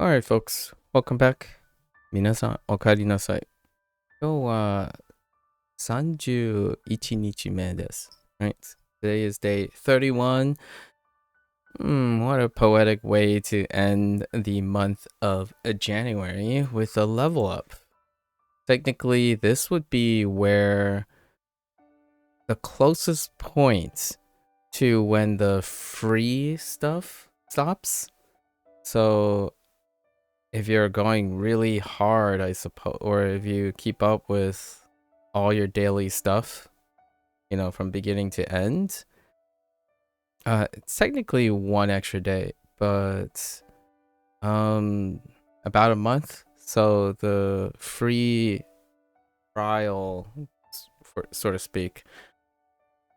Alright, folks, welcome back. 皆さん、お帰りなさい。今日は31日目です。Right? Today is day 31. What a poetic way to end the month of January with a level up. Technically, this would be where the closest point to when the free stuff stops. So if you're going really hard, I suppose, or if you keep up with all your daily stuff, you know, from beginning to end, it's technically one extra day, but about a month. So the free trial, for so to speak,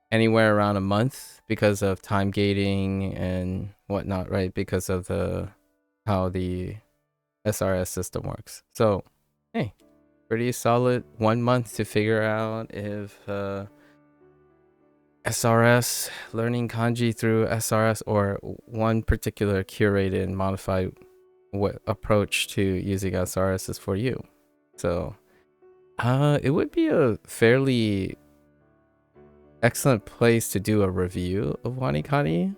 anywhere around a month because of time gating and whatnot, right? Because of how the SRS system works. So, hey, pretty solid 1 month to figure out if SRS, learning kanji through SRS, or one particular curated and modified approach to using SRS is for you. So, it would be a fairly excellent place to do a review of WaniKani,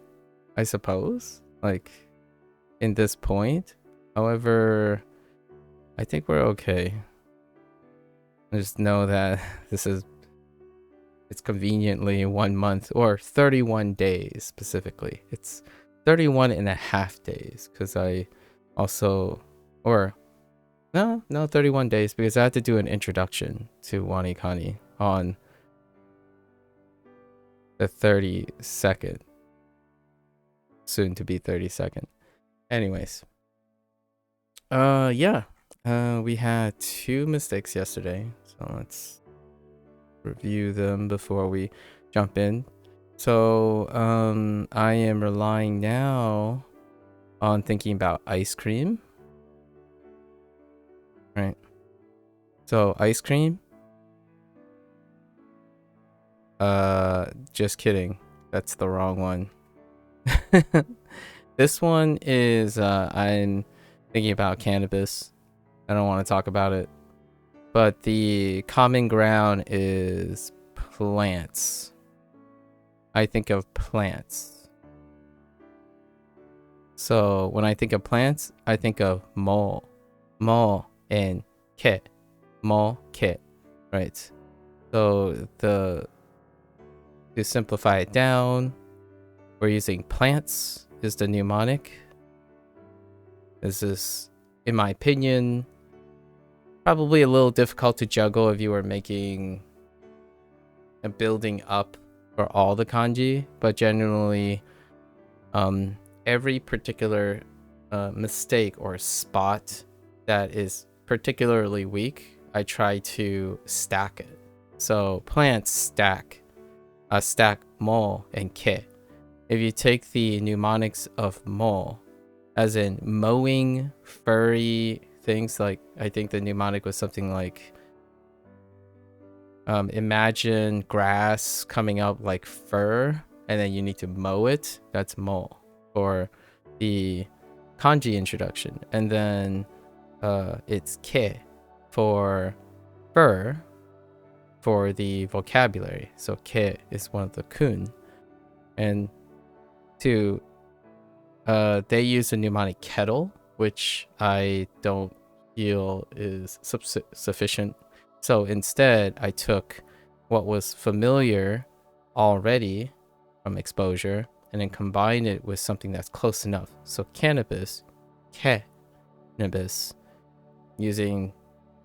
I suppose, like in this point. However, I think we're okay. Just know that it's conveniently 1 month, or 31 days specifically. It's 31 and a half days because I also, or no, 31 days because I had to do an introduction to WaniKani on the 32nd, soon to be 32nd. Anyways, yeah, we had 2 mistakes yesterday, so let's review them before we jump in. So I am relying now on thinking about ice cream, right? So ice cream, just kidding, that's the wrong one. This one is I'm thinking about cannabis. I don't want to talk about it, but the common ground is plants. I think of plants. So when I think of plants, I think of mo and ke, right? So to simplify it down, we're using plants is the mnemonic. This is, in my opinion, probably a little difficult to juggle if you were making a building up for all the kanji, but generally every particular mistake or spot that is particularly weak, I try to stack it. So plants stack mo and ke. If you take the mnemonics of mo, as in mowing furry things, like I think the mnemonic was something like imagine grass coming up like fur and then you need to mow it. That's mo for the kanji introduction. And then it's ke for fur for the vocabulary. So ke is one of the kun. And two, they use a mnemonic kettle, which I don't feel is sufficient. So instead, I took what was familiar already from exposure and then combined it with something that's close enough. So cannabis, cannabis, using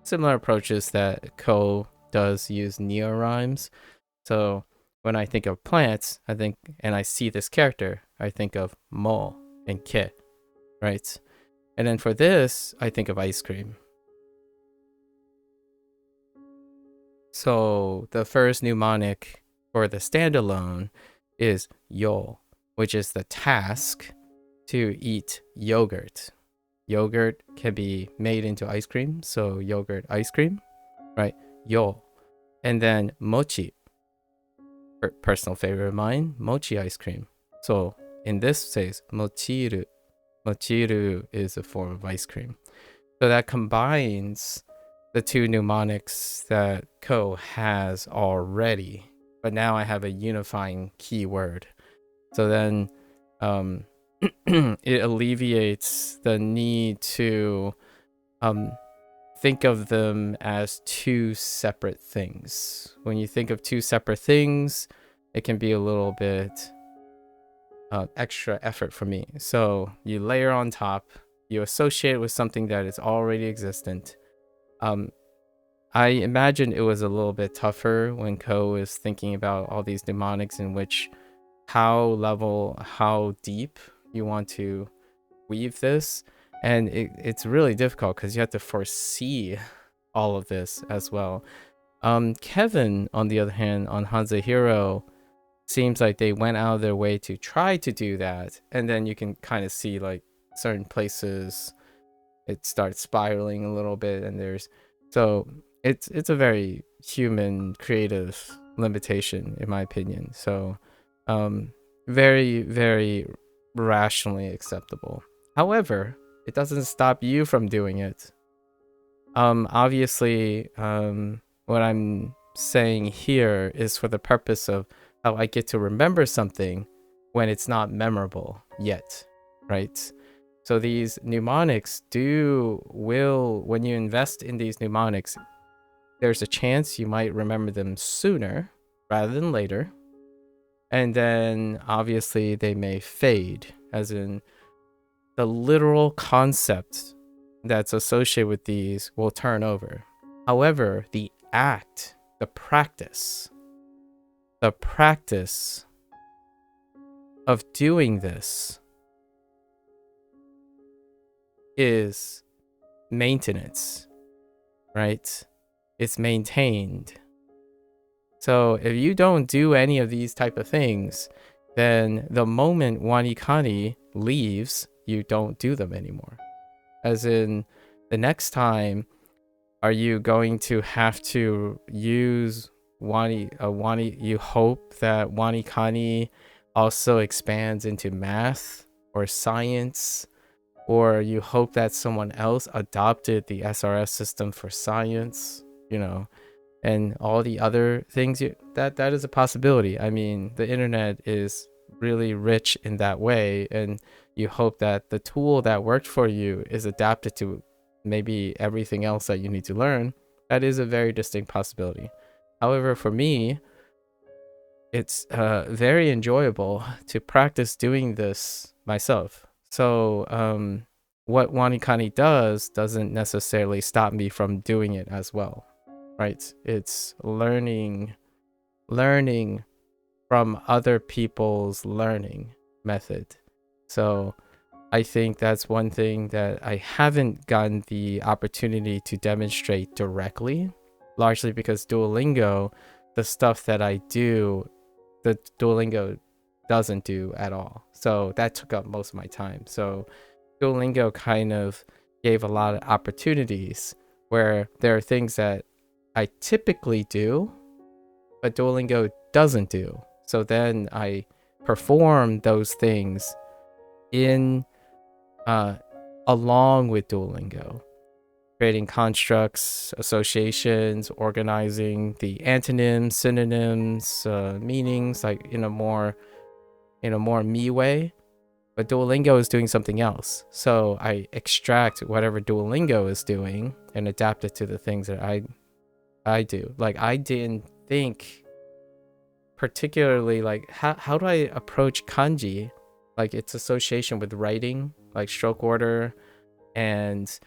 similar approaches that Ko does use neo-rhymes. So when I think of plants, I think, and I see this character, I think of mo and ke, right? And then for this, I think of ice cream. So the first mnemonic for the standalone is yo, which is the task to eat yogurt. Yogurt can be made into ice cream, so yogurt ice cream, right? Yo. And then mochi, personal favorite of mine, mochi ice cream. So in this says mochiru, Mochiru is a form of ice cream. So that combines the two mnemonics that Ko has already, but now I have a unifying keyword. So then it alleviates the need to think of them as two separate things. When you think of two separate things, it can be a little bit extra effort for me. So you layer on top, you associate it with something that is already existent. I imagine it was a little bit tougher when Ko is thinking about all these mnemonics in which how deep you want to weave this. And it's really difficult because you have to foresee all of this as well. Kevin, on the other hand, on Hanzahiro, seems like they went out of their way to try to do that. And then you can kind of see like certain places it starts spiraling a little bit, and so it's a very human creative limitation in my opinion. So very, very rationally acceptable. However, it doesn't stop you from doing it. Obviously, what I'm saying here is for the purpose of how I get to remember something when it's not memorable yet, right? So these mnemonics when you invest in these mnemonics, there's a chance you might remember them sooner rather than later. And then obviously they may fade, as in the literal concept that's associated with these will turn over. However, the practice of doing this is maintenance, right? It's maintained. So if you don't do any of these type of things, then the moment WaniKani leaves, you don't do them anymore. As in, the next time, are you going to have to use you hope that WaniKani also expands into math or science, or you hope that someone else adopted the SRS system for science, and all the other things that is a possibility. I mean, the internet is really rich in that way, and you hope that the tool that worked for you is adapted to maybe everything else that you need to learn. That is a very distinct possibility. However, for me, it's very enjoyable to practice doing this myself. So what WaniKani doesn't necessarily stop me from doing it as well, right? It's learning from other people's learning method. So I think that's one thing that I haven't gotten the opportunity to demonstrate directly, largely because Duolingo, the stuff that I do, the Duolingo doesn't do at all. So that took up most of my time. So Duolingo kind of gave a lot of opportunities where there are things that I typically do, but Duolingo doesn't do. So then I perform those things along with Duolingo, creating constructs, associations, organizing the antonyms, synonyms, meanings, like in a more me way. But Duolingo is doing something else. So I extract whatever Duolingo is doing and adapt it to the things that I do. Like, I didn't think particularly like how do I approach kanji, like its association with writing, like stroke order and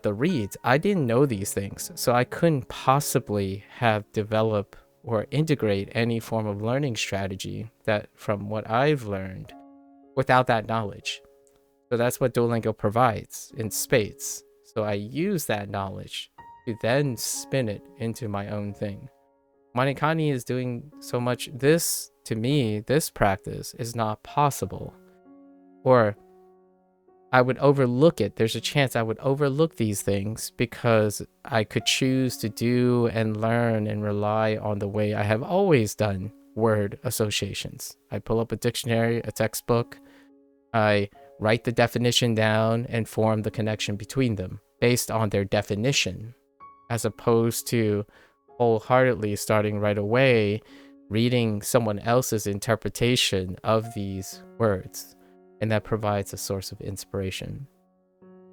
the reads. I didn't know these things, so I couldn't possibly have developed or integrate any form of learning strategy that from what I've learned without that knowledge. So that's what Duolingo provides in spades. So I use that knowledge to then spin it into my own thing. WaniKani is doing so much. This, to me, this practice is not possible. Or I would overlook it. There's a chance I would overlook these things because I could choose to do and learn and rely on the way I have always done word associations. I pull up a dictionary, a textbook, I write the definition down and form the connection between them based on their definition, as opposed to wholeheartedly starting right away reading someone else's interpretation of these words, and that provides a source of inspiration.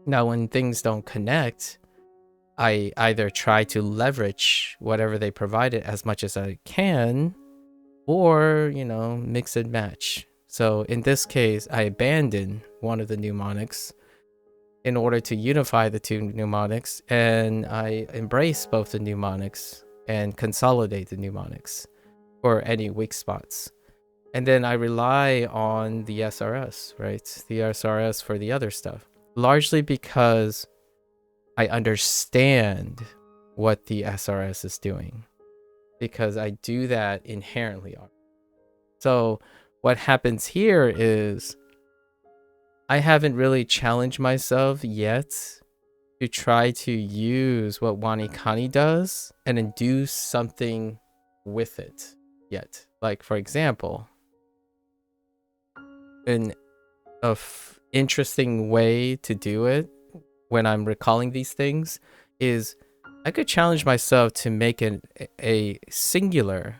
Now, when things don't connect, I either try to leverage whatever they provided as much as I can, or, you know, mix and match. So in this case, I abandon one of the mnemonics in order to unify the two mnemonics, and I embrace both the mnemonics and consolidate the mnemonics for any weak spots. And then I rely on the SRS, right? The SRS for the other stuff, largely because I understand what the SRS is doing, because I do that inherently. So what happens here is I haven't really challenged myself yet to try to use what WaniKani does and then do something with it yet. Like, for example, an interesting way to do it when I'm recalling these things is I could challenge myself to make a singular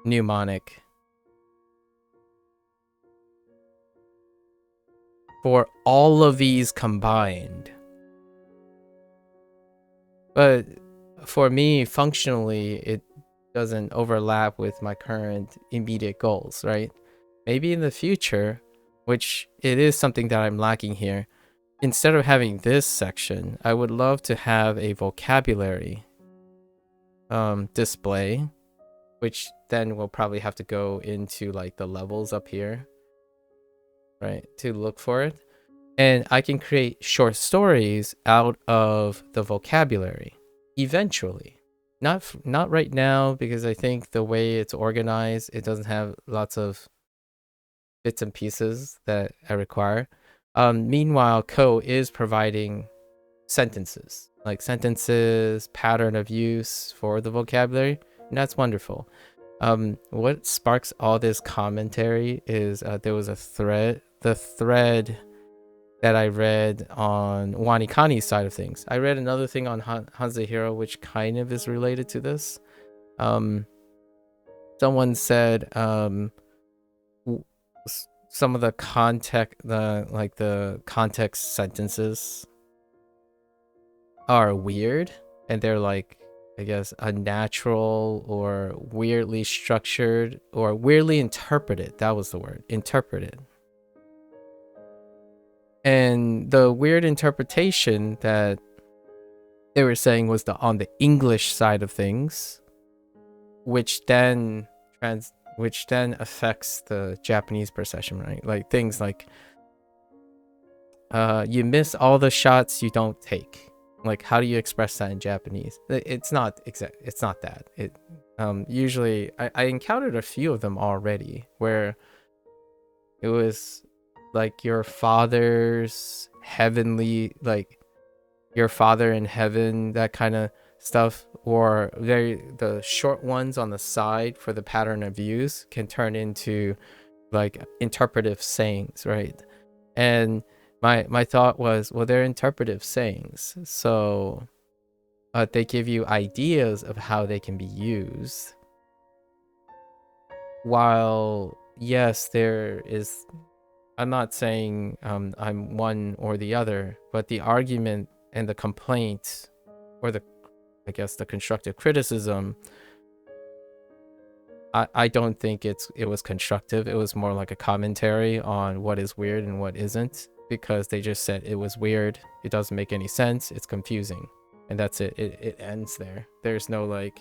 mnemonic for all of these combined. But for me, functionally, it doesn't overlap with my current immediate goals, right? Maybe in the future, which it is something that I'm lacking here, instead of having this section, I would love to have a vocabulary display, which then we'll probably have to go into like the levels up here, right, to look for it. And I can create short stories out of the vocabulary eventually. Not right now, because I think the way it's organized, it doesn't have lots of bits and pieces that I require. Meanwhile, Ko is providing sentences, pattern of use for the vocabulary, and that's wonderful. What sparks all this commentary is there was a thread, the thread that I read on WaniKani's side of things. I read another thing on Hanzahiro, which kind of is related to this. Someone said some of the context sentences are weird, and they're like, I guess, unnatural or weirdly structured or weirdly interpreted. That was the word, interpreted. And the weird interpretation that they were saying was on the English side of things, which then affects the Japanese perception, right? Like things like you miss all the shots you don't take. Like, how do you express that in Japanese? It's not that. It usually I encountered a few of them already where it was like your father's heavenly, like your father in heaven, that kind of stuff, or the short ones on the side for the pattern of use can turn into like interpretive sayings, right? And my thought was, well, they're interpretive sayings, so they give you ideas of how they can be used. While yes, there is, I'm not saying I'm one or the other, but the argument and the complaint, or I guess the constructive criticism, I don't think it was constructive. It was more like a commentary on what is weird and what isn't, because they just said it was weird, it doesn't make any sense, it's confusing, and that's it. It ends there. There's no like,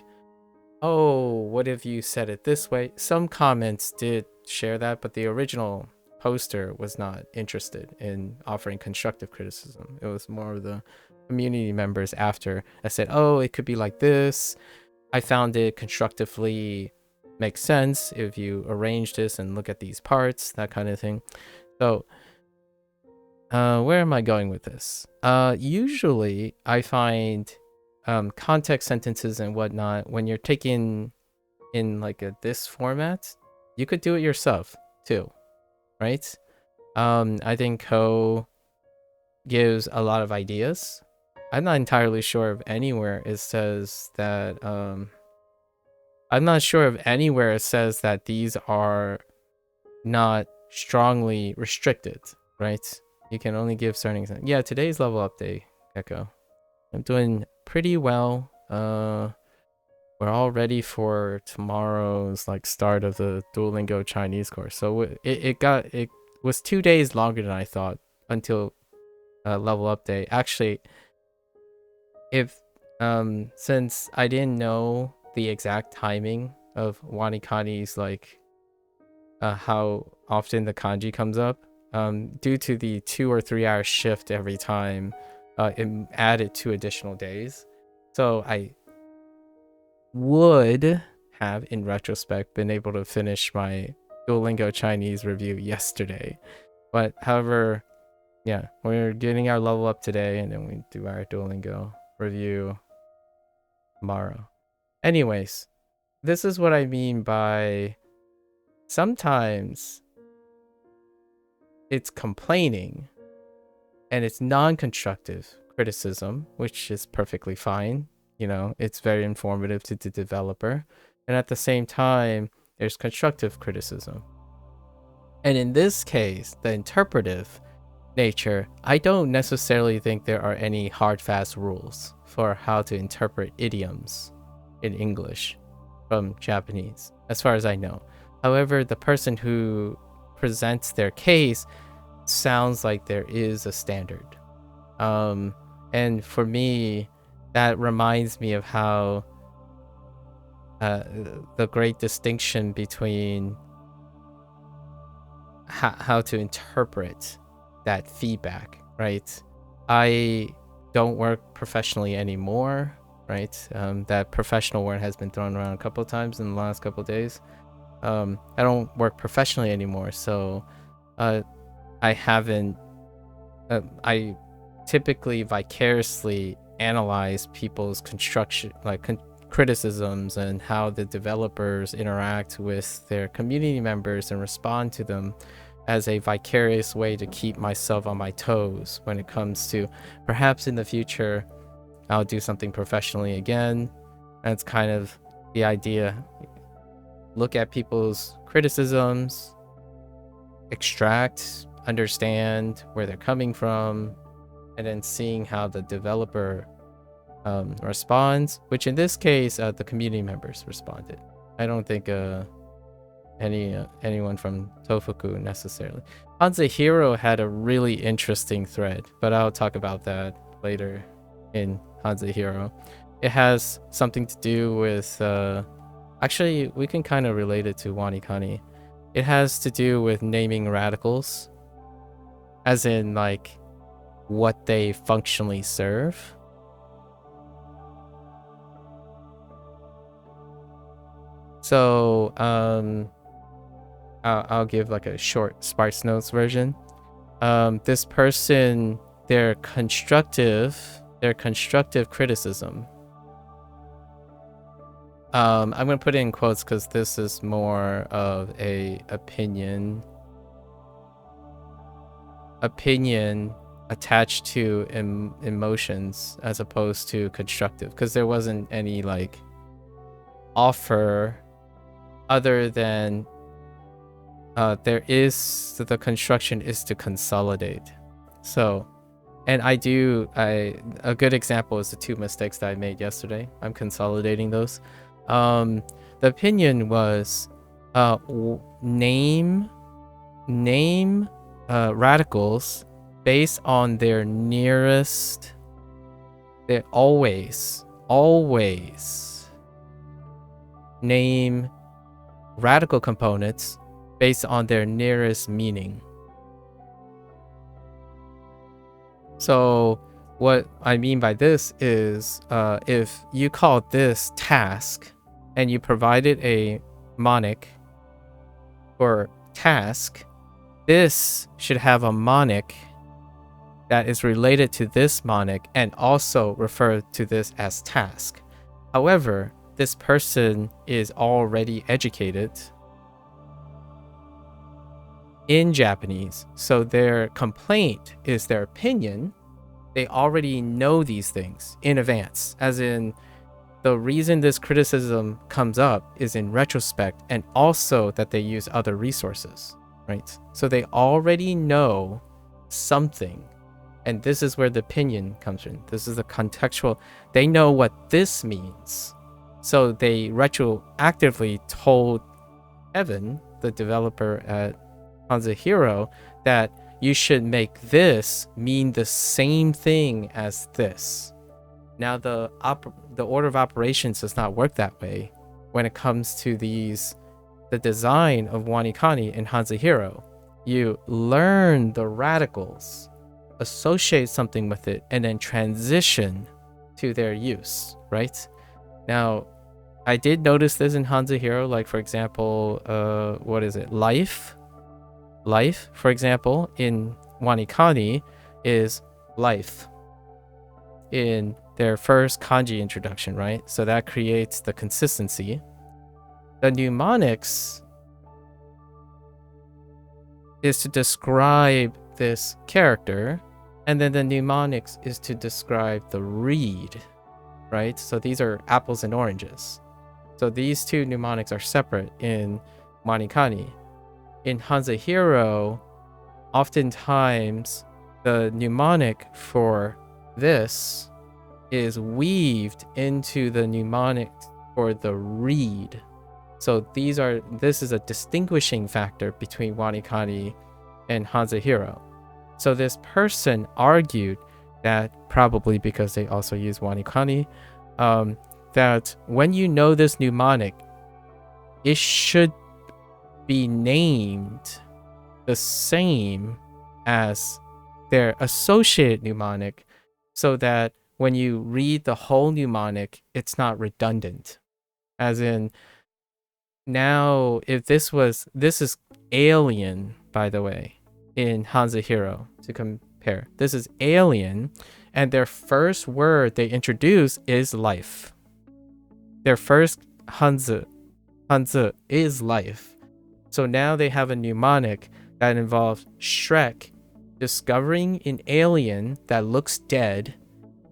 oh, what if you said it this way? Some comments did share that, but the original poster was not interested in offering constructive criticism. It was more of the community members after I said, oh, it could be like this, I found it constructively makes sense if you arrange this and look at these parts, that kind of thing. So where am I going with this? Usually I find context sentences and whatnot, when you're taking in like this format, you could do it yourself too. right? I think Ko gives a lot of ideas. I'm not entirely sure if anywhere it says that I'm not sure if anywhere it says that these are not strongly restricted, right? You can only give certain examples. Yeah, today's level update, Echo. I'm doing pretty well. We're all ready for tomorrow's like start of the Duolingo Chinese course. So it was 2 days longer than I thought until level update. Actually, if since I didn't know the exact timing of WaniKani's like how often the kanji comes up, due to the 2 or 3 hour shift every time, it added 2 additional days. So I would have, in retrospect, been able to finish my Duolingo Chinese review yesterday. But however, yeah, we're getting our level up today, and then we do our Duolingo review tomorrow. Anyways, this is what I mean by sometimes it's complaining and it's non-constructive criticism, which is perfectly fine. You know, it's very informative to the developer. And at the same time, there's constructive criticism. And in this case, the interpretive nature, I don't necessarily think there are any hard, fast rules for how to interpret idioms in English from Japanese, as far as I know. However, the person who presents their case sounds like there is a standard. And for me, that reminds me of how the great distinction between how to interpret that feedback, right? I don't work professionally anymore, right? That professional word has been thrown around a couple of times in the last couple of days. I don't work professionally anymore, so I haven't. I typically vicariously analyze people's construction, like criticisms, and how the developers interact with their community members and respond to them, as a vicarious way to keep myself on my toes when it comes to perhaps in the future I'll do something professionally again. That's kind of the idea. Look at people's criticisms, extract, understand where they're coming from, and then seeing how the developer responds, which in this case the community members responded. I don't think anyone from Tofugu necessarily. Hanzahiro had a really interesting thread, but I'll talk about that later in Hanzahiro. It has something to do with actually we can kind of relate it to WaniKani. It has to do with naming radicals, as in like what they functionally serve. So I'll give like a short Sparks Notes version. This person, their constructive criticism. I'm gonna put it in quotes because this is more of a opinion attached to emotions as opposed to constructive, because there wasn't any like offer other than the construction is to consolidate. So, and a good example is the 2 mistakes that I made yesterday. I'm consolidating those. The opinion was name radicals based on their nearest. They always name radical components based on their nearest meaning. So what I mean by this is if you call this task and you provided a mnemonic for task, this should have a mnemonic that is related to this mnemonic and also refer to this as task. However, this person is already educated in Japanese. So their complaint is their opinion. They already know these things in advance, as in the reason this criticism comes up is in retrospect, and also that they use other resources, right? So they already know something, and this is where the opinion comes in. This is the contextual. They know what this means. So they retroactively told Kevin, the developer at Hanzahiro, that you should make this mean the same thing as this. Now the order of operations does not work that way when it comes to the design of WaniKani and Hanzahiro. You learn the radicals, associate something with it, and then transition to their use, right? Now, I did notice this in Hanzahiro, like for example, what is it? Life, for example, in WaniKani is life in their first kanji introduction, right? So that creates the consistency. The mnemonics is to describe this character, and then the mnemonics is to describe the reed, right? So these are apples and oranges. So these two mnemonics are separate in WaniKani. In Hanzahiro, oftentimes the mnemonic for this is weaved into the mnemonic for the reed. So this is a distinguishing factor between WaniKani and Hanzahiro. So this person argued that, probably because they also use WaniKani, that when you know this mnemonic, it should be named the same as their associated mnemonic, so that when you read the whole mnemonic, it's not redundant. As in, now, if this is alien, by the way, in Hanzahiro, to compare. This is alien, and their first word they introduce is life. Their first Hanzi is life. So now they have a mnemonic that involves Shrek discovering an alien that looks dead,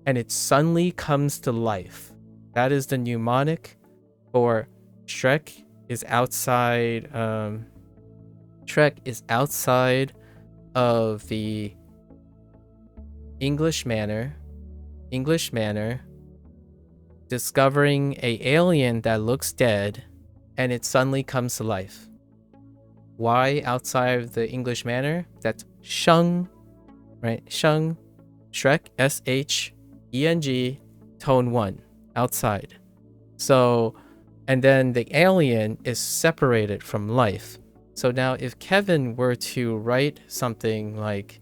and it suddenly comes to life. That is the mnemonic for Shrek is outside. Shrek is outside of the English Manor, discovering a alien that looks dead, and it suddenly comes to life. Why outside of the English Manor? That's Sheng, right? Sheng, Shrek, S-H-E-N-G, tone 1, outside. So, and then the alien is separated from life. So now if Kevin were to write something like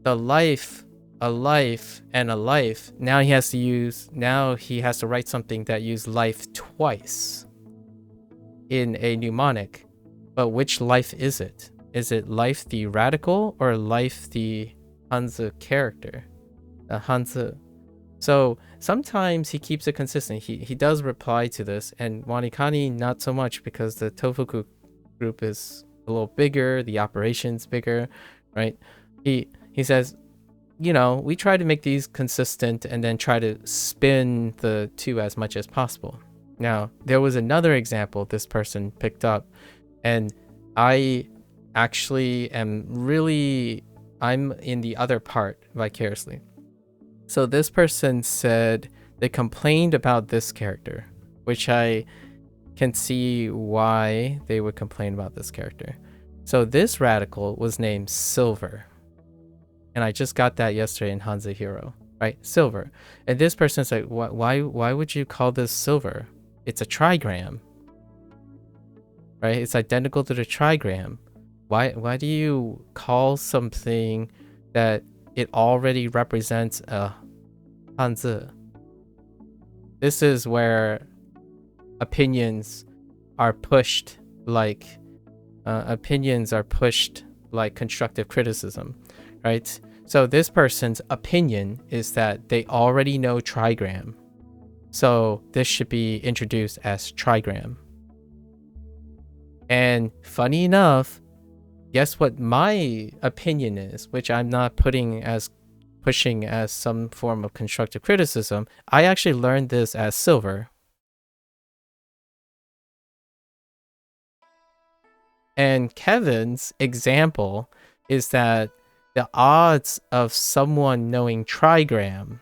a life, and a life, now he has to write something that uses life twice in a mnemonic. But which life is it? Is it life the radical or life the Hanzi character? Hanzi. So sometimes he keeps it consistent. He does reply to this, and WaniKani not so much, because the Tofugu group is a little bigger, the operation's bigger, right? He says, you know, we try to make these consistent and then try to spin the two as much as possible. Now, there was another example this person picked up, and I actually I'm in the other part vicariously. So this person said they complained about this character, which I can see why they would complain about this character. So this radical was named Silver. And I just got that yesterday in Hanzahiro, right? Silver. And this person's like, why would you call this silver? It's a trigram, right? It's identical to the trigram. Why do you call something that it already represents a Hanzi? This is where opinions are pushed like constructive criticism, right? So this person's opinion is that they already know trigram, so this should be introduced as trigram. And funny enough, guess what my opinion is, which I'm not pushing as some form of constructive criticism. I actually learned this as Silver. And Kevin's example is that the odds of someone knowing trigram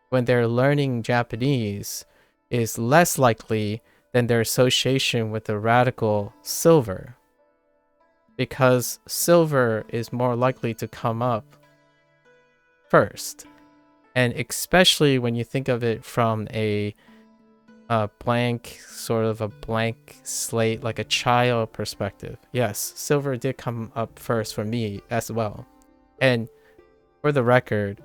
when they're learning Japanese is less likely than their association with the radical Silver, because Silver is more likely to come up first. And especially when you think of it from a blank slate, like a child perspective. Yes, Silver did come up first for me as well. And for the record,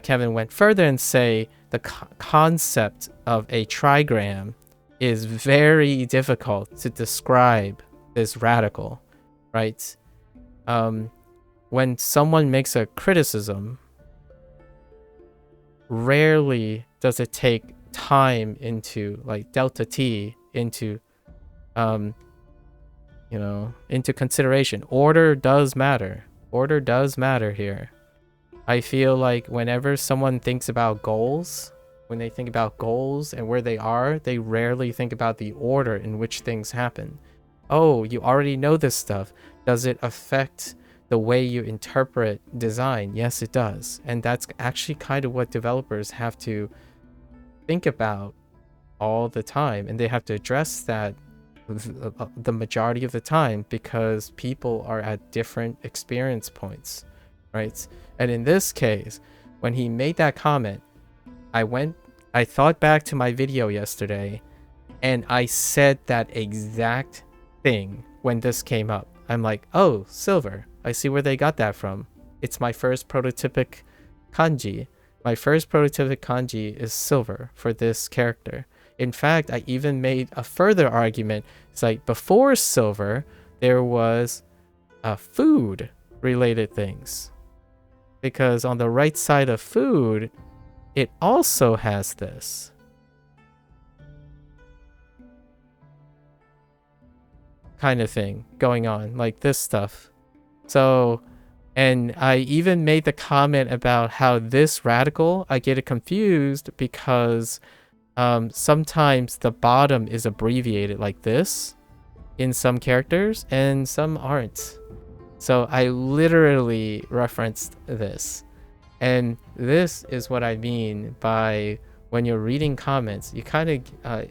Kevin went further and say the concept of a trigram is very difficult to describe this radical, right? When someone makes a criticism, rarely does it take time into like delta t into into consideration. Order does matter here. I feel like whenever someone thinks about goals, when they think about goals and where they are, they rarely think about the order in which things happen. Oh, you already know this stuff. Does it affect the way you interpret design? Yes, it does. And that's actually kind of what developers have to think about all the time, and they have to address that the majority of the time, because people are at different experience points, right? And in this case, when he made that comment, I thought back to my video yesterday, and I said that exact thing when this came up. I'm like, oh, Silver, I see where they got that from. It's my first prototypic kanji. My first prototypic kanji is Silver for this character. In fact, I even made a further argument. It's like before Silver, there was food related things. Because on the right side of food, it also has this. Kind of thing going on, like this stuff. So, and I even made the comment about how this radical, I get it confused because sometimes the bottom is abbreviated like this in some characters and some aren't. So I literally referenced this. And this is what I mean by when you're reading comments, you kind of,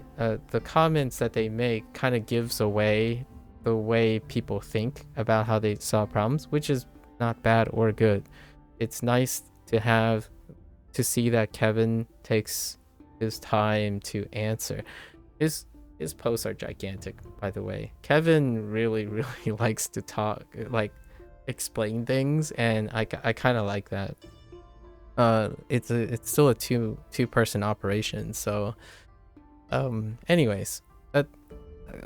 the comments that they make kind of gives away the way people think about how they solve problems, which is not bad or good. It's nice to see that Kevin takes his time to answer. His posts are gigantic, by the way. Kevin really likes to talk, like explain things, and I kind of like that. It's still a two-person operation, so anyways, that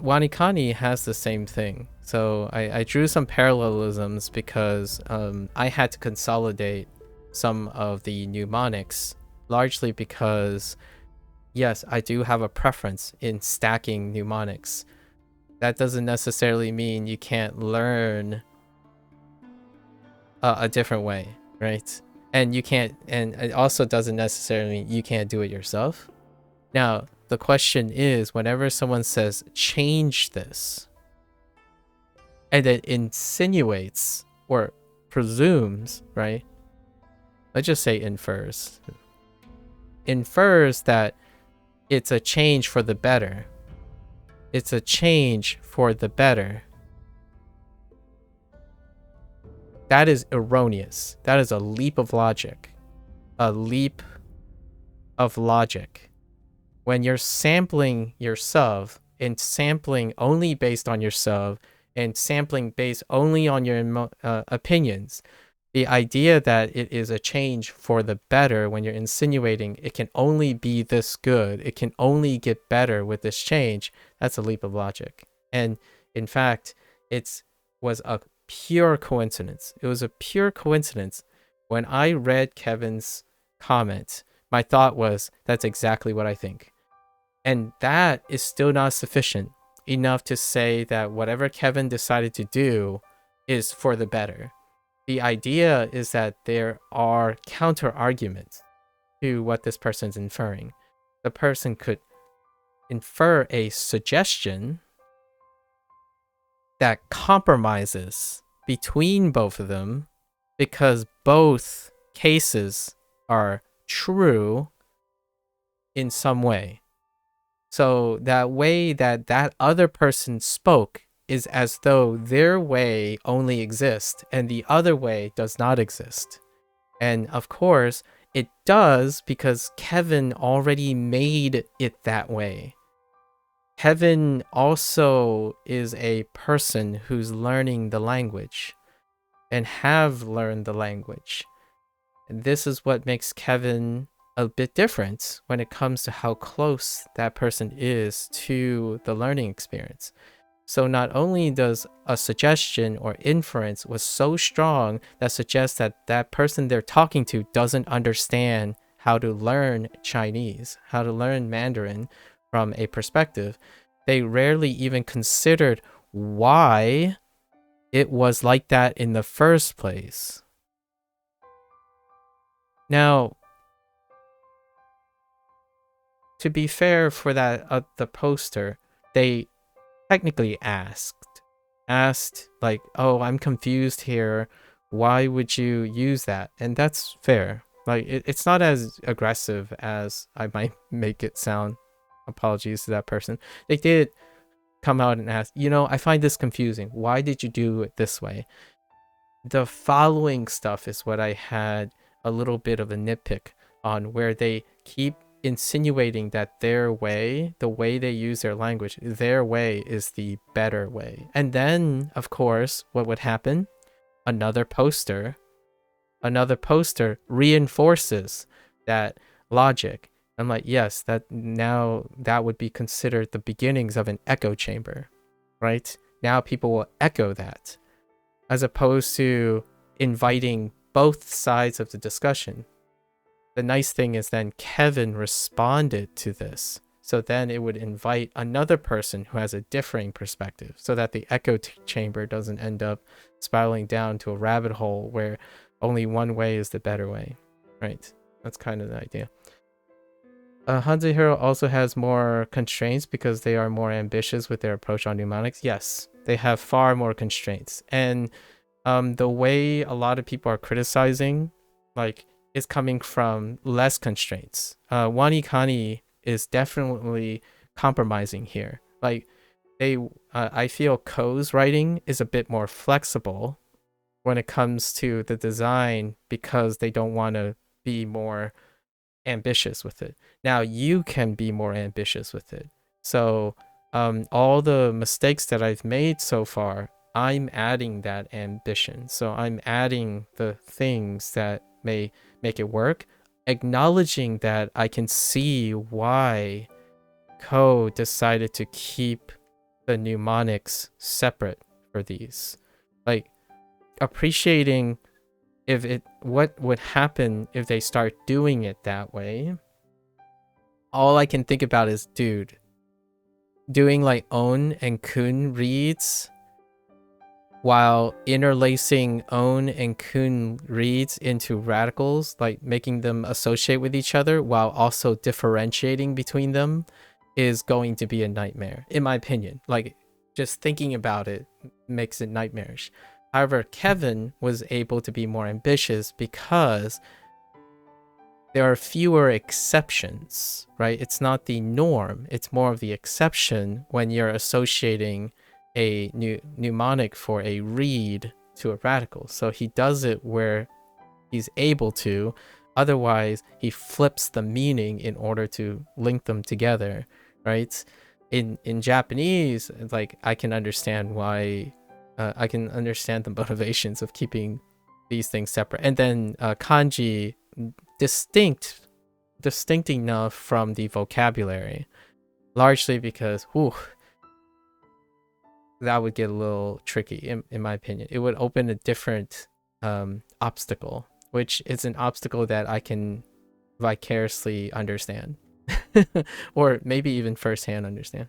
WaniKani has the same thing. So I drew some parallelisms because I had to consolidate some of the mnemonics, largely because yes, I do have a preference in stacking mnemonics. That doesn't necessarily mean you can't learn a different way, right? And you can't, and it also doesn't necessarily mean you can't do it yourself. Now, the question is, whenever someone says change this, and it insinuates or presumes, right? Let's just say infers that it's a change for the better. It's a change for the better. That is erroneous. That is a leap of logic. A leap of logic. When you're sampling your sub and sampling only based on your sub and sampling based only on your opinions, the idea that it is a change for the better when you're insinuating it can only be this good, it can only get better with this change, that's a leap of logic. And in fact, it was a pure coincidence. It was a pure coincidence. When I read Kevin's comment, my thought was, that's exactly what I think. And that is still not sufficient enough to say that whatever Kevin decided to do is for the better. The idea is that there are counter arguments to what this person's inferring. The person could infer a suggestion that compromises between both of them because both cases are true in some way. So that way that other person spoke is as though their way only exists and the other way does not exist. And of course, it does because Kevin already made it that way. Kevin also is a person who's learning the language and have learned the language. And this is what makes Kevin a bit different when it comes to how close that person is to the learning experience. So not only does a suggestion or inference was so strong that suggests that that person they're talking to doesn't understand how to learn Chinese, how to learn Mandarin from a perspective, they rarely even considered why it was like that in the first place. Now, to be fair for that the poster, they technically asked like, oh, I'm confused here, why would you use that? And that's fair. Like it's not as aggressive as I might make it sound. Apologies to that person. They did come out and ask, I find this confusing, why did you do it this way? The following stuff is what I had a little bit of a nitpick on, where they keep insinuating that their way, the way they use their language, their way is the better way. And then, of course, what would happen? Another poster reinforces that logic. I'm like, yes, that would be considered the beginnings of an echo chamber, right? Now people will echo that, as opposed to inviting both sides of the discussion. The nice thing is then Kevin responded to this. So then it would invite another person who has a differing perspective, so that the echo chamber doesn't end up spiraling down to a rabbit hole where only one way is the better way, right? That's kind of the idea. Hanzi Hero also has more constraints because they are more ambitious with their approach on mnemonics. Yes, they have far more constraints. And the way a lot of people are criticizing, like, is coming from less constraints. WaniKani is definitely compromising here. Like, I feel Ko's writing is a bit more flexible when it comes to the design because they don't want to be more ambitious with it. Now you can be more ambitious with it. So all the mistakes that I've made so far, I'm adding that ambition. So I'm adding the things that may make it work, acknowledging that I can see why Ko decided to keep the mnemonics separate for these. Like, appreciating what would happen if they start doing it that way. All I can think about is, dude, doing like own and kun reads while interlacing own and kun reads into radicals, like making them associate with each other while also differentiating between them, is going to be a nightmare, in my opinion. Like, just thinking about it makes it nightmarish. However, Kevin was able to be more ambitious because there are fewer exceptions, right? It's not the norm, it's more of the exception when you're associating a mnemonic for a read to a radical. So he does it where he's able to, otherwise he flips the meaning in order to link them together, right? In Japanese, like, I can understand why I can understand the motivations of keeping these things separate. And then kanji, distinct enough from the vocabulary, largely because that would get a little tricky in my opinion. It would open a different obstacle, which is an obstacle that I can vicariously understand or maybe even firsthand understand.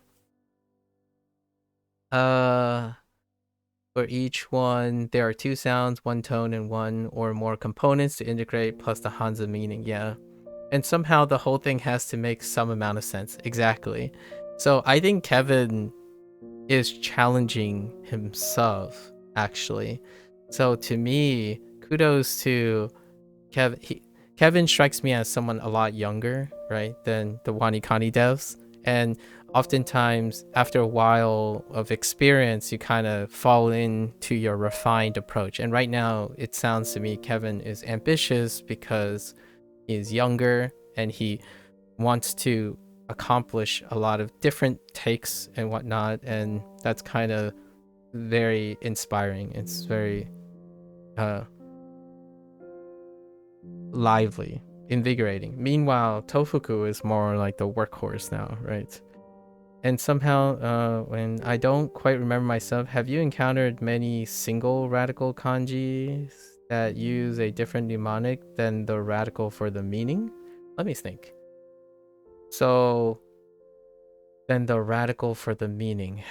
For each one, there are 2 sounds, 1 tone, and 1 or more components to integrate, plus the Hanzi meaning. Yeah. And somehow the whole thing has to make some amount of sense. Exactly. So I think Kevin is challenging himself, actually. So to me, kudos to Kevin. Kevin strikes me as someone a lot younger, right, than the WaniKani devs. And oftentimes, after a while of experience, you kind of fall into your refined approach. And right now, it sounds to me Kevin is ambitious because he's younger and he wants to accomplish a lot of different takes and whatnot. And that's kind of very inspiring. It's very lively, invigorating. Meanwhile, Tofugu is more like the workhorse now, right? And somehow, when I don't quite remember myself, have you encountered many single radical kanjis that use a different mnemonic than the radical for the meaning? Let me think. So, then the radical for the meaning.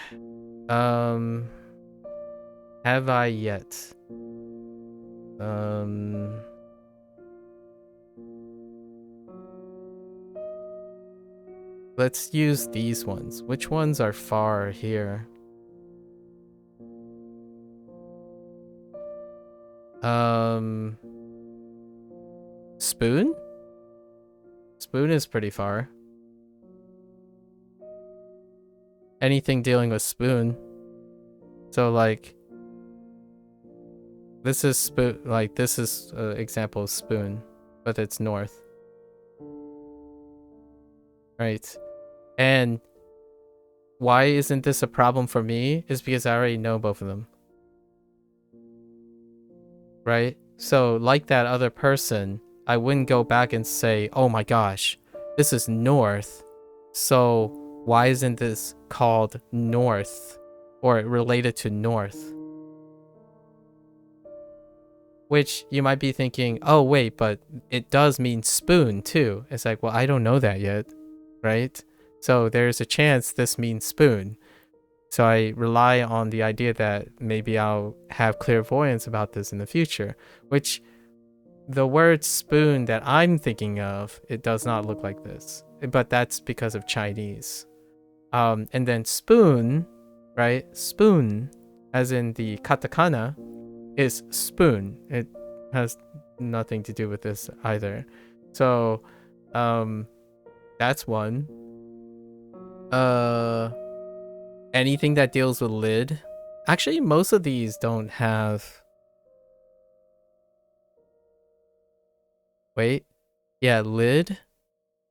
Have I yet? Let's use these ones. Which ones are far here? Spoon? Spoon is pretty far. Anything dealing with spoon. So like, this is spoon, like this is an example of spoon, but it's north. Right. And why isn't this a problem for me is because I already know both of them. Right? So like that other person, I wouldn't go back and say, oh my gosh, this is north. So why isn't this called north or related to north? Which you might be thinking, oh wait, but it does mean spoon too. It's like, well, I don't know that yet, right? So there's a chance this means spoon. So I rely on the idea that maybe I'll have clairvoyance about this in the future, which the word spoon that I'm thinking of, it does not look like this, but that's because of Chinese. And then spoon, right? Spoon, as in the katakana, is spoon. It has nothing to do with this either. So, that's one. Anything that deals with lid. Actually, most of these don't have... Wait. Yeah, lid.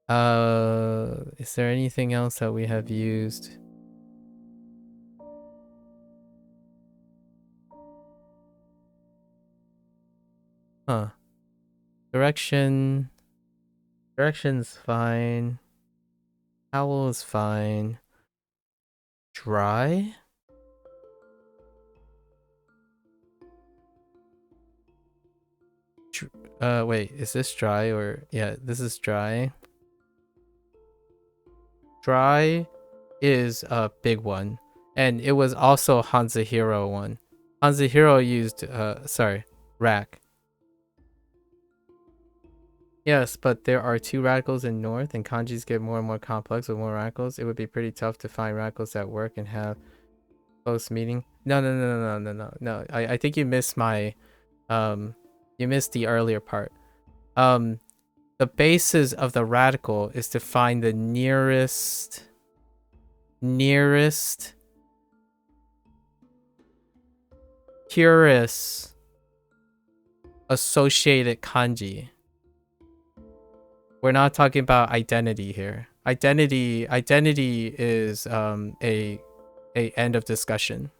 Is there anything else that we have used? Huh. Direction's fine. Towel is fine. Dry? Wait, is this dry or... Yeah, this is dry. Dry is a big one. And it was also Hanzahiro one. Hanzahiro used, rack. Yes, but there are 2 radicals in north, and kanjis get more and more complex with more radicals. It would be pretty tough to find radicals that work and have close meaning. No. I think you missed my, you missed the earlier part. The basis of the radical is to find the nearest purest associated kanji. We're not talking about identity here. Identity is a end of discussion.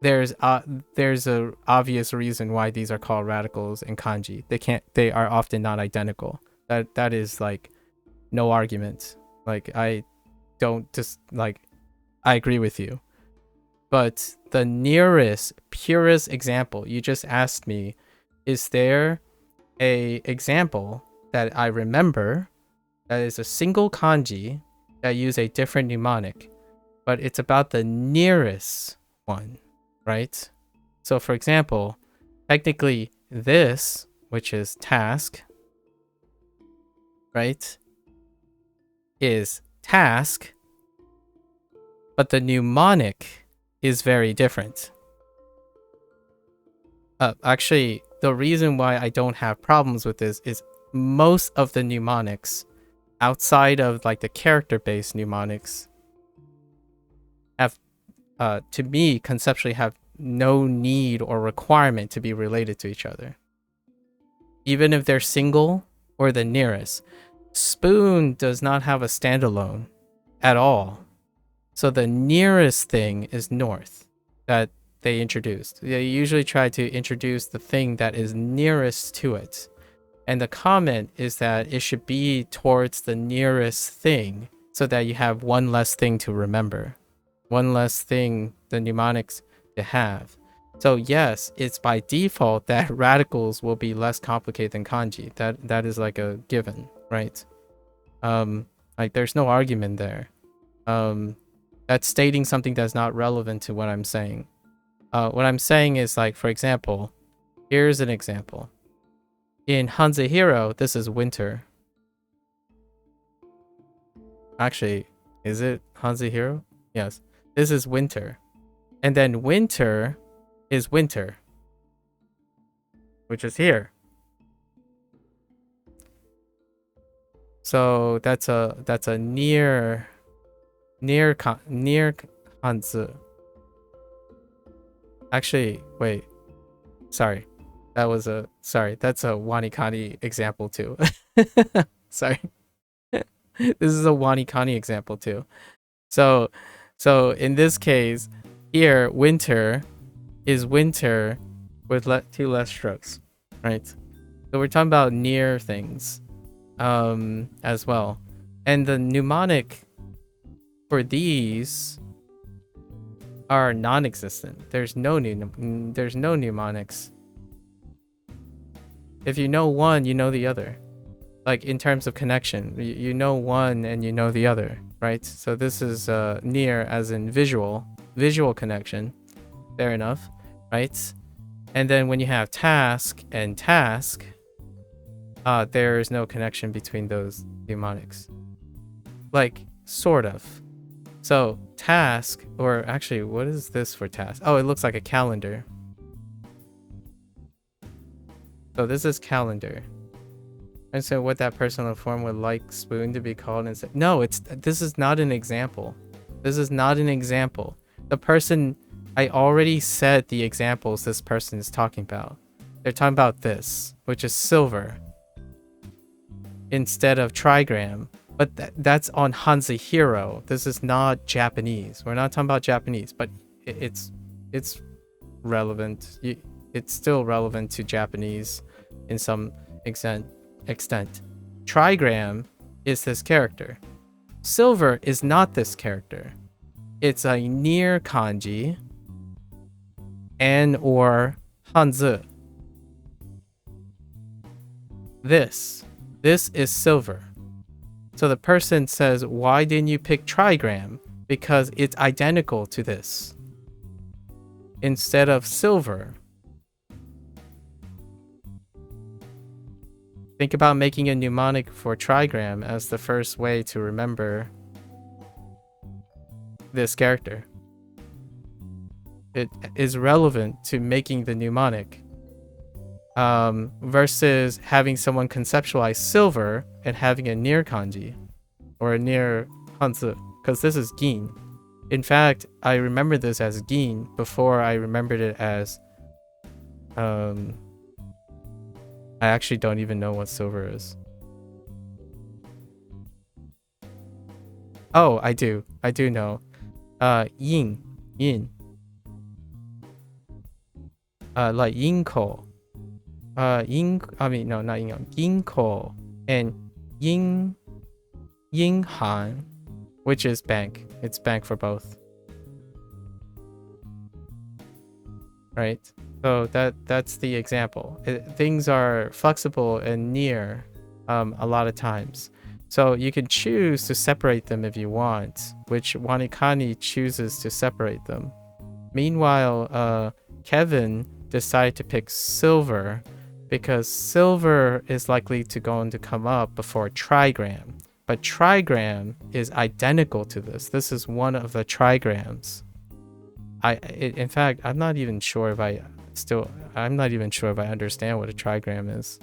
There's a obvious reason why these are called radicals in kanji. They are often not identical. That is like no argument. Like I agree with you. But the nearest purest example you just asked me, is there a example that I remember that is a single kanji that use a different mnemonic, but it's about the nearest one, right? So for example, technically this, which is task, right, is task, but the mnemonic is very different. Actually, the reason why I don't have problems with this is most of the mnemonics outside of like the character-based mnemonics have, to me, conceptually have no need or requirement to be related to each other. Even if they're single or the nearest. Spoon does not have a standalone at all. So the nearest thing is north that they introduced. They usually try to introduce the thing that is nearest to it. And the comment is that it should be towards the nearest thing so that you have one less thing to remember. One less thing, the mnemonics to have. So yes, it's by default that radicals will be less complicated than kanji. That is like a given, right? Like there's no argument there. That's stating something that's not relevant to what I'm saying. What I'm saying is, like, for example, here's an example. In Hanzahiro, this is winter. Actually, is it Hanzahiro? Yes. This is winter. And then winter is winter, which is here. So that's a near Hanzi. Actually, wait. Sorry. That's a WaniKani example too. Sorry. This is a WaniKani example too. So in this case, here winter is winter with two less strokes, right? So we're talking about near things as well. And the mnemonic for these are non-existent. There's no mnemonics. If you know one, you know the other. Like in terms of connection, you know one and you know the other, right? So this is near as in visual connection. Fair enough, right? And then when you have task and task, there is no connection between those mnemonics. Like, sort of. So task, or actually, what is this for task? Oh, it looks like a calendar. So this is calendar. And so what that personal form would like spoon to be called and say, no, this is not an example. This is not an example. The person, I already said the examples this person is talking about. They're talking about this, which is silver instead of trigram. But that's on Hanzahiro. This is not Japanese. We're not talking about Japanese, but it's relevant. It's still relevant to Japanese in some extent. Trigram is this character. Silver is not this character. It's a near kanji and or Hanzi. This is silver. So the person says, why didn't you pick trigram? Because it's identical to this. Instead of silver. Think about making a mnemonic for trigram as the first way to remember this character. It is relevant to making the mnemonic. Versus having someone conceptualize silver and having a near kanji or a near hanzi, because this is gin. In fact, I remember this as gin before I remembered it as I actually don't even know what silver is. Oh, I do know. Yin. Like yinko. Not yin, ginko and yinhan, which is bank. It's bank for both. Right? So that's the example. Things are flexible and near a lot of times. So you can choose to separate them if you want, which WaniKani chooses to separate them. Meanwhile, Kevin decided to pick silver because silver is likely to come up before trigram. But trigram is identical to this. This is one of the trigrams. In fact, I'm not even sure if I understand what a trigram is.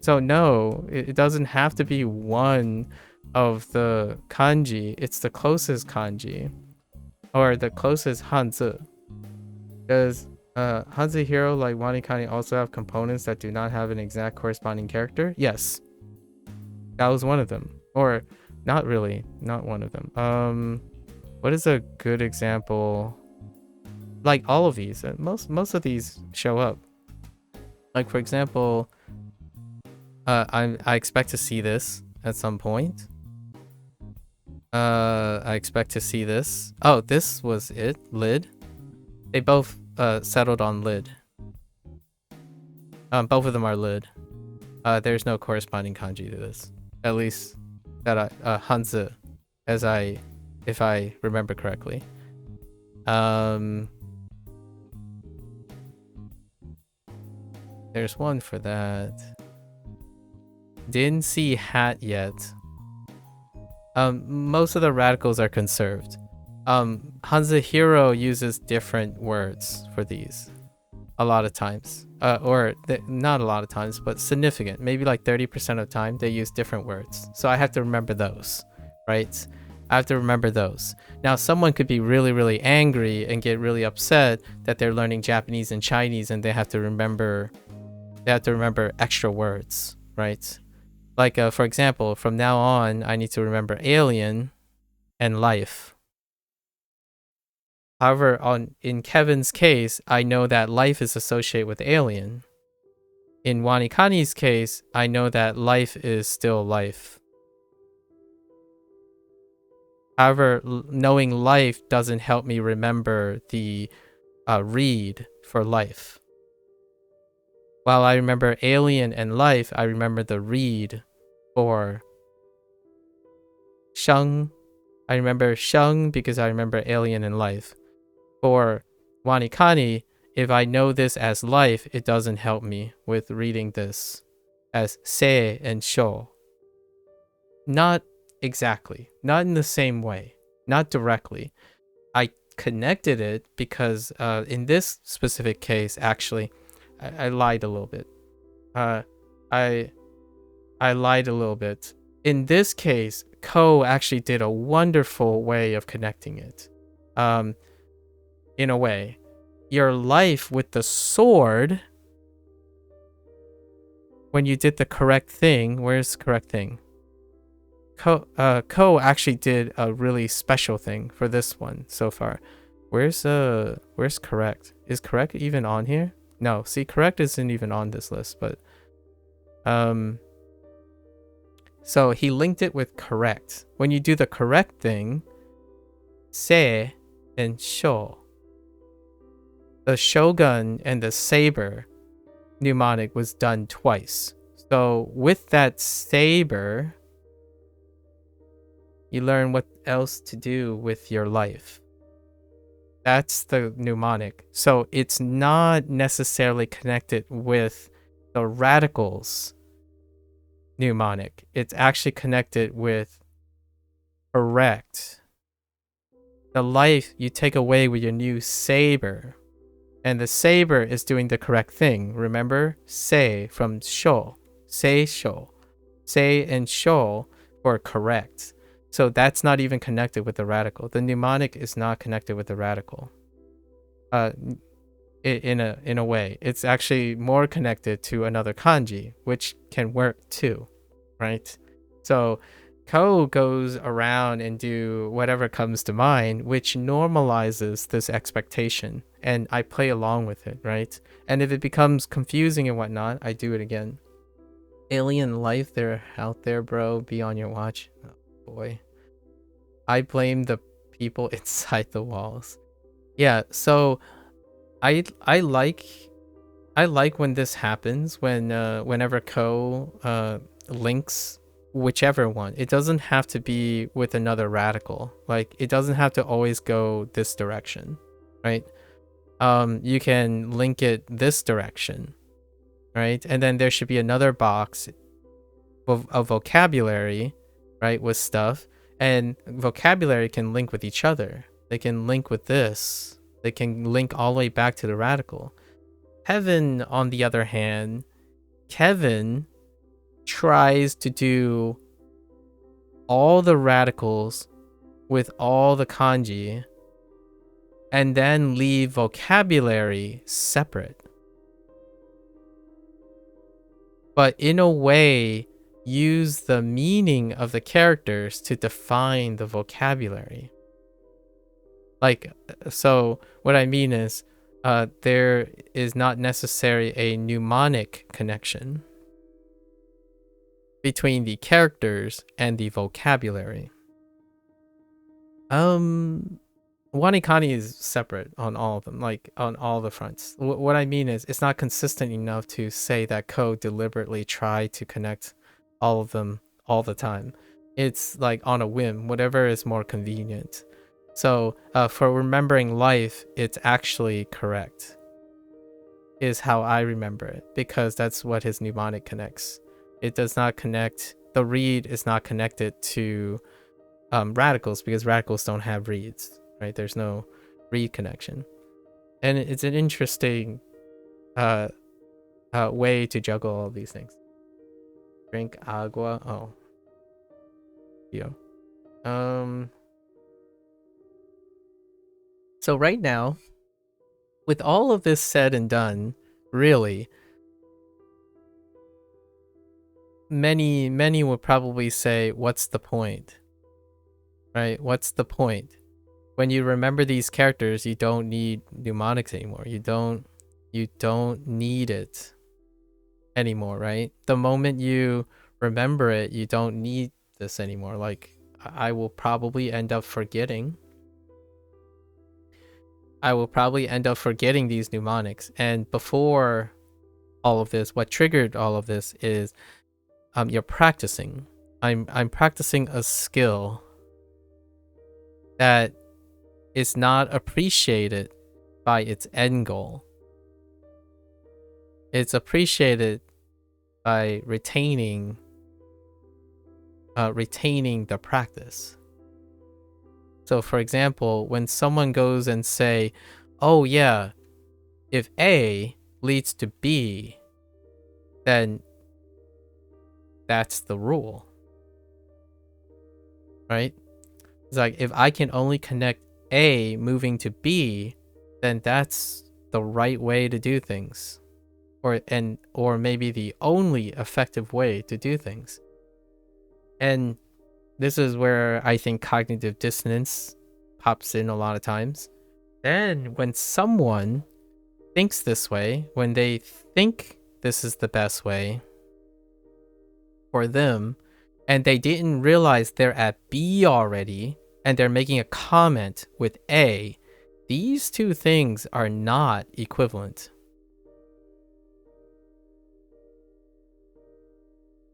So no, it doesn't have to be one of the kanji. It's the closest kanji, or the closest hanzi. Does hanzi hero like WaniKani also have components that do not have an exact corresponding character? Yes, that was one of them. Or not really, not one of them. What is a good example? Like all of these, most of these show up. Like for example, I expect to see this at some point. I expect to see this. Oh, this was it. Lid. They both settled on lid. Both of them are lid. There's no corresponding kanji to this. At least that hanzi, if I remember correctly. There's one for that. Didn't see hat yet. Most of the radicals are conserved. Hanzi hero uses different words for these a lot of times. Not a lot of times, but significant. Maybe like 30% of the time they use different words. So I have to remember those, right? I have to remember those. Now, someone could be really, really angry and get really upset that they're learning Japanese and Chinese and they have to remember extra words, right? Like, for example, from now on, I need to remember alien and life. However, in Kevin's case, I know that life is associated with alien. In WaniKani's case, I know that life is still life. However, knowing life doesn't help me remember the read for life. While I remember alien and life, I remember the read for sheng. I remember sheng because I remember alien and life. For WaniKani, if I know this as life, it doesn't help me with reading this as se and sho. Not exactly. Not in the same way. Not directly. I connected it because in this specific case, actually, I lied a little bit. I lied a little bit. In this case, Ko actually did a wonderful way of connecting it. In a way, your life with the sword, when you did the correct thing, where's the correct thing? Ko actually did a really special thing for this one so far. Where's correct? Is correct even on here? No, see, correct isn't even on this list, but so he linked it with correct. When you do the correct thing, se and sho. The shogun and the saber mnemonic was done twice. So with that saber, you learn what else to do with your life. That's the mnemonic. So it's not necessarily connected with the radicals mnemonic. It's actually connected with correct. The life you take away with your new saber. And the saber is doing the correct thing. Remember? Sei from sho. Sei sho. Sei and sho for correct. So that's not even connected with the radical. The mnemonic is not connected with the radical. In a way, it's actually more connected to another kanji, which can work too, right? So Ko goes around and do whatever comes to mind, which normalizes this expectation, and I play along with it, right? And if it becomes confusing and whatnot, I do it again. Alien life, they're out there, bro. Be on your watch. Oh boy. I blame the people inside the walls. Yeah, so I like when this happens, whenever Ko links whichever one. It doesn't have to be with another radical. Like, it doesn't have to always go this direction, right? You can link it this direction, right? And then there should be another box of vocabulary, right, with stuff. And vocabulary can link with each other. They can link with this. They can link all the way back to the radical. Kevin, on the other hand, Kevin tries to do all the radicals with all the kanji and then leave vocabulary separate. But in a way, use the meaning of the characters to define the vocabulary. Like, so what I mean is, there is not necessarily a mnemonic connection between the characters and the vocabulary. WaniKani is separate on all of them, like on all the fronts. What I mean is, it's not consistent enough to say that code deliberately tried to connect all of them all the time. It's like on a whim, whatever is more convenient. So for remembering life, it's actually correct, is how I remember it, because that's what his mnemonic connects. It does not connect, the read is not connected to radicals, because radicals don't have reads, right? There's no read connection. And it's an interesting way to juggle all these things. Drink agua. Oh. Yo. So right now, with all of this said and done, really, many would probably say, what's the point? Right? What's the point? When you remember these characters, you don't need mnemonics anymore. You don't need it anymore, right? The moment you remember it, you don't need this anymore. Like, I will probably end up forgetting. I will probably end up forgetting these mnemonics. And before all of this, what triggered all of this is you're practicing. I'm practicing a skill that is not appreciated by its end goal. It's appreciated by retaining the practice. So for example, when someone goes and say, oh yeah, if A leads to B, then that's the rule, right? It's like, if I can only connect A moving to B, then that's the right way to do things, or maybe the only effective way to do things. And this is where I think cognitive dissonance pops in a lot of times. Then when someone thinks this way, when they think this is the best way for them, and they didn't realize they're at B already, and they're making a comment with A, these two things are not equivalent.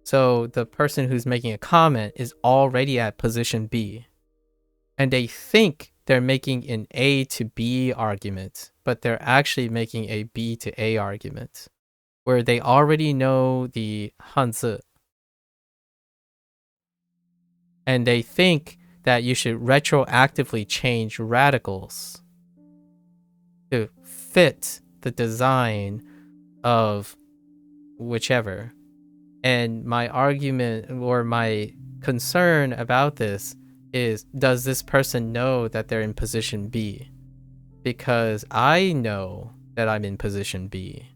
So the person who's making a comment is already at position B, and they think they're making an A to B argument, but they're actually making a B to A argument, where they already know the Hanzi, and they think that you should retroactively change radicals to fit the design of whichever. And my argument or my concern about this is, does this person know that they're in position B? Because I know that I'm in position B.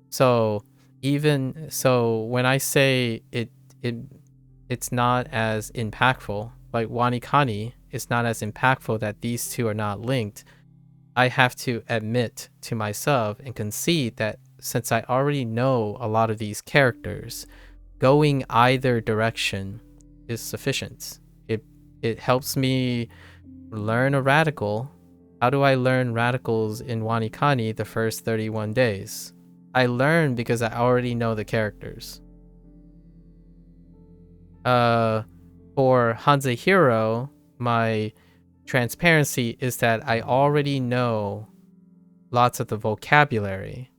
So even so, when I say it's not as impactful, like WaniKani, it's not as impactful that these two are not linked, I have to admit to myself and concede that since I already know a lot of these characters, going either direction is sufficient. It helps me learn a radical. How do I learn radicals in WaniKani the first 31 days? I learn because I already know the characters. For Hanzahiro, my transparency is that I already know lots of the vocabulary.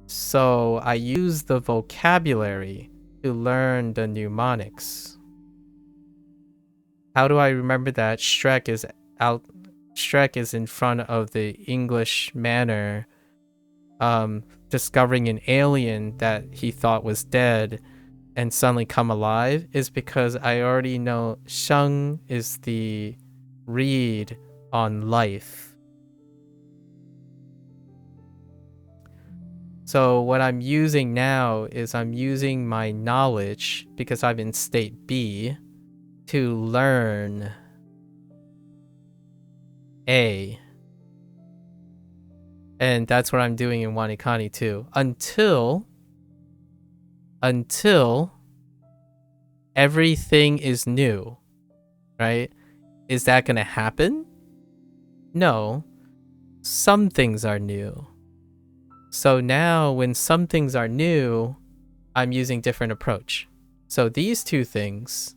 So I use the vocabulary to learn the mnemonics. How do I remember that? Shrek is in front of the English manor, discovering an alien that he thought was dead and suddenly come alive, is because I already know Sheng is the read on life. So what I'm using now is I'm using my knowledge, because I'm in state B, to learn A. And that's what I'm doing in WaniKani too. Until everything is new, right? Is that going to happen? No. Some things are new. So now when some things are new, I'm using different approach. So these two things,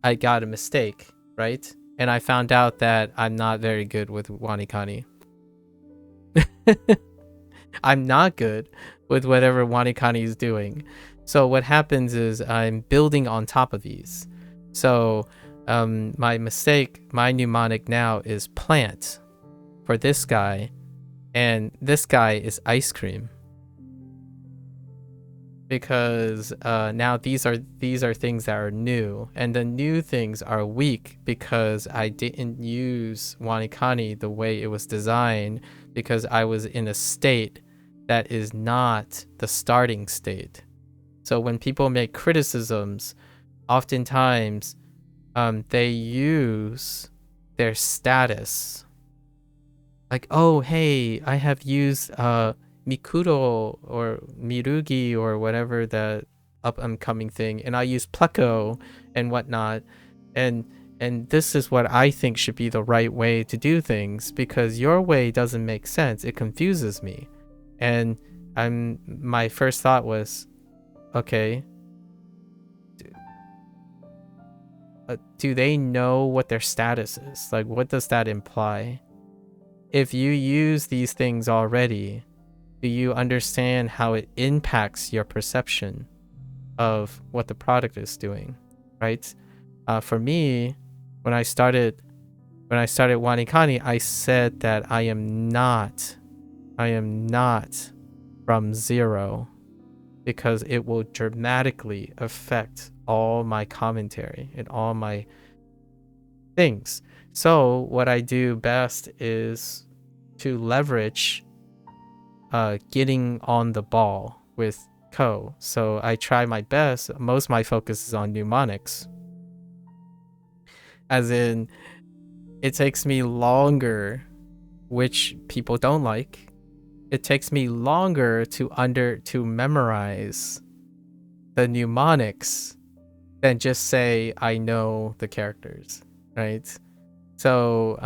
I got a mistake, right? And I found out that I'm not very good with WaniKani. I'm not good with whatever WaniKani is doing. So what happens is I'm building on top of these. So my mnemonic now is plant for this guy, and this guy is ice cream. Because now these are things that are new, and the new things are weak because I didn't use WaniKani the way it was designed, because I was in a state that is not the starting state. So when people make criticisms, oftentimes they use their status. Like, oh, hey, I have used Mikuro or Mirugi or whatever the upcoming thing, and I use Pleco and whatnot, and this is what I think should be the right way to do things, because your way doesn't make sense. It confuses me. And my first thought was, okay, do they know what their status is? Like, what does that imply? If you use these things already, do you understand how it impacts your perception of what the product is doing, right? For me, when I started WaniKani, I said that I am not from zero, because it will dramatically affect all my commentary and all my things. So what I do best is to leverage getting on the ball with Ko. So I try my best. Most of my focus is on mnemonics. As in, it takes me longer, which people don't like. It takes me longer to memorize the mnemonics than just say I know the characters, right? So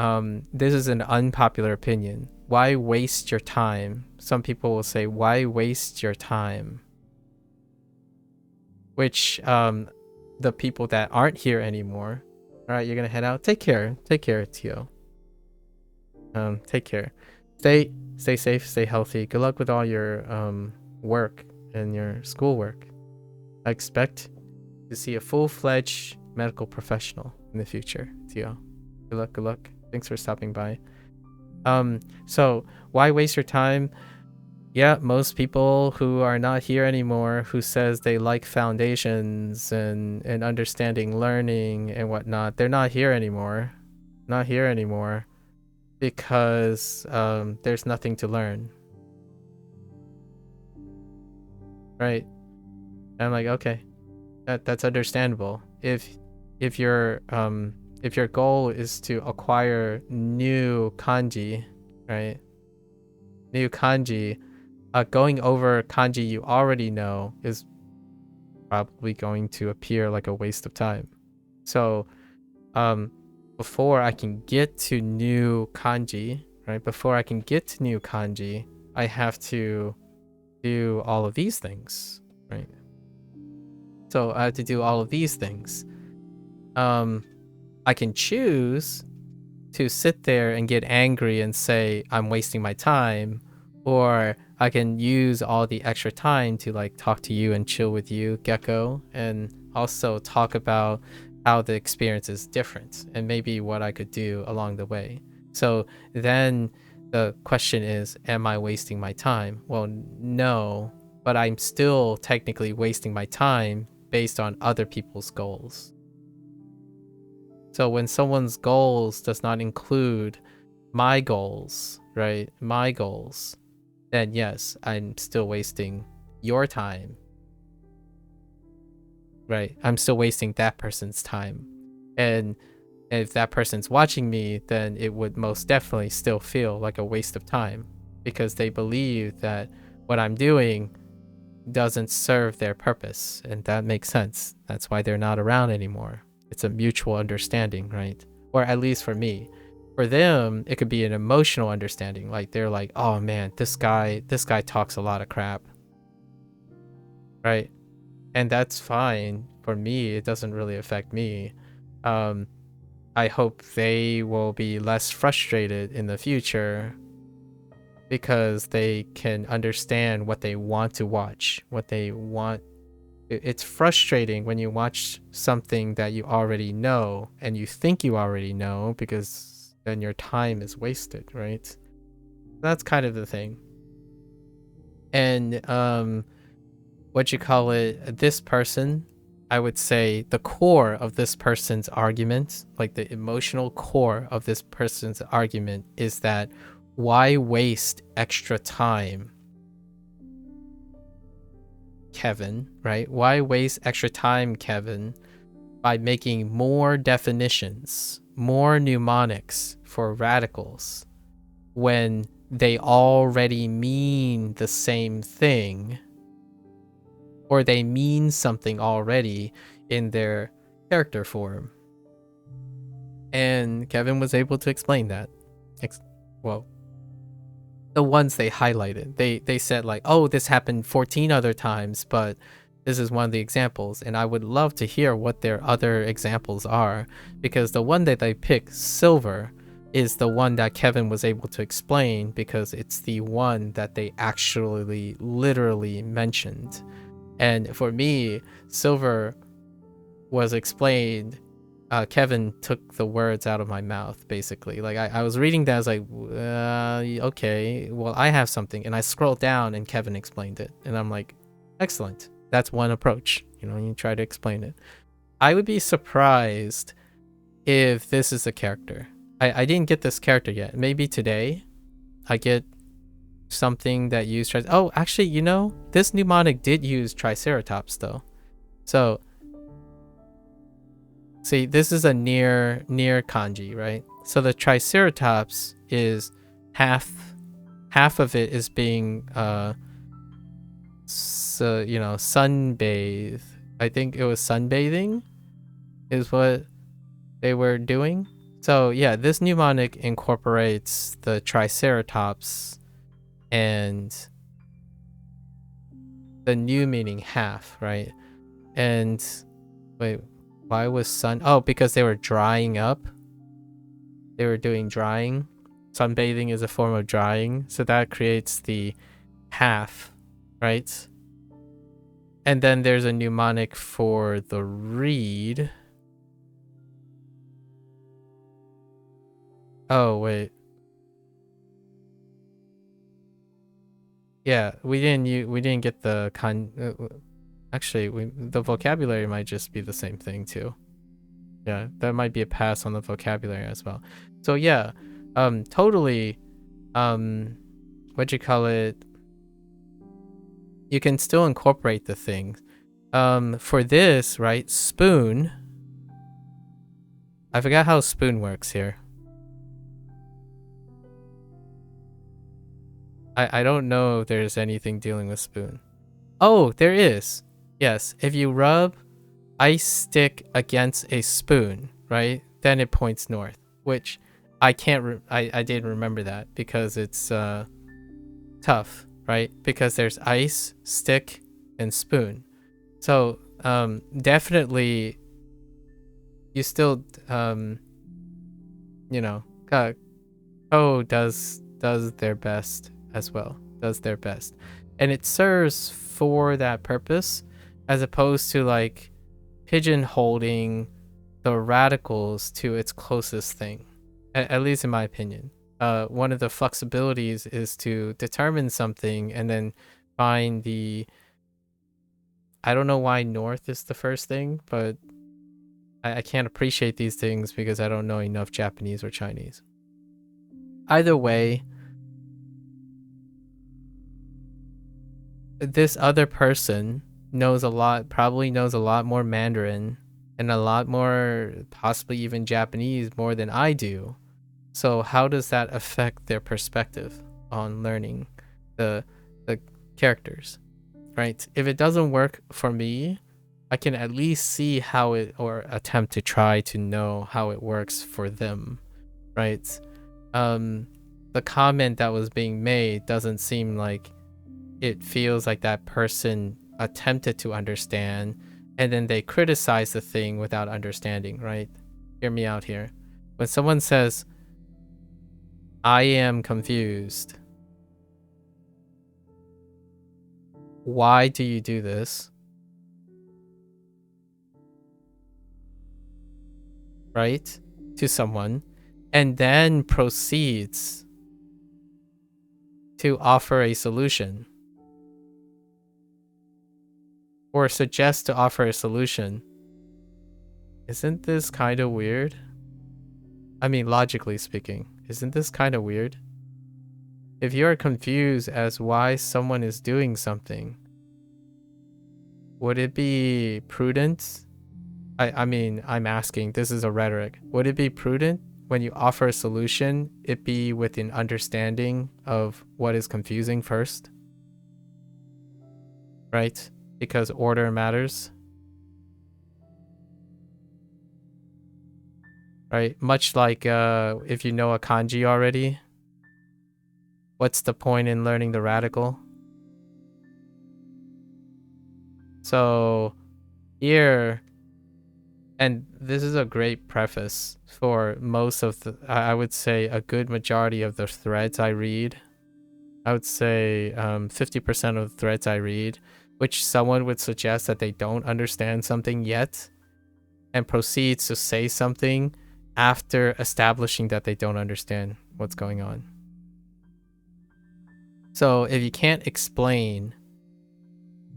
this is an unpopular opinion. Why waste your time? Some people will say, why waste your time? Which the people that aren't here anymore. All right, you're gonna head out. Take care, Tio. Take care. Stay safe, stay healthy. Good luck with all your work and your schoolwork. I expect to see a full-fledged medical professional in the future, Tio. Good luck. Thanks for stopping by. So why waste your time? Yeah, most people who are not here anymore, who says they like foundations and understanding learning and whatnot, they're not here anymore. Not here anymore because there's nothing to learn. Right? And I'm like, okay, that's understandable. If your goal is to acquire new kanji, right? New kanji, going over kanji you already know is probably going to appear like a waste of time. So before I can get to new kanji, right? Before I can get to new kanji, I have to do all of these things, right? So I have to do all of these things. I can choose to sit there and get angry and say I'm wasting my time, or I can use all the extra time to like talk to you and chill with you, Gecko, and also talk about how the experience is different and maybe what I could do along the way. So then the question is, am I wasting my time? Well, no, but I'm still technically wasting my time based on other people's goals. So when someone's goals does not include my goals, right? My goals, then yes, I'm still wasting your time. Right? I'm still wasting that person's time. And if that person's watching me, then it would most definitely still feel like a waste of time because they believe that what I'm doing doesn't serve their purpose. And that makes sense. That's why they're not around anymore. It's a mutual understanding, right? Or at least for me. For them, it could be an emotional understanding. Like they're like, oh man, this guy talks a lot of crap. Right? And that's fine. For me, it doesn't really affect me. I hope they will be less frustrated in the future because they can understand what they want to watch, what they want. It's frustrating when you watch something that you already know and you think you already know because then your time is wasted, right? That's kind of the thing. And this person, I would say the core of this person's argument, like the emotional core of this person's argument, is that why waste extra time, Kevin, right? Why waste extra time, Kevin, by making more definitions, more mnemonics for radicals when they already mean the same thing, or they mean something already in their character form? And Kevin was able to explain that. Well, the ones they highlighted, they said like, oh, this happened 14 other times, but this is one of the examples. And I would love to hear what their other examples are, because the one that they picked, Silver, is the one that Kevin was able to explain because it's the one that they actually literally mentioned. And for me, Silver was explained. Kevin took the words out of my mouth, basically. Like I was reading that, I was like, okay, well, I have something. And I scrolled down and Kevin explained it. And I'm like, excellent. That's one approach. You try to explain it. I would be surprised if this is a character. I didn't get this character yet. Maybe today I get something that used oh, actually, this mnemonic did use Triceratops though. So see, this is a near kanji, right? So the Triceratops is half of it is being sunbathe. I think it was sunbathing is what they were doing. So yeah, this mnemonic incorporates the Triceratops and the new meaning half, right? And wait, why was sun? Oh, because they were drying up. They were doing drying. Sunbathing is a form of drying, so that creates the half, right? And then there's a mnemonic for the reed. Oh wait. Yeah, we didn't get the actually, the vocabulary might just be the same thing too. Yeah, that might be a pass on the vocabulary as well. So yeah, totally, you can still incorporate the things. For this, right, spoon, I forgot how spoon works here. I don't know if there's anything dealing with spoon. Oh, there is. Yes, if you rub ice stick against a spoon, right, then it points north, which I can't I didn't remember that because it's tough, right? Because there's ice, stick, and spoon. So definitely you still you know, Ko does their best as well. Does their best. And it serves for that purpose, as opposed to like pigeonholing the radicals to its closest thing. At least in my opinion. One of the flexibilities is to determine something and then find the, I don't know why north is the first thing, but I can't appreciate these things because I don't know enough Japanese or Chinese. Either way, this other person probably knows a lot more Mandarin and a lot more, possibly even Japanese, more than I do. So how does that affect their perspective on learning the characters, right? If it doesn't work for me, I can at least see how it, or attempt to try to know how it works for them, right? The comment that was being made doesn't seem like it feels like that person attempted to understand and then they criticize the thing without understanding, right? Hear me out here. When someone says, I am confused, why do you do this? Right? To someone, and then proceeds to offer a solution or suggest to offer a solution. Isn't this kind of weird? I mean, logically speaking, isn't this kind of weird? If you're confused as why someone is doing something, would it be prudent? I mean, I'm asking, this is a rhetoric. Would it be prudent when you offer a solution, it be with an understanding of what is confusing first? Right? Because order matters. Right? Much like if you know a kanji already, what's the point in learning the radical? So here, and this is a great preface for most of the, I would say a good majority of the threads I read. I would say 50% of the threads I read, which someone would suggest that they don't understand something yet and proceeds to say something after establishing that they don't understand what's going on. So if you can't explain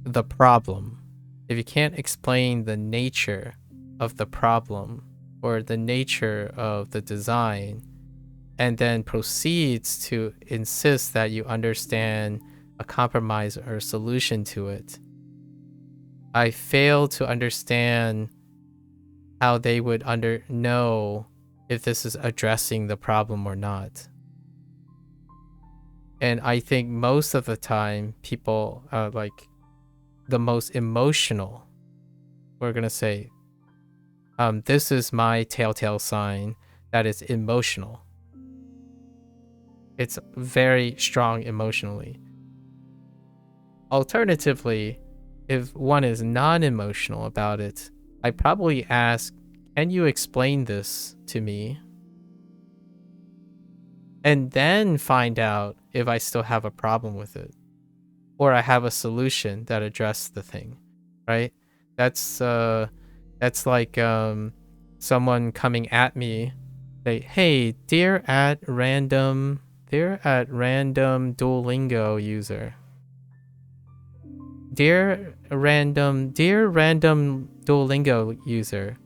the problem, if you can't explain the nature of the problem or the nature of the design, and then proceeds to insist that you understand a compromise or solution to it, I fail to understand how they would know if this is addressing the problem or not. And I think most of the time people like the most emotional, we're gonna say, this is my telltale sign that it's emotional. It's very strong emotionally. Alternatively, if one is non-emotional about it, I probably ask, can you explain this to me? And then find out if I still have a problem with it, or I have a solution that addresses the thing, right? That's like someone coming at me, say, hey, dear at random Duolingo user. Dear random Duolingo user,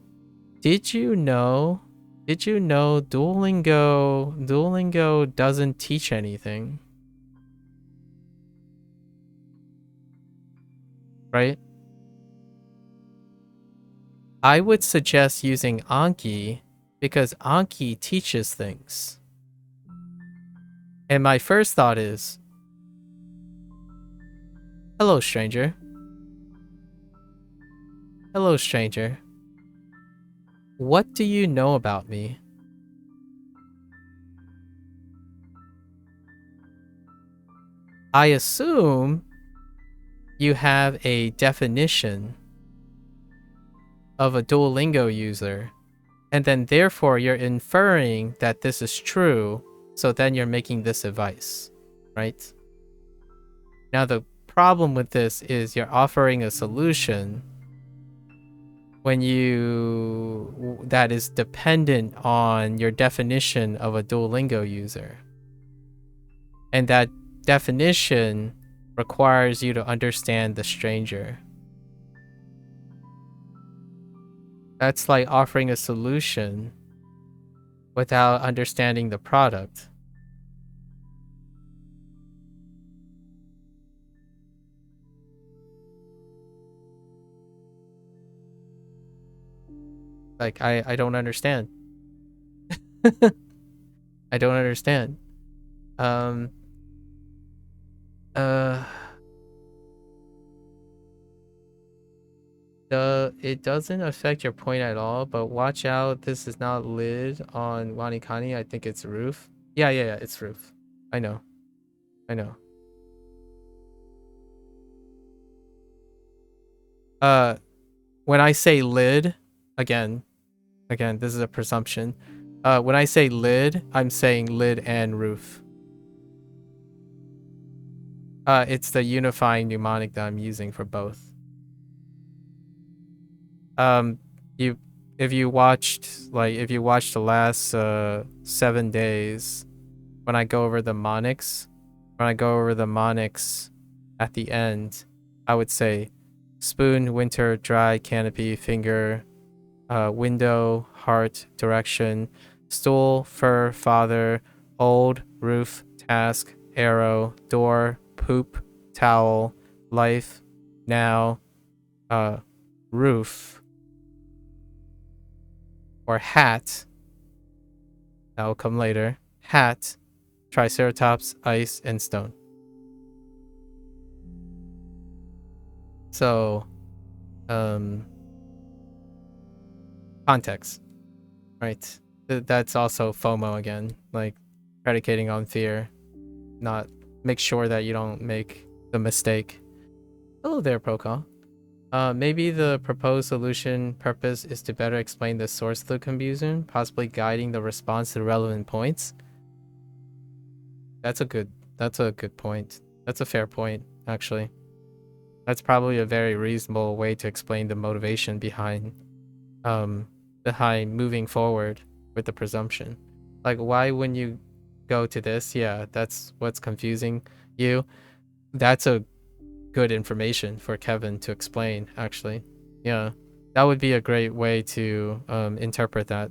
did you know Duolingo doesn't teach anything? Right? I would suggest using Anki because Anki teaches things. And my first thought is, hello, stranger. Hello, stranger. What do you know about me? I assume you have a definition of a Duolingo user And then therefore you're inferring that this is true, so then you're making this advice, right? Now the problem with this is you're offering a solution when that is dependent on your definition of a Duolingo user. And that definition requires you to understand the stranger. That's like offering a solution without understanding the product. Like, I don't understand. I don't understand. It doesn't affect your point at all, but watch out. This is not lid on WaniKani. I think it's roof. Yeah, it's roof. I know. When I say lid, again, this is a presumption. When I say lid, I'm saying lid and roof. It's the unifying mnemonic that I'm using for both. If you watched the last 7 days, when I go over the mnemonics at the end, I would say spoon, winter, dry, canopy, finger, window, heart, direction, stool, fur, father, old, roof, task, arrow, door, poop, towel, life, now, roof, or hat. That will come later. Hat, triceratops, ice, and stone. So, context, right? That's also FOMO again, like predicating on fear. Not make sure that you don't make the mistake. Hello there, Procol. Maybe the proposed solution purpose is to better explain the source of the confusion, possibly guiding the response to the relevant points. That's a good point. That's a fair point, actually. That's probably a very reasonable way to explain the motivation behind moving forward with the presumption. Like, why wouldn't you go to this? Yeah, that's what's confusing you. That's a good information for Kevin to explain, actually. Yeah, that would be a great way to interpret that.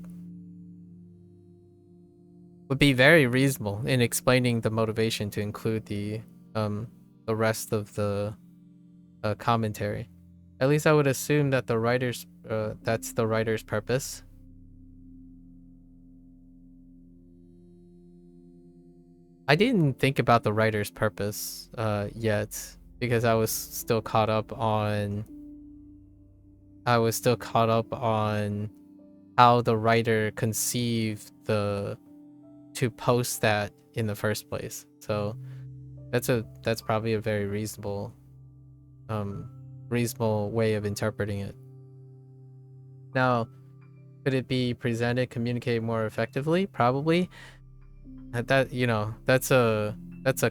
Would be very reasonable in explaining the motivation to include the rest of the commentary. At least I would assume that the writer's that's the writer's purpose. I didn't think about the writer's purpose yet, because I was still caught up on how the writer conceived to post that in the first place. So that's probably a very reasonable way of interpreting it. Now, could it be presented, communicated more effectively? Probably. That's a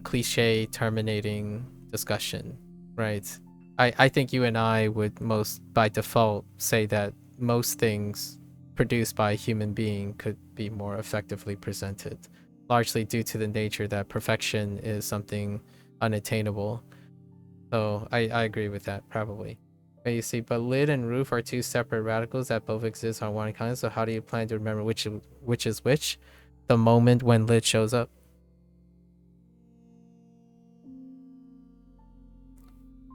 cliche terminating discussion, right? I think you and I would most by default say that most things produced by a human being could be more effectively presented, largely due to the nature that perfection is something unattainable. So I agree with that, probably. Okay, you see, but lid and roof are two separate radicals that both exist on WaniKani, so how do you plan to remember which is which? The moment when lid shows up.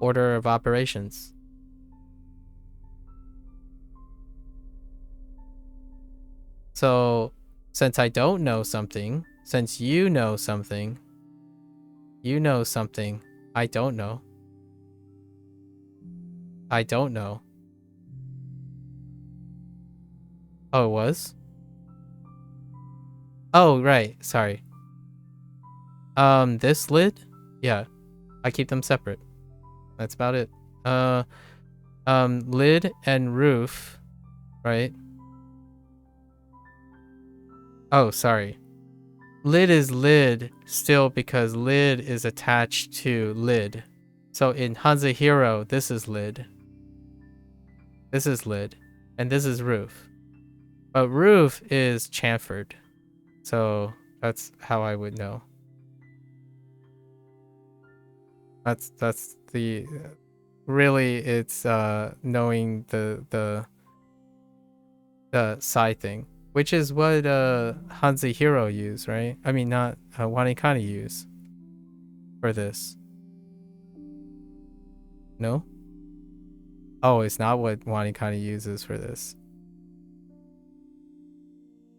Order of operations. So, since I don't know something, since you know something, I don't know. Oh, it was? Oh, right. Sorry. This lid? Yeah. I keep them separate. That's about it. Lid and roof, right? Oh, sorry. Lid is lid still because lid is attached to lid. So in Hanzahiro, this is lid. This is lid. And this is roof. But roof is chamfered. So that's how I would know. That's the really it's knowing the side thing, which is what Hanzahiro use, right? I mean, not WaniKani use for this. No? Oh, it's not what WaniKani uses for this.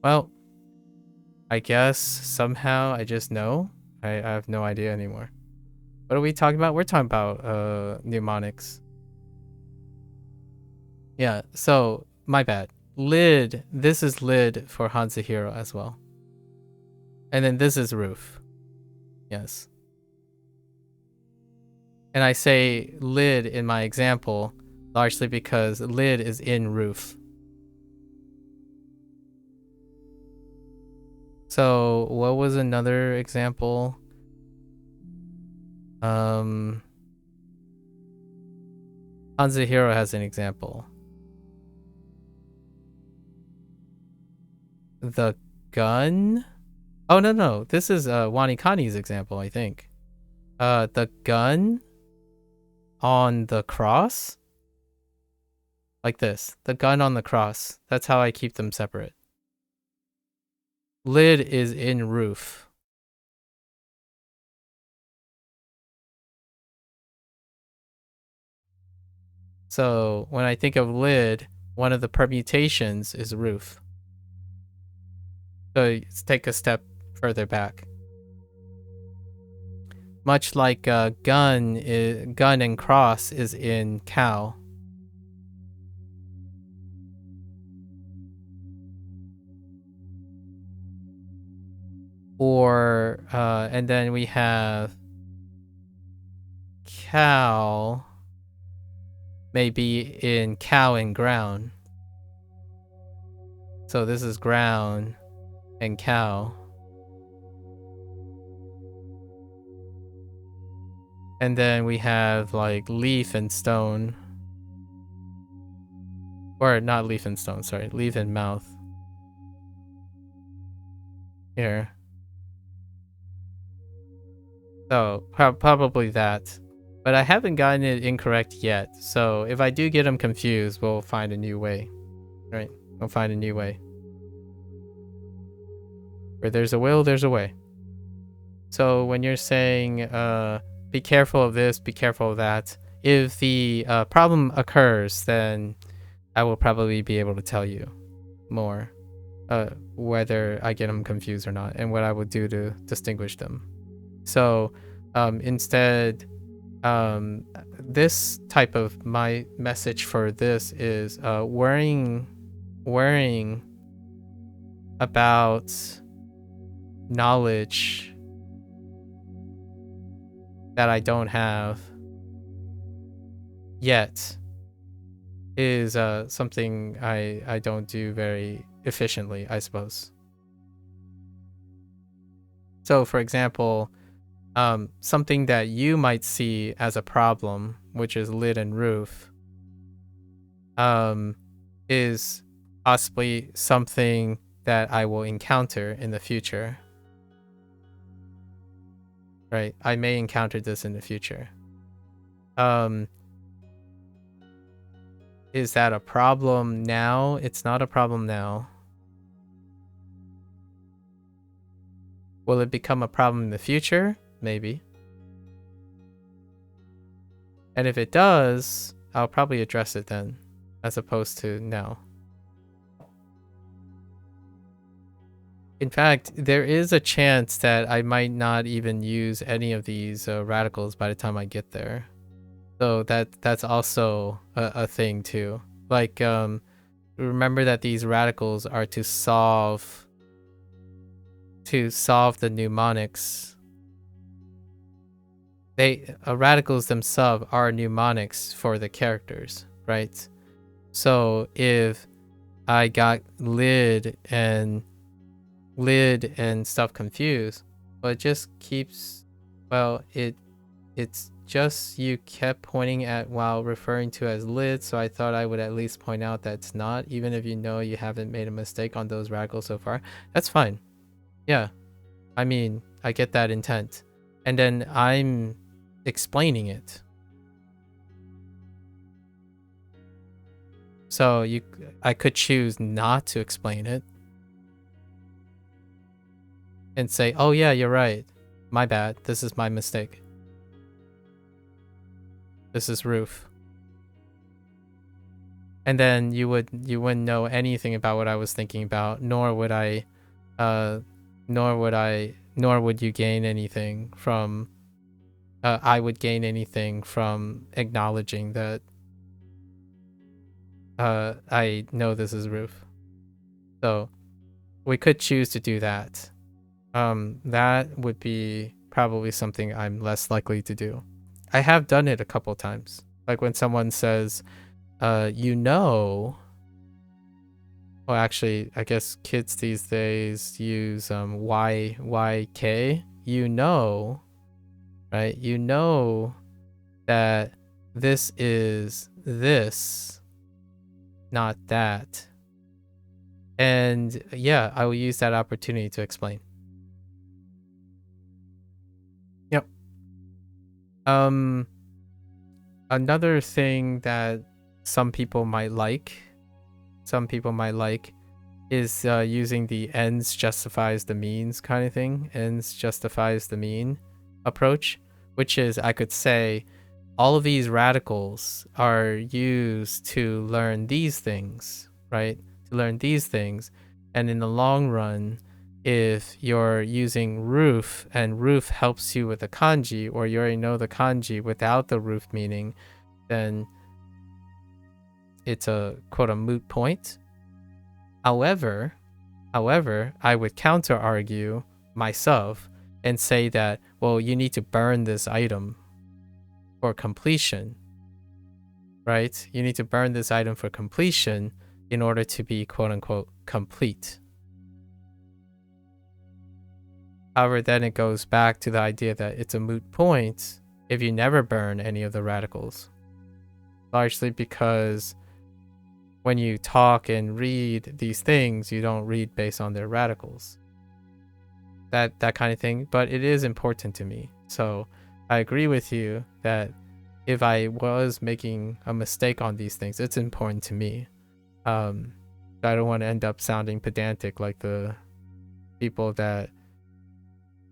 Well, I guess somehow I just know. I have no idea anymore. What are we talking about? We're talking about mnemonics. Yeah, so my bad. Lid, this is lid for Hanzahiro as well. And then this is roof. Yes. And I say lid in my example largely because lid is in roof. So what was another example? Hanzahiro has an example. The gun? Oh, no. This is WaniKani's example, I think. The gun on the cross? Like this. The gun on the cross. That's how I keep them separate. Lid is in roof. So when I think of lid, one of the permutations is roof. So let's take a step further back. Much like gun and cross is in cow. Or and then we have cow maybe in cow and ground. So this is ground and cow. And then we have like leaf and stone. Or not leaf and stone, sorry. Leaf and mouth. Here. So probably that. But I haven't gotten it incorrect yet. So if I do get them confused, we'll find a new way. Right? We'll find a new way. Where there's a will, there's a way. So when you're saying, be careful of this, be careful of that, if the problem occurs, then I will probably be able to tell you more whether I get them confused or not and what I would do to distinguish them. So instead, this type of my message for this is worrying about knowledge that I don't have yet is something I don't do very efficiently, I suppose. So for example, something that you might see as a problem, which is lid and roof, is possibly something that I will encounter in the future. Right? I may encounter this in the future. Is that a problem now? It's not a problem now. Will it become a problem in the future? Maybe. And if it does, I'll probably address it then, as opposed to now. In fact, there is a chance that I might not even use any of these radicals by the time I get there. So that's also a thing too. Like, remember that these radicals are to solve the mnemonics. Radicals themselves are mnemonics for the characters, right? So if I got lid and lid and stuff confused, but it just keeps, well, it's just you kept pointing at while referring to as lid, so I thought I would at least point out that it's not, even if you know you haven't made a mistake on those radicals so far. That's fine. Yeah, I mean, I get that intent. And then I'm explaining it. So I could choose not to explain it and say, oh yeah, you're right. My bad. This is my mistake. This is roof. And then you wouldn't know anything about what I was thinking about, nor would you gain anything from I would gain anything from acknowledging that I know this is roof. So we could choose to do that. That would be probably something I'm less likely to do. I have done it a couple times. Like when someone says, well, actually, I guess kids these days use YK, right? You know that this is this, not that. And yeah, I will use that opportunity to explain. Yep. Another thing that some people might like is using the ends justifies the means kind of thing. Ends justifies the mean approach, which is I could say all of these radicals are used to learn these things, right? To learn these things. And in the long run, if you're using roof and roof helps you with the kanji, or you already know the kanji without the roof meaning, then it's a quote a moot point. However, I would counter argue myself and say that, well, you need to burn this item for completion, right? You need to burn this item for completion in order to be quote unquote complete. However, then it goes back to the idea that it's a moot point if you never burn any of the radicals. Largely because when you talk and read these things, you don't read based on their radicals. That kind of thing. But it is important to me. So I agree with you that if I was making a mistake on these things, it's important to me. I don't want to end up sounding pedantic like the people that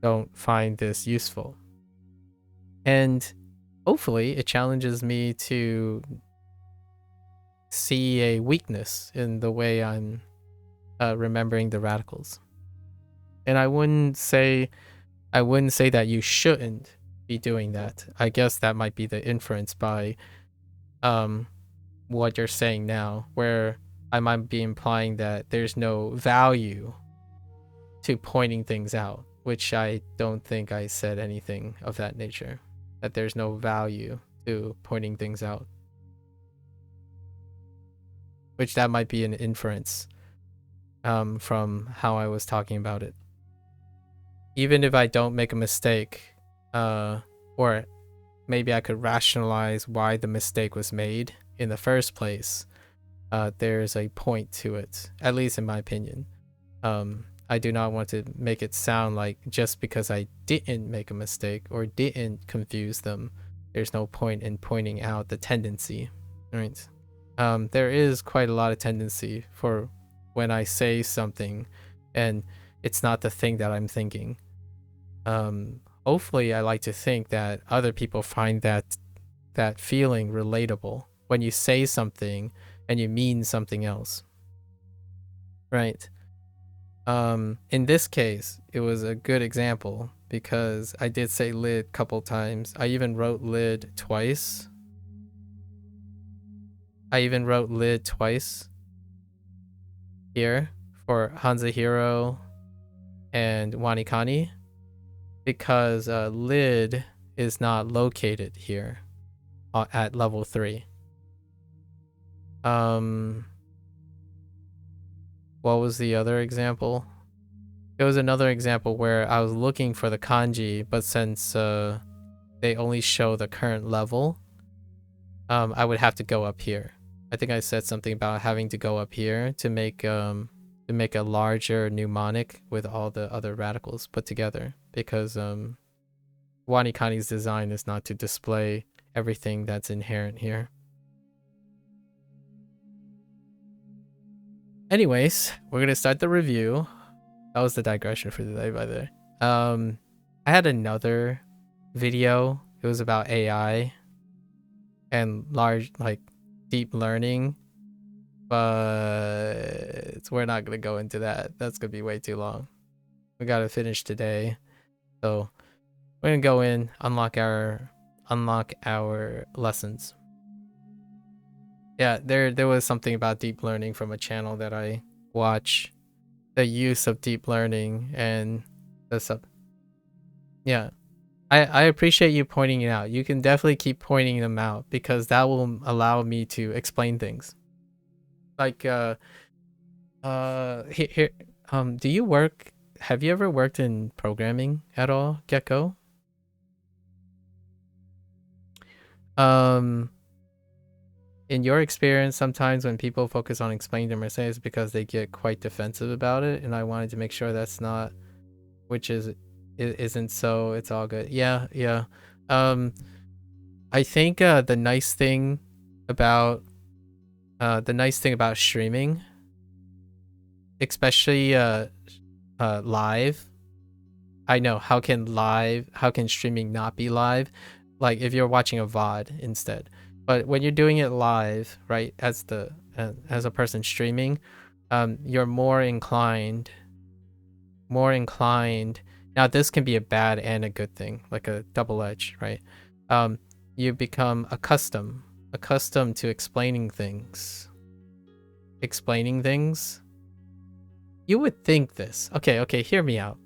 don't find this useful. And hopefully it challenges me to see a weakness in the way I'm remembering the radicals. And I wouldn't say that you shouldn't be doing that. I guess that might be the inference by what you're saying now, where I might be implying that there's no value to pointing things out, which I don't think I said anything of that nature, that there's no value to pointing things out, which that might be an inference from how I was talking about it. Even if I don't make a mistake, or maybe I could rationalize why the mistake was made in the first place, there's a point to it, at least in my opinion. I do not want to make it sound like just because I didn't make a mistake or didn't confuse them, there's no point in pointing out the tendency, right? There is quite a lot of tendency for when I say something and it's not the thing that I'm thinking. Hopefully I like to think that other people find that feeling relatable when you say something and you mean something else, right? In this case, it was a good example because I did say lid a couple times. I even wrote lid twice. Here for Hanzahiro and WaniKani because lid is not located here at level 3. What was the other example? There was another example where I was looking for the kanji, but since they only show the current level, I would have to go up here. I think I said something about having to go up here to make a larger mnemonic with all the other radicals put together, because WaniKani's design is not to display everything that's inherent here. Anyways, we're gonna start the review. That was the digression for today, by the way. I had another video. It was about AI and deep learning, but we're not gonna go into that. That's gonna be way too long. We gotta finish today, so we're gonna go in, unlock our lessons. Yeah, there was something about deep learning from a channel that I watch. The use of deep learning and the stuff. Yeah, I appreciate you pointing it out. You can definitely keep pointing them out, because that will allow me to explain things. Like here do you work? Have you ever worked in programming at all, Gecko? In your experience, sometimes when people focus on explaining them, it's because they get quite defensive about it, and I wanted to make sure that's not, isn't so. It's all good. Yeah. I think the nice thing about streaming, especially live. I know, how can streaming not be live? Like if you're watching a VOD instead. But when you're doing it live, right, as a person streaming, you're more inclined. Now, this can be a bad and a good thing, like a double edge, right? You become accustomed to explaining things. You would think this. Okay, hear me out.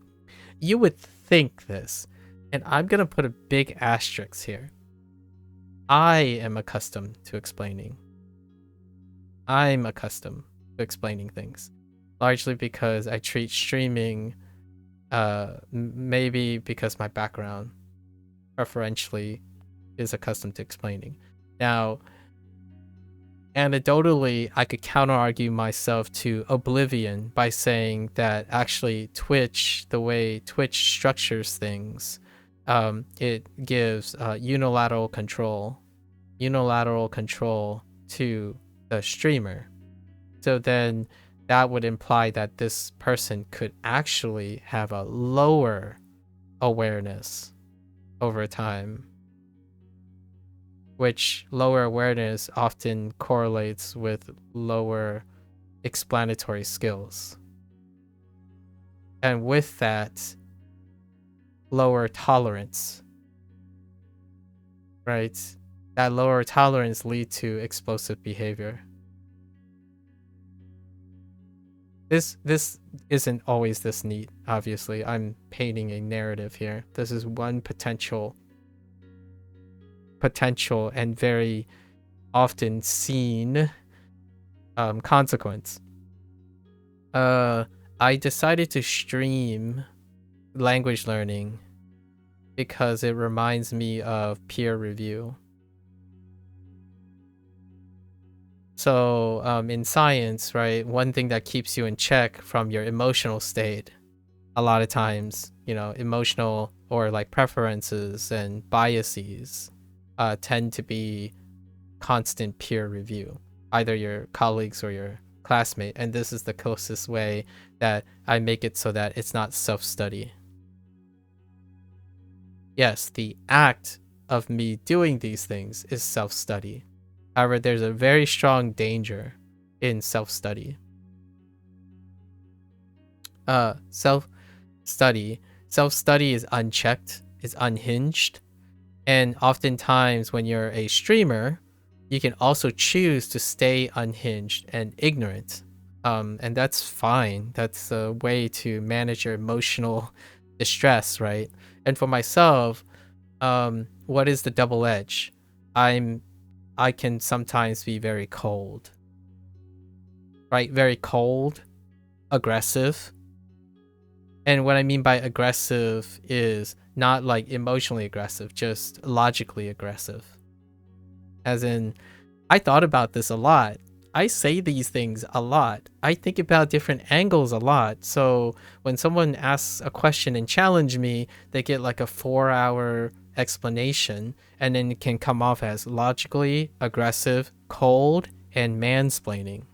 You would think this, and I'm gonna put a big asterisk here. I am accustomed to explaining. I'm accustomed to explaining things, largely because I treat streaming, maybe because my background preferentially is accustomed to explaining. Now, anecdotally, I could counter-argue myself to oblivion by saying that actually Twitch, the way Twitch structures things, it gives unilateral control to the streamer. So then that would imply that this person could actually have a lower awareness over time, which lower awareness often correlates with lower explanatory skills. And with that, lower tolerance, right? That lower tolerance lead to explosive behavior. This isn't always this neat, obviously. I'm painting a narrative here. This is one potential and very often seen consequence. I decided to stream language learning because it reminds me of peer review. So in science, right, one thing that keeps you in check from your emotional state, a lot of times, emotional or like preferences and biases tend to be constant peer review, either your colleagues or your classmate. And this is the closest way that I make it so that it's not self-study. Yes, the act of me doing these things is self-study. However, there's a very strong danger in self-study. Self-study is unchecked, is unhinged, and oftentimes when you're a streamer, you can also choose to stay unhinged and ignorant. And that's fine. That's a way to manage your emotional distress, right? And for myself, what is the double edge? I can sometimes be very cold, right? Very cold, aggressive, And what I mean by aggressive is not like emotionally aggressive, just logically aggressive. As in, I thought about this a lot. I say these things a lot. I think about different angles a lot. So when someone asks a question and challenge me, they get like a 4-hour explanation, and then it can come off as logically aggressive, cold, and mansplaining.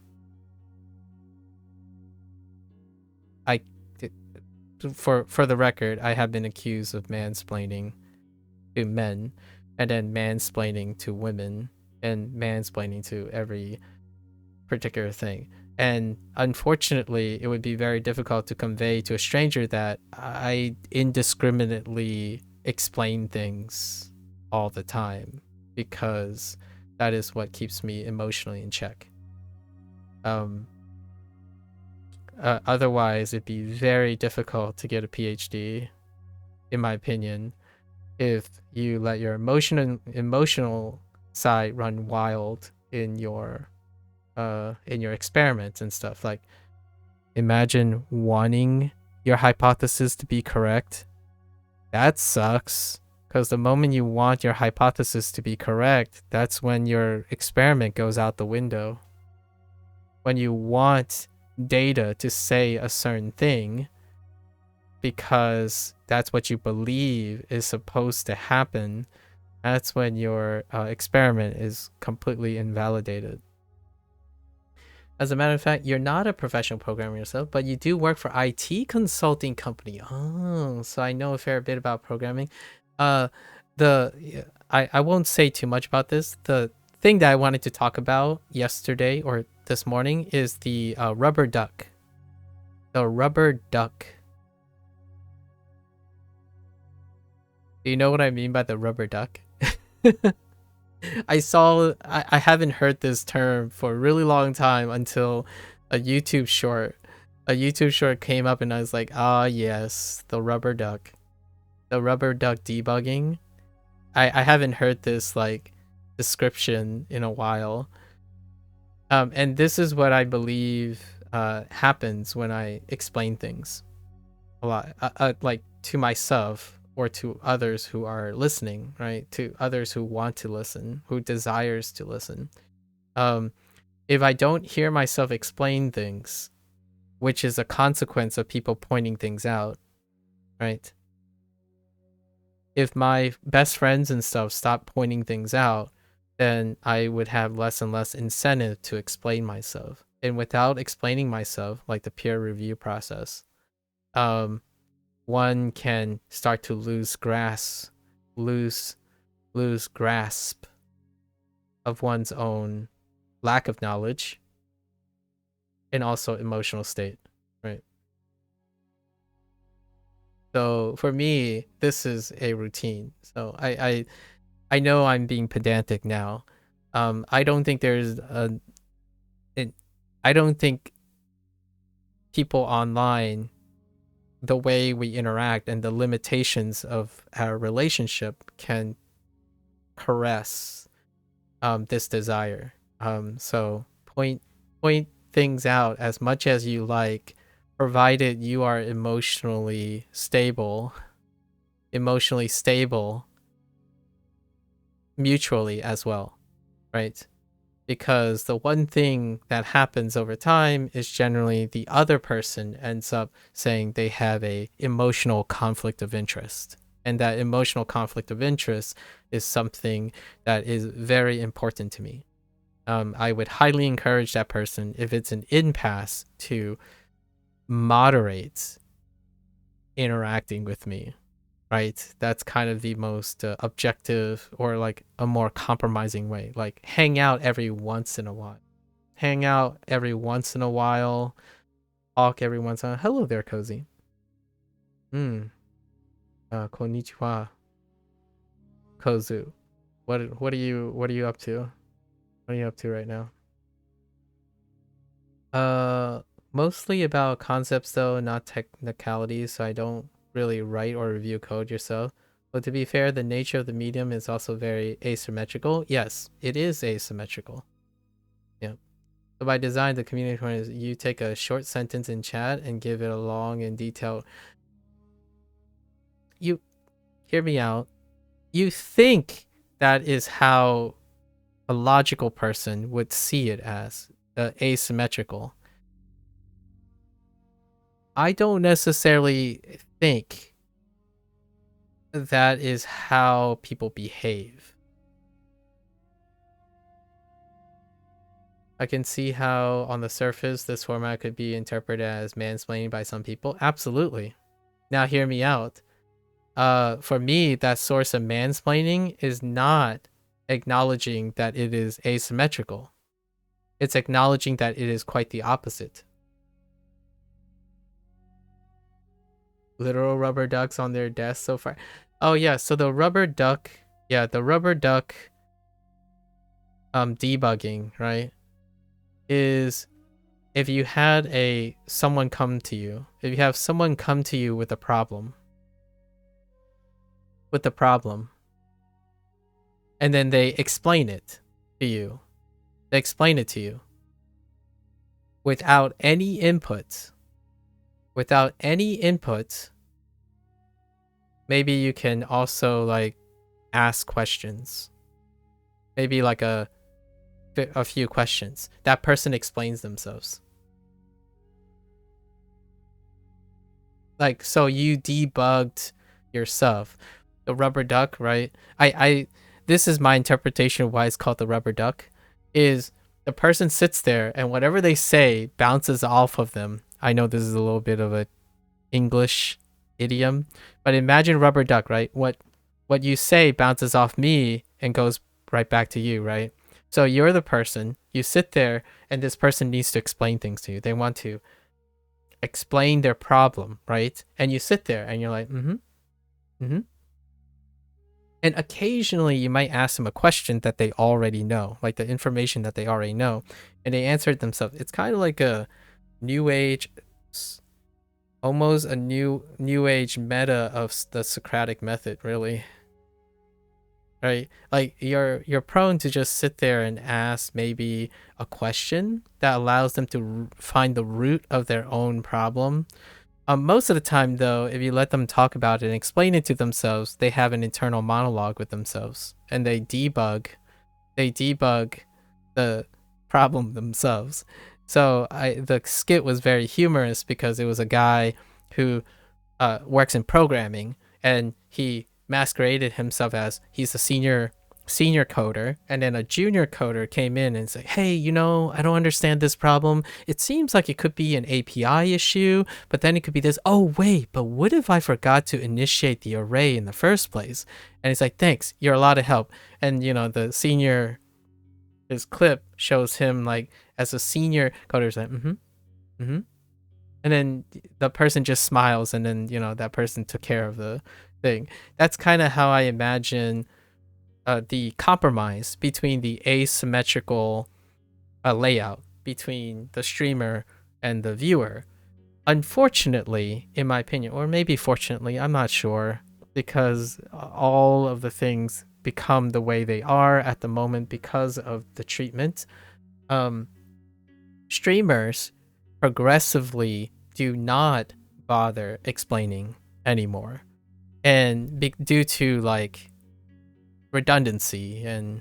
For the record, I have been accused of mansplaining to men, and then mansplaining to women, and mansplaining to every particular thing. And unfortunately, it would be very difficult to convey to a stranger that I indiscriminately explain things all the time, because that is what keeps me emotionally in check. Otherwise, it'd be very difficult to get a PhD, in my opinion, if you let your emotional side run wild in your experiments and stuff. Like, imagine wanting your hypothesis to be correct. That sucks, because the moment you want your hypothesis to be correct, that's when your experiment goes out the window. When you want data to say a certain thing because that's what you believe is supposed to happen, that's when your experiment is completely invalidated. As a matter of fact, you're not a professional programmer yourself, but you do work for IT consulting company. Oh, so I know a fair bit about programming. I won't say too much about this. The thing that I wanted to talk about yesterday or this morning is the rubber duck. The rubber duck. Do you know what I mean by the rubber duck? I haven't heard this term for a really long time until a YouTube short came up, and I was like, ah, yes, the rubber duck. The rubber duck debugging. I haven't heard this like description in a while. And this is what I believe happens when I explain things a lot, like to myself or to others who are listening, right? To others who want to listen, who desires to listen. If I don't hear myself explain things, which is a consequence of people pointing things out, right? If my best friends and stuff stop pointing things out, then I would have less and less incentive to explain myself. And without explaining myself, like the peer review process, one can start to lose grasp of one's own lack of knowledge and also emotional state, right? So for me, this is a routine. So I know I'm being pedantic now. I don't think I don't think people online, the way we interact and the limitations of our relationship can caress this desire. So point things out as much as you like, provided you are emotionally stable mutually as well, right? Because the one thing that happens over time is generally the other person ends up saying they have a emotional conflict of interest. And that emotional conflict of interest is something that is very important to me. I would highly encourage that person, if it's an impasse, to moderate interacting with me, right? That's kind of the most objective or like a more compromising way. Like hang out every once in a while. Talk every once in a while. Hello there, Cozy. Konnichiwa, Kozu. What are you up to? What are you up to right now? Mostly about concepts though, not technicalities, so I don't really write or review code yourself. But to be fair, the nature of the medium is also very asymmetrical. Yes, it is asymmetrical. Yeah. So by design, the community point is you take a short sentence in chat and give it a long and detailed you hear me out. You think that is how a logical person would see it as asymmetrical. I don't necessarily think that is how people behave. I can see how on the surface this format could be interpreted as mansplaining by some people. Absolutely. Now hear me out. For me, that source of mansplaining is not acknowledging that it is asymmetrical. It's acknowledging that it is quite the opposite. Literal rubber ducks on their desk so far. Oh yeah, so the rubber duck, debugging, right, is if you had someone come to you, if you have someone come to you with a problem, and then they explain it to you. They explain it to you without any input. Maybe you can also like ask questions. Maybe like a few questions. That person explains themselves. Like, so you debugged yourself. The rubber duck, right? This is my interpretation of why it's called the rubber duck, is the person sits there and whatever they say bounces off of them. I know this is a little bit of a English idiom, but imagine rubber duck, right? What you say bounces off me and goes right back to you, right? So you're the person, you sit there and this person needs to explain things to you. They want to explain their problem, right? And you sit there and you're like, And occasionally you might ask them a question that they already know, like the information that they already know, and they answer it themselves. It's kind of like a new age, almost a new age meta of the Socratic method, really. Right? Like you're prone to just sit there and ask maybe a question that allows them to find the root of their own problem. Most of the time, though, if you let them talk about it and explain it to themselves, they have an internal monologue with themselves, and they debug the problem themselves. So the skit was very humorous because it was a guy who works in programming, and he masqueraded himself as he's a senior coder, and then a junior coder came in and said, hey, I don't understand this problem. It seems like it could be an API issue, but then it could be this. Oh wait, but what if I forgot to initiate the array in the first place? And he's like, thanks, you're a lot of help. And the senior, his clip shows him like as a senior coder is like and then the person just smiles, and then that person took care of the thing. That's kind of how I imagine the compromise between the asymmetrical layout between the streamer and the viewer. Unfortunately, in my opinion, or maybe fortunately, I'm not sure, because all of the things become the way they are at the moment because of the treatment. Streamers progressively do not bother explaining anymore, and due to like redundancy and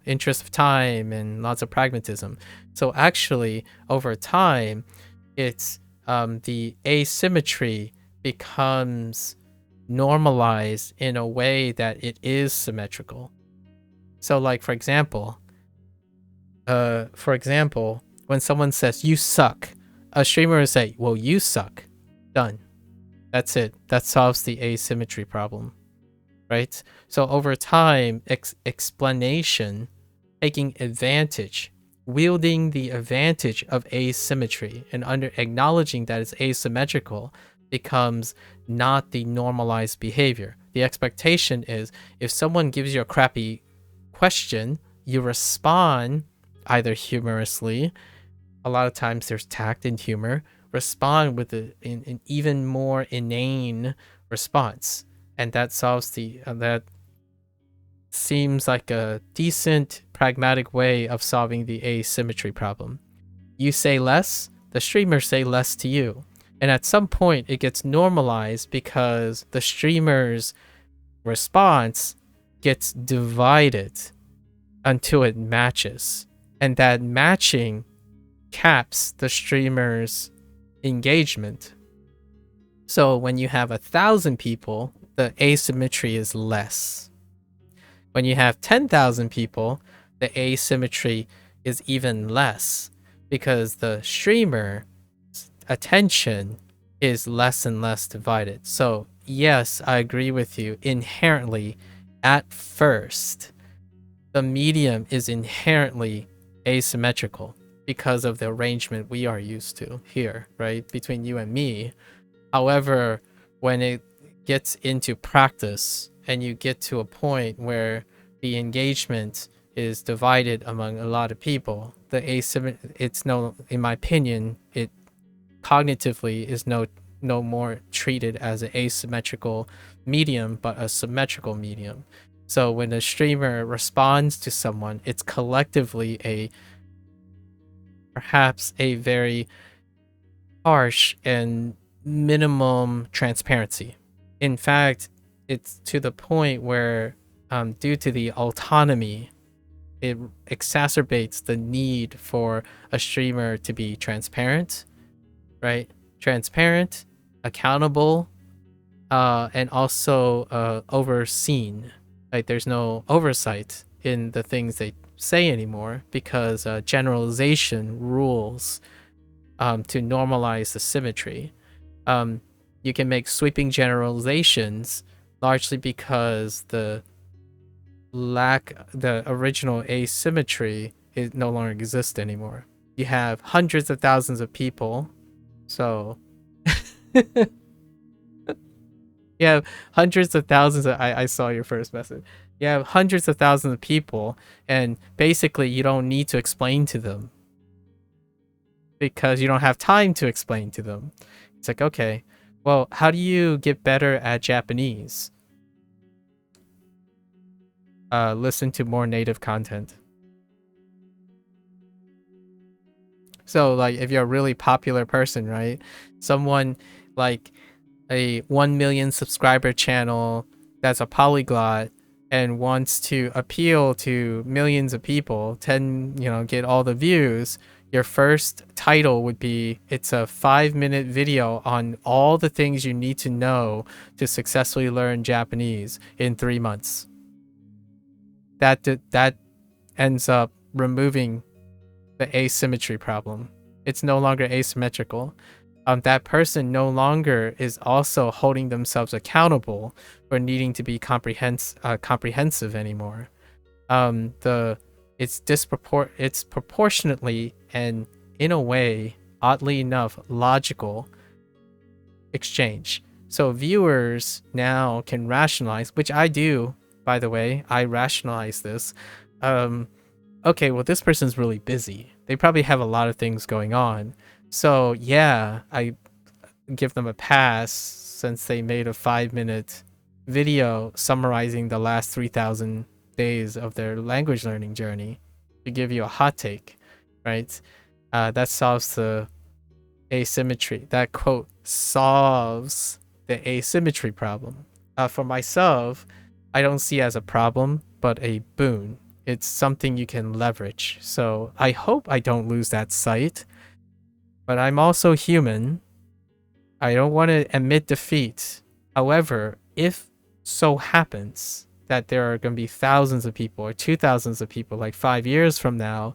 interest of time and lots of pragmatism. So actually over time it's the asymmetry becomes normalized in a way that it is symmetrical. So like for example when someone says you suck, a streamer will say, well, you suck. Done. That's it. That solves the asymmetry problem. Right? So over time, explanation, taking advantage, wielding the advantage of asymmetry and acknowledging that it's asymmetrical becomes not the normalized behavior. The expectation is if someone gives you a crappy question, you respond either humorously, a lot of times there's tact and humor, respond with an even more inane response. And that solves that seems like a decent pragmatic way of solving the asymmetry problem. You say less, the streamers say less to you. And at some point, it gets normalized because the streamer's response gets divided until it matches. And that matching caps the streamer's engagement. So when you have 1,000 people, the asymmetry is less. When you have 10,000 people, the asymmetry is even less because the streamer's attention is less and less divided. So yes, I agree with you. Inherently, at first, the medium is inherently asymmetrical because of the arrangement we are used to here, right? Between you and me. However, when it gets into practice and you get to a point where the engagement is divided among a lot of people, the it's no, in my opinion, it cognitively is no more treated as an asymmetrical medium, but a symmetrical medium. So when a streamer responds to someone, it's collectively perhaps a very harsh and minimum transparency. In fact, it's to the point where due to the autonomy, it exacerbates the need for a streamer to be transparent, right? Transparent, accountable, and also overseen. Like there's no oversight in the things they say anymore because generalization rules to normalize the symmetry. You can make sweeping generalizations largely because the original asymmetry no longer exists anymore. You have hundreds of thousands of people, so you have hundreds of thousands of, I saw your first message. You have hundreds of thousands of people, and basically you don't need to explain to them because you don't have time to explain to them. It's like, okay, well, how do you get better at Japanese? Listen to more native content. So, like, if you're a really popular person, right? Someone like a 1 million subscriber channel that's a polyglot and wants to appeal to millions of people, get all the views, your first title would be, it's a 5-minute video on all the things you need to know to successfully learn Japanese in 3 months. That ends up removing the asymmetry problem. It's no longer asymmetrical. That person no longer is also holding themselves accountable for needing to be comprehensive anymore. It's proportionately and in a way, oddly enough, logical exchange. So viewers now can rationalize, which I do, by the way. I rationalize this. Okay, well, this person's really busy. They probably have a lot of things going on. So yeah, I give them a pass since they made a 5-minute video summarizing the last 3,000 days of their language learning journey to give you a hot take, right? That solves the asymmetry. That quote solves the asymmetry problem. For myself, I don't see it as a problem, but a boon. It's something you can leverage. So I hope I don't lose that sight. But I'm also human. I don't want to admit defeat. However, if so happens that there are going to be thousands of people or 2,000s of people like 5 years from now,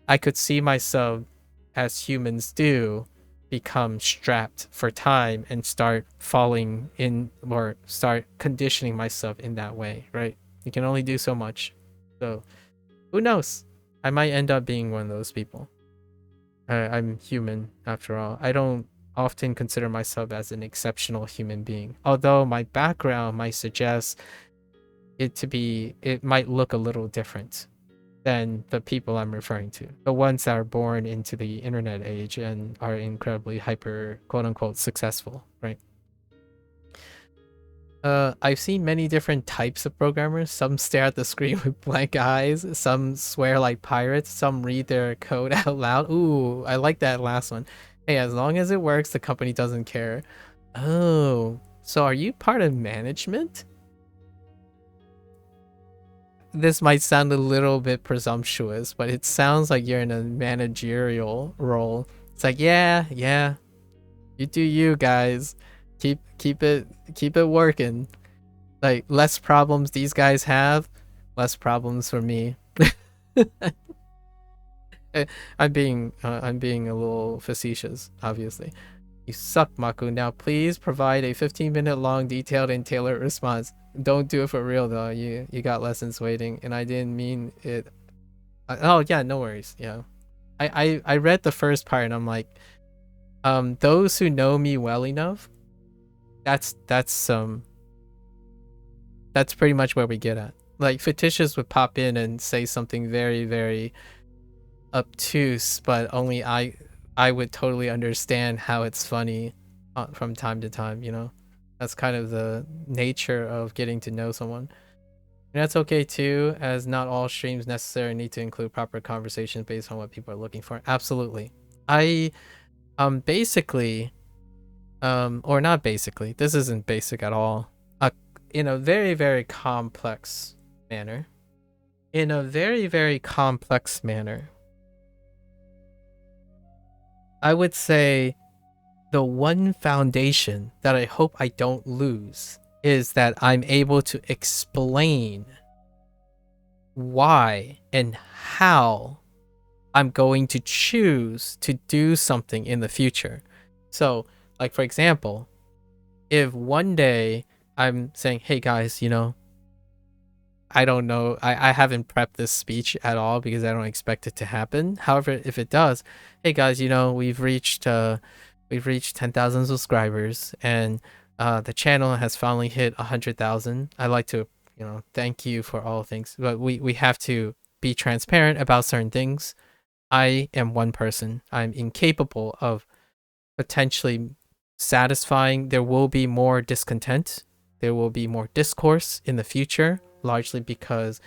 I could see myself, as humans do, become strapped for time and start falling in or start conditioning myself in that way, right? You can only do so much. So who knows? I might end up being one of those people. I'm human after all. I don't often consider myself as an exceptional human being, although my background might suggest it might look a little different than the people I'm referring to, the ones that are born into the internet age and are incredibly hyper, quote unquote, successful, right? I've seen many different types of programmers. Some stare at the screen with blank eyes, some swear like pirates, some read their code out loud. Ooh, I like that last one. Hey, as long as it works, the company doesn't care. Oh, so are you part of management? This might sound a little bit presumptuous, but it sounds like you're in a managerial role. It's like, yeah, you do you, guys. Keep it working. Like, less problems these guys have, less problems for me. I'm being a little facetious, obviously. You suck, MAKU. Now please provide a 15-minute long, detailed, and tailored response. Don't do it for real though. You got lessons waiting, and I didn't mean it. Oh yeah, no worries. Yeah, I read the first part and I'm like, those who know me well enough, that's pretty much where we get at. Like, fictitious would pop in and say something very, very obtuse, but only I would totally understand how it's funny from time to time, you know? That's kind of the nature of getting to know someone. And that's okay too, as not all streams necessarily need to include proper conversations based on what people are looking for. Absolutely. I basically or not basically, this isn't basic at all. In a very, very complex manner. In a very, very complex manner, I would say the one foundation that I hope I don't lose is that I'm able to explain why and how I'm going to choose to do something in the future. So, like, for example, if one day I'm saying, hey guys, you know, I don't know, I haven't prepped this speech at all because I don't expect it to happen. However, if it does, hey guys, you know, we've reached 10,000 subscribers, and the channel has finally hit 100,000. I'd like to, you know, thank you for all things, but we have to be transparent about certain things. I am one person. I'm incapable of potentially satisfying. There will be more discontent. There will be more discourse in the future, largely because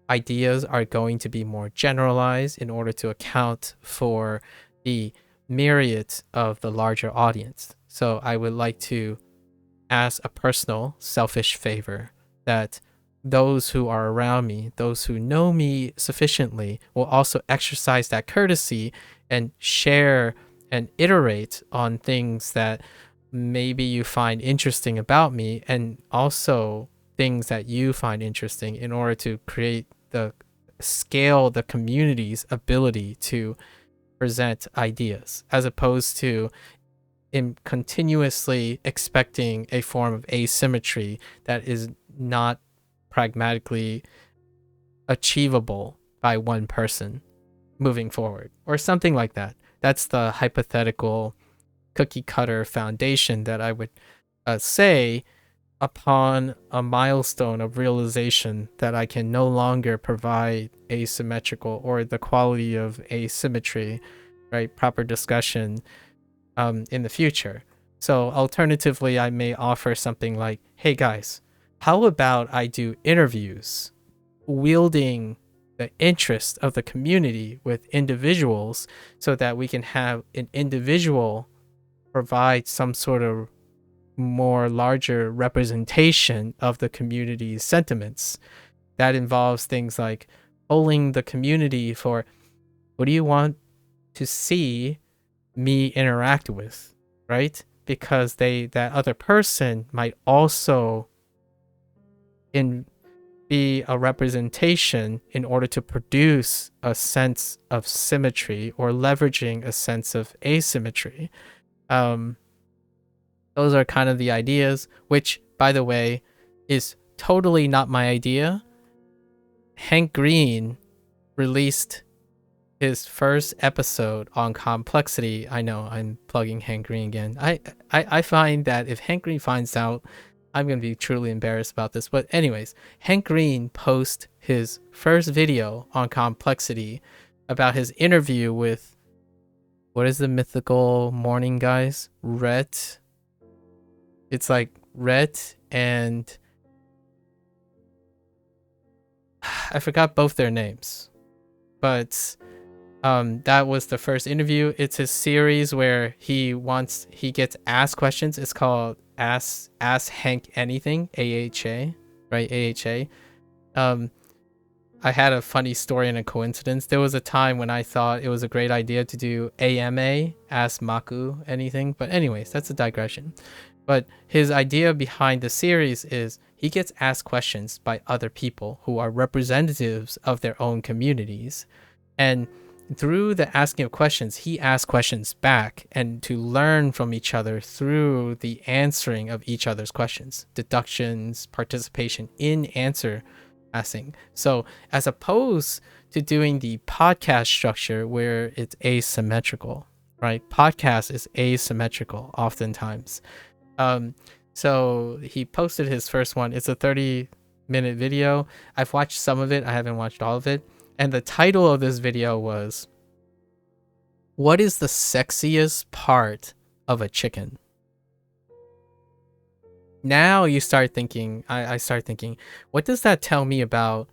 ideas are going to be more generalized in order to account for the myriad of the larger audience. So I would like to ask a personal, selfish favor that those who are around me, those who know me sufficiently, will also exercise that courtesy and share and iterate on things that maybe you find interesting about me, and also things that you find interesting, in order to scale the community's ability to present ideas, as opposed to continuously expecting a form of asymmetry that is not pragmatically achievable by one person moving forward, or something like that. That's the hypothetical cookie cutter foundation that I would say upon a milestone of realization that I can no longer provide asymmetrical or the quality of asymmetry, right? Proper discussion in the future. So alternatively, I may offer something like, hey guys, how about I do interviews wielding the interest of the community with individuals, so that we can have an individual provide some sort of more larger representation of the community's sentiments. That involves things like polling the community for, what do you want to see me interact with, right? Because that other person might also be a representation in order to produce a sense of symmetry, or leveraging a sense of asymmetry. Those are kind of the ideas, which, by the way, is totally not my idea. Hank Green released his first episode on complexity. I know I'm plugging Hank Green again. I find that if Hank Green finds out, I'm going to be truly embarrassed about this. But anyways, Hank Green posted his first video on complexity about his interview with, what is the mythical morning guys? Rhett. It's like Rhett and I forgot both their names, but That was the first interview. It's his series where he gets asked questions. It's called Ask Hank Anything, AHA, right? AHA. I had a funny story and a coincidence. There was a time when I thought it was a great idea to do AMA, Ask MAKU Anything. But anyways, that's a digression. But his idea behind the series is he gets asked questions by other people who are representatives of their own communities. And through the asking of questions, he asks questions back, and to learn from each other through the answering of each other's questions, deductions, participation in answer asking. So as opposed to doing the podcast structure where it's asymmetrical, right? Podcast is asymmetrical oftentimes. So he posted his first one. It's a 30-minute video. I've watched some of it. I haven't watched all of it. And the title of this video was, "What is the sexiest part of a chicken?" Now you start thinking, I start thinking, what does that tell me about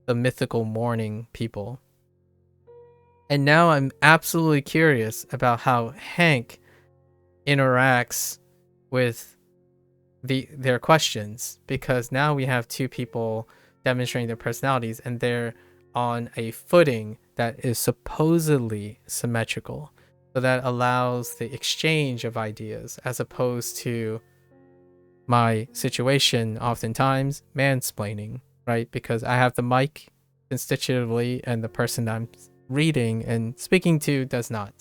the mythical morning people? And now I'm absolutely curious about how Hank interacts with their questions, because now we have two people demonstrating their personalities, and they're on a footing that is supposedly symmetrical. So that allows the exchange of ideas, as opposed to my situation, oftentimes mansplaining, right? Because I have the mic constitutively and the person I'm reading and speaking to does not,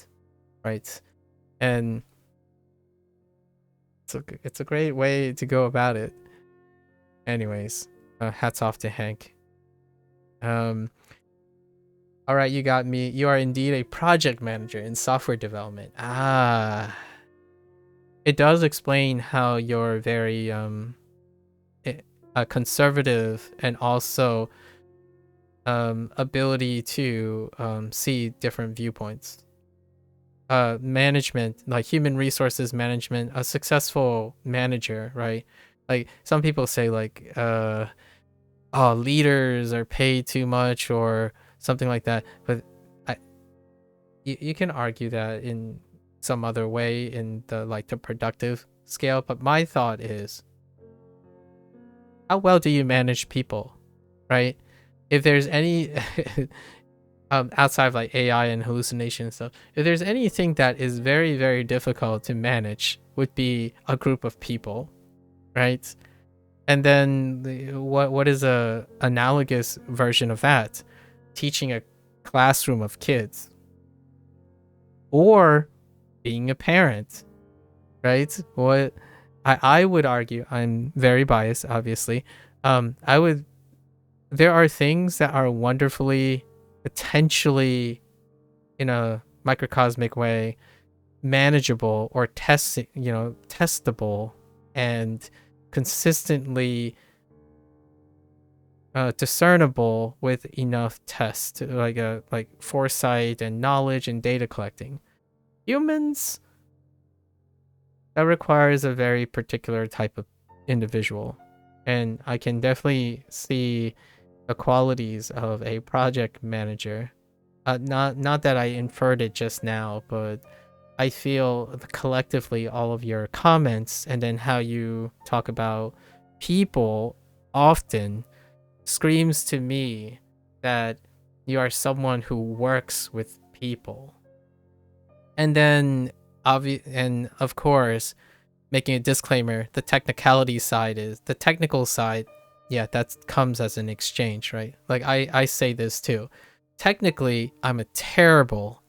right? And it's a great way to go about it. Anyways, hats off to Hank. All right, you got me. You are indeed a project manager in software development. It does explain how you're very conservative, and also ability to see different viewpoints. Management, like human resources management, a successful manager, right? Like some people say like, oh, leaders are paid too much or something like that. But you can argue that in some other way in the productive scale. But my thought is, how well do you manage people, right? If there's any outside of like AI and hallucination and stuff, if there's anything that is very, very difficult to manage, would be a group of people, right? And then what is a analogous version of that? Teaching a classroom of kids, or being a parent, right? What I would argue, I'm very biased, obviously. There are things that are wonderfully, potentially, in a microcosmic way, manageable or testable, and consistently discernible with enough tests, like foresight and knowledge and data collecting. Humans, that requires a very particular type of individual, and I can definitely see the qualities of a project manager. Not that I inferred it just now, but I feel collectively all of your comments and then how you talk about people often screams to me that you are someone who works with people. And then of course, making a disclaimer, the technical side, yeah, that comes as an exchange, right? Like I say this too. Technically, I'm a terrible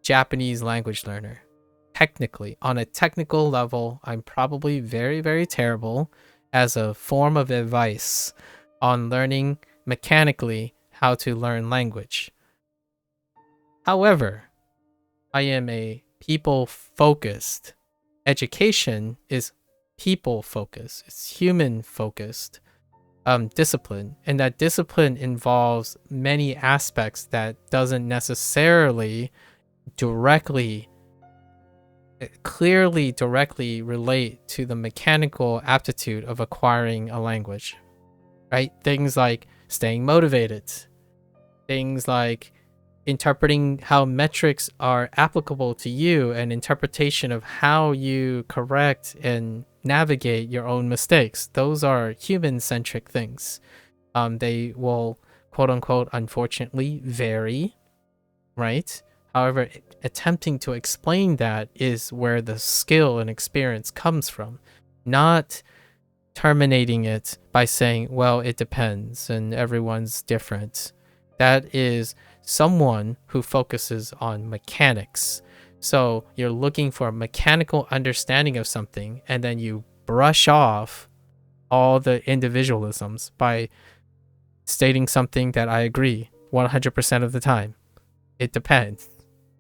Japanese language learner. Technically, on a technical level, I'm probably very, very terrible as a form of advice on learning mechanically how to learn language. However, I am a people-focused. Education is people-focused. It's human-focused discipline, and that discipline involves many aspects that doesn't necessarily clearly directly relate to the mechanical aptitude of acquiring a language, right? Things like staying motivated, things like interpreting how metrics are applicable to you, and interpretation of how you correct and navigate your own mistakes. Those are human-centric things. They will, quote unquote, unfortunately vary, right? However, attempting to explain that is where the skill and experience comes from, not terminating it by saying, well, it depends and everyone's different. That is someone who focuses on mechanics. So you're looking for a mechanical understanding of something, and then you brush off all the individualisms by stating something that I agree 100% of the time. It depends.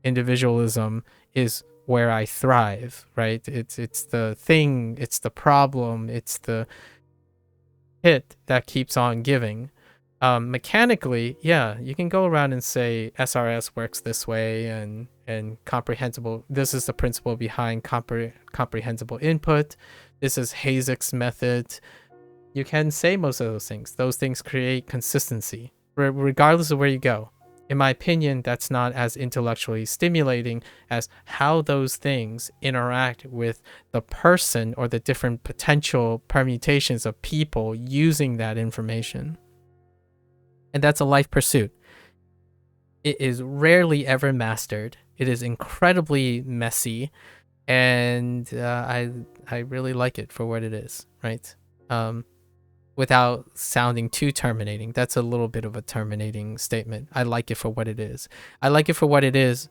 Individualism is where I thrive, right? It's the thing, it's the problem, it's the hit that keeps on giving. Mechanically, yeah, you can go around and say SRS works this way, and comprehensible. This is the principle behind comprehensible input. This is Hasek's method. You can say most of those things. Those things create consistency, regardless of where you go. In my opinion, that's not as intellectually stimulating as how those things interact with the person or the different potential permutations of people using that information. And that's a life pursuit. It is rarely ever mastered. It is incredibly messy, and I really like it for what it is, right? Without sounding too terminating. That's a little bit of a terminating statement. I like it for what it is. I like it for what it is,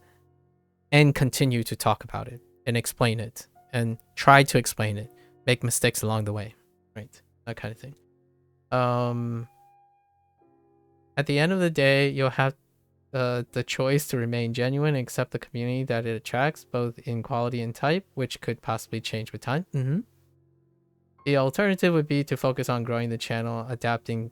and continue to talk about it and explain it and try to explain it. Make mistakes along the way, right? That kind of thing. At the end of the day, you'll have the choice to remain genuine and accept the community that it attracts, both in quality and type, which could possibly change with time. The alternative would be to focus on growing the channel, adapting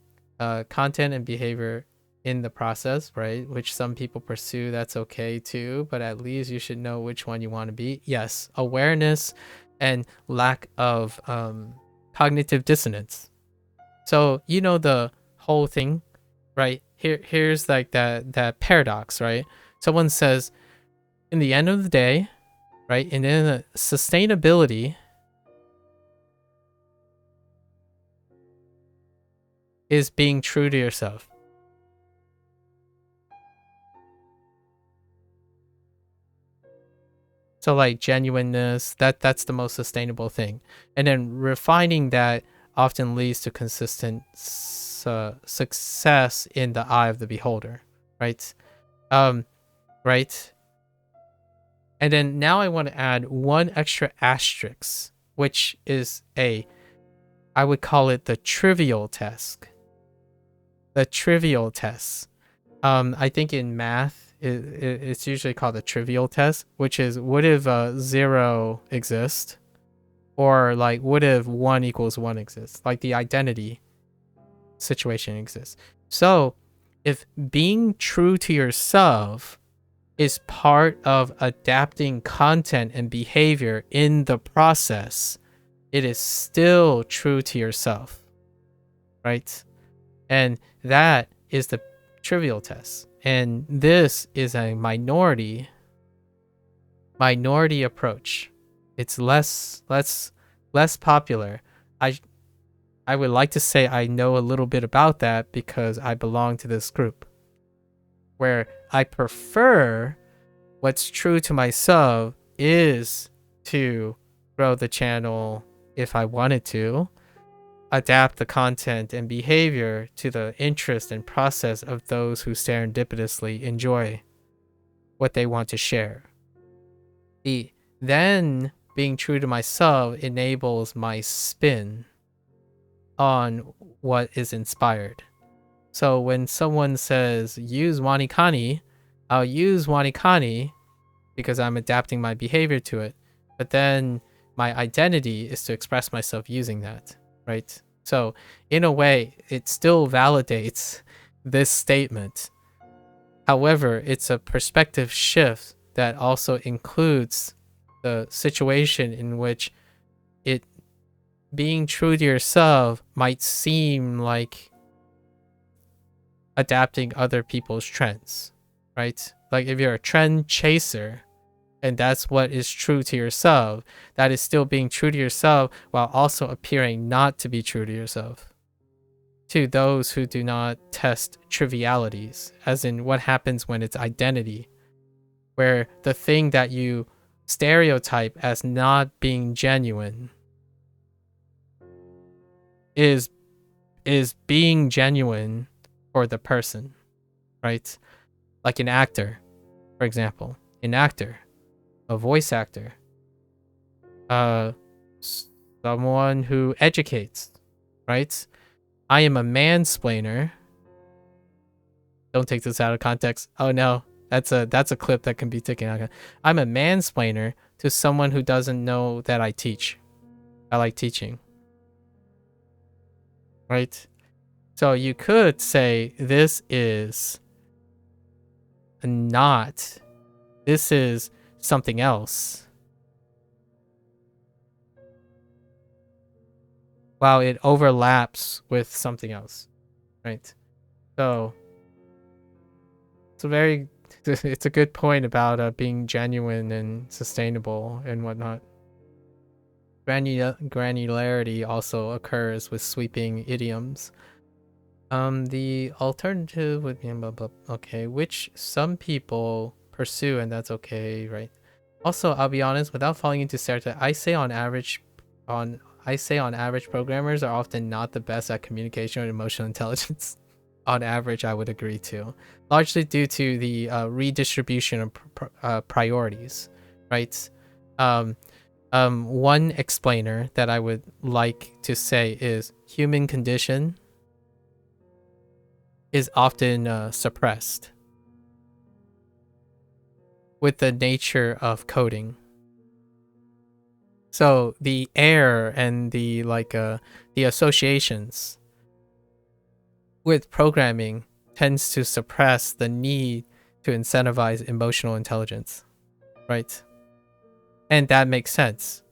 content and behavior in the process, right? Which some people pursue, that's okay too, but at least you should know which one you want to be. Yes, awareness and lack of cognitive dissonance. So, you know, the whole thing, right? Here's like that paradox, right? Someone says, in the end of the day, right? And then the sustainability is being true to yourself. So like genuineness, that's the most sustainable thing. And then refining that often leads to consistent success in the eye of the beholder, right? Right? And then now I want to add one extra asterisk, which is I would call it the trivial test. The trivial test. I think in math, it's usually called the trivial test, which is what if 0 exists, or like what if 1 equals 1 exists, like the identity situation exists. So if being true to yourself is part of adapting content and behavior in the process, it is still true to yourself, right? And that is the trivial test. And this is a minority approach. It's less popular. I would like to say I know a little bit about that because I belong to this group, where I prefer what's true to myself is to grow the channel if I wanted to, adapt the content and behavior to the interest and process of those who serendipitously enjoy what they want to share. Then being true to myself enables my spin on what is inspired. So when someone says use WaniKani, I'll use WaniKani because I'm adapting my behavior to it. But then my identity is to express myself using that, right? So in a way, it still validates this statement. However, it's a perspective shift that also includes the situation in which it being true to yourself might seem like adapting other people's trends. right? Like if you're a trend chaser and that's what is true to yourself, that is still being true to yourself while also appearing not to be true to yourself. To those who do not test trivialities, as in what happens when it's identity, where the thing that you stereotype as not being genuine is being genuine for the person, right? Like an actor, for example, a voice actor, someone who educates, right? I am a mansplainer. Don't take this out of context. Oh no, that's a clip that can be taken out. I'm a mansplainer to someone who doesn't know that I teach. I like teaching. Right? So you could say this is something else. While it overlaps with something else. Right? So it's a good point about being genuine and sustainable and whatnot. Granularity also occurs with sweeping idioms. The alternative would be blah, blah, okay, which some people pursue, and that's okay, right? Also, I'll be honest, without falling into stereotype, I say on average, programmers are often not the best at communication or emotional intelligence. On average, I would agree too, largely due to the redistribution of priorities, right? One explainer that I would like to say is human condition is often suppressed with the nature of coding. So the air and the associations with programming tends to suppress the need to incentivize emotional intelligence, right? And that makes sense,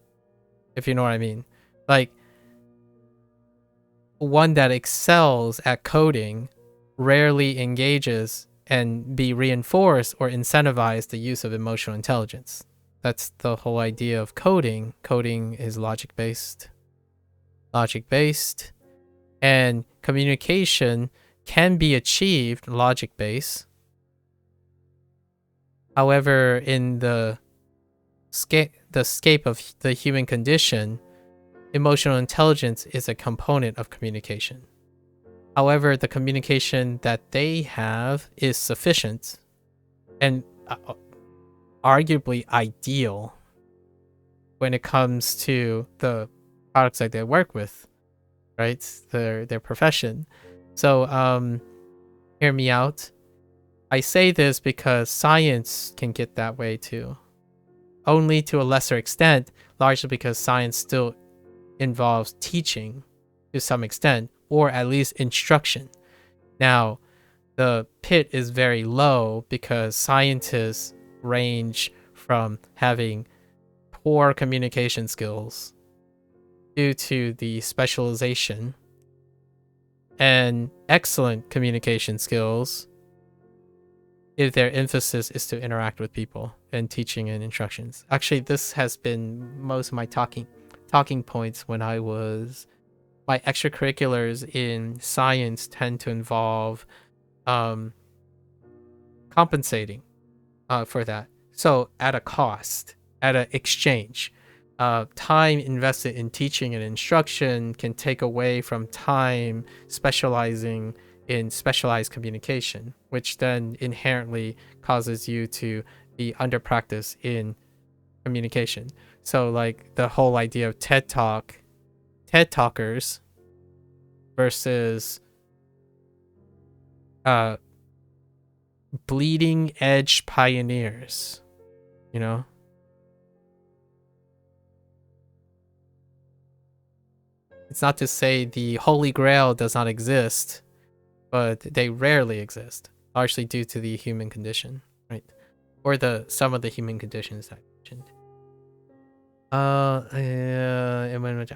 if you know what I mean. Like, one that excels at coding rarely engages and be reinforced or incentivize the use of emotional intelligence. That's the whole idea of coding. Coding is logic-based, and communication can be achieved logic-based. However, in the scape of the human condition, emotional intelligence is a component of communication. However, the communication that they have is sufficient and arguably ideal when it comes to the products that they work with, right? Their profession. So, hear me out. I say this because science can get that way too. Only to a lesser extent, largely because science still involves teaching to some extent, or at least instruction. Now, the pit is very low because scientists range from having poor communication skills due to the specialization and excellent communication skills if their emphasis is to interact with people and teaching and instructions. Actually, this has been most of my talking points when I was... My extracurriculars in science tend to involve compensating for that. So at a cost, at an exchange. Time invested in teaching and instruction can take away from time specializing in specialized communication, which then inherently causes you to be under practice in communication. So like the whole idea of TED Talkers versus bleeding edge pioneers, you know? It's not to say the Holy Grail does not exist, but they rarely exist, largely due to the human condition, right? Or some of the human conditions I mentioned.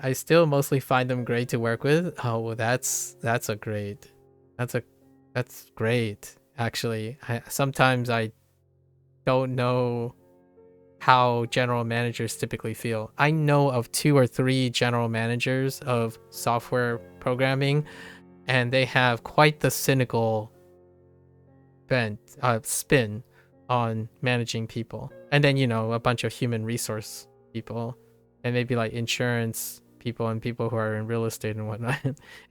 I still mostly find them great to work with. Oh, well, that's great. That's great. actually. Sometimes I don't know how general managers typically feel. I know of 2 or 3 general managers of software programming, and they have quite the cynical spin on managing people. And then, a bunch of human resource people, and maybe like insurance people and people who are in real estate and whatnot,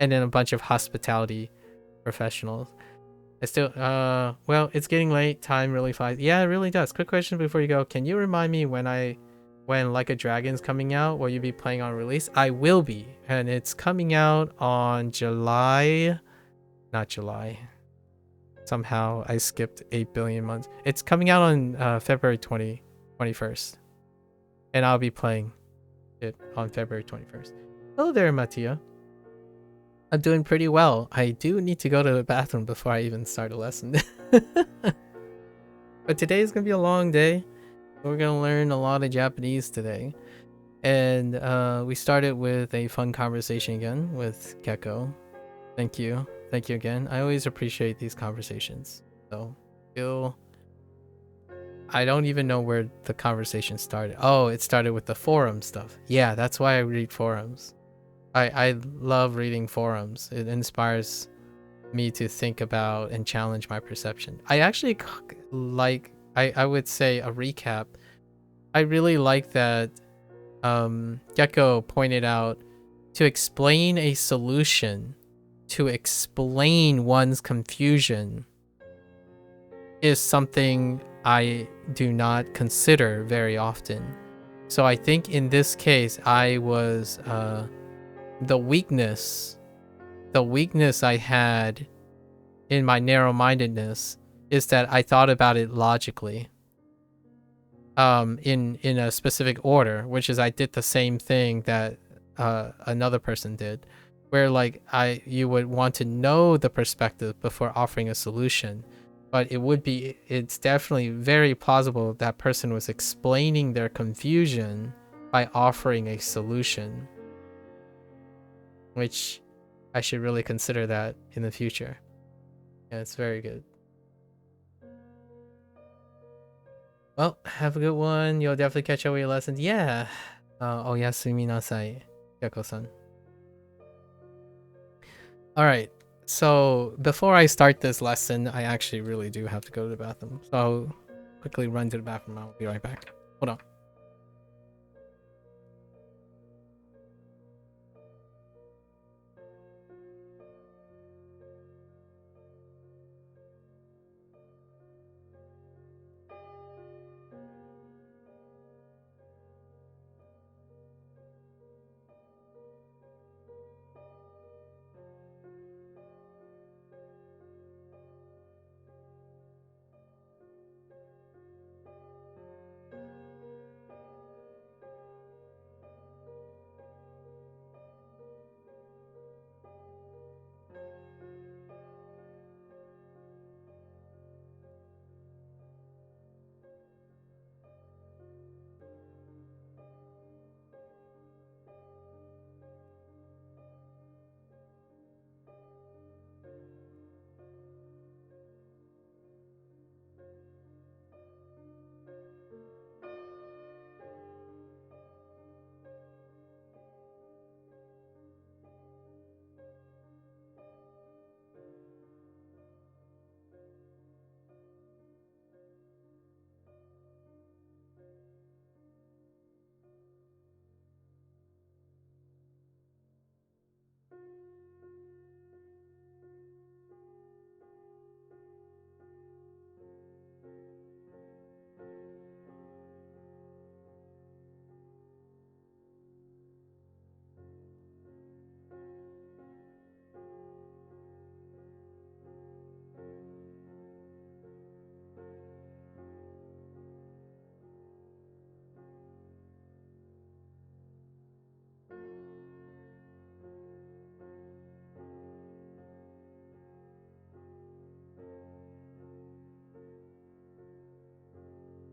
and then a bunch of hospitality professionals. I still, well, it's getting late. Time really flies. Yeah, it really does. Quick question before you go. Can you remind me when Like a Dragon's coming out? Will you be playing on release? I will be. And it's coming out on not July. Somehow I skipped 8 billion months. It's coming out on February 21st. And I'll be playing it on February 21st. Hello there, Mattia. I'm doing pretty well. I do need to go to the bathroom before I even start a lesson. But today is going to be a long day. We're going to learn a lot of Japanese today. And we started with a fun conversation again with Gecko. Thank you. Thank you again. I always appreciate these conversations. So, I don't even know where the conversation started. Oh, it started with the forum stuff. Yeah, that's why I read forums. I love reading forums. It inspires me to think about and challenge my perception. I actually like, I would say a recap. I really like that Gecko pointed out to explain a solution, to explain one's confusion is something I do not consider very often. So I think in this case, I was the weakness I had in my narrow-mindedness is that I thought about it logically in a specific order, which is I did the same thing that another person did, where like you would want to know the perspective before offering a solution. But it's definitely very plausible that person was explaining their confusion by offering a solution, which I should really consider that in the future. Yeah, it's very good. Well, have a good one. You'll definitely catch up with your lessons. Yeah. Oyasumi nasai, Gecko-san. All right. So before I start this lesson, I actually really do have to go to the bathroom. So I'll quickly run to the bathroom. I'll be right back. Hold on.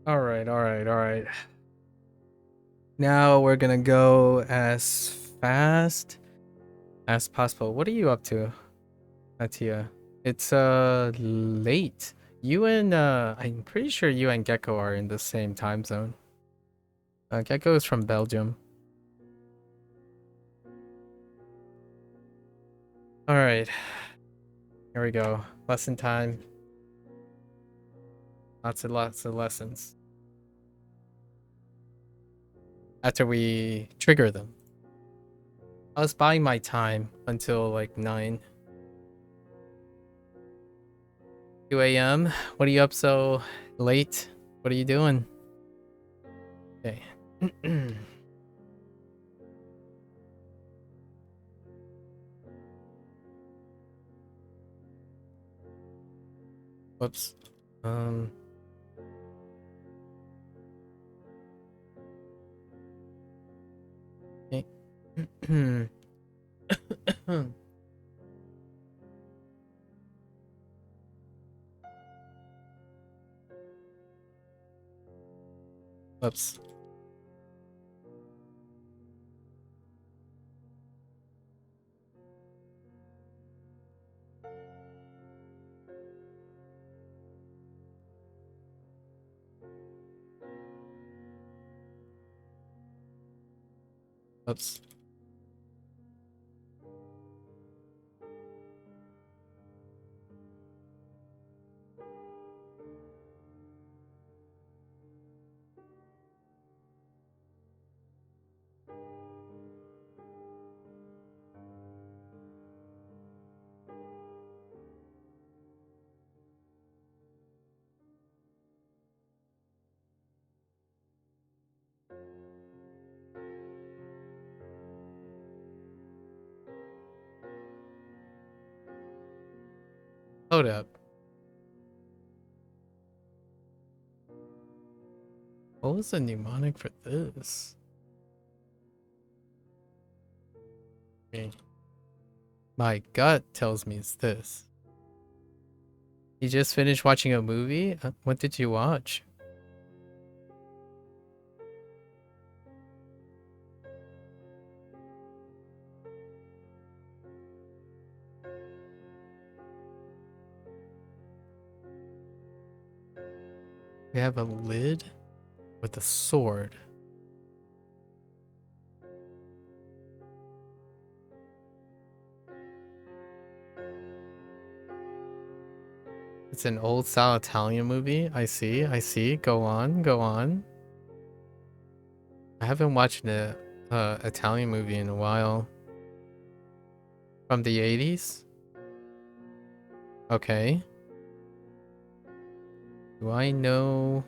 All right. Now we're gonna go as fast as possible. What are you up to, Atia? It's late. You and I'm pretty sure you and Gecko are in the same time zone. Gecko is from Belgium. All right. Here we go. Lesson time. Lots of lessons. After we trigger them. I was buying my time until like 9. 2 a.m. What are you up so late? What are you doing? Okay. Whoops. Okay. Whoops. Whoops. Hold up. What was the mnemonic for this? Okay. My gut tells me it's this. You just finished watching a movie? What did you watch? We have a lid with a sword. It's an old style Italian movie. I see. Go on. I haven't watched an Italian movie in a while. From the 80s? Okay. Do I know?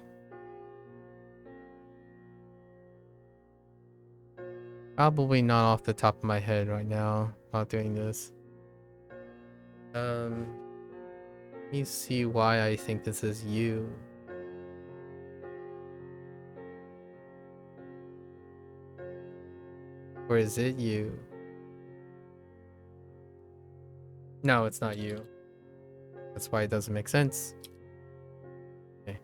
Probably not off the top of my head right now. Not doing this. Let me see why I think this is you. Or is it you? No, it's not you. That's why it doesn't make sense. Okay.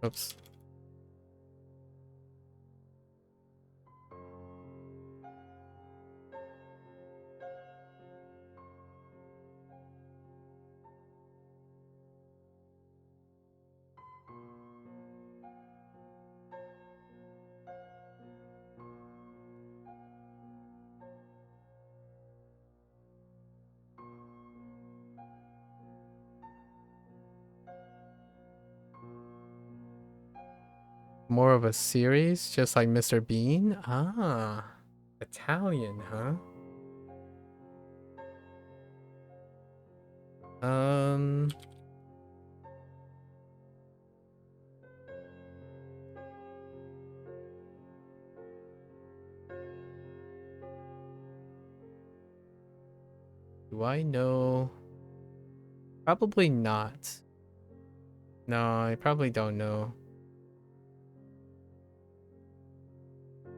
Oops. More of a series, just like Mr. Bean? Ah, Italian, huh? Do I know? Probably not. No, I probably don't know.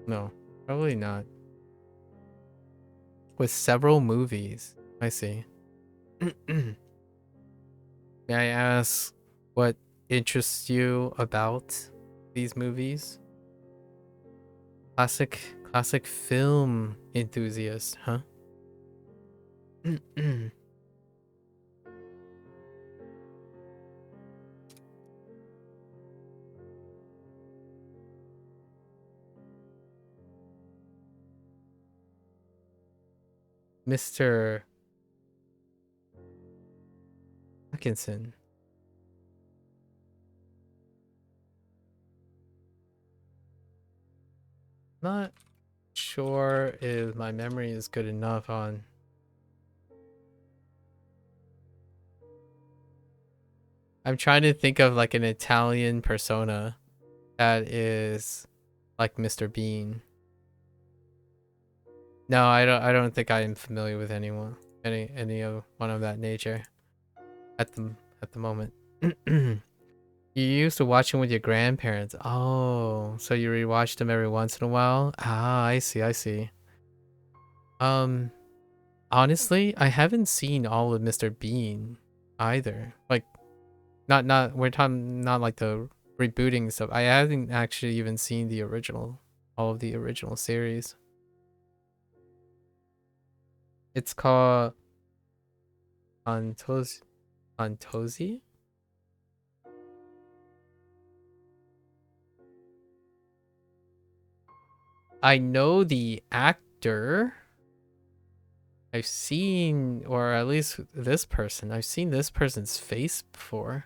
No, probably not. With several movies. I see. May I ask What interests you about these movies? Classic film enthusiast, huh? Mr. Atkinson. Not sure if my memory is good enough on. I'm trying to think of like an Italian persona that is like Mr. Bean. No, I don't think I am familiar with anyone any of one of that nature at the moment. You used to watch them with your grandparents. Oh, so you rewatch them every once in a while? Ah, I see. Um, honestly, I haven't seen all of Mr. Bean either. Like, not we're talking not like the rebooting stuff. I haven't actually even seen the original, all of the original series. It's called Antosi? I know the actor. I've seen, or at least this person. I've seen this person's face before.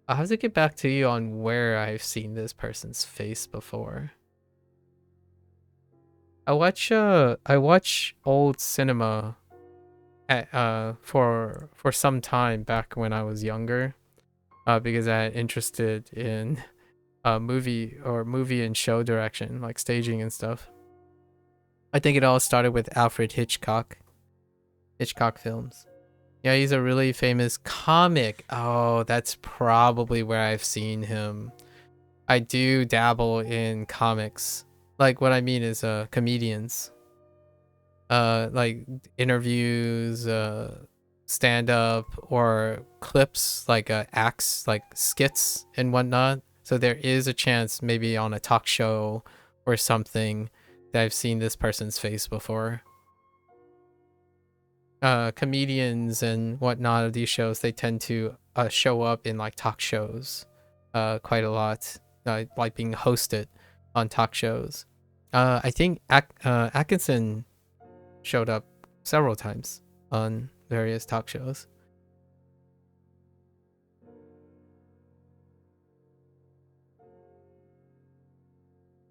I'll have to get back to you on where I've seen this person's face before. I watch old cinema at, for some time back when I was younger, because I had interested in movie and show direction, like staging and stuff. I think it all started with Alfred Hitchcock films. Yeah, he's a really famous comic. Oh, that's probably where I've seen him. I do dabble in comics. Like what I mean is comedians. Like interviews, stand up or clips like acts like skits and whatnot. So there is a chance maybe on a talk show or something that I've seen this person's face before. Comedians and whatnot of these shows, they tend to show up in like talk shows quite a lot, like being hosted on talk shows. I think Atkinson showed up several times on various talk shows.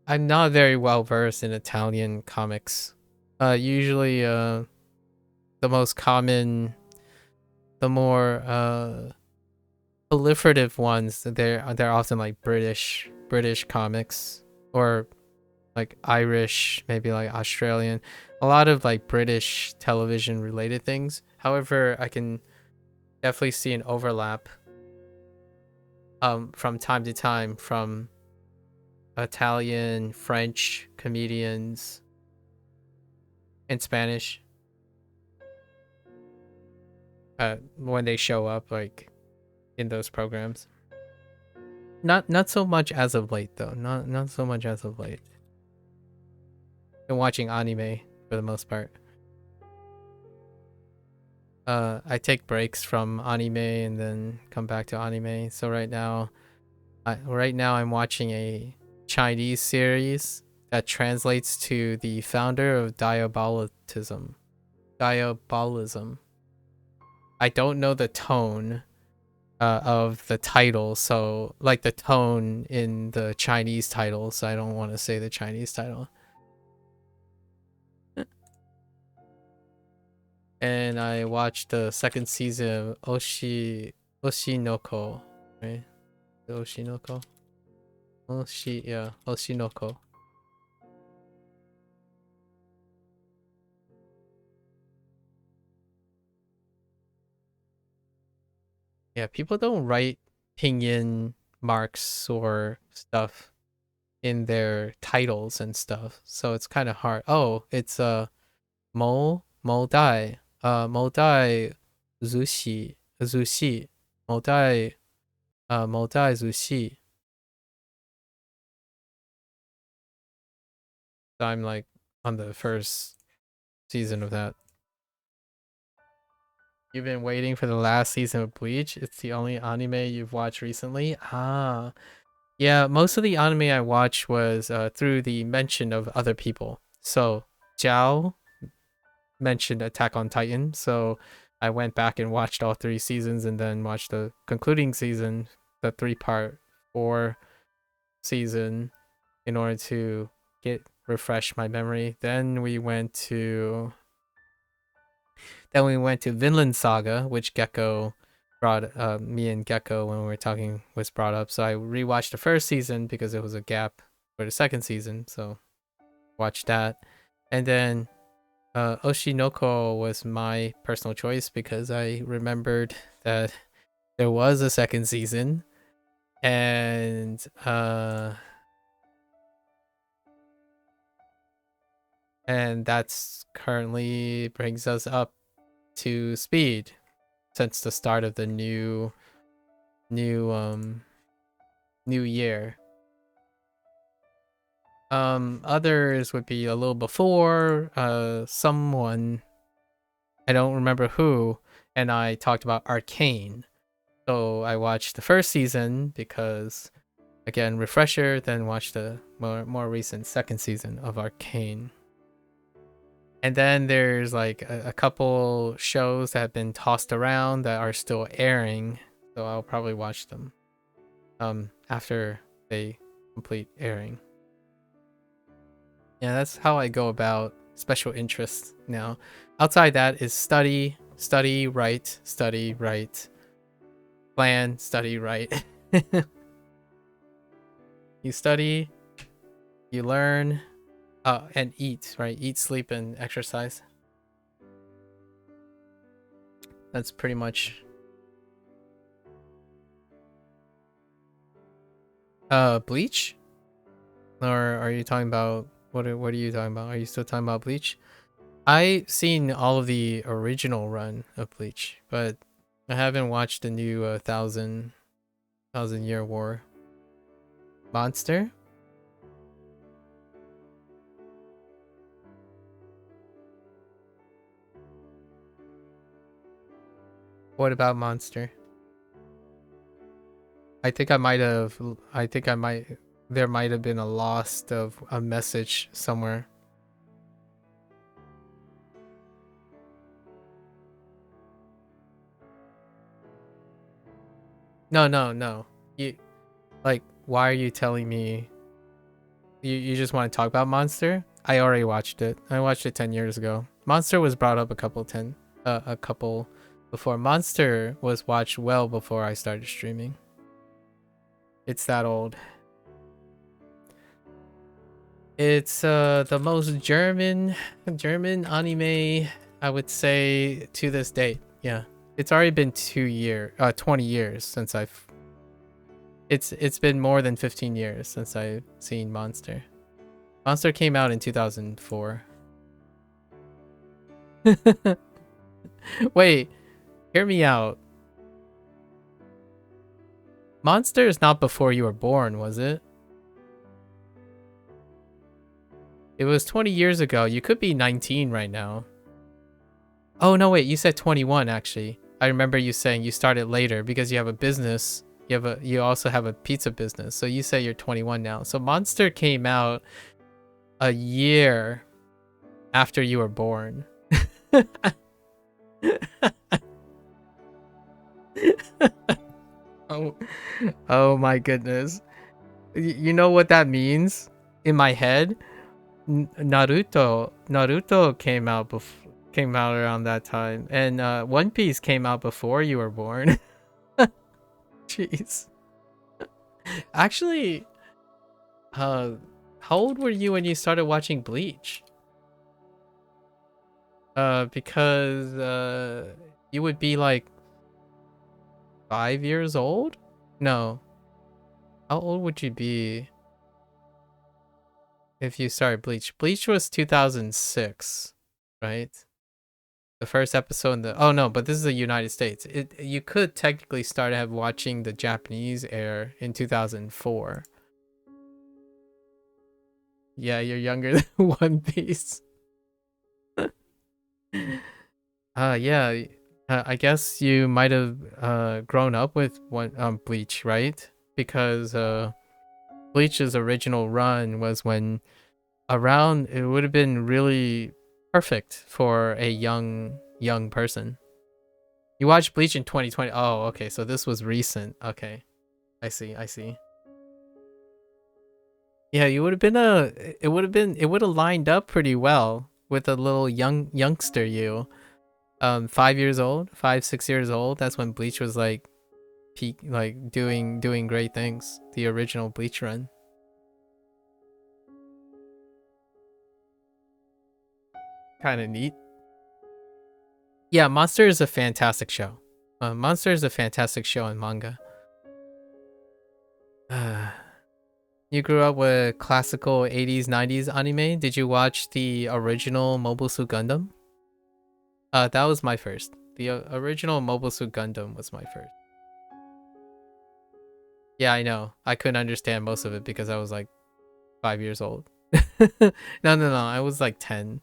I'm not very well versed in Italian comics. Usually, the most common, the more proliferative ones, they're often like British comics or like Irish, maybe like Australian. A lot of like British television related things. However, I can definitely see an overlap from time to time from Italian, French comedians, and Spanish when they show up like in those programs. Not so much as of late though. Not so much as of late. Been watching anime for the most part. I take breaks from anime and then come back to anime. So right now I'm watching a Chinese series that translates to the founder of diabolism. Diabolism. I don't know the tone of the title, so like the tone in the Chinese title, so I don't want to say the Chinese title. And I watched the second season of Oshinoko, right? Oshinoko? Oshinoko. Yeah, people don't write pinyin marks or stuff in their titles and stuff, so it's kind of hard. Oh, it's Moldai, Moldai Zushi, Moldai, Moldai Zushi. So I'm like on the first season of that. You've been waiting for the last season of Bleach? It's the only anime you've watched recently? Ah. Yeah, most of the anime I watched was through the mention of other people. So, Jiao mentioned Attack on Titan, so I went back and watched all 3 seasons and then watched the concluding season, the 3-part 4 season, in order to refresh my memory. Then we went to Vinland Saga, which Gecko brought me and Gecko when we were talking was brought up. So I rewatched the first season because it was a gap for the second season. So watched that, and then Oshinoko was my personal choice because I remembered that there was a second season, and that's currently brings us up to speed since the start of the new year. Others would be a little before, someone, I don't remember who, and I talked about Arcane. So I watched the first season because, again, refresher, then watched the more recent second season of Arcane. And then there's like a couple shows that have been tossed around that are still airing, so I'll probably watch them after they complete airing. Yeah, that's how I go about special interests now. Outside that is study, write, plan, study, write. You study, you learn, and eat, right? Eat, sleep, and exercise. That's pretty much. Bleach? Or are you talking about what are you talking about? Are you still talking about Bleach? I've seen all of the original run of Bleach, but I haven't watched the new Thousand Year War. Monster? What about Monster? I think I might. There might have been a lost of a message somewhere. No. You like, why are you telling me? You just want to talk about Monster? I already watched it. I watched it 10 years ago. Monster was brought up a couple before. Monster was watched well before I started streaming. It's that old. It's the most German anime, I would say, to this date. Yeah. It's already been 20 years since it's been more than 15 years since I've seen Monster. Monster came out in 2004. Wait, hear me out. Monster is not before you were born, was it? It was 20 years ago. You could be 19 right now. Oh, no, wait. You said 21, actually. I remember you saying you started later because you have a business. You also have a pizza business. So you say you're 21 now. So Monster came out a year after you were born. Oh my goodness. You know what that means? In my head, Naruto came out around that time, and One Piece came out before you were born. Jeez. Actually, how old were you when you started watching Bleach? Because you would be like 5 years old? No. How old would you be? if you started Bleach. Bleach was 2006, right? The first episode in the oh no, but this is the United States. You could technically start watching the Japanese air in 2004. Yeah, you're younger than One Piece. Yeah. I guess you might have grown up with Bleach, right? Because Bleach's original run was when around it would have been really perfect for a young person. You watched Bleach in 2020. Oh, okay. So this was recent. Okay. I see. Yeah, you would have been it would have lined up pretty well with a little youngster you. 5 years old, 6 years old. That's when Bleach was like peak, like doing great things. The original Bleach run. Kind of neat. Yeah, Monster is a fantastic show. Monster is a fantastic show in manga. You grew up with classical 80s, 90s anime. Did you watch the original Mobile Suit Gundam? That was my first. The original Mobile Suit Gundam was my first. Yeah, I know. I couldn't understand most of it because I was like 5 years old. No. I was like 10,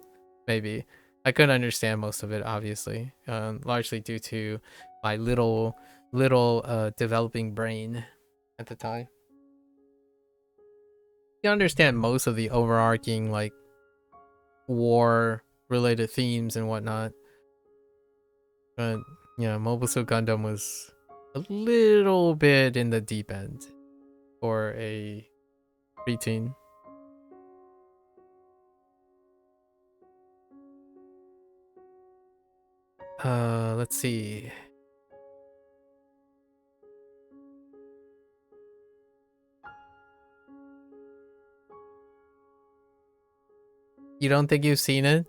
maybe. I couldn't understand most of it, obviously, largely due to my little developing brain at the time. You understand most of the overarching like war related themes and whatnot, but yeah, Mobile Suit Gundam was a little bit in the deep end for a preteen. Let's see. You don't think you've seen it?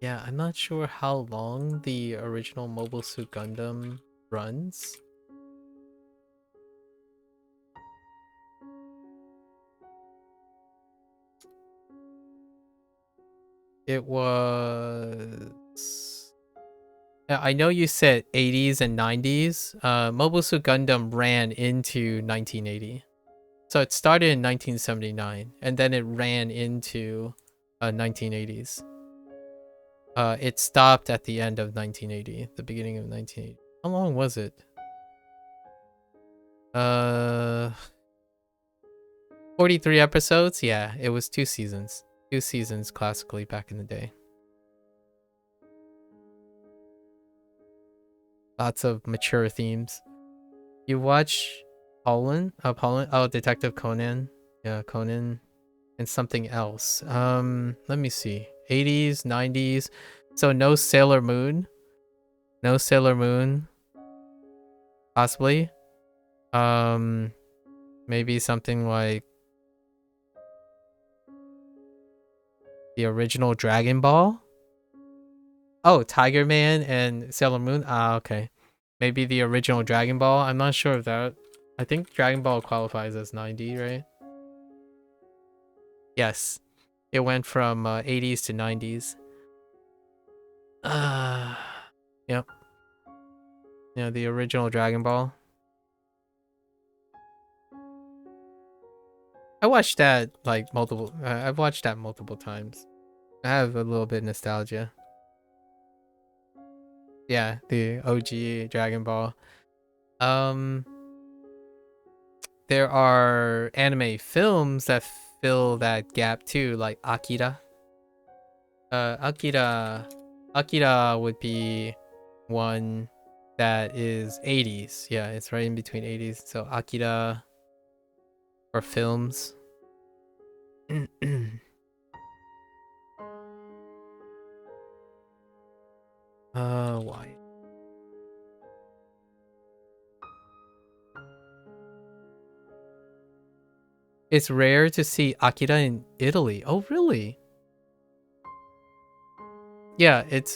Yeah, I'm not sure how long the original Mobile Suit Gundam runs. It was... Yeah, I know you said 80s and 90s. Mobile Suit Gundam ran into 1980. So it started in 1979, and then it ran into 1980s. It stopped at the end of 1980, the beginning of 1980. How long was it? 43 episodes? Yeah, it was 2 seasons. 2 seasons classically back in the day. Lots of mature themes. You watch Poland? Oh, Detective Conan. Yeah, Conan. And something else. Let me see. 80s, 90s. So no Sailor Moon. No Sailor Moon. Possibly. Maybe something like the original Dragon Ball. Oh, Tiger Man and Sailor Moon. Ah, okay. Maybe the original Dragon Ball. I'm not sure of that. I think Dragon Ball qualifies as 90, right? Yes. It went from 80s to 90s. Yep. Yeah, the original Dragon Ball. I watched that like multiple. I've watched that multiple times. I have a little bit of nostalgia. Yeah, the OG Dragon Ball. There are anime films that fill that gap too, like Akira. Akira would be one that is 80s. Yeah, it's right in between 80s. So Akira or films. Why? It's rare to see Akira in Italy. Oh, really? Yeah, it's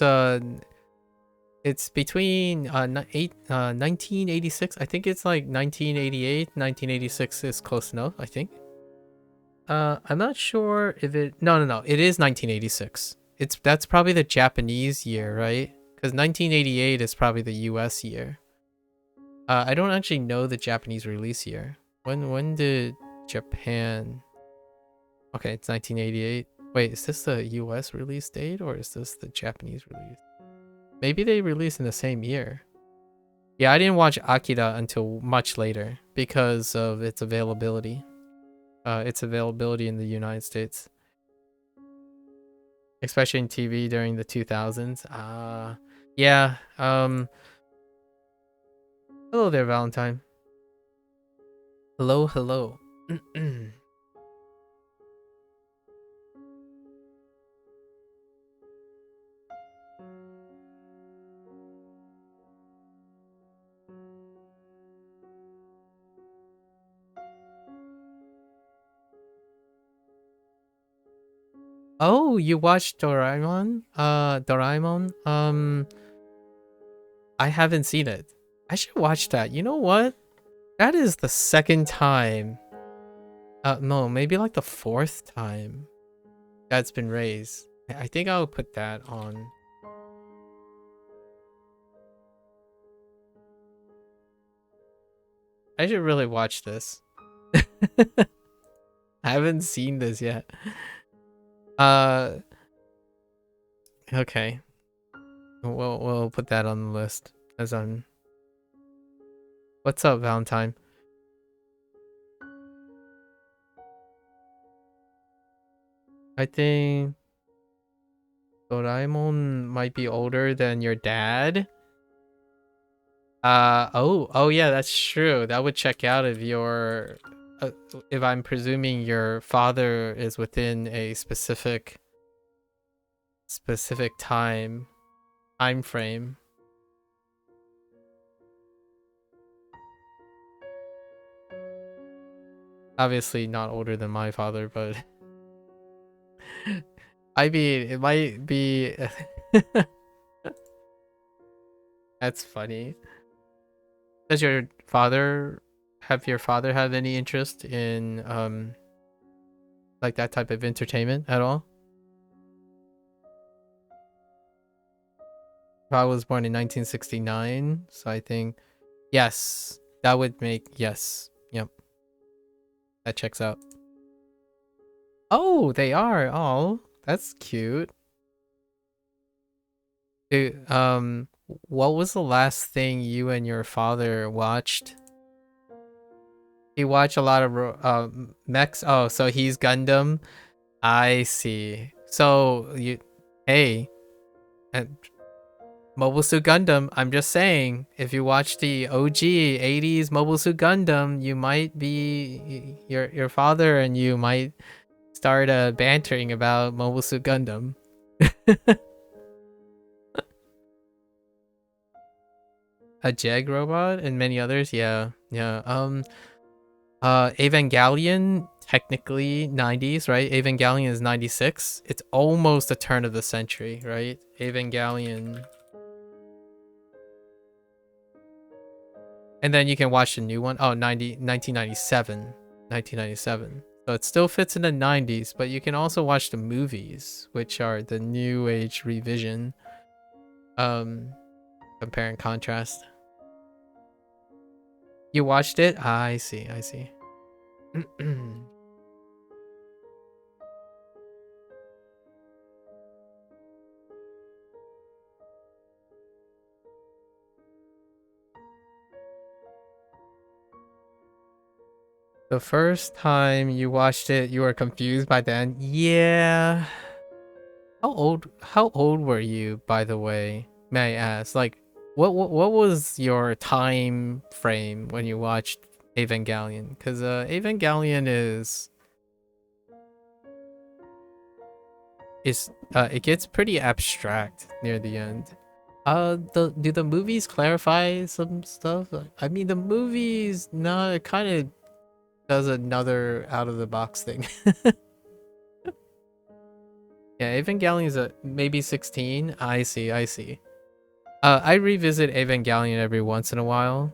between 1986. I think it's like 1988, 1986 is close enough, I think. I'm not sure if it. No. It is 1986. That's probably the Japanese year, right? Because 1988 is probably the U.S. year. I don't actually know the Japanese release year. When did Japan? Okay, it's 1988. Wait, is this the U.S. release date or is this the Japanese release? Maybe they released in the same year. Yeah, I didn't watch Akira until much later because of its availability. Its availability in the United States, especially in TV during the 2000s. Yeah. Hello there, Valentine. Hello. Oh, you watched Doraemon? Doraemon? I haven't seen it. I should watch that. You know what? That is the second time. No, maybe like the fourth time that's been raised. I think I'll put that on. I should really watch this. I haven't seen this yet. Okay. We'll put that on the list as on. What's up, Valentine? I think Doraemon might be older than your dad. Oh yeah, that's true. That would check out if if I'm presuming your father is within a specific time frame. Obviously not older than my father, but I mean, it might be. That's funny. Does your father have any interest in like that type of entertainment at all? I was born in 1969, so I think yes, that would make yes. Yep. That checks out. Oh, they are. Oh, that's cute. Dude, what was the last thing you and your father watched? He watched a lot of mechs. Oh, so he's Gundam. I see. So hey, and Mobile Suit Gundam. I'm just saying, if you watch the OG 80s Mobile Suit Gundam, you might be your father, and you might start bantering about Mobile Suit Gundam. A Jeg robot and many others. Yeah. Evangelion, technically 90s, right? Evangelion is 96. It's almost a turn of the century, right? Evangelion. And then you can watch the new one. Oh, 1997. 1997. So it still fits in the 90s, but you can also watch the movies, which are the new age revision. Compare and contrast. You watched it? I see. The first time you watched it, you were confused by then. Yeah. How old were you, by the way? May I ask? Like, what was your time frame when you watched Evangelion? Because Evangelion is it gets pretty abstract near the end. Do the movies clarify some stuff? I mean, the movies, no, it kind of does another out of the box thing. Yeah, Evangelion is maybe 16. I see. I revisit Evangelion every once in a while.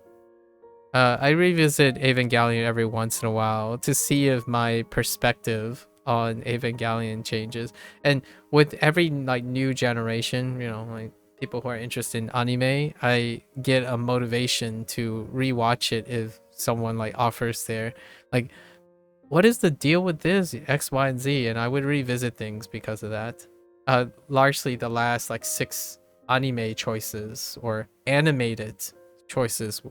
I revisit Evangelion every once in a while to see if my perspective on Evangelion changes. And with every like new generation, you know, like people who are interested in anime, I get a motivation to rewatch it if someone like offers their like, what is the deal with this X, Y, and Z? And I would revisit things because of that. Largely the last like 6 anime choices or animated choices,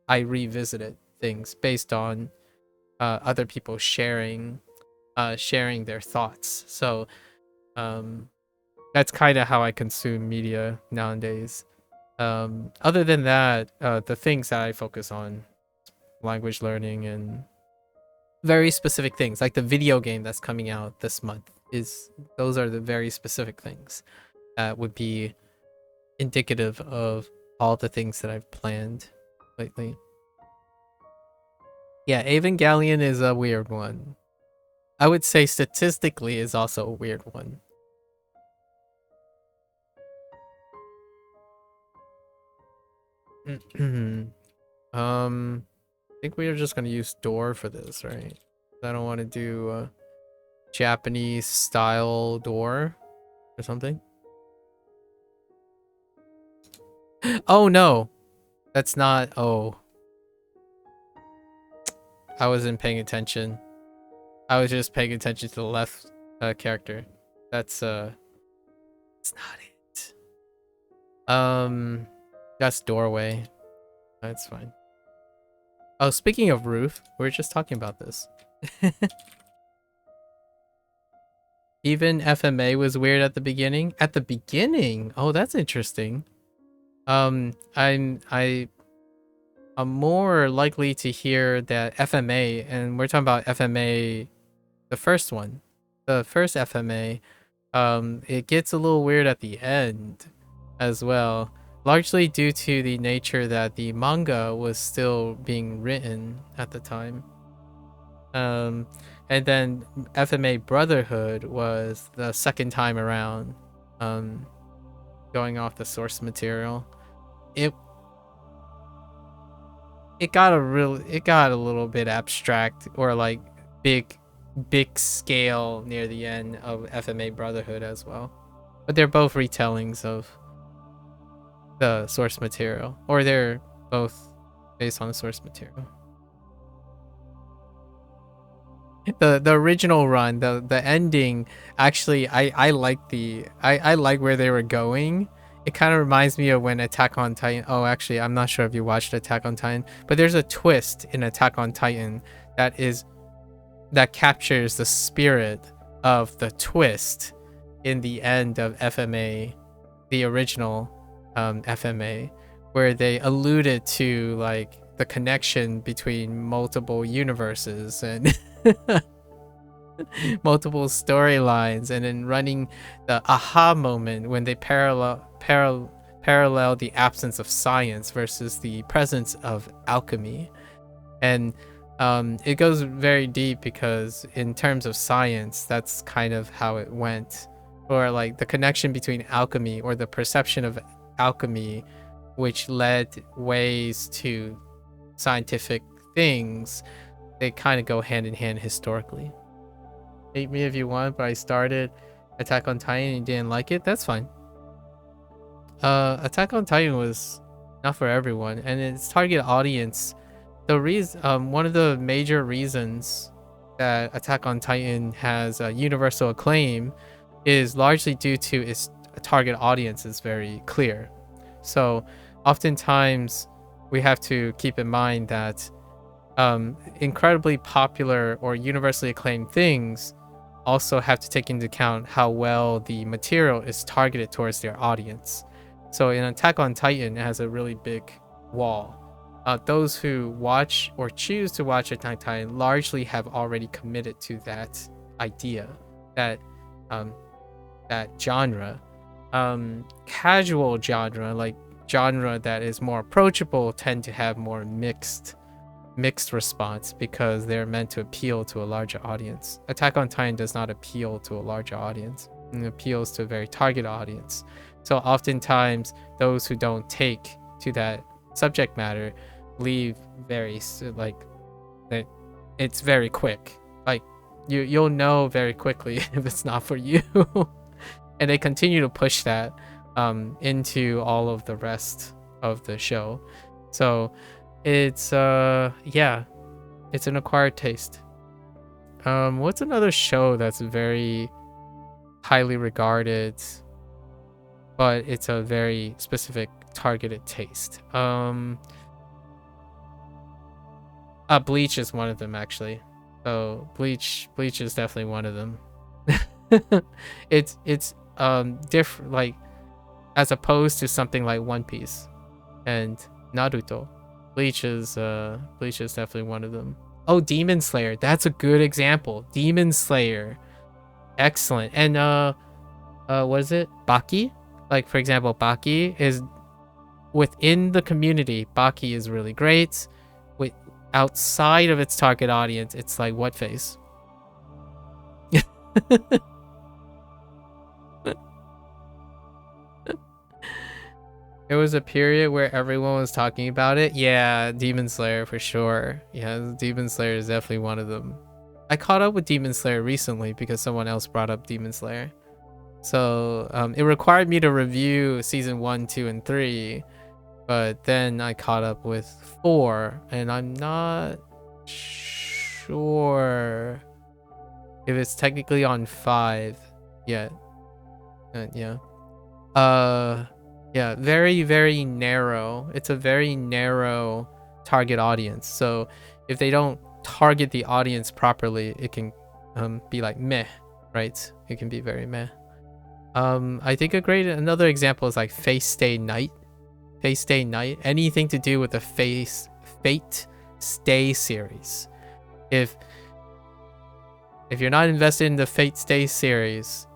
I revisited things based on other people sharing their thoughts. So that's kind of how I consume media nowadays. Other than that, the things that I focus on, language learning and very specific things, like the video game that's coming out this month, those are the very specific things that would be indicative of all the things that I've planned lately. Yeah, Evangelion is a weird one. I would say statistically is also a weird one. I think we are just gonna use door for this, right? I don't want to do a Japanese style door or something. Oh no, that's not. Oh, I wasn't paying attention. I was just paying attention to the left character. That's it's not it. That's doorway. That's fine. Oh, speaking of roof, we were just talking about this. Even FMA was weird at the beginning. At the beginning? Oh, that's interesting. I'm more likely to hear that FMA, and we're talking about FMA, the first one, the first FMA. It gets a little weird at the end as well, largely due to the nature that the manga was still being written at the time. And then FMA Brotherhood was the second time around, going off the source material. It got a little bit abstract, or like big scale near the end of FMA Brotherhood as well. But they're both retellings of the source material, or they're both based on the source material. The original run, the ending, actually I like I like where they were going. It kind of reminds me of when Attack on Titan. Oh, actually, I'm not sure if you watched Attack on Titan, but there's a twist in Attack on Titan that captures the spirit of the twist in the end of FMA, the original FMA, where they alluded to like the connection between multiple universes and multiple storylines, and then running the aha moment when they parallel the absence of science versus the presence of alchemy. And it goes very deep, because in terms of science, that's kind of how it went, or like the connection between alchemy, or the perception of alchemy, which led ways to scientific things. They kind of go hand in hand historically. Hate me if you want, but I started Attack on Titan and you didn't like it. That's fine. Attack on Titan was not for everyone, and its target audience, the reason, one of the major reasons that Attack on Titan has universal acclaim is largely due to its target audience is very clear. So oftentimes we have to keep in mind that incredibly popular or universally acclaimed things also have to take into account how well the material is targeted towards their audience. So in Attack on Titan, it has a really big wall. Those who watch or choose to watch Attack on Titan largely have already committed to that idea, that genre. Casual genre, like genre that is more approachable, tend to have more mixed response, because they're meant to appeal to a larger audience. Attack on Titan does not appeal to a larger audience. It appeals to a very target audience. So oftentimes those who don't take to that subject matter leave very like that. It's very quick. Like you'll know very quickly if it's not for you. And they continue to push that into all of the rest of the show. So it's yeah, it's an acquired taste. What's another show that's very highly regarded, but it's a very specific targeted taste? Bleach is one of them, actually. So Bleach is definitely one of them. it's different, like, as opposed to something like One Piece and Naruto. Bleach is definitely one of them. Oh, Demon Slayer, that's a good example. Demon Slayer, excellent. And what is it? Baki? Like, for example, Baki is within the community. Baki is really great. With outside of its target audience, it's like what face? There was a period where everyone was talking about it. Yeah, Demon Slayer for sure. Yeah, Demon Slayer is definitely one of them. I caught up with Demon Slayer recently because someone else brought up Demon Slayer. So it required me to review season 1, 2, and 3. But then I caught up with 4, and I'm not sure if it's technically on 5 yet. Yeah. Yeah, very, very narrow. It's a very narrow target audience. So if they don't target the audience properly, it can be like meh, right? It can be very meh. I think another example is like Fate Stay Night. Fate Stay Night. Anything to do with the Fate Stay series. If you're not invested in the Fate Stay series,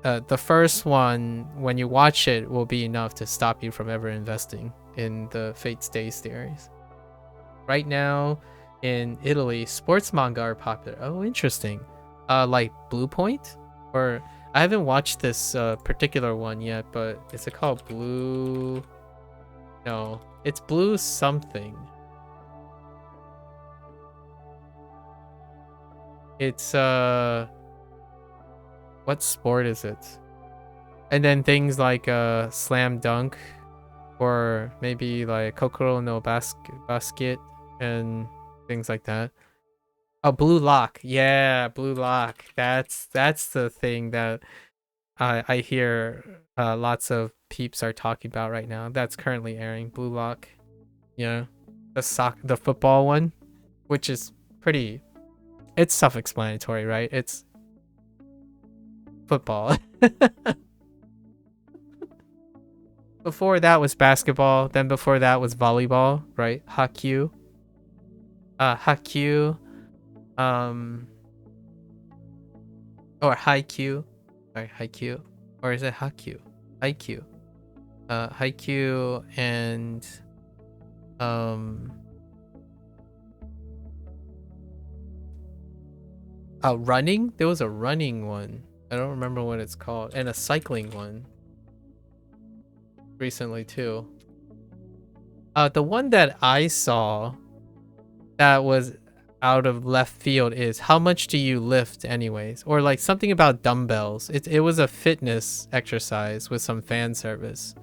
the first one, when you watch it, will be enough to stop you from ever investing in the Fate Stay series. Right now, in Italy, sports manga are popular. Oh, interesting. Like Blue Point? Or I haven't watched this particular one yet, but is it called Blue? No, it's Blue something. It's what sport is it? And then things like Slam Dunk, or maybe like Kokoro no Basket and things like that. Oh, Blue Lock. Yeah, Blue Lock. That's the thing that I hear lots of peeps are talking about right now. That's currently airing. Blue Lock. Yeah. The football one, which is pretty, it's self-explanatory, right? It's football. Before that was basketball, then before that was volleyball, right? Hakyu. Hakyu. Or Haikyuu. Sorry, Haikyuu. Or is it Hakyu? Haikyuu. Haikyuu and running? There was a running one. I don't remember what it's called. And a cycling one. Recently too. The one that I saw that was out of left field is how much do you lift anyways? Or like something about dumbbells. It was a fitness exercise with some fan service.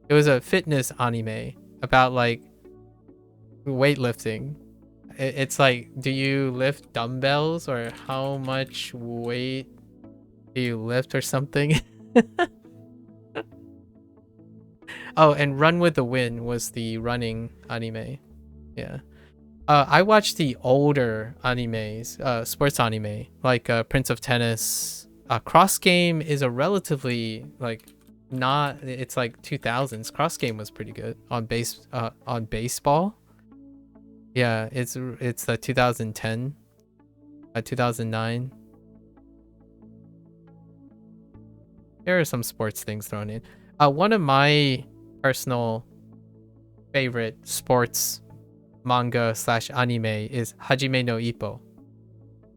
It was a fitness anime about like weightlifting. It's like, do you lift dumbbells or how much weight do you lift or something? Oh, and Run with the Wind was the running anime. Yeah. I watched the older animes, sports anime, like Prince of Tennis. Cross Game is a relatively like not. It's like 2000s. Cross Game was pretty good on baseball. Yeah, it's the 2010, 2009. There are some sports things thrown in. One of my personal favorite sports manga / anime is Hajime no Ippo,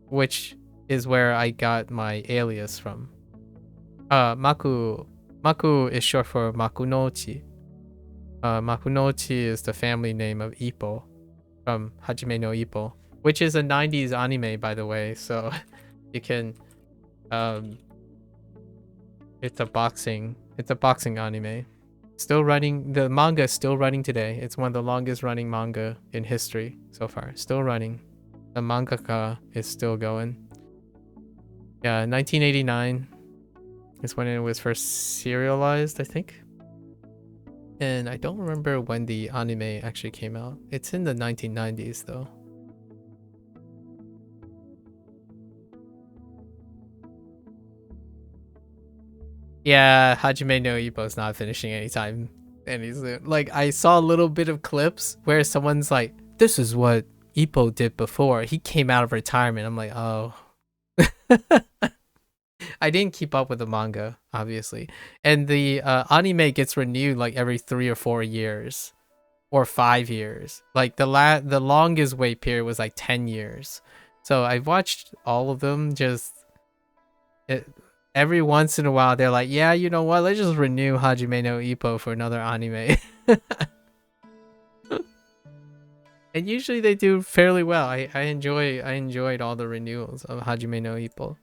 which is where I got my alias from. Maku is short for Makunochi. Makunochi is the family name of Ippo, from Hajime no Ippo, which is a 90s anime, by the way. So you can, it's a boxing anime. Still running. The manga is still running today. It's one of the longest running manga in history so far. Still running. The mangaka is still going. Yeah, 1989 is when it was first serialized, I think. And I don't remember when the anime actually came out. It's in the 1990s though. Yeah, Hajime no Ippo is not finishing anytime soon. Like, I saw a little bit of clips where someone's like, this is what Ippo did before. He came out of retirement. I'm like, oh. I didn't keep up with the manga, obviously. And the anime gets renewed like every 3 or 4 years. Or 5 years. Like, the longest wait period was like 10 years. So I've watched all of them. Just every once in a while they're like, yeah, you know what, let's just renew Hajime no Ippo for another anime. And usually they do fairly well. I enjoyed all the renewals of Hajime no Ippo.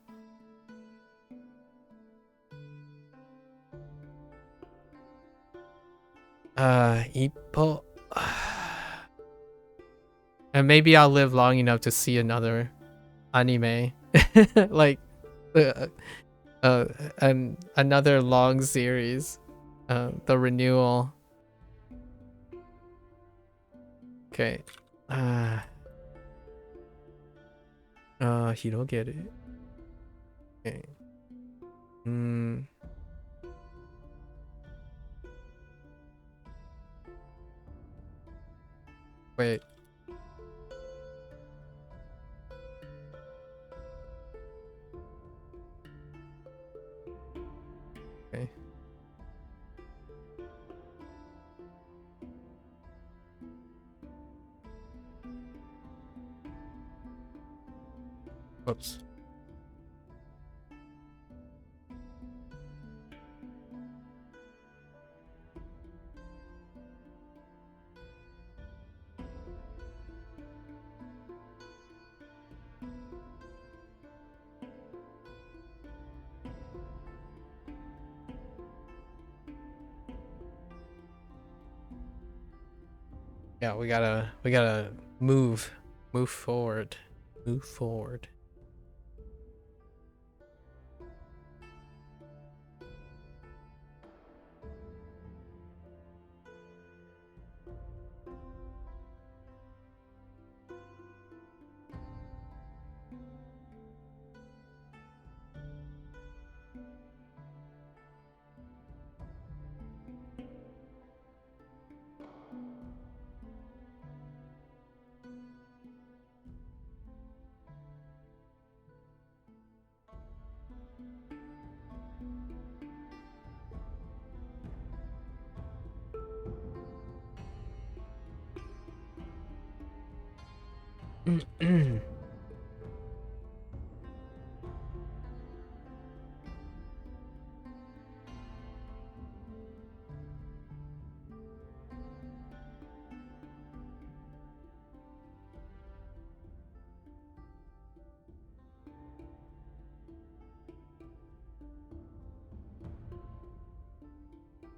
Ippo. And maybe I'll live long enough to see another anime. Like another long series. The renewal. Okay. He don't get it. Okay. Wait. Okay. Whoops. Yeah, we gotta move forward. Move forward.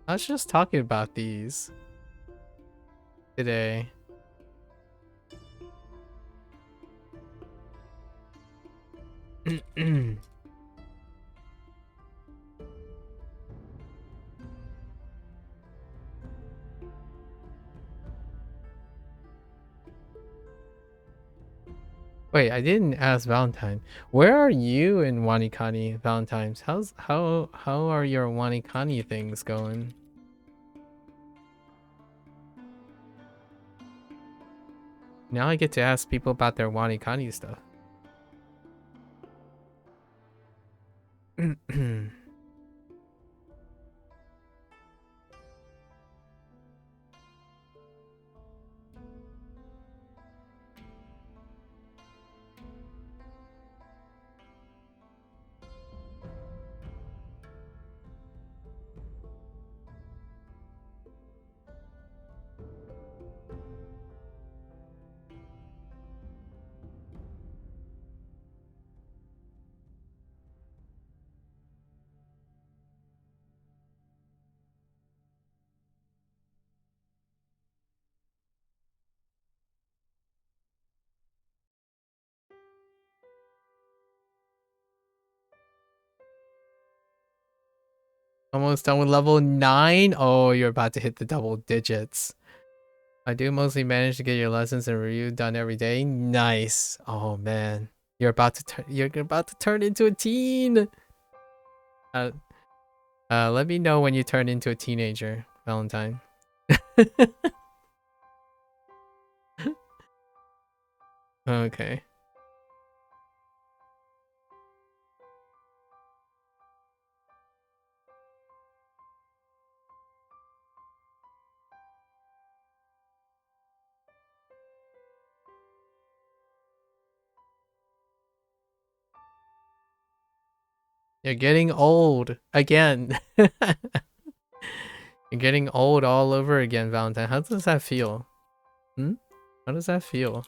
I was just talking about these today. Wait, I didn't ask Valentine. Where are you in WaniKani, Valentine's? How are your WaniKani things going? Now I get to ask people about their WaniKani stuff. Almost done with level 9. Oh, you're about to hit the double digits. I do mostly manage to get your lessons and review done every day. Nice. Oh man, you're about to turn into a teen. Uh, let me know when you turn into a teenager, Valentine. Okay. You're getting old again. You're getting old all over again, Valentine. How does that feel? Hmm? How does that feel?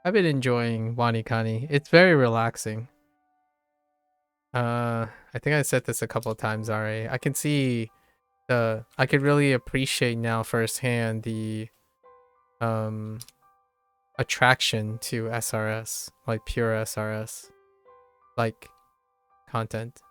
I've been enjoying WaniKani. It's very relaxing. I think I said this a couple of times already. I can see I could really appreciate now firsthand the um attraction to SRS, like pure SRS, like content.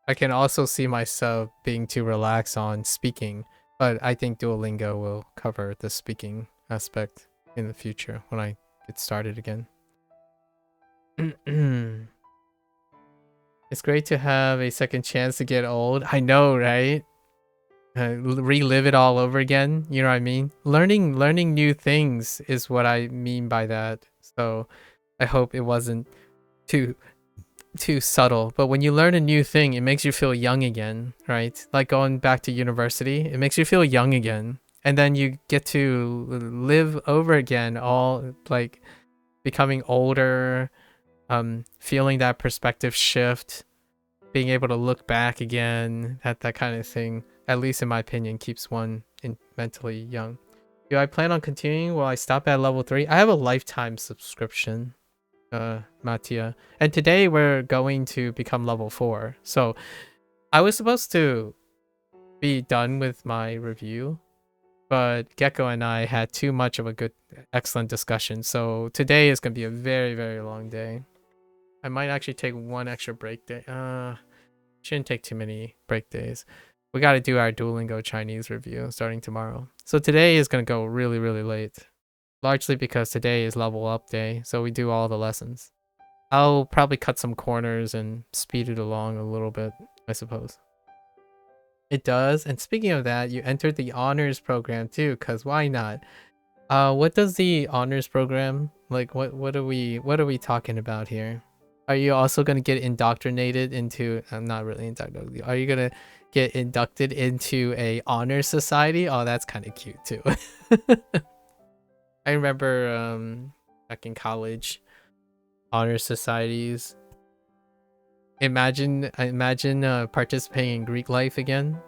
I can also see myself being too relaxed on speaking, but I think Duolingo will cover the speaking aspect in the future when I get started again. It's great to have a second chance to get old. I know, right? Relive it all over again. You know what I mean? Learning new things is what I mean by that. So I hope it wasn't too subtle. But when you learn a new thing, it makes you feel young again, right? Like going back to university, it makes you feel young again. And then you get to live over again, all like becoming older, feeling that perspective shift, being able to look back again, that kind of thing, at least in my opinion, keeps one mentally young. Do I plan on continuing? Will I stop at level 3? I have a lifetime subscription, Mattia. And today we're going to become level 4. So I was supposed to be done with my review, but Gecko and I had too much of a excellent discussion. So today is going to be a very, very long day. I might actually take one extra break day. Shouldn't take too many break days. We got to do our Duolingo Chinese review starting tomorrow. So today is going to go really, really late. Largely because today is level up day, so we do all the lessons. I'll probably cut some corners and speed it along a little bit, I suppose. It does. And speaking of that, you entered the honors program too, because why not? What does the honors program, like what are we talking about here? Are you also going to get indoctrinated into, I'm not really indoctrinated, are you going to get inducted into a honor society? Oh, that's kind of cute too. I remember back in college, honor societies. Imagine participating in Greek life again.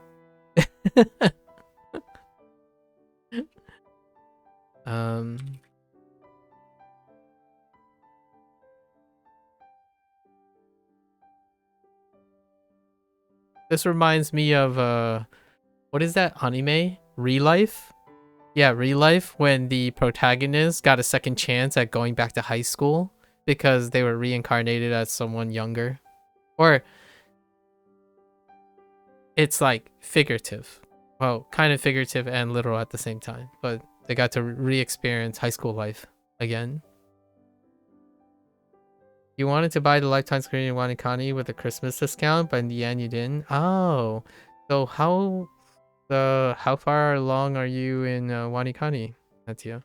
This reminds me of what is that anime? Real Life? Yeah, Real Life, when the protagonist got a second chance at going back to high school because they were reincarnated as someone younger. Or it's like figurative. Well, kind of figurative and literal at the same time, but they got to re-experience high school life again. You wanted to buy the lifetime screen in WaniKani with a Christmas discount, but in the end you didn't. Oh, so how far along are you in WaniKani, Natia?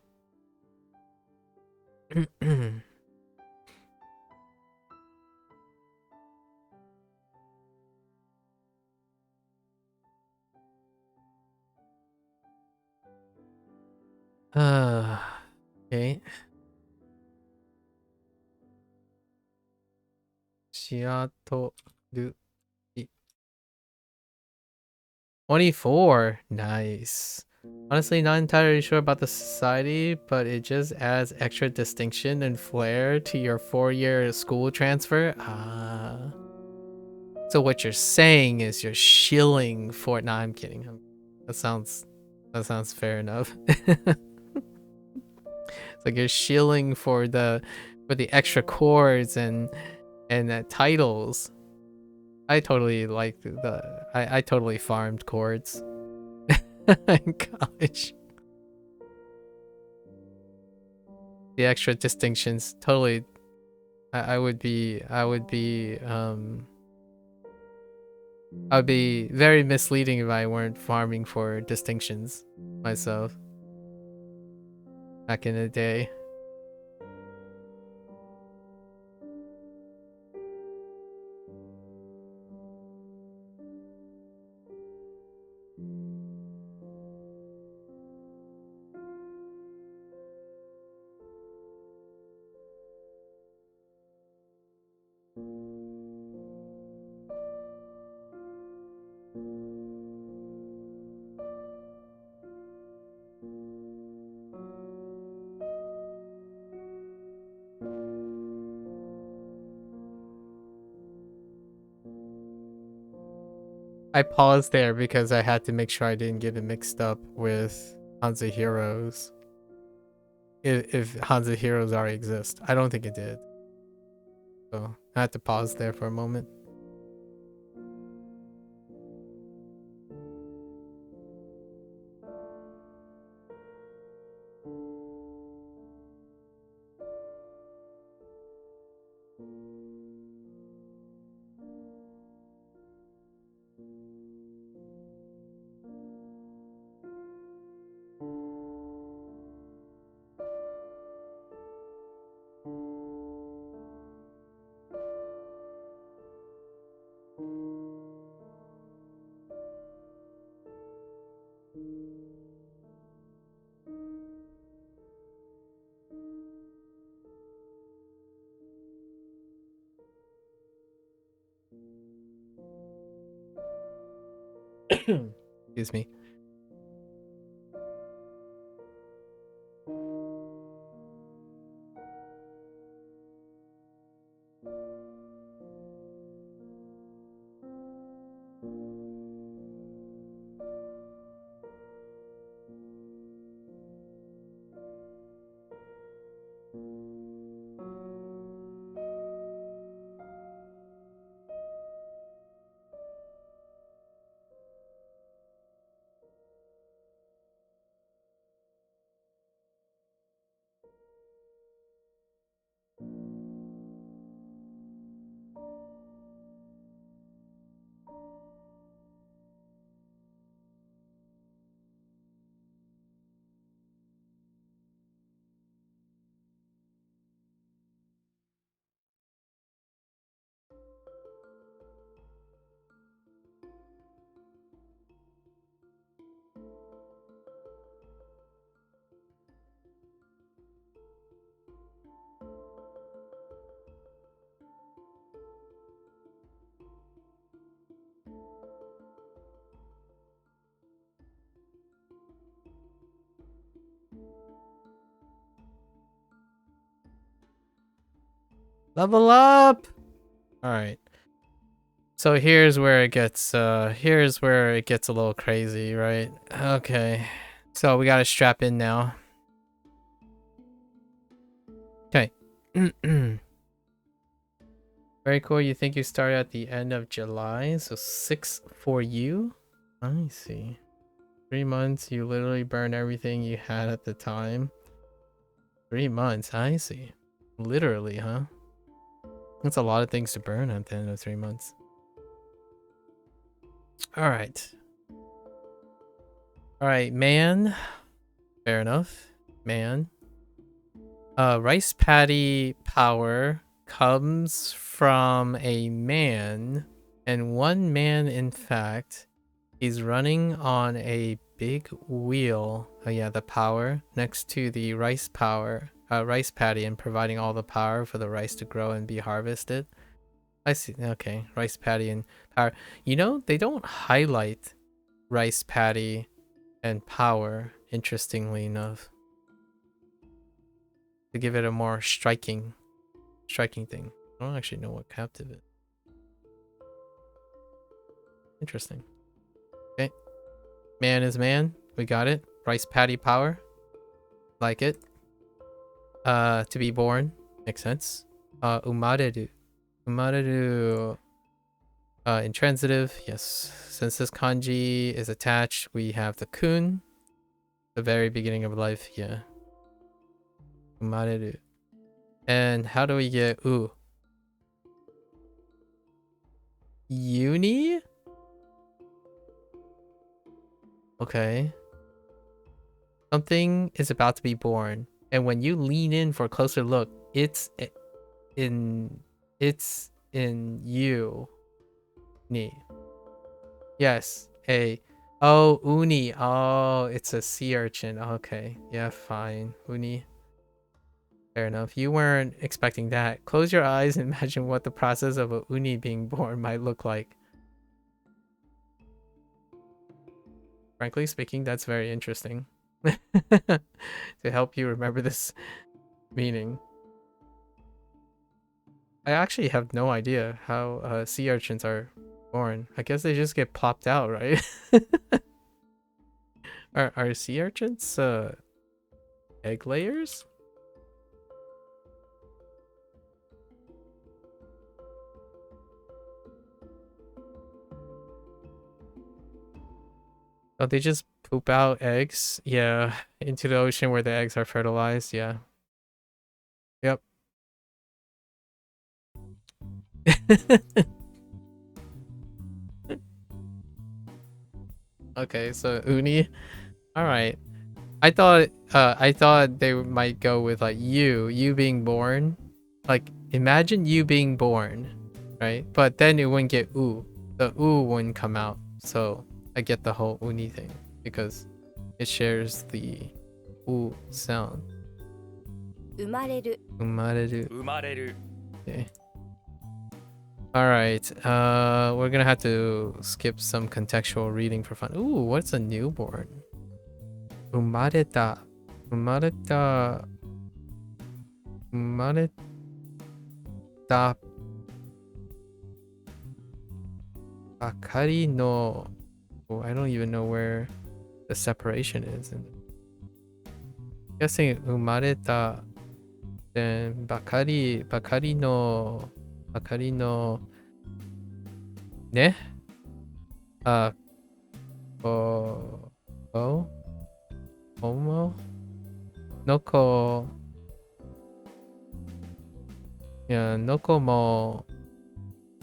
Okay. Shiato 24. Nice. Honestly, not entirely sure about the society, but it just adds extra distinction and flair to your 4-year school transfer. So what you're saying is you're shilling for. Nah, I'm kidding. That sounds fair enough. It's like you're shilling for the extra chords and titles. I totally like I totally farmed chords in college. The extra distinctions totally. I would be very misleading if I weren't farming for distinctions myself back in the day. I paused there because I had to make sure I didn't get it mixed up with Hansa Heroes. If Hansa Heroes already exist. I don't think it did. So I had to pause there for a moment. Excuse me. Level up. All right. So here's where it gets a little crazy, right? Okay. So we got to strap in now. Okay. Very cool. You think you started at the end of July, so 6 for you? I see. 3 months, you literally burned everything you had at the time. 3 months, I see. Literally, huh? That's a lot of things to burn at the end of 3 months. Alright. Alright, man. Fair enough. Man. Rice patty power comes from a man, and one man, in fact, he's running on a big wheel. Oh yeah, the power next to the rice paddy, and providing all the power for the rice to grow and be harvested. I see. Okay, rice paddy and power. You know, they don't highlight rice paddy and power, interestingly enough, to give it a more striking thing. I don't actually know what captive is. Interesting. Okay. Man is man. We got it. Rice paddy power. Like it. To be born. Makes sense. Umareru. Umareru. Intransitive. Yes. Since this kanji is attached, we have the kun. The very beginning of life. Yeah. Umareru. And how do we get u? Uni? Okay. Something is about to be born, and when you lean in for a closer look, it's in you. Ni. Yes. Uni. Oh, it's a sea urchin. Okay. Yeah, fine. Uni. Fair enough. You weren't expecting that. Close your eyes and imagine what the process of a uni being born might look like. Frankly speaking, that's very interesting. To help you remember this meaning. I actually have no idea how sea urchins are born. I guess they just get plopped out, right? Are sea urchins egg layers? Oh, they just poop out eggs? Yeah, into the ocean where the eggs are fertilized, yeah. Yep. Okay, so uni. All right. I thought they might go with like you being born. Like imagine you being born, right? But then it wouldn't get u. The u wouldn't come out. So I get the whole uni thing because it shares the u sound. Umareru. Umareru. Okay. All right. We're gonna have to skip some contextual reading for fun. Ooh, what's a newborn? Umareta. Umareta. Bakari no. Oh, I don't even know where the separation is. I'm guessing umareta. Then bakari no. Ne? Homo? Noko. Yeah, noko mo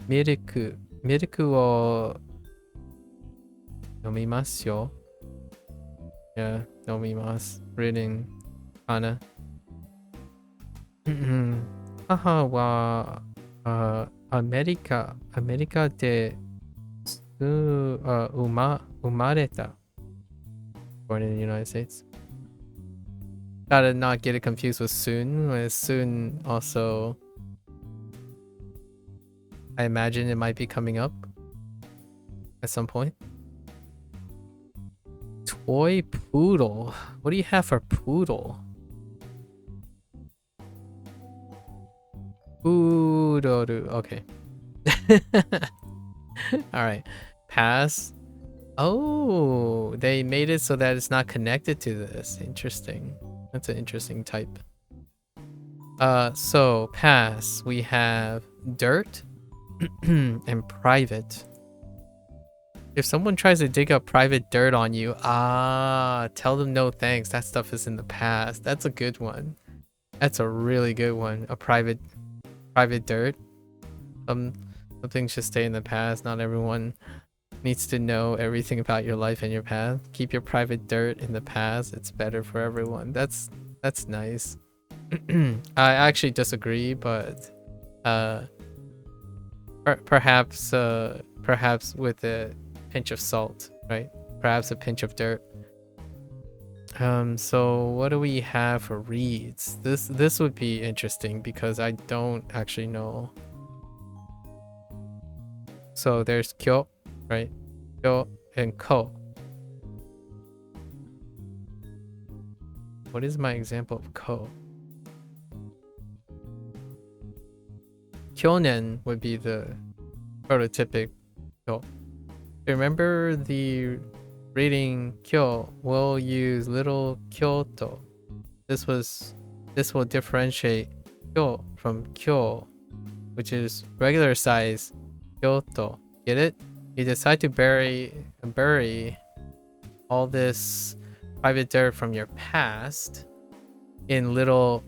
milk. Milk wo nomimasu yo. Yeah, nomimasu. Reading kana. Haha wa America de umareta. Born in the United States. Gotta not get it confused with soon. Soon also, I imagine it might be coming up at some point. Toy poodle. What do you have for poodle? Poodle. Okay. All right. Pass. Oh, they made it so that it's not connected to this. Interesting. That's an interesting type. So pass. We have dirt and private. If someone tries to dig up private dirt on you, tell them no thanks. That stuff is in the past. That's a good one. That's a really good one. A private dirt. Some things should stay in the past. Not everyone needs to know everything about your life and your path. Keep your private dirt in the past. It's better for everyone. That's nice. I actually disagree, but perhaps with a pinch of salt, right? Perhaps a pinch of dirt. So what do we have for reads? This would be interesting because I don't actually know. So there's kyo, right? Kyo and ko. What is my example of ko? Kyonen would be the prototypic kyo. Remember the reading kyo will use little kyoto. This will differentiate kyo from kyo, which is regular size kyoto. Get it? You decide to bury all this private dirt from your past in little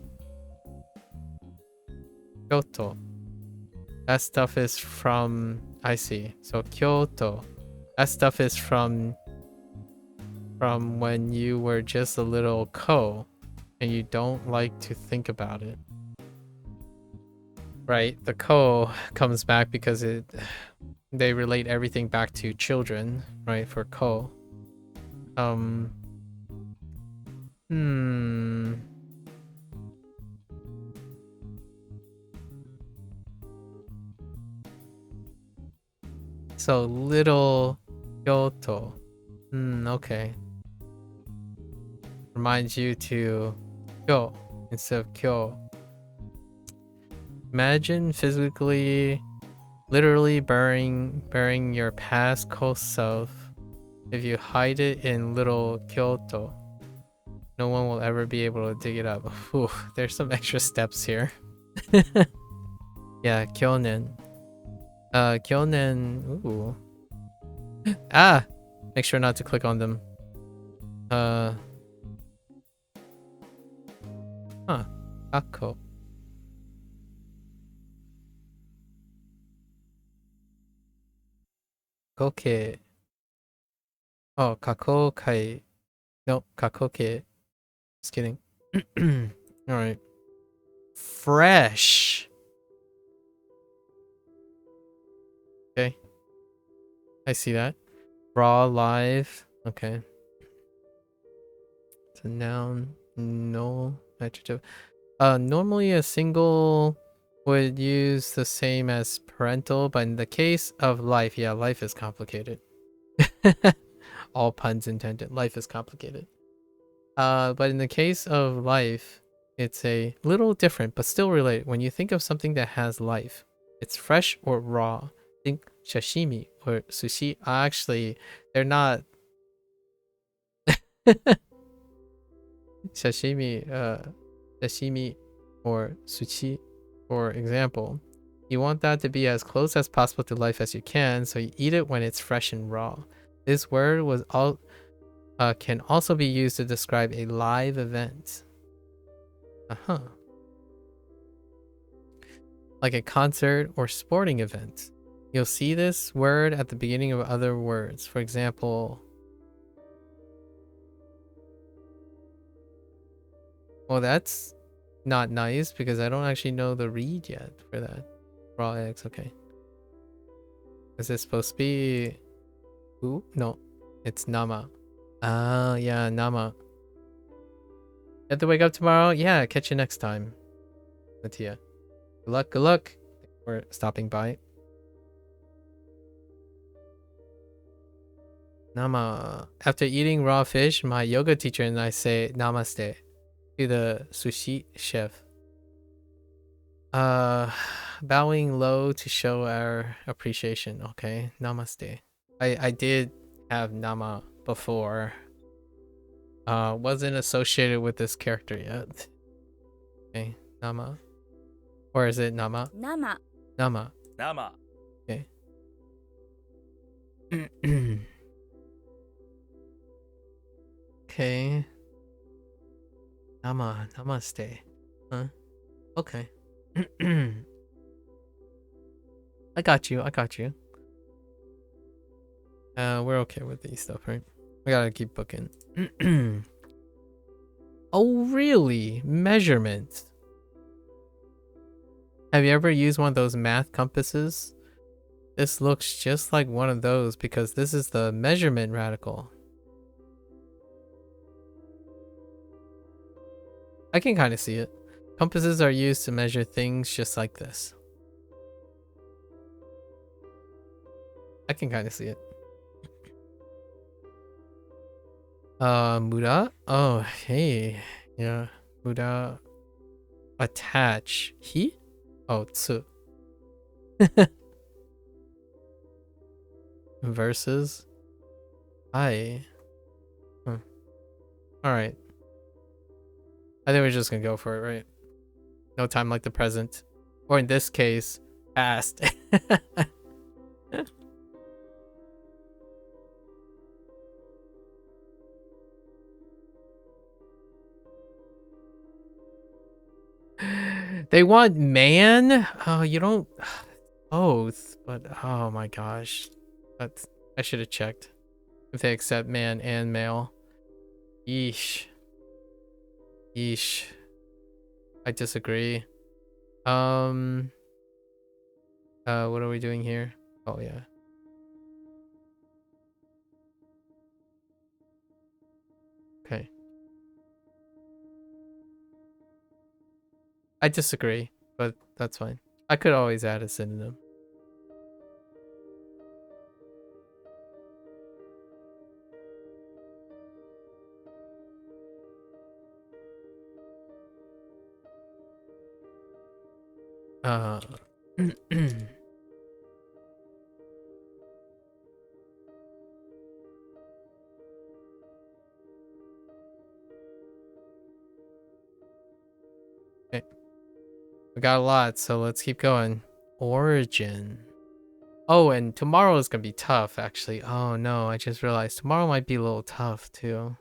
kyoto. That stuff is from, I see. So Kyoto. That stuff is from when you were just a little ko and you don't like to think about it. Right? The ko comes back because they relate everything back to children, right? For ko. So little Kyoto. Okay. Reminds you to kyo instead of kyo. Imagine physically, literally burying your past self. If you hide it in little Kyoto, no one will ever be able to dig it up. Ooh, there's some extra steps here. Yeah, Kyonen. Kyonen. Ooh. Ah! Make sure not to click on them. Huh. Kako. Koke. Oh, kako kai. No, kakoke. Just kidding. Alright. Fresh. Okay. I see that. Raw, live. Okay. It's a noun. No adjective. Normally a single would use the same as parental, but in the case of life, yeah, life is complicated. All puns intended. Life is complicated. But in the case of life, it's a little different, but still related. When you think of something that has life, it's fresh or raw. Think sashimi or sushi. Actually, they're not. Sashimi or sushi, for example. You want that to be as close as possible to life as you can, so you eat it when it's fresh and raw. This word can also be used to describe a live event. Like a concert or sporting event. You'll see this word at the beginning of other words. For example, well, that's not nice because I don't actually know the read yet for that. Raw eggs, okay. Is this supposed to be... Ooh, no. It's nama. Ah, yeah, nama. You have to wake up tomorrow? Yeah, catch you next time. Matia. Good luck, good luck. Thanks for stopping by. Nama. After eating raw fish, my yoga teacher and I say namaste to the sushi chef. Bowing low to show our appreciation. Okay, namaste. I did have nama before. Wasn't associated with this character yet. Okay, nama. Or is it nama? Nama. Nama. Nama. Okay. Okay. Namaste. Huh? Okay. I got you. We're okay with these stuff, right? We gotta keep booking. Oh, really? Measurement. Have you ever used one of those math compasses? This looks just like one of those because this is the measurement radical. I can kind of see it. Compasses are used to measure things just like this. I can kind of see it. Muda? Oh, hey. Yeah. Muda. Attach. He? Oh, tsu. Versus. I. Alright. I think we're just gonna go for it, right? No time like the present. Or in this case, past. They want man? Oh, you don't... Both, but oh my gosh. That's... I should have checked. If they accept man and male. Yeesh. Yeesh. I disagree. What are we doing here? Oh yeah. Okay. I disagree, but that's fine. I could always add a synonym. Okay. We got a lot, so let's keep going. Origin. Oh, and tomorrow is gonna be tough, actually. Oh no, I just realized tomorrow might be a little tough too.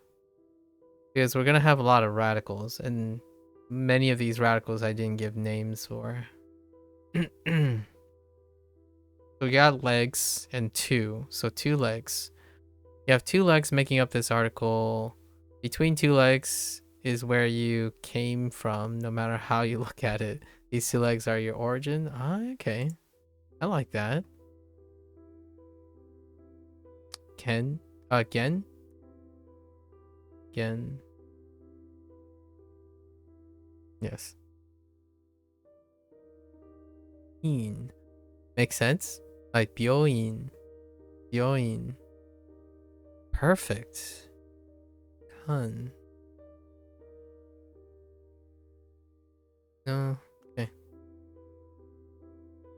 Because we're gonna have a lot of radicals, and many of these radicals I didn't give names for. So we got legs and two, so 2 legs. You have 2 legs making up this article. Between 2 legs is where you came from, no matter how you look at it. These 2 legs are your origin. Ah, okay. I like that. Again. Again. Yes. In. Makes sense? Like 病院. 病院. Perfect. Kan. No. Okay.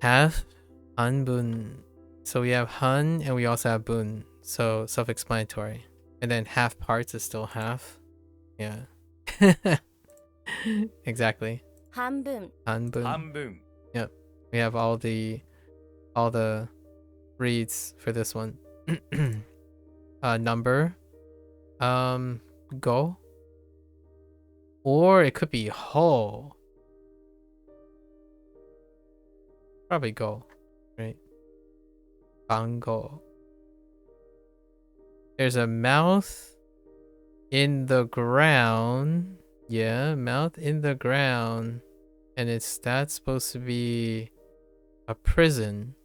Have. Hanbun. So we have han and we also have bun. So self-explanatory. And then half parts is still half. Yeah. Exactly. Hanbun. Hanbun. Hanbun. Yep. We have all the reads for this one. Number. Go. Or it could be ho. Probably go. Right? Bango. There's a mouth in the ground. Yeah, mouth in the ground. And that's supposed to be a prison.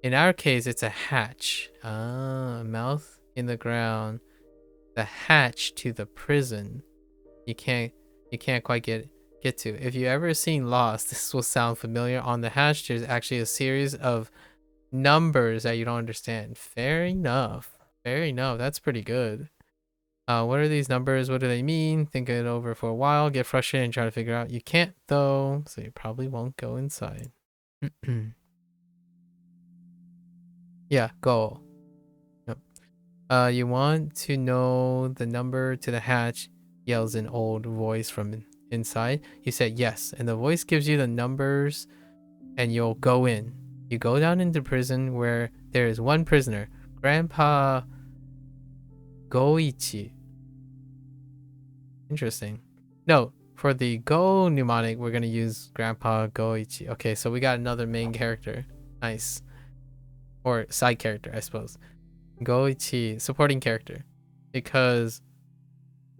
In our case, it's a hatch. Ah, mouth in the ground. The hatch to the prison. You can't quite get to. If you ever seen Lost, this will sound familiar. On the hatch, there's actually a series of numbers that you don't understand. Fair enough. Fair enough. That's pretty good. What are these numbers? What do they mean? Think it over for a while. Get frustrated and try to figure out. You can't though, so you probably won't go inside. Yeah, go. Yep. You want to know the number to the hatch? Yells an old voice from inside. You said yes, and the voice gives you the numbers, and you'll go in. You go down into prison where there is one prisoner, Grandpa Koichi. Interesting. No, for the go mnemonic, we're gonna use Grandpa Koichi. Okay, so we got another main character. Nice. Or side character, I suppose. Koichi, supporting character. Because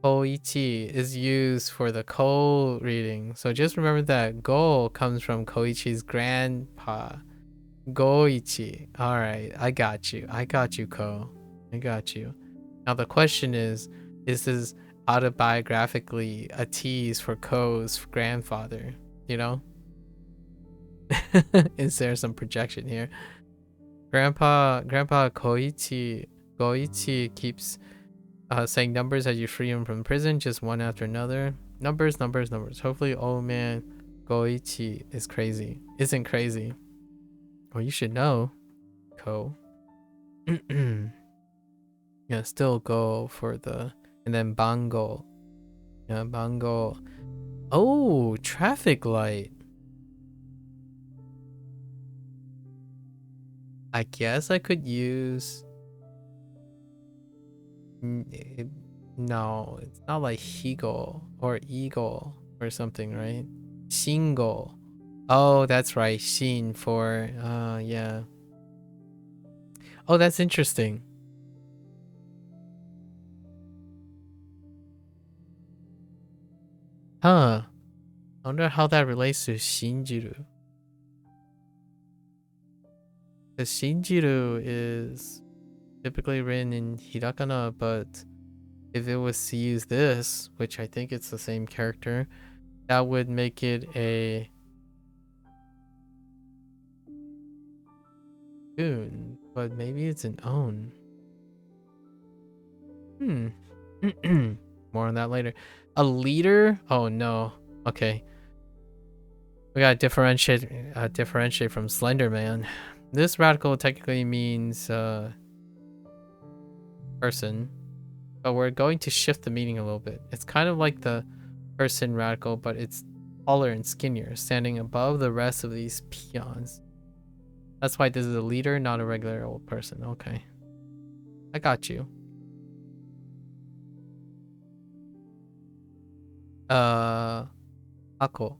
Koichi is used for the Ko reading. So just remember that Go comes from Koichi's grandpa. Koichi. Alright, I got you. I got you, Ko. I got you. Now the question is this autobiographically a tease for Ko's grandfather, you know? Is there some projection here? Grandpa Koichi keeps saying numbers as you free him from prison, just one after another. Numbers. Hopefully old man Koichi isn't crazy. Well, you should know, Ko. Yeah, still go for the, and then Bango. Yeah, Bango. Oh, traffic light. I guess I could use. No, it's not like Higo or Eagle or something, right? Shingo. Oh, that's right. Shin for, yeah. Oh, that's interesting. Huh. I wonder how that relates to Shinjiru. Because Shinjiru is typically written in Hiragana, but if it was to use this, which I think it's the same character, that would make it a Goon, but maybe it's an own. More on that later. A leader? Oh no. Okay. We gotta differentiate from Slender Man. This radical technically means person, but we're going to shift the meaning a little bit. It's kind of like the person radical, but it's taller and skinnier, standing above the rest of these peons. That's why this is a leader, not a regular old person. Okay. I got you. Ako.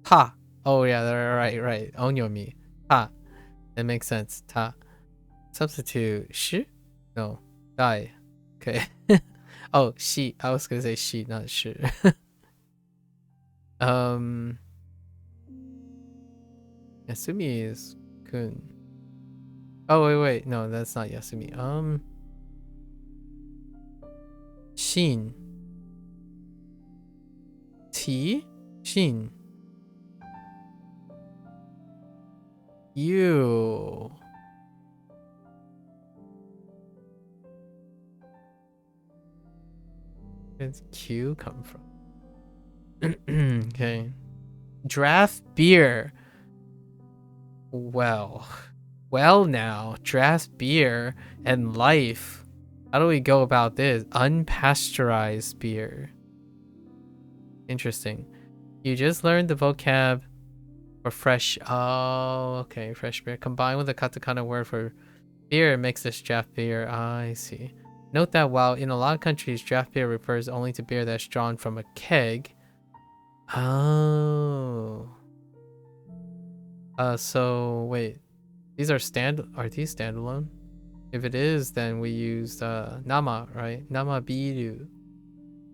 Ta. Oh yeah, right. Onyomi. Ta. That makes sense. Ta. Substitute. Shi? No. Dai. Okay. Oh, she. I was gonna say she, not shi. Yasumi is kun. Oh wait. No, that's not Yasumi. Shin. T? Shin. You. Where does Q come from? Okay. Draft beer. Well now, draft beer and life. How do we go about this? Unpasteurized beer. Interesting. You just learned the vocab for fresh. Oh, okay. Fresh beer. Combined with the katakana word for beer, it makes this draft beer. I see. Note that while in a lot of countries, draft beer refers only to beer that's drawn from a keg. Oh. So wait. These are these standalone? If it is, then we use nama, right? Nama biru.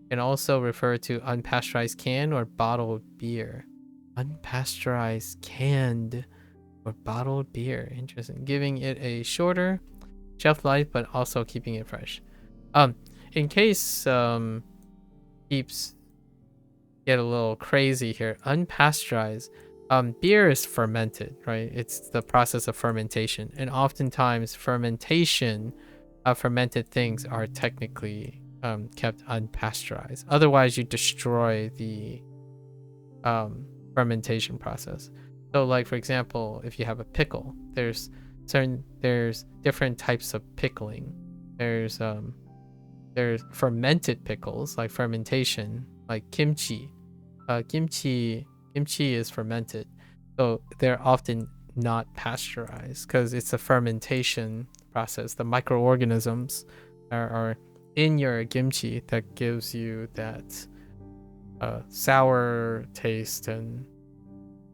Can also refer to unpasteurized canned or bottled beer. Unpasteurized canned or bottled beer. Interesting. Giving it a shorter shelf life, but also keeping it fresh. In case peeps get a little crazy here, unpasteurized. Beer is fermented, right? It's the process of fermentation, and oftentimes fermentation of fermented things are technically kept unpasteurized. Otherwise, you destroy the fermentation process. So, like for example, if you have a pickle, there's different types of pickling. There's fermented pickles, like fermentation, like kimchi. Kimchi is fermented, so they're often not pasteurized because it's a fermentation process. The microorganisms are in your kimchi that gives you that sour taste and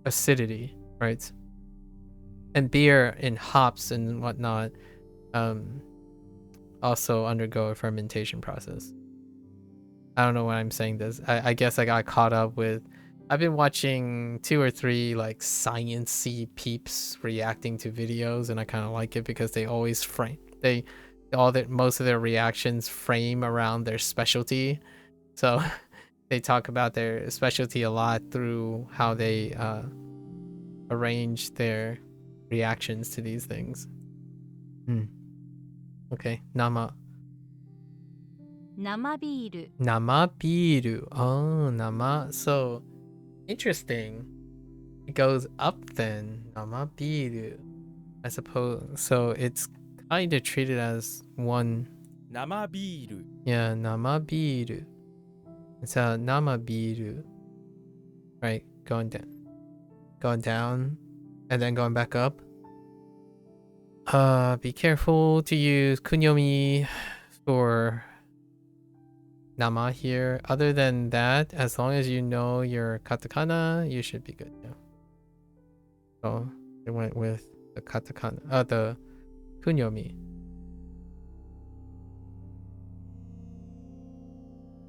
acidity, right? And beer and hops and whatnot also undergo a fermentation process. I don't know why I'm saying this. I guess I got caught up with, I've been watching 2 or 3 like science-y peeps reacting to videos, and I kind of like it because they always most of their reactions frame around their specialty. So they talk about their specialty a lot through how they arrange their reactions to these things. Okay, nama. 生ビール Nama biru. Oh, nama. So interesting. It goes up then. Nama biru. I suppose. So it's kind of treated as one. 生ビール Yeah, nama biru. It's a nama biru. Right, going down, and then going back up. Be careful to use kunyomi for nama here. Other than that, as long as you know your katakana, you should be good. Yeah. So I went with the katakana, the kunyomi.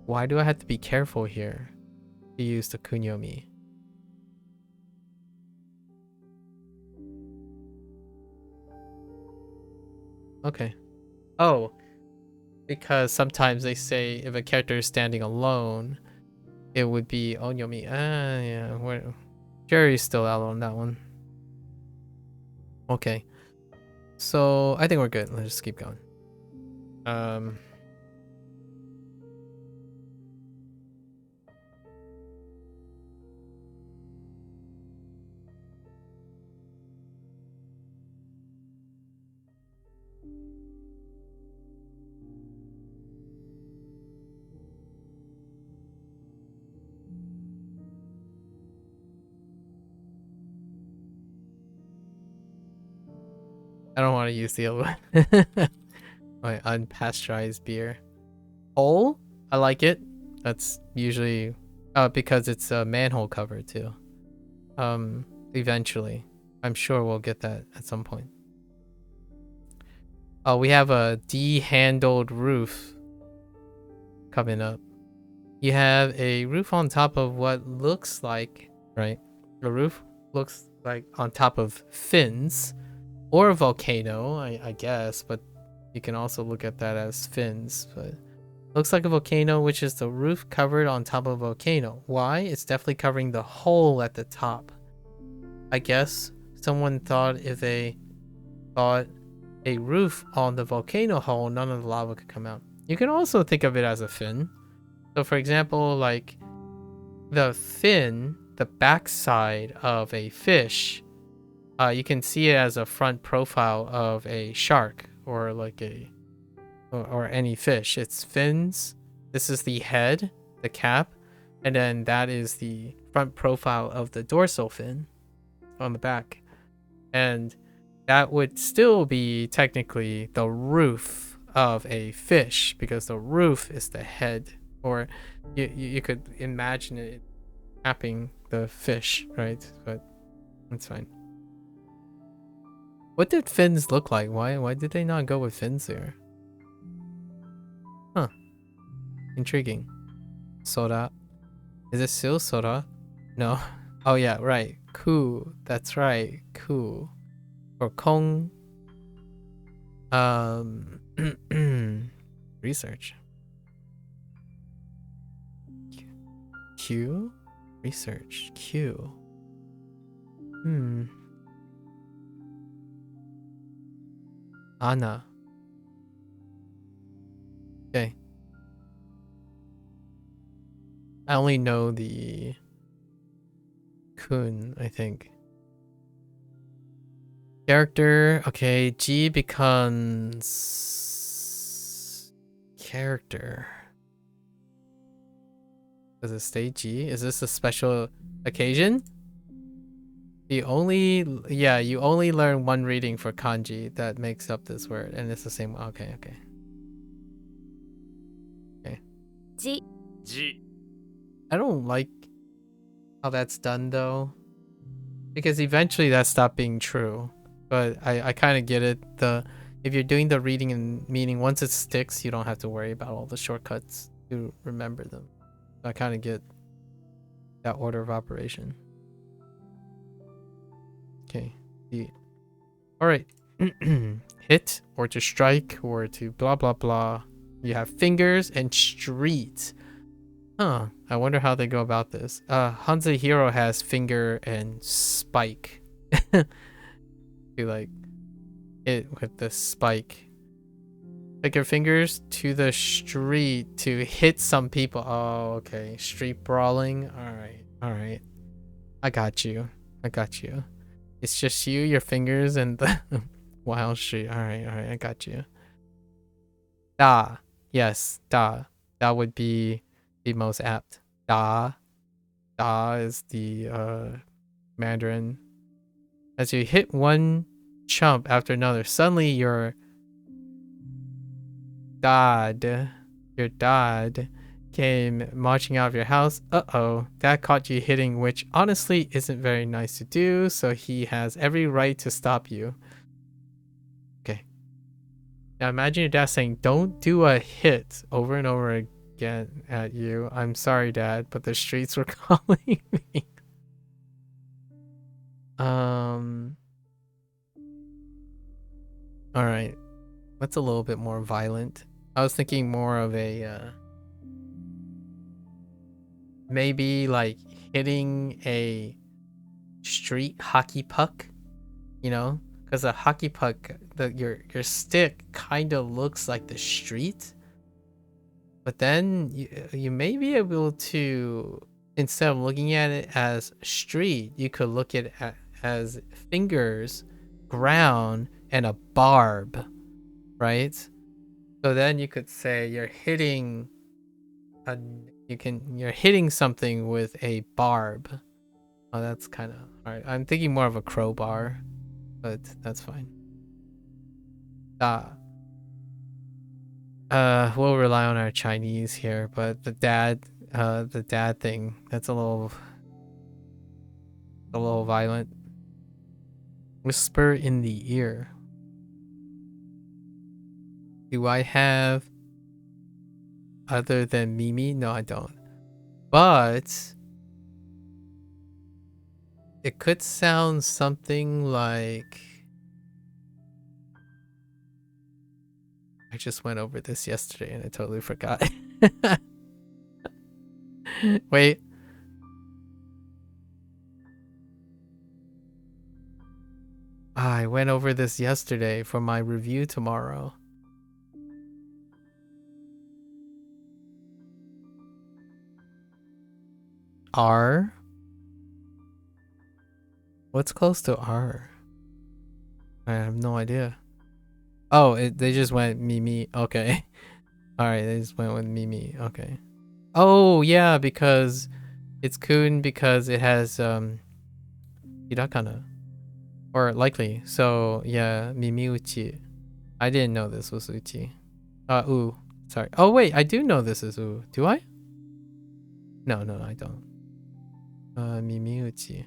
Why do I have to be careful here to use the kunyomi? Okay. Oh, because sometimes they say if a character is standing alone, it would be onyomi. Yeah. Jerry's still out on that one. Okay. So I think we're good. Let's just keep going. I don't want to use the other one. My unpasteurized beer. Hole? I like it. That's usually because it's a manhole cover too. Eventually. I'm sure we'll get that at some point. Oh, we have a D-handled roof coming up. You have a roof on top of what looks like, right? The roof looks like on top of fins. Or a volcano, I guess, but you can also look at that as fins. But looks like a volcano, which is the roof covered on top of a volcano. Why? It's definitely covering the hole at the top. I guess someone thought if they thought a roof on the volcano hole, none of the lava could come out. You can also think of it as a fin. So for example, like the fin, the backside of a fish, you can see it as a front profile of a shark or like or any fish. It's fins. This is the head, the cap, and then that is the front profile of the dorsal fin on the back. And that would still be technically the roof of a fish because the roof is the head, or you could imagine it capping the fish, right? But that's fine. What did fins look like? Why did they not go with fins there? Huh. Intriguing. Soda. Is it still soda? No. Oh yeah, right. Ku. That's right. Ku. Or Kong. Research. Q? Research. Q. Anna. Okay. I only know the Kun, I think. Character. Okay, G becomes character. Does it stay G? Is this a special occasion? You only learn one reading for kanji that makes up this word, and it's the same. Okay. G G I don't like how that's done though, because eventually that stopped being true. But I kind of get it. If you're doing the reading and meaning, once it sticks, you don't have to worry about all the shortcuts to remember them. So I kind of get that order of operation. Okay. All right. hit or to strike or to blah blah blah. You have fingers and street. Huh. I wonder how they go about this. Hanzo Hero has finger and spike. You like it with the spike. Take your fingers to the street to hit some people. Oh, okay. Street brawling. Alright. I got you. It's just you, your fingers, and the wild street. Alright, I got you. Da. Yes, da. That would be the most apt. Da. Da is the Mandarin. As you hit one chump after another, suddenly your dad came marching out of your house. Uh-oh, that caught you hitting, which honestly isn't very nice to do, so he has every right to stop you. Okay. Now imagine your dad saying, don't do a hit over and over again at you. I'm sorry, Dad, but the streets were calling me. Alright. What's a little bit more violent? I was thinking more of a maybe like hitting a street hockey puck, you know, because a hockey puck, your stick kind of looks like the street, but then you may be able to, instead of looking at it as street, you could look at it as fingers, ground, and a barb, right? So then you could say you're hitting you're hitting something with a barb. Oh, that's kind of hard. I'm thinking more of a crowbar, but that's fine. We'll rely on our Chinese here, but the dad thing, that's a little violent. Whisper in the ear. Do I have other than Mimi? No, I don't. But it could sound something like, I just went over this yesterday and I totally forgot. Wait. I went over this yesterday for my review tomorrow. R? What's close to R? I have no idea. Oh, they just went Mimi. Okay. Alright, they just went with Mimi. Okay. Oh, yeah, because it's kun because it has hirakana. Or likely. So, yeah, Mimi uchi. I didn't know this was uchi. U. Sorry. Oh, wait, I do know this is u. Do I? No, I don't. Mimi uchi.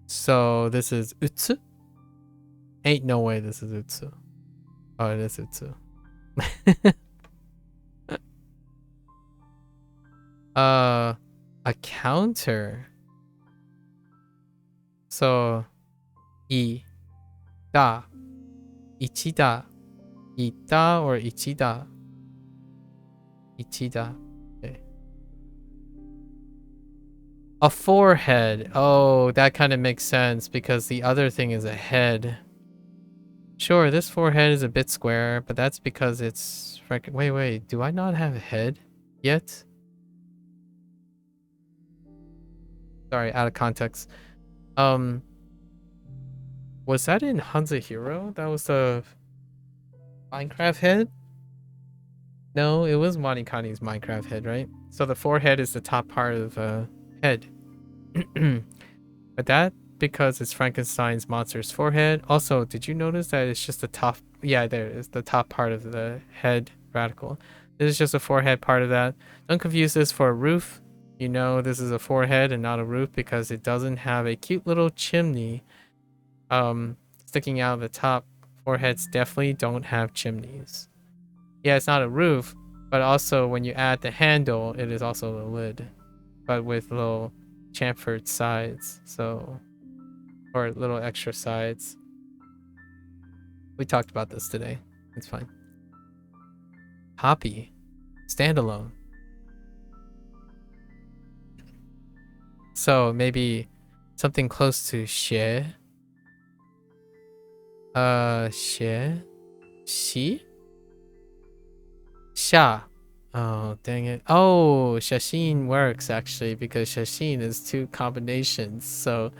So, this is utsu? Ain't no way this is utsu. Oh, it is utsu. A counter. So, I, da, ichida, ita or ichida, ichida. Okay. A forehead. Oh, that kind of makes sense because the other thing is a head. Sure, this forehead is a bit square, but that's because it's... Wait, do I not have a head yet? Sorry, out of context. Was that in Hanzo Hero? That was the Minecraft head? No, it was WaniKani's Minecraft head, right? So the forehead is the top part of head. But that because it's Frankenstein's monster's forehead. Also, did you notice that it's just the top? Yeah, there it is, the top part of the head radical. This is just a forehead part of that. Don't confuse this for a roof. You know this is a forehead and not a roof because it doesn't have a cute little chimney sticking out of the top. Foreheads definitely don't have chimneys. Yeah, it's not a roof, but also when you add the handle, it is also the lid, but with little chamfered sides, so, or little extra sides. We talked about this today. It's fine. Copy. Standalone. So maybe something close to 写. 写 xi 下. Oh, dang it. Oh, shashin works actually because shashin is two combinations. So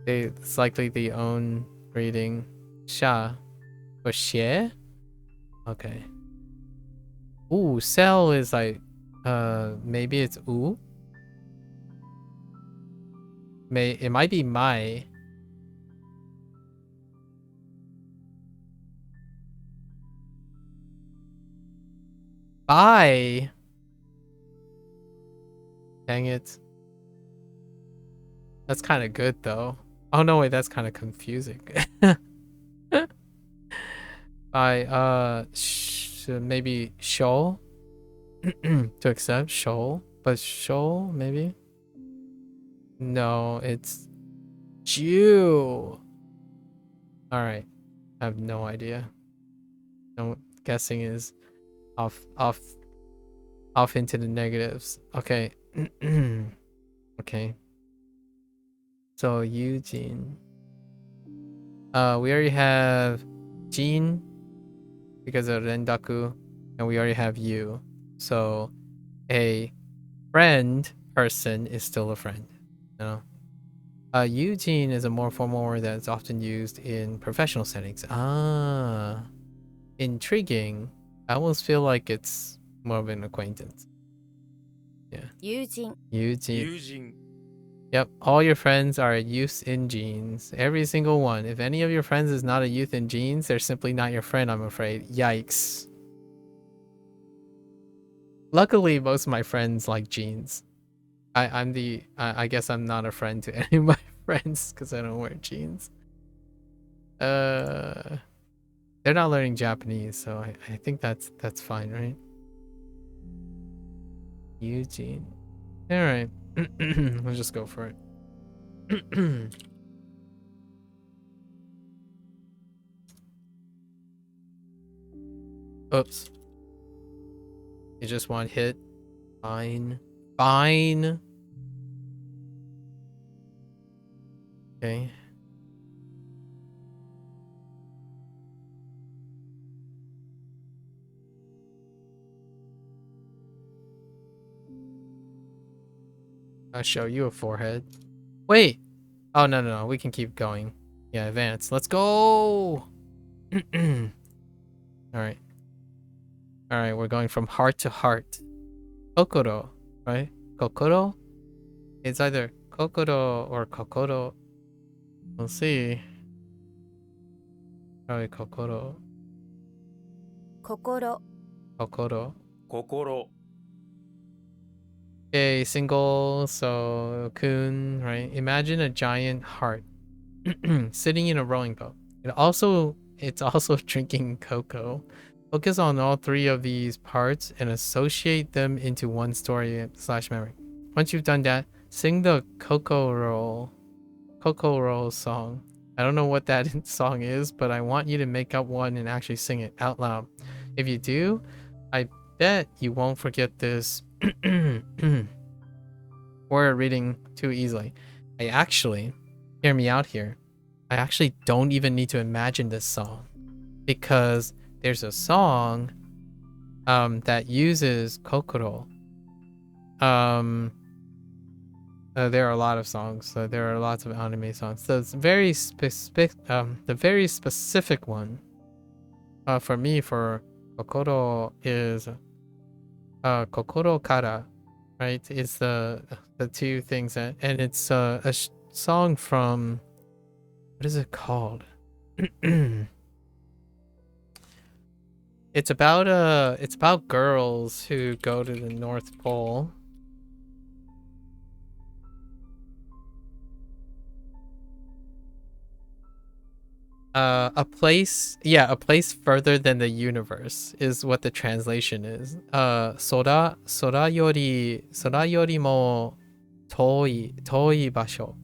it's likely the own reading. Sha. Or xie? Okay. Ooh, cell is like, maybe it's u. It might be mai. Bye. Dang it. That's kind of good though. Oh no, wait, that's kind of confusing. Maybe show to accept show, but show maybe. No, it's Jew. All right, I have no idea. No, guessing is off into the negatives. Okay. Okay. So Eugene. We already have Jean because of Rendaku, and we already have you. So a friend person is still a friend. No. Eugene is a more formal word that's often used in professional settings. Ah, intriguing. I almost feel like it's more of an acquaintance. Yeah. Eugene. 友人 Yep, all your friends are youths in jeans. Every single one. If any of your friends is not a youth in jeans, they're simply not your friend, I'm afraid. Yikes. Luckily, most of my friends like jeans. I guess I'm not a friend to any of my friends because I don't wear jeans. They're not learning Japanese, so I think that's fine, right? Eugene. All right. Let's just go for it. Oops. You just want hit. Fine. Fine. Okay. I'll show you a forehead. Wait. Oh, no. We can keep going. Yeah, advance. Let's go. All right. All right, we're going from heart to heart. Kokoro, right? Kokoro? It's either kokoro or kokoro. We'll see. Probably kokoro. 心 Kokoro. 心 Okay, single, so kun, right? Imagine a giant heart sitting in a rowing boat. It's also drinking cocoa. Focus on all three of these parts and associate them into one story / memory. Once you've done that, sing the Coco Roll song. I don't know what that song is, but I want you to make up one and actually sing it out loud. If you do, I bet you won't forget this word reading too easily. Hear me out here. I actually don't even need to imagine this song because there's a song that uses kokoro. There are a lot of songs. There are lots of anime songs. So it's very specific. The very specific one for me for kokoro is kokoro kara, right? It's the two things and it's a song from, what is it called? It's about girls who go to the North Pole. A place further than the universe is what the translation is. Sora yori mo toi basho.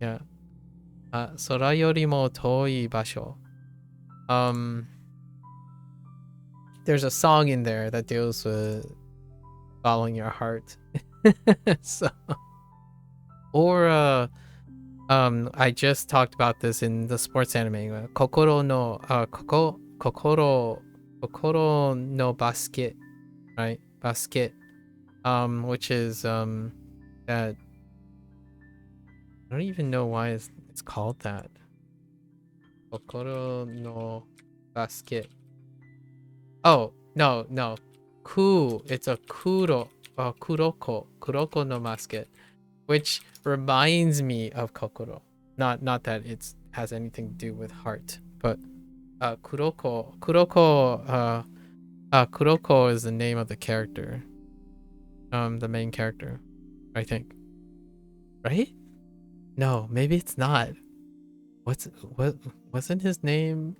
Yeah. Sora yori mo toi basho. there's a song in there that deals with following your heart. So, or I just talked about this in the sports anime. Kokoro no basket, right? Basket, which is that I don't even know why it's called that. Kokoro no basket. Oh, no. It's a kuroko no basket, which reminds me of Kokoro. Not that it has anything to do with heart, but Kuroko is the name of the character. The main character, I think. Right? No, maybe it's not. What wasn't his name?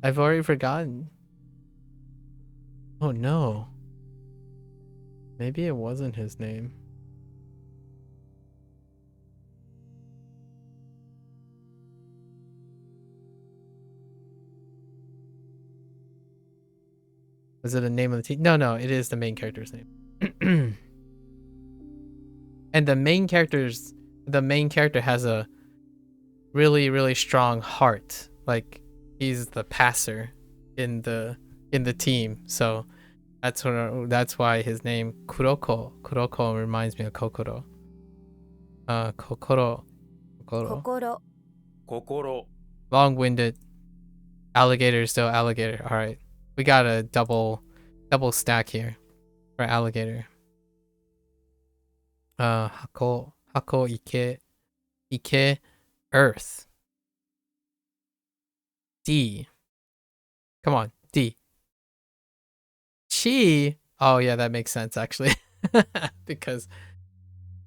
I've already forgotten. Oh no. Maybe it wasn't his name. Was it the name of the team? No, it is the main character's name. And the main character has a really, really strong heart. Like he's the passer in the team. So that's why his name Kuroko reminds me of Kokoro. Kokoro. 心 Long-winded. Alligator is still alligator. All right. We got a double stack here for alligator. Hako ike earth. D. Come on, D. Chi. Oh yeah, that makes sense actually. Because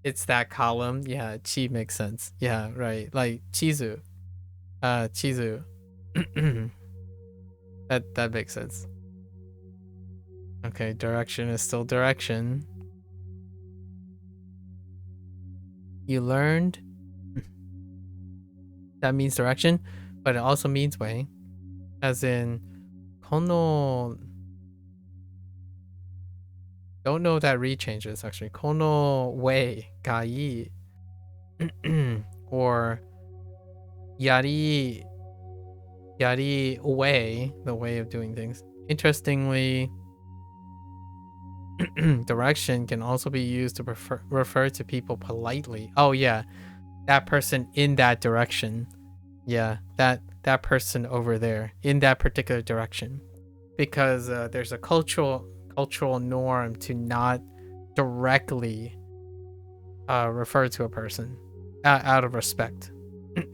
it's that column. Yeah, chi makes sense. Yeah, right. Like chizu. Chizu. That makes sense. Okay, direction is still direction. You learned that means direction, but it also means way. As in kono. Don't know that read changes actually. Kono way ga ii. Or yari way, the way of doing things. Interestingly, direction can also be used to refer to people politely. Oh yeah, that person in that direction. Yeah, that person over there in that particular direction. Because there's a cultural norm to not directly refer to a person out of respect.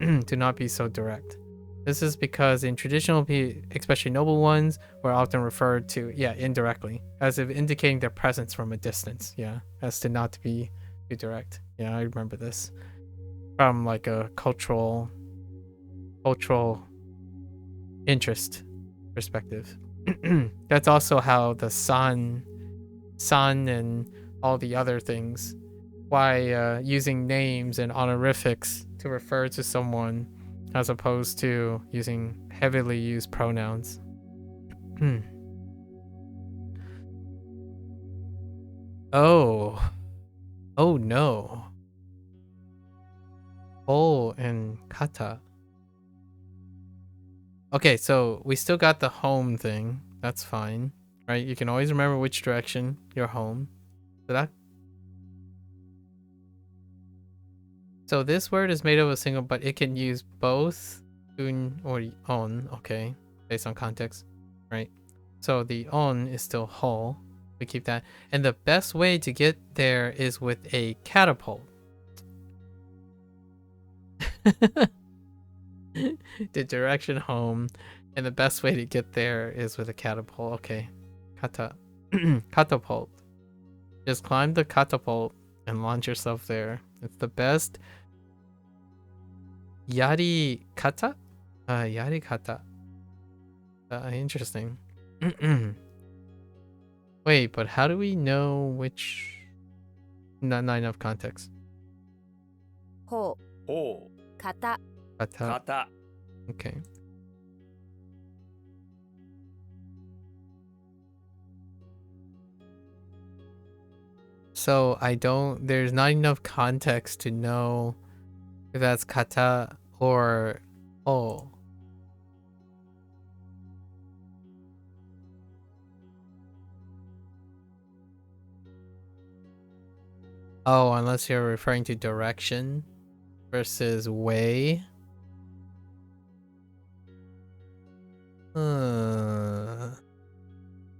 To not be so direct. This is because in traditional, especially noble ones, were often referred to, indirectly, as if indicating their presence from a distance. Yeah, as to not to be too direct. Yeah, I remember this from like a cultural interest perspective. That's also how the sun, and all the other things, why using names and honorifics to refer to someone as opposed to using heavily used pronouns. Oh no. Oh, and kata. Okay, so we still got the home thing. That's fine, right? You can always remember which direction you're home. So this word is made of a single, but it can use both un or on, okay, based on context, right? So the on is still whole. We keep that. And the best way to get there is with a catapult. The direction home, and the best way to get there is with a catapult. Okay, catapult. Just climb the catapult and launch yourself there. It's the best. Yari kata? Yari kata. Interesting. Wait, but how do we know which? Not enough context. ほう ほう 型 Kata. 型 Okay. so there's not enough context to know if that's kata or ho. Oh, unless you're referring to direction versus way.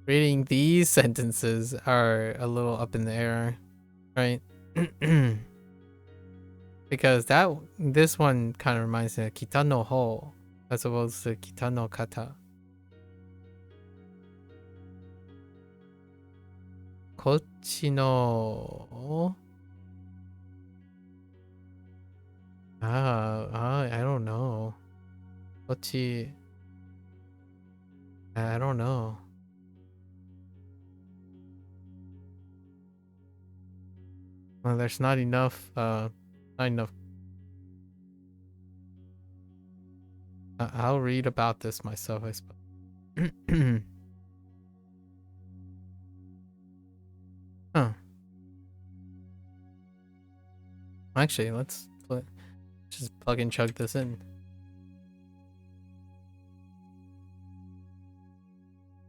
Reading these sentences are a little up in the air, right? Because this one kind of reminds me of kita no ho as opposed to kita no kata. Koichi no I don't know. Koichi, I don't know. Well, there's not enough. Not enough. I'll read about this myself, I suppose. Huh. Actually, let's just plug and chug this in.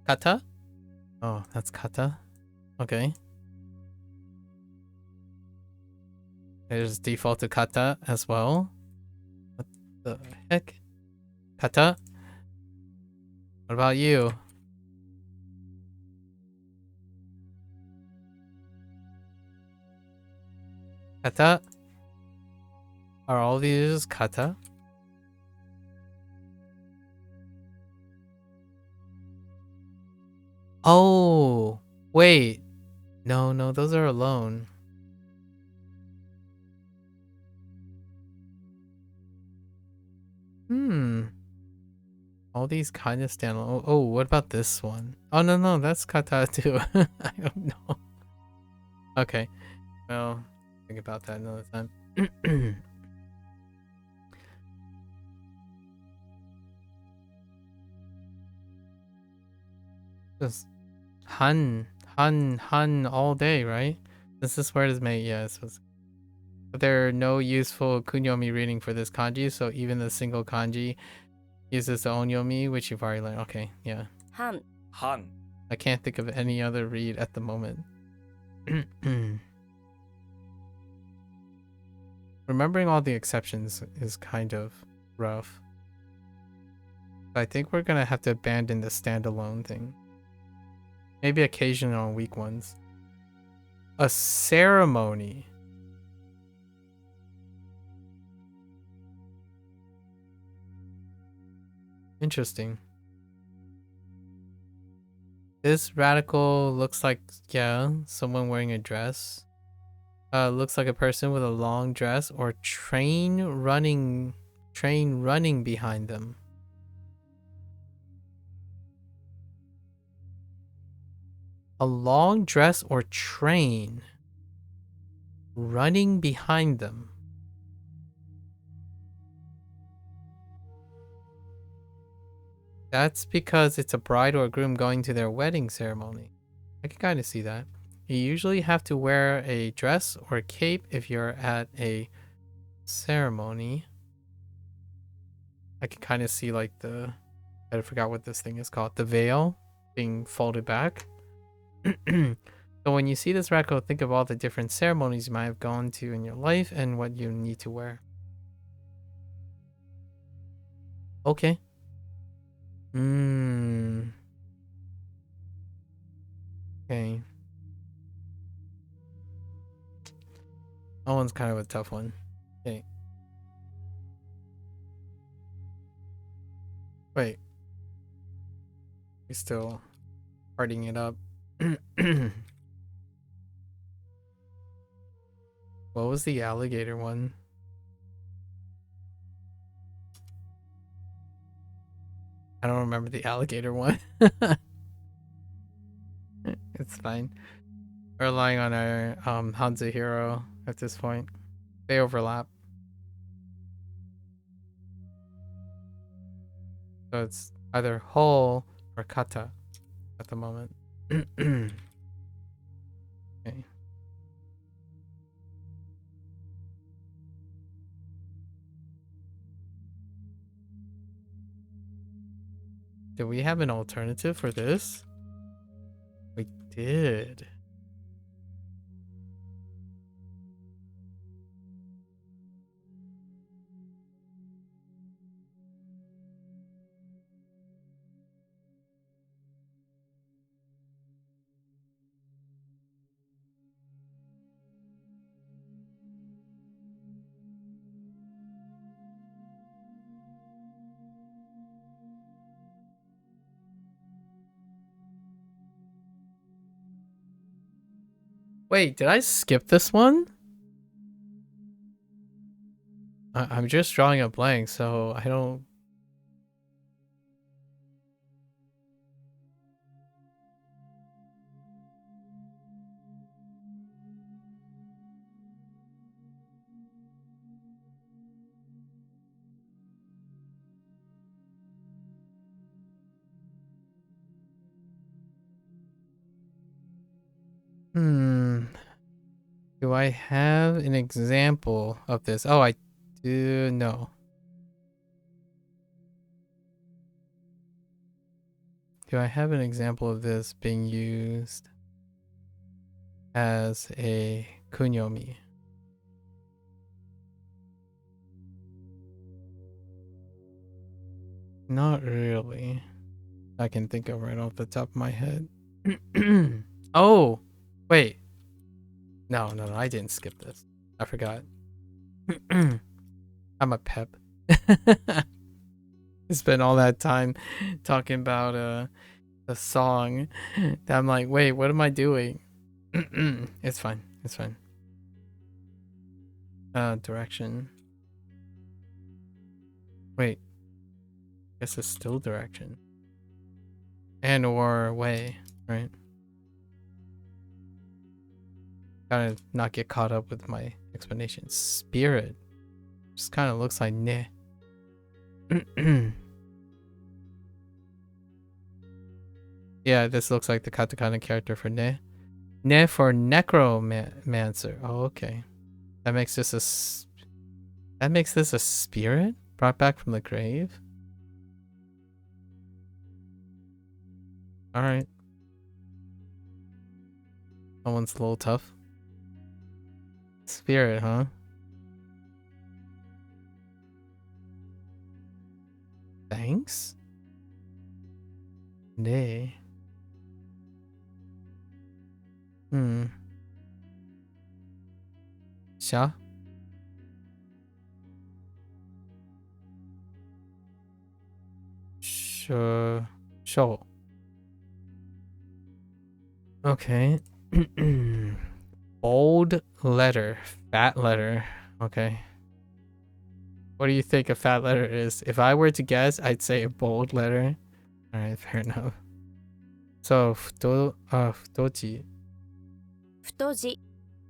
Kata? Oh, that's kata. Okay. There's default to kata as well. What the heck? Kata? What about you? Kata? Are all these kata? Oh, wait. No, those are alone. All these kind of stand alone. Oh, what about this one? Oh, no, that's kata too. I don't know. Okay. Well, think about that another time. Just han all day, right? This word is made, yes. But there are no useful kunyomi reading for this kanji, so even the single kanji uses the onyomi, which you've already learned. Okay, yeah. Han. Han. I can't think of any other read at the moment. Remembering all the exceptions is kind of rough. I think we're gonna have to abandon the standalone thing. Maybe occasionally on weak ones. A ceremony. Interesting. This radical looks like, yeah, someone wearing a dress. Looks like a person with a long dress or train running behind them. A long dress or train running behind them. That's because it's a bride or a groom going to their wedding ceremony. I can kind of see that. You usually have to wear a dress or a cape if you're at a ceremony. I can kind of see like I forgot what this thing is called. The veil being folded back. So when you see this radical, think of all the different ceremonies you might have gone to in your life and what you need to wear. Okay. Okay. That one's kind of a tough one. Okay. Wait. We're still partying it up. What was the alligator one? I don't remember the alligator one. It's fine. We're relying on our Hanzo hero at this point. They overlap. So it's either ho or kata at the moment. Okay. Did we have an alternative for this? We did. Wait, did I skip this one? I'm just drawing a blank, so I don't... Do I have an example of this? Oh, I do know. Do I have an example of this being used as a kunyomi? Not really. I can think of right off the top of my head. Oh, wait. No, I didn't skip this. I forgot. I'm a pep. Spent all that time talking about a song that I'm like, wait, what am I doing? It's fine. It's fine. Direction. Wait. Guess it's still direction. And or way, right? Gotta not get caught up with my explanation. Spirit. Just kind of looks like ne. Yeah, this looks like the katakana character for ne. Ne for necromancer. Oh, okay. That makes this a spirit brought back from the grave. All right. That one's a little tough. Spirit, huh? Thanks? Nay. Sha? Sure. Show. Okay. Bold letter. Fat letter. Okay. What do you think a fat letter is? If I were to guess, I'd say a bold letter. Alright, fair enough. So, futoji. Futoji.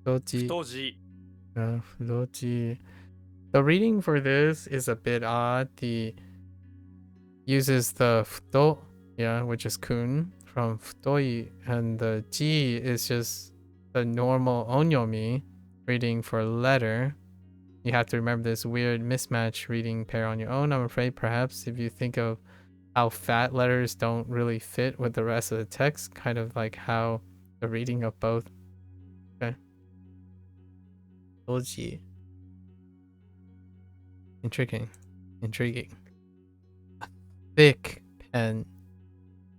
Futoji. 太字 Futoji. The reading for this is a bit odd. The uses the futo, yeah, which is kun, from futoi, and the ji is just the normal onyomi reading for letter. You have to remember this weird mismatch reading pair on your own. I'm afraid perhaps if you think of how fat letters don't really fit with the rest of the text, kind of like how the reading of both. Okay. Doji. Intriguing. A thick pen.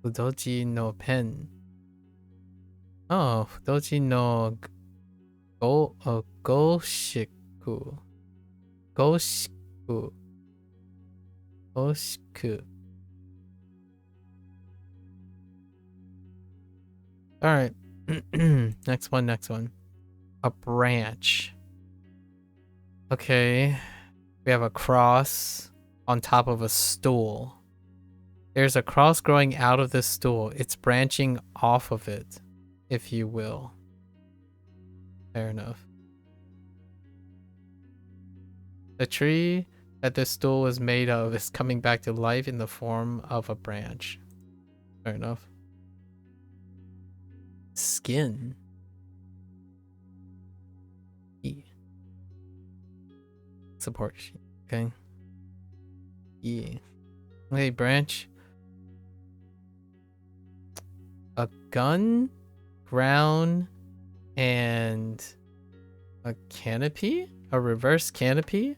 Fudoji no pen. Oh, Fudoji no goshiku. Goshiku. Alright. Next one. A branch. Okay. We have a cross on top of a stool. There's a cross growing out of this stool. It's branching off of it, if you will. Fair enough. The tree that this stool is made of is coming back to life in the form of a branch. Fair enough. Skin. E. Support sheet. Okay. E. Okay, branch. a gun, ground, and a canopy? A reverse canopy?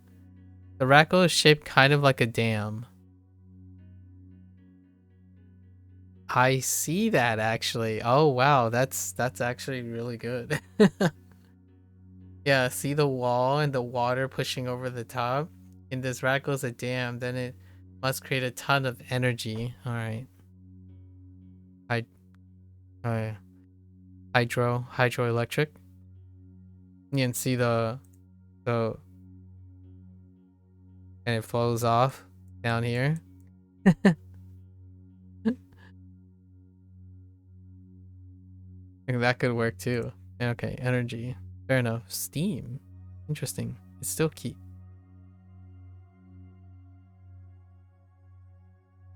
The rackle is shaped kind of like a dam. I see that actually. Oh wow, that's actually really good. Yeah, see the wall and the water pushing over the top? And this rackle is a dam, then it must create a ton of energy. Alright. Hydroelectric. You can see the and it flows off down here. And that could work too. Okay, energy. Fair enough. Steam. Interesting. It's still key.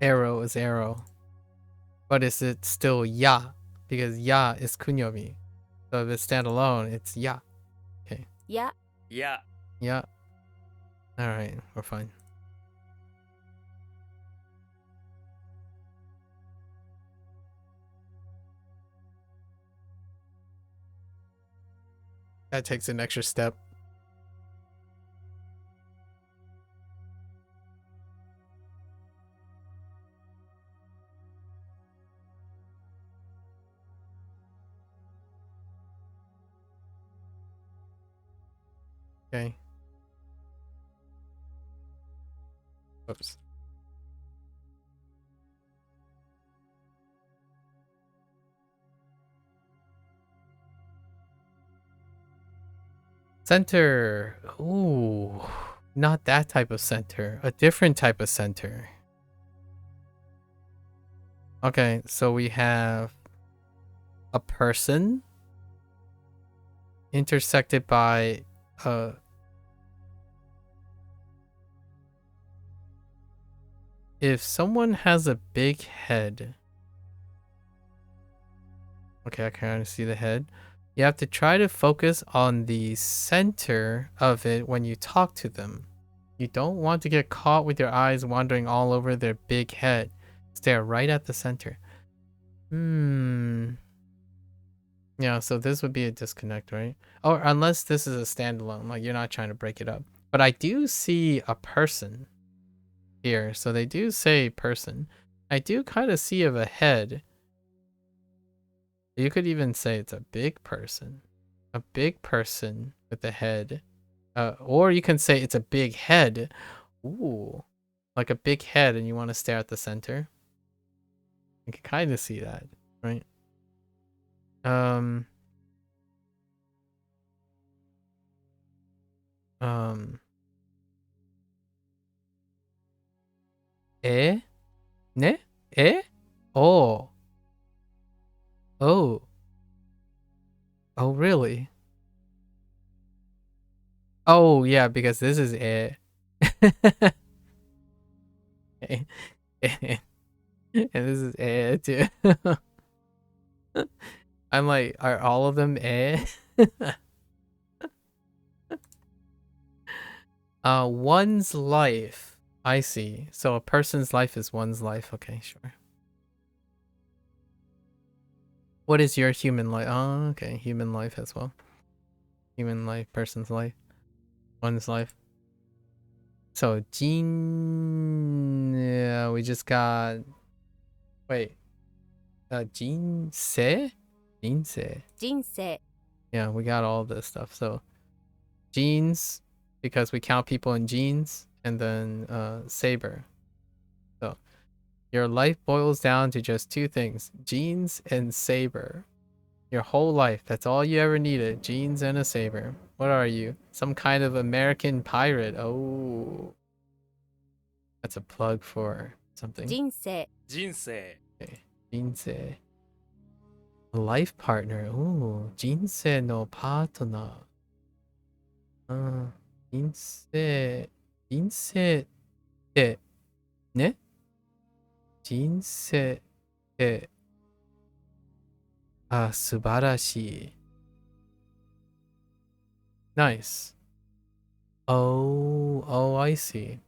Arrow is arrow. But is it still ya? Because ya is kunyomi. So if it's standalone, it's ya. Okay. や Yeah. Ya. Alright, we're fine. That takes an extra step. Okay. Oops. Center. Ooh. Not that type of center. A different type of center. Okay, so we have a person intersected by a if someone has a big head. Okay, I can kind of see the head. You have to try to focus on the center of it when you talk to them. You don't want to get caught with your eyes wandering all over their big head. Stare right at the center. Yeah, so this would be a disconnect, right? Or unless this is a standalone, like you're not trying to break it up. But I do see a person here, so they do say person. I do kind of see of a head. You could even say it's a big person. A big person with a head. Or you can say it's a big head. Ooh. Like a big head and you want to stare at the center. You can kind of see that, right? Ne? Oh. Oh. Oh, really? Oh, yeah, because this is and this is too. I'm like, are all of them one's life. I see. So a person's life is one's life. Okay, sure. What is your human life? Oh, okay. Human life as well. Human life, person's life, one's life. So, Jin... Yeah, we just got... Wait. Jinsei? Jinsei. 人生 Yeah, we got all this stuff. So, genes, because we count people in genes, and then saber. So, your life boils down to just two things: genes and saber. Your whole life, that's all you ever needed: genes and a saber. What are you? Some kind of American pirate? Oh, that's a plug for something. 人生人生 Okay, jinsei. A life partner. Ooh, jinsei no partner. Jinsei. Jinsei ってね。人生って素晴らしい。Nice. Oh, I see.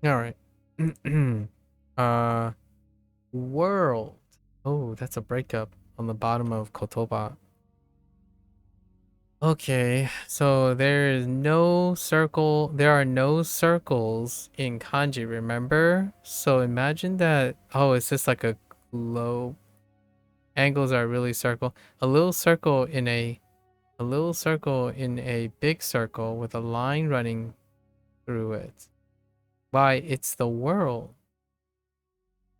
All right. uh, world. Oh, that's a breakup on the bottom of Kotoba. Okay, so there is no circle. There are no circles in kanji, remember? So imagine that. Oh, it's just like a globe. Angles are really circle. A little circle in a big circle with a line running through it. Why, it's the world.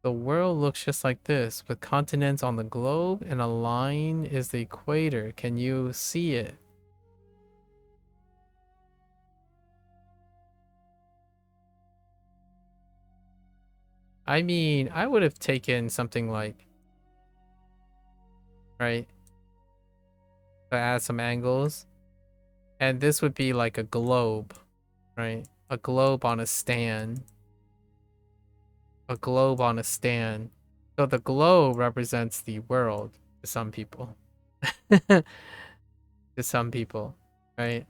The world looks just like this, with continents on the globe and a line is the equator. Can you see it? I mean, I would have taken something like, right, to add some angles. And this would be like a globe, right? A globe on a stand. A globe on a stand. So the globe represents the world to some people. To some people, right?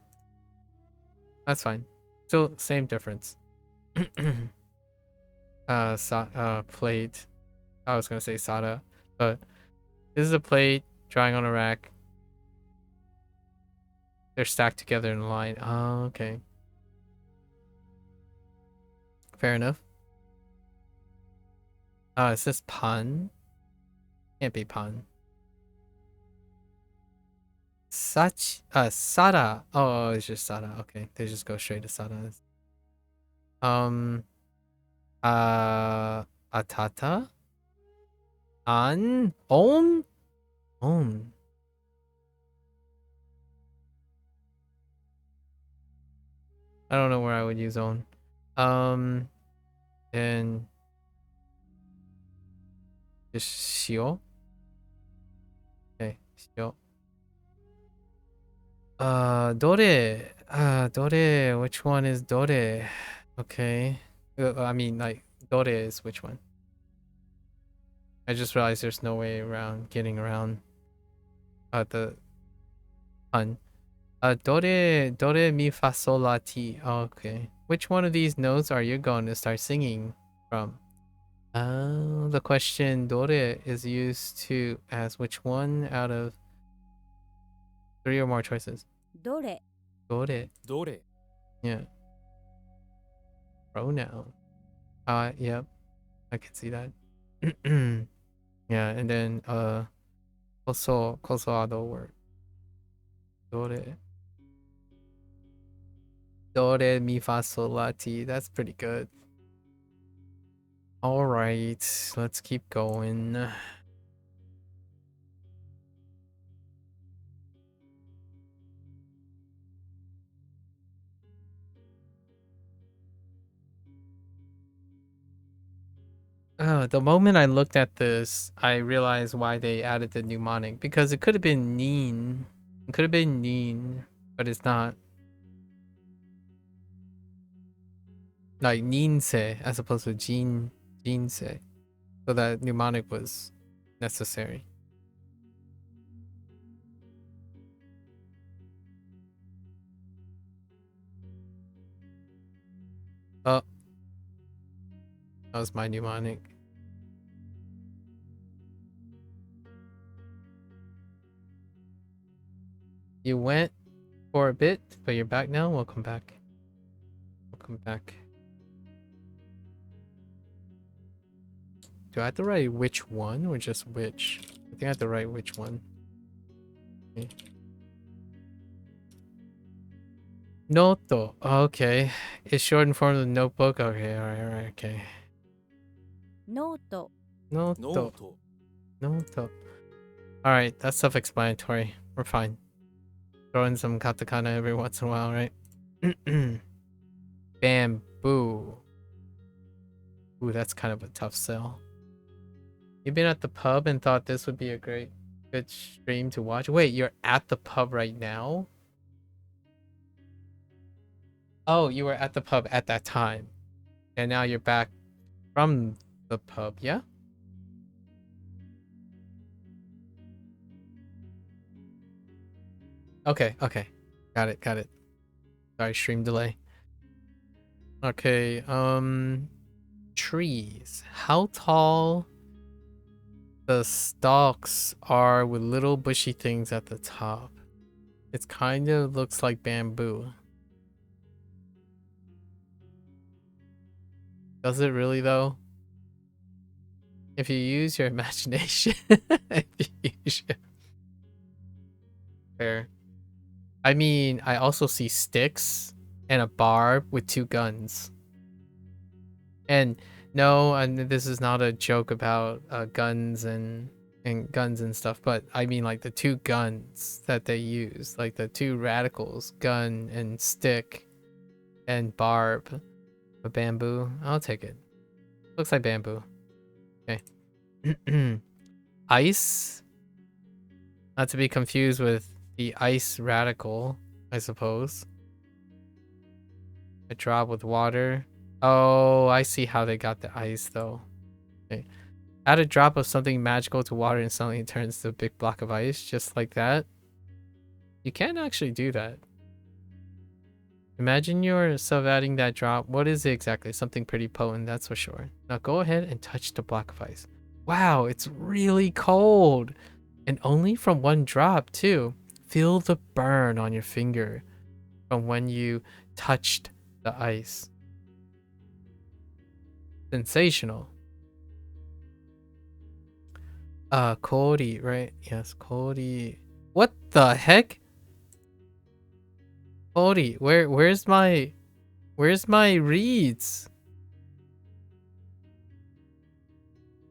That's fine. Still same difference. Plate. I was gonna say Sada, but this is a plate drying on a rack. They're stacked together in a line. Oh, okay. Fair enough. Is this pun? Can't be pun. Sada. Oh, it's just Sada. Okay, they just go straight to Sada. Atata? On? On? On. I don't know where I would use on. And just shio. Okay, shio. Dore. Which one is dore? Okay. I mean, like, dore is which one? I just realized there's no way around getting around the pun. Dore mi fa sol la ti. Okay. Which one of these notes are you going to start singing from? The question dore is used to ask which one out of 3 or more choices. どれ Dore. どれ Yeah. Pronoun. Yep. I can see that. Yeah, and then koso ado word. Dore. Dore mi fa sol la ti. That's pretty good. All right, let's keep going. The moment I looked at this, I realized why they added the mnemonic, because it could have been Neen. It could have been Neen, but it's not. Like Ninse as opposed to Jinse. So that mnemonic was necessary. Oh, that was my mnemonic. You went for a bit, but you're back now. Welcome back. Welcome back. Do I have to write which one or just which? I think I have to write which one. Okay. Noto. Okay. It's shortened form of the notebook. Okay, alright, okay. ノート ノー Noto. ト Noto. Alright, that's self-explanatory. We're fine. Throw in some katakana every once in a while, right? Bamboo. Ooh, that's kind of a tough sell. You've been at the pub and thought this would be a good stream to watch? Wait, you're at the pub right now? Oh, you were at the pub at that time. And now you're back from the pub, yeah? Okay. Got it. Sorry, stream delay. Okay, trees. How tall the stalks are with little bushy things at the top. It kind of looks like bamboo. Does it really though? If you use your imagination. If you use your... Fair. I mean, I also see sticks and a barb with 2 guns. And no, and this is not a joke about guns and guns and stuff, but I mean like the 2 guns that they use, like the 2 radicals, gun and stick and barb. A bamboo. I'll take it. Looks like bamboo. Okay. Ice. Not to be confused with the ice radical, I suppose. A drop with water. Oh, I see how they got the ice though. Okay. Add a drop of something magical to water and suddenly it turns to a big block of ice, just like that. You can actually do that. Imagine yourself adding that drop. What is it exactly? Something pretty potent, that's for sure. Now go ahead and touch the block of ice. Wow, it's really cold. And only from 1 drop too. Feel the burn on your finger from when you touched the ice. Sensational. Kori, right? Yes, Kori. What the heck? Kori, where's my reeds?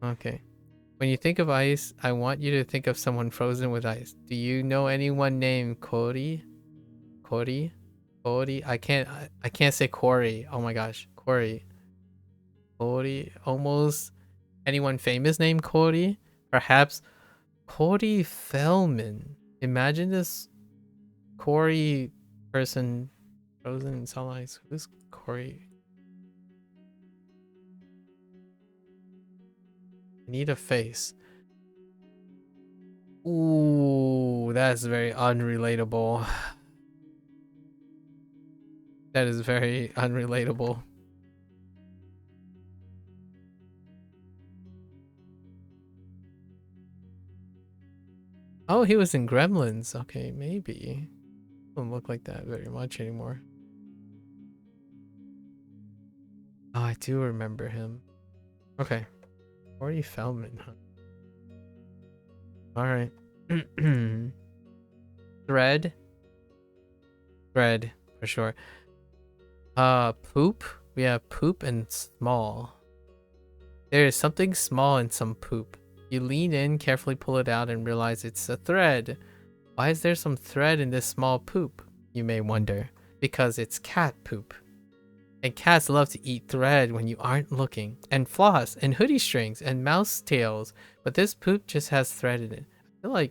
Okay. When you think of ice, I want you to think of someone frozen with ice. Do you know anyone named Kori? Kori? Kori? I can't say Corey. Oh my gosh. Corey. Kori. Almost anyone famous named Kori? Perhaps Corey Feldman. Imagine this Corey person frozen in some ice. Who's Corey? I need a face. Ooh, that's very unrelatable. That is very unrelatable. Oh, he was in Gremlins. Okay, maybe. Doesn't look like that very much anymore. Oh, I do remember him. Okay. Corey Feldman, huh? Alright. Thread. Thread, for sure. Poop. We have poop and small. There is something small in some poop. You lean in, carefully pull it out, and realize it's a thread. Why is there some thread in this small poop? You may wonder. Because it's cat poop. And cats love to eat thread when you aren't looking. And floss, and hoodie strings, and mouse tails. But this poop just has thread in it. I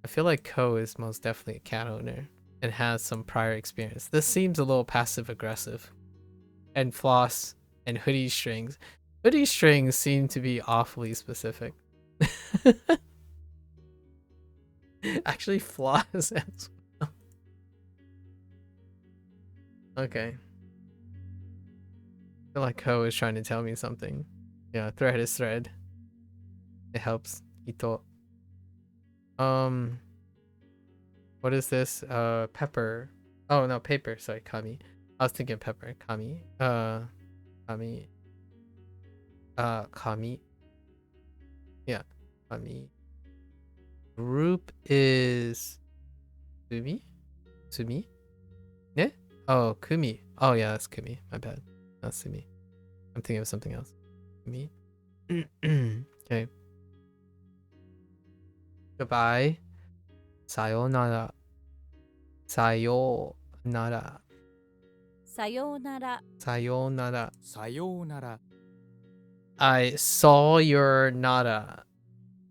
feel like Ko is most definitely a cat owner. And has some prior experience. This seems a little passive aggressive. And floss, and hoodie strings. Hoodie strings seem to be awfully specific. Actually, floss as well. Okay. I feel like Ko is trying to tell me something. Yeah, thread is thread. It helps. Ito. What is this? Pepper. Oh no, paper. Sorry, kami. I was thinking pepper. Kami. Kami. Kami. Yeah, kami. Group is Sumi? Sumi? Ne? Oh, Kumi. Oh yeah, that's Kumi. My bad. Not Sumi. I'm thinking of something else. Kumi. Okay. Goodbye. Sayonara. Sayonara. Sayonara. Sayonara. さようなら I saw your nada,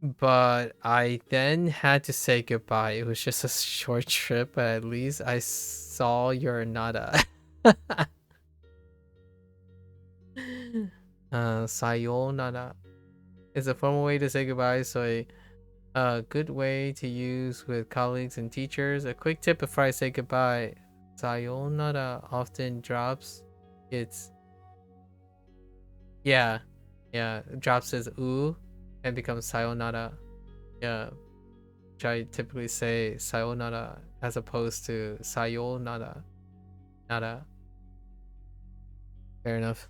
but I then had to say goodbye. It was just a short trip, but at least I saw your nada. Sayonara is a formal way to say goodbye, so a good way to use with colleagues and teachers. A quick tip before I say goodbye: sayonara often drops It's yeah, yeah. It drops as u and becomes sayonara. Yeah, which I typically say sayonara as opposed to sayonara. Nara. Fair enough.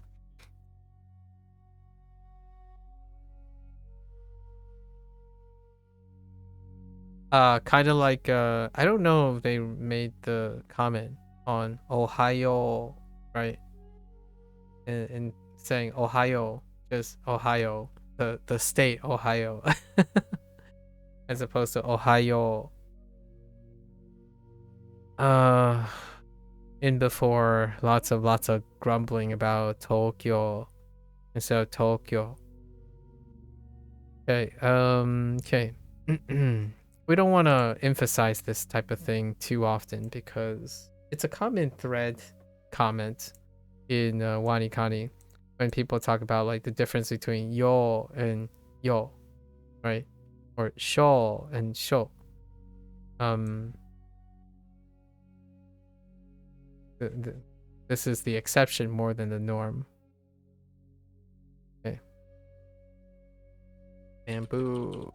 Kind of like I don't know if they made the comment on Ohio, right? And saying Ohio, just Ohio, the state Ohio, as opposed to Ohio. In before lots of grumbling about Tokyo instead of Tokyo. Okay, okay. We don't want to emphasize this type of thing too often because it's a common thread comment in WaniKani when people talk about like the difference between yo and yo, right? Or sho and sho. This is the exception more than the norm. Okay. Bamboo.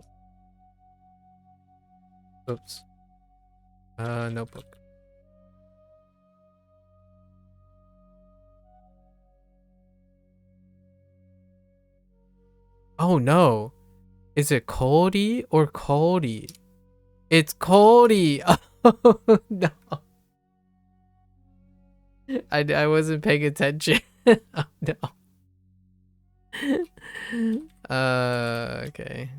Oops. Notebook. Oh no. Is it Cody or Cody? It's Cody. Oh no. I wasn't paying attention. Oh no. Okay.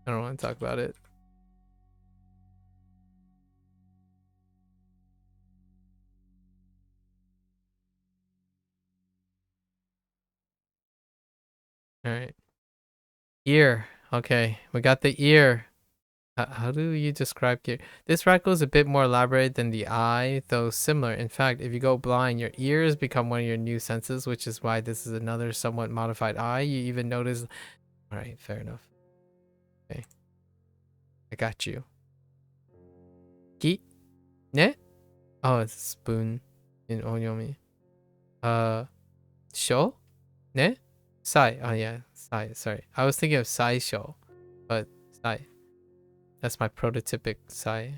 I don't want to talk about it. All right. Ear. Okay, we got the ear. How do you describe ear? This raccoon is a bit more elaborate than the eye, though similar. In fact, if you go blind, your ears become one of your new senses, which is why this is another somewhat modified eye. You even notice. All right, fair enough. Okay, I got you. Ki? Ne? Oh, it's a spoon in onyomi. Sho? Ne? Sai. Oh yeah, sai. Sorry, I was thinking of sai sho, but sai. That's my prototypic sai.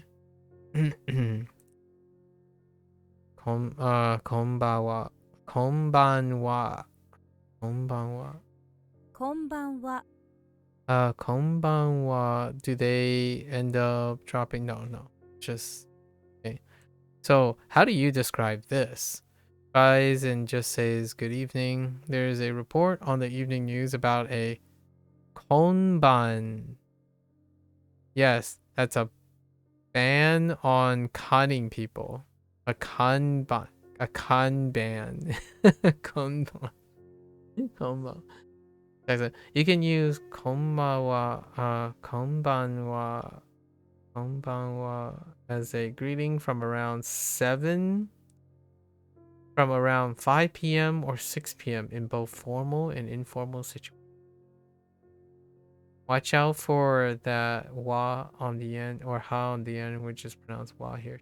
Konbanwa. Konbanwa. Konbanwa. こんばんは。 Konbanwa. Do they end up dropping? No. Just okay. So how do you describe this? Guys and just says good evening. There's a report on the evening news about a konban. Yes, that's a ban on conning people. A kanban. A kanban. Konban. Konban. You can use konbanwa, konbanwa as a greeting from around 5 p.m. or 6 p.m. in both formal and informal situations. Watch out for that wa on the end or ha on the end, which is pronounced wa here.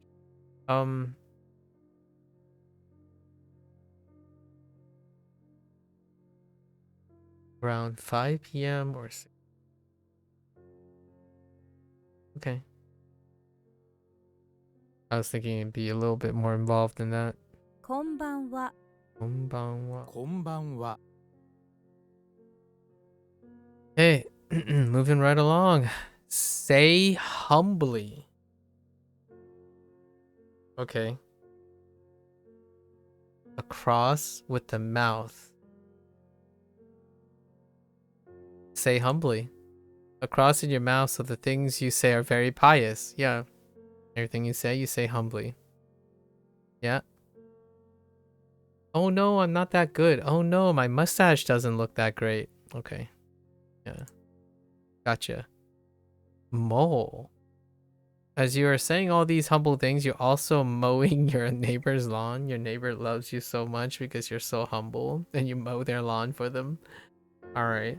Around 5 p.m. or 6. Okay. I was thinking it'd be a little bit more involved than that. こんばんは。 Konbanwa. こんばんは。 Hey, moving right along. Say humbly. Okay. Across with the mouth. Say humbly. Across in your mouth, so the things you say are very pious. Yeah. Everything you say humbly. Yeah. Oh no, I'm not that good. Oh no, my mustache doesn't look that great. Okay. Yeah. Gotcha. Mole. As you are saying all these humble things, you're also mowing your neighbor's lawn. Your neighbor loves you so much because you're so humble and you mow their lawn for them. Alright.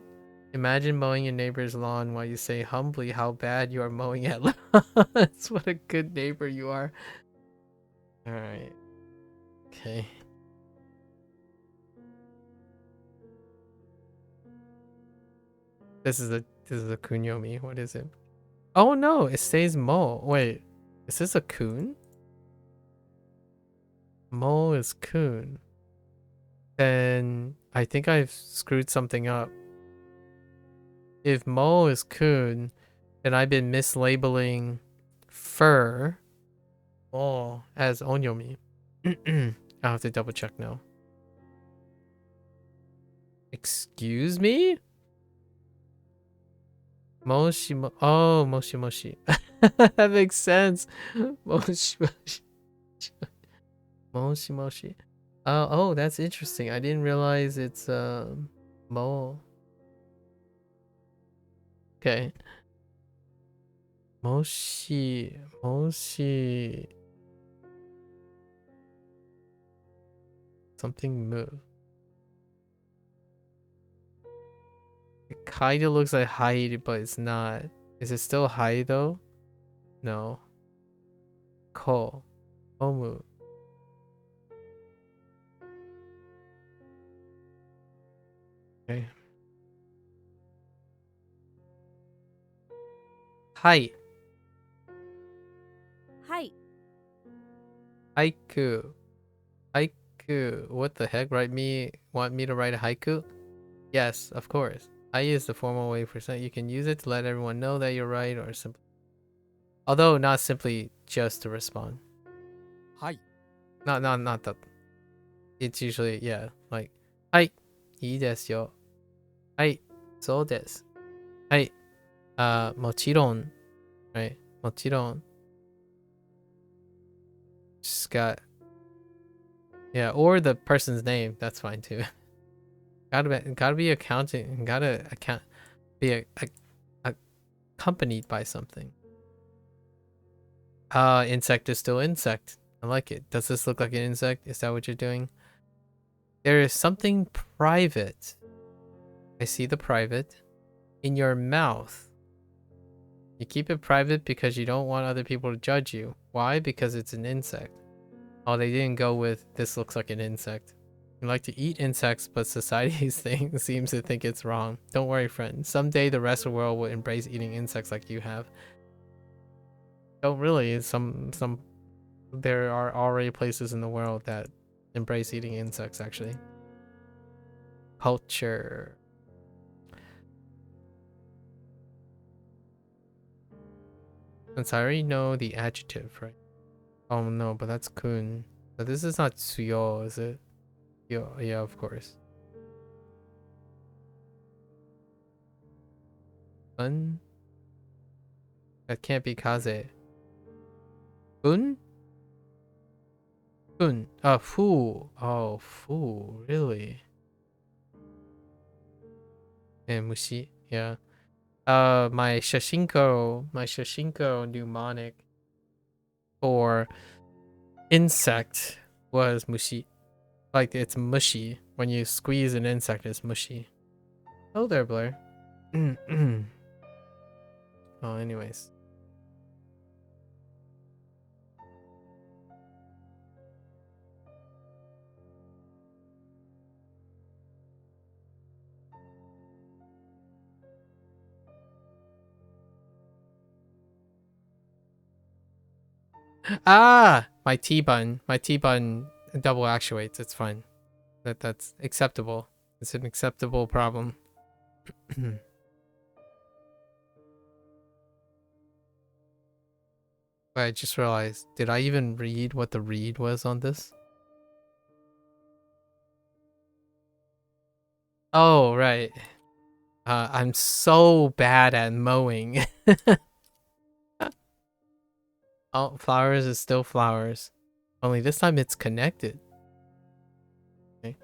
Imagine mowing your neighbor's lawn while you say humbly how bad you are mowing at lawns. What a good neighbor you are. Alright. Okay. This is a kunyomi. What is it? Oh no, it says mo. Wait, is this a kun? Mo is kun. Then I think I've screwed something up. If mo is kun, then I've been mislabeling fur as onyomi. I'll have to double check now. Excuse me? Moshi mo. Oh, moshi moshi. That makes sense. Moshi moshi. Moshi moshi. Oh, that's interesting. I didn't realize it's mo. Okay. Moshi moshi. Something move. It kind of looks like hide, but it's not. Is it still hide though? No. Ko. Omu. Okay. Hai. はい Haiku. Haiku. What the heck? Want me to write a haiku? Yes, of course. Hai is the formal way for saying you can use it to let everyone know that you're right or simply. Although not simply just to respond. はい Not that. It's usually, yeah, like, はい、いいですよ。はい、そうです。はい、もちろん。Right? もちろん。Just got, yeah, or the person's name. That's fine too. gotta be accounting. Be accompanied by something. Insect is still insect. I like it. Does this look like an insect? Is that what you're doing? There is something private. I see the private in your mouth. You keep it private because you don't want other people to judge you. Why? Because it's an insect. Oh, they didn't go with this looks like an insect. You like to eat insects, but society's thing seems to think it's wrong. Don't worry, friend. Someday the rest of the world will embrace eating insects like you have. Don't really. There are already places in the world that embrace eating insects, actually. Culture. Since I already know the adjective, right? Oh no, but that's kun. But this is not tsuyo, is it? Yeah, of course. Un? That can't be kaze. Un? Un. Fu. Oh, fu. Really? And mushi. Yeah. My shashinko mnemonic for insect was mushi. Like, it's mushy. When you squeeze an insect, it's mushy. Oh there, Blair. Oh, anyways. Ah! My T-bun double actuates. It's fine. That's acceptable. It's an acceptable problem. I just realized, did I even read what the read was on this? Oh, right. I'm so bad at mowing. Oh, flowers is still flowers. Only this time it's connected. Okay.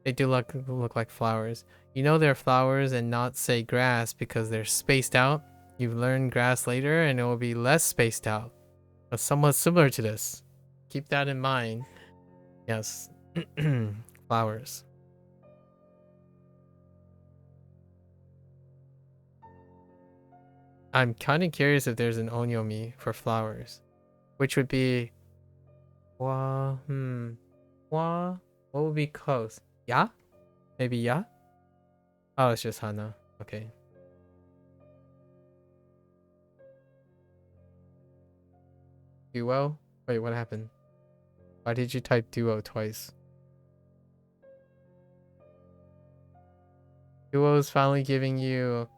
They do look like flowers. You know they're flowers and not say grass because they're spaced out. You've learned grass later and it will be less spaced out. But somewhat similar to this. Keep that in mind. Yes. Flowers. I'm kind of curious if there's an onyomi for flowers. Which would be... Wa... Wa... What would be close? Ya? Maybe ya? Oh, it's just Hana. Okay. Duo? Wait, what happened? Why did you type duo twice? Duo is finally giving you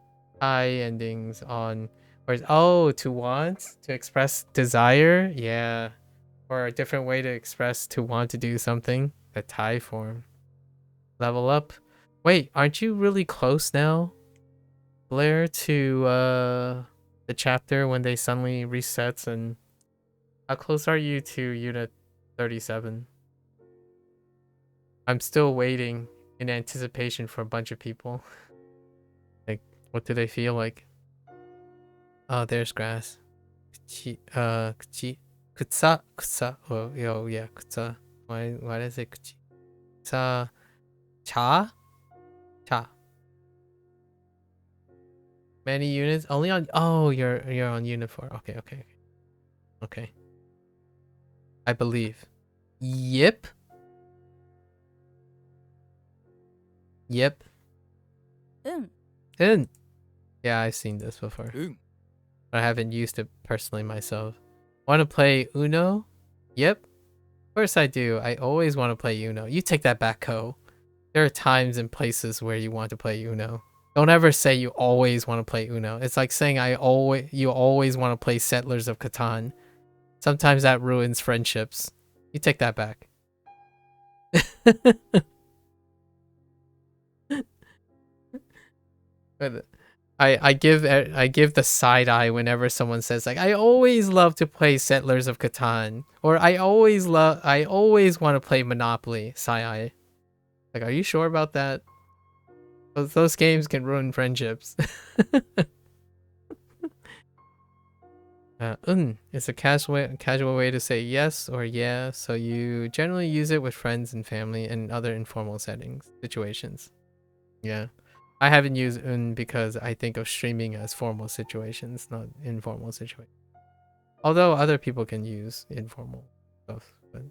high endings on... Whereas, oh, to want? To express desire? Yeah. Or a different way to express to want to do something. The Thai form. Level up. Wait, aren't you really close now, Blair, to the chapter when they suddenly resets? And how close are you to unit 37? I'm still waiting in anticipation for a bunch of people. Like, what do they feel like? Oh, there's grass. Kuchi, kutsa. Oh, yeah, kutsa. Why does it kuchi? Kutsa, cha? Cha. Many units? Only on... Oh, you're on unit 4. Okay. I believe. Yep. Yeah, I've seen this before. But I haven't used it personally myself. Want to play Uno? Yep. Of course I do. I always want to play Uno. You take that back, Ko. There are times and places where you want to play Uno. Don't ever say you always want to play Uno. It's like saying you always want to play Settlers of Catan. Sometimes that ruins friendships. You take that back. But I give the side eye whenever someone says like I always love to play Settlers of Catan, or I always want to play Monopoly. Side eye. Like, are you sure about that? Those games can ruin friendships. It's a casual way to say yes or yeah, so you generally use it with friends and family and other informal situations. Yeah. I haven't used because I think of streaming as formal situations, not informal situations. Although other people can use informal stuff, but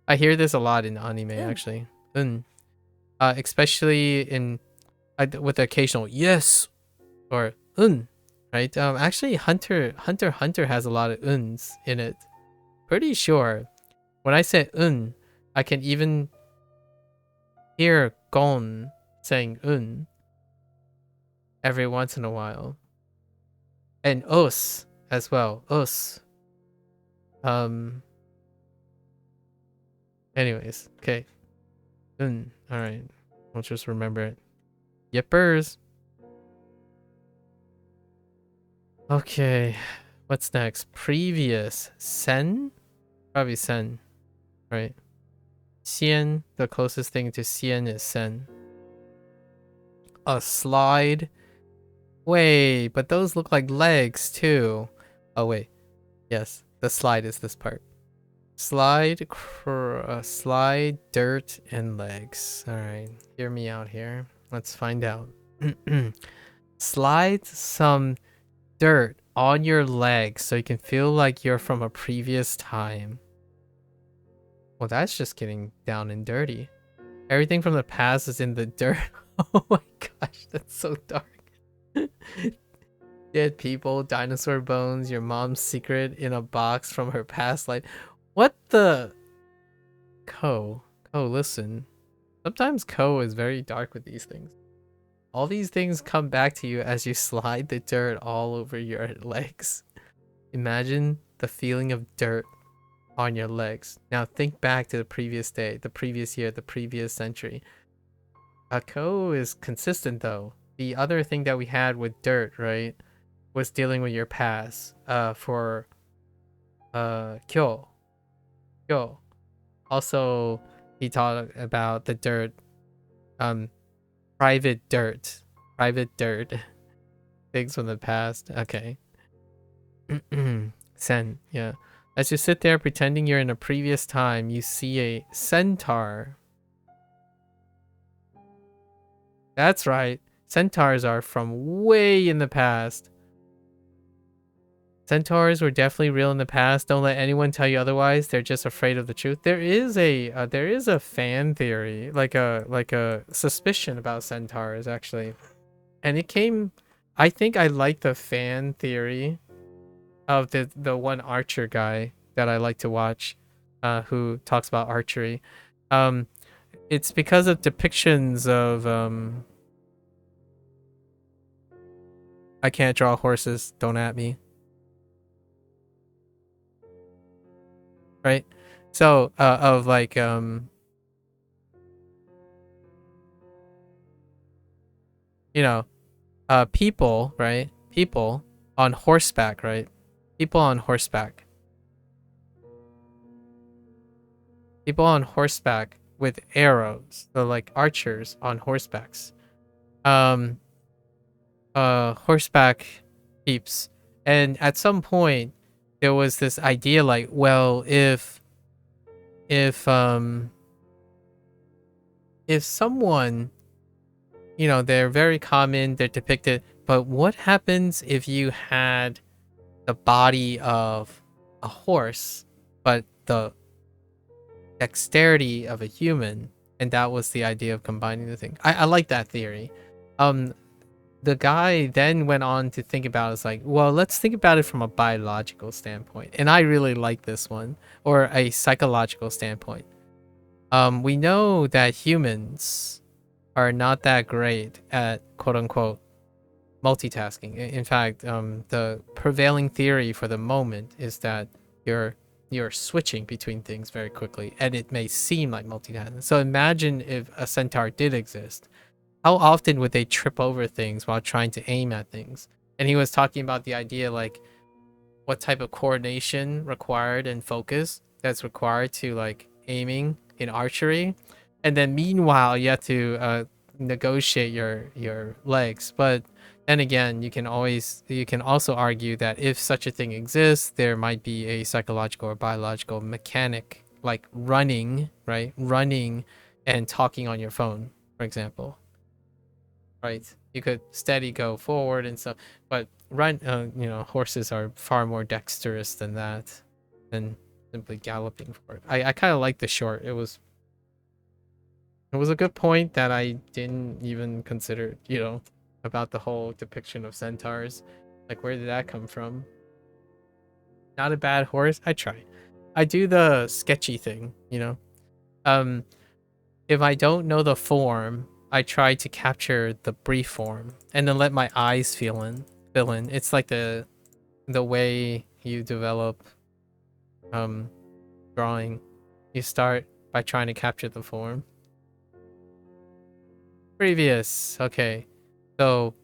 I hear this a lot in anime actually. Especially in with the occasional yes or right? Actually Hunter has a lot of uns in it. Pretty sure when I say I can even hear Gon saying every once in a while. And us as well. Us. Anyways, okay. Alright. We'll just remember it. Yippers. Okay. What's next? Previous. Sen? Probably Sen. Right. Xian, the closest thing to Xian is Sen. A slide. Wait, but those look like legs too. Oh wait. Yes, the slide is this part. Slide, dirt, and legs. Alright, hear me out here. Let's find out. Slide some dirt on your legs so you can feel like you're from a previous time. Well, that's just getting down and dirty. Everything from the past is in the dirt. Oh my gosh, that's so dark. Dead people, dinosaur bones, your mom's secret in a box from her past life. What the? Ko, listen. Sometimes Ko is very dark with these things. All these things come back to you as you slide the dirt all over your legs. Imagine the feeling of dirt on your legs. Now think back to the previous day, the previous year, the previous century. Ko is consistent though. The other thing that we had with dirt, right, was dealing with your past. For Kyo. Also, he talked about the dirt, private dirt, things from the past. Okay. Sen, yeah. As you sit there pretending you're in a previous time, you see a centaur. That's right. Centaurs are from way in the past. Centaurs were definitely real in the past. Don't let anyone tell you otherwise. They're just afraid of the truth. There is a fan theory, like a suspicion about centaurs actually, and it came I think I like the fan theory of the one archer guy that I like to watch, who talks about archery. It's because of depictions of I can't draw horses, don't at me. Right? So of like you know, people, right? People on horseback, right? People on horseback. People on horseback with arrows. So like archers on horsebacks. Horseback peeps. And at some point there was this idea like, well, if someone, they're very common, they're depicted, but what happens if you had the body of a horse but the dexterity of a human? And that was the idea of combining the thing. I like that theory. The guy then went on to think about it's like, well, let's think about it from a biological standpoint. And I really like this one, or a psychological standpoint. We know that humans are not that great at quote unquote multitasking. In fact, the prevailing theory for the moment is that you're switching between things very quickly, and it may seem like multitasking. So imagine if a centaur did exist. How often would they trip over things while trying to aim at things? And he was talking about the idea like what type of coordination required and focus that's required to like aiming in archery. And then meanwhile you have to negotiate your legs. But then again, you can also argue that if such a thing exists, there might be a psychological or biological mechanic like running, right? Running and talking on your phone, for example. Right, you could steady go forward and stuff, but horses are far more dexterous than that, than simply galloping forward. I kind of like the short. It was a good point that I didn't even consider, about the whole depiction of centaurs. Like, where did that come from? Not a bad horse. I try. I do the sketchy thing, if I don't know the form, I try to capture the brief form and then let my eyes fill in. It's like the way you develop drawing. You start by trying to capture the form. Previous. Okay. So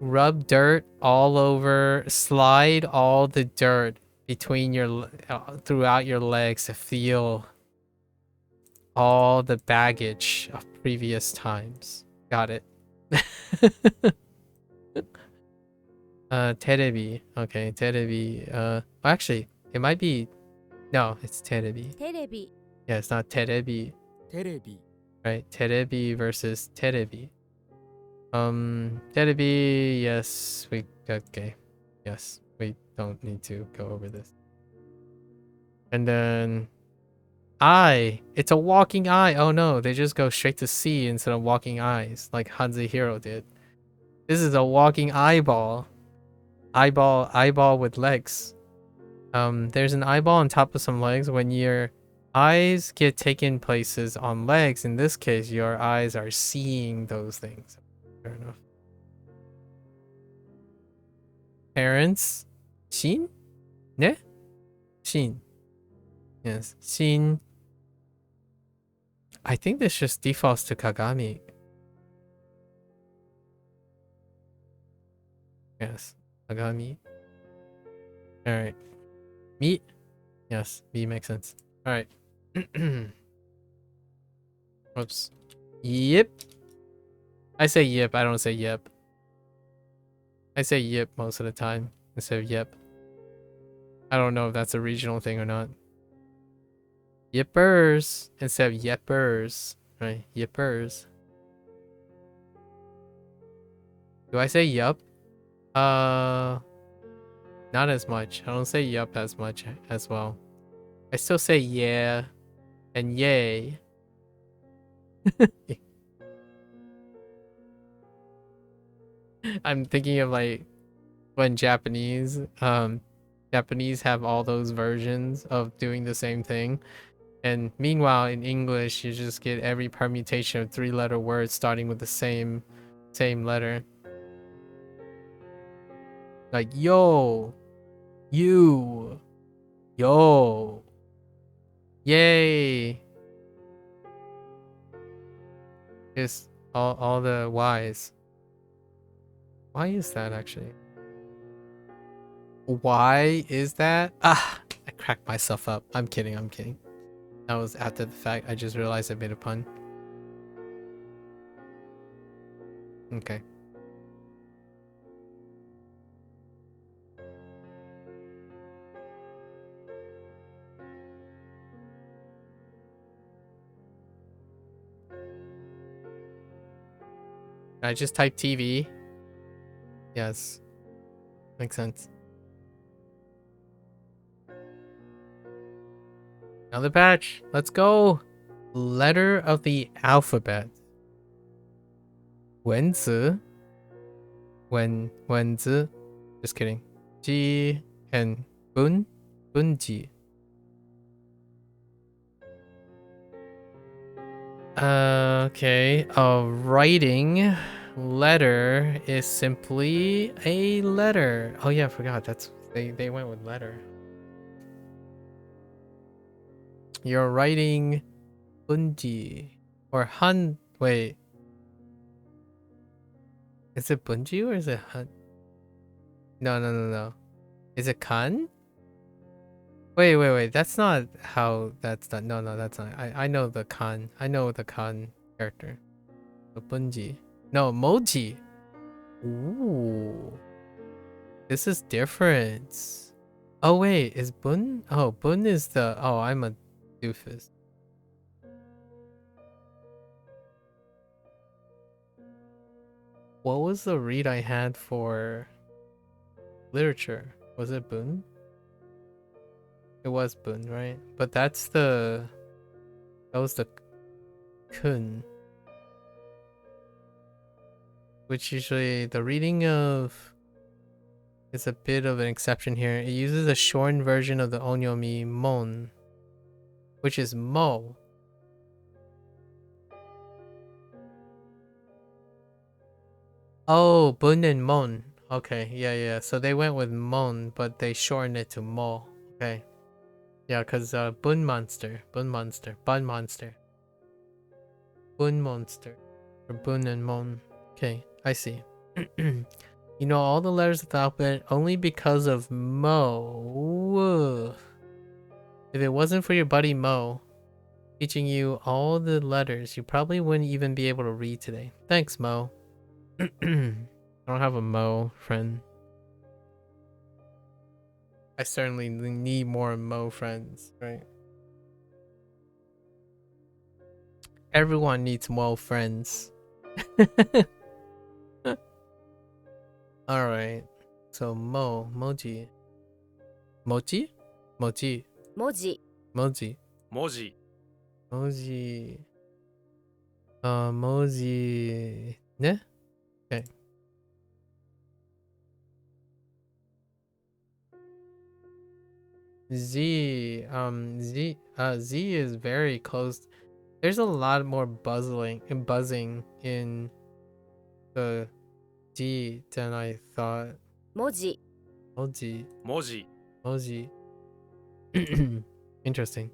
rub dirt all over, slide all the dirt between throughout your legs to feel all the baggage of previous times. Got it. Terebi. Okay, terebi. Actually, it might be. No, it's terebi. テレビ Yeah, it's not terebi. テレビ Right? Terebi versus terebi. Terebi. Yes, okay. Yes, we don't need to go over this. And then eye. It's a walking eye. Oh no, they just go straight to C instead of walking eyes like Hanzi Hero did. This is a walking eyeball. Eyeball with legs. There's an eyeball on top of some legs. When your eyes get taken places on legs, in this case, your eyes are seeing those things. Fair enough. Parents. Shin? Ne? Shin. Yes. Shin. I think this just defaults to Kagami. Yes, Kagami. Alright. Meat? Yes, B makes sense. Alright. Whoops. Yep. I say yep, I don't say yep. I say yep most of the time instead of yep. I don't know if that's a regional thing or not. Yippers instead of yeppers. Right? Yippers. Do I say yup? Not as much. I don't say yup as much as well. I still say yeah and yay. I'm thinking of like when Japanese have all those versions of doing the same thing. And meanwhile in English you just get every permutation of 3-letter words starting with the same letter. Like yo, you, yo, yay. Just all the Y's. Why is that actually? Why is that? Ah, I cracked myself up. I'm kidding. That was after the fact. I just realized I made a pun. Okay. I just type TV. Yes. Makes sense. Another patch. Let's go. Letter of the alphabet. 文字. Wen zi. Just kidding. Ji and bun. Bunji. Okay. Writing letter is simply a letter. Oh yeah, I forgot. That's they went with letter. You're writing bunji or han. Wait, is it bunji or is it han? No. Is it kan? Wait. That's not how that's done. No, that's not. I know the kan. I know the kan character. The bunji. No, moji. Ooh. This is different. Oh wait, is bun? Oh, bun is the. Oh, I'm a doofus. What was the read I had for literature? Was it bun? It was bun, right? But that was the kun. Which usually the reading of is a bit of an exception here. It uses a shortened version of the onyomi mon, which is mo. Oh, bun and mon. Okay, yeah. So they went with mon, but they shortened it to mo. Okay. Yeah, because bun monster. Bun monster. Or bun and mon. Okay, I see. You know all the letters of the alphabet only because of Mo. If it wasn't for your buddy Mo teaching you all the letters, you probably wouldn't even be able to read today. Thanks, Mo. I don't have a Mo friend. I certainly need more Mo friends, right? Everyone needs Mo friends. Alright. So moji. Moji? 文字 Moji. 文字 Moji. Ne? Okay. Z is very close. There's a lot more buzzing in the D than I thought. 文字 Moji. 文字 Moji. Interesting.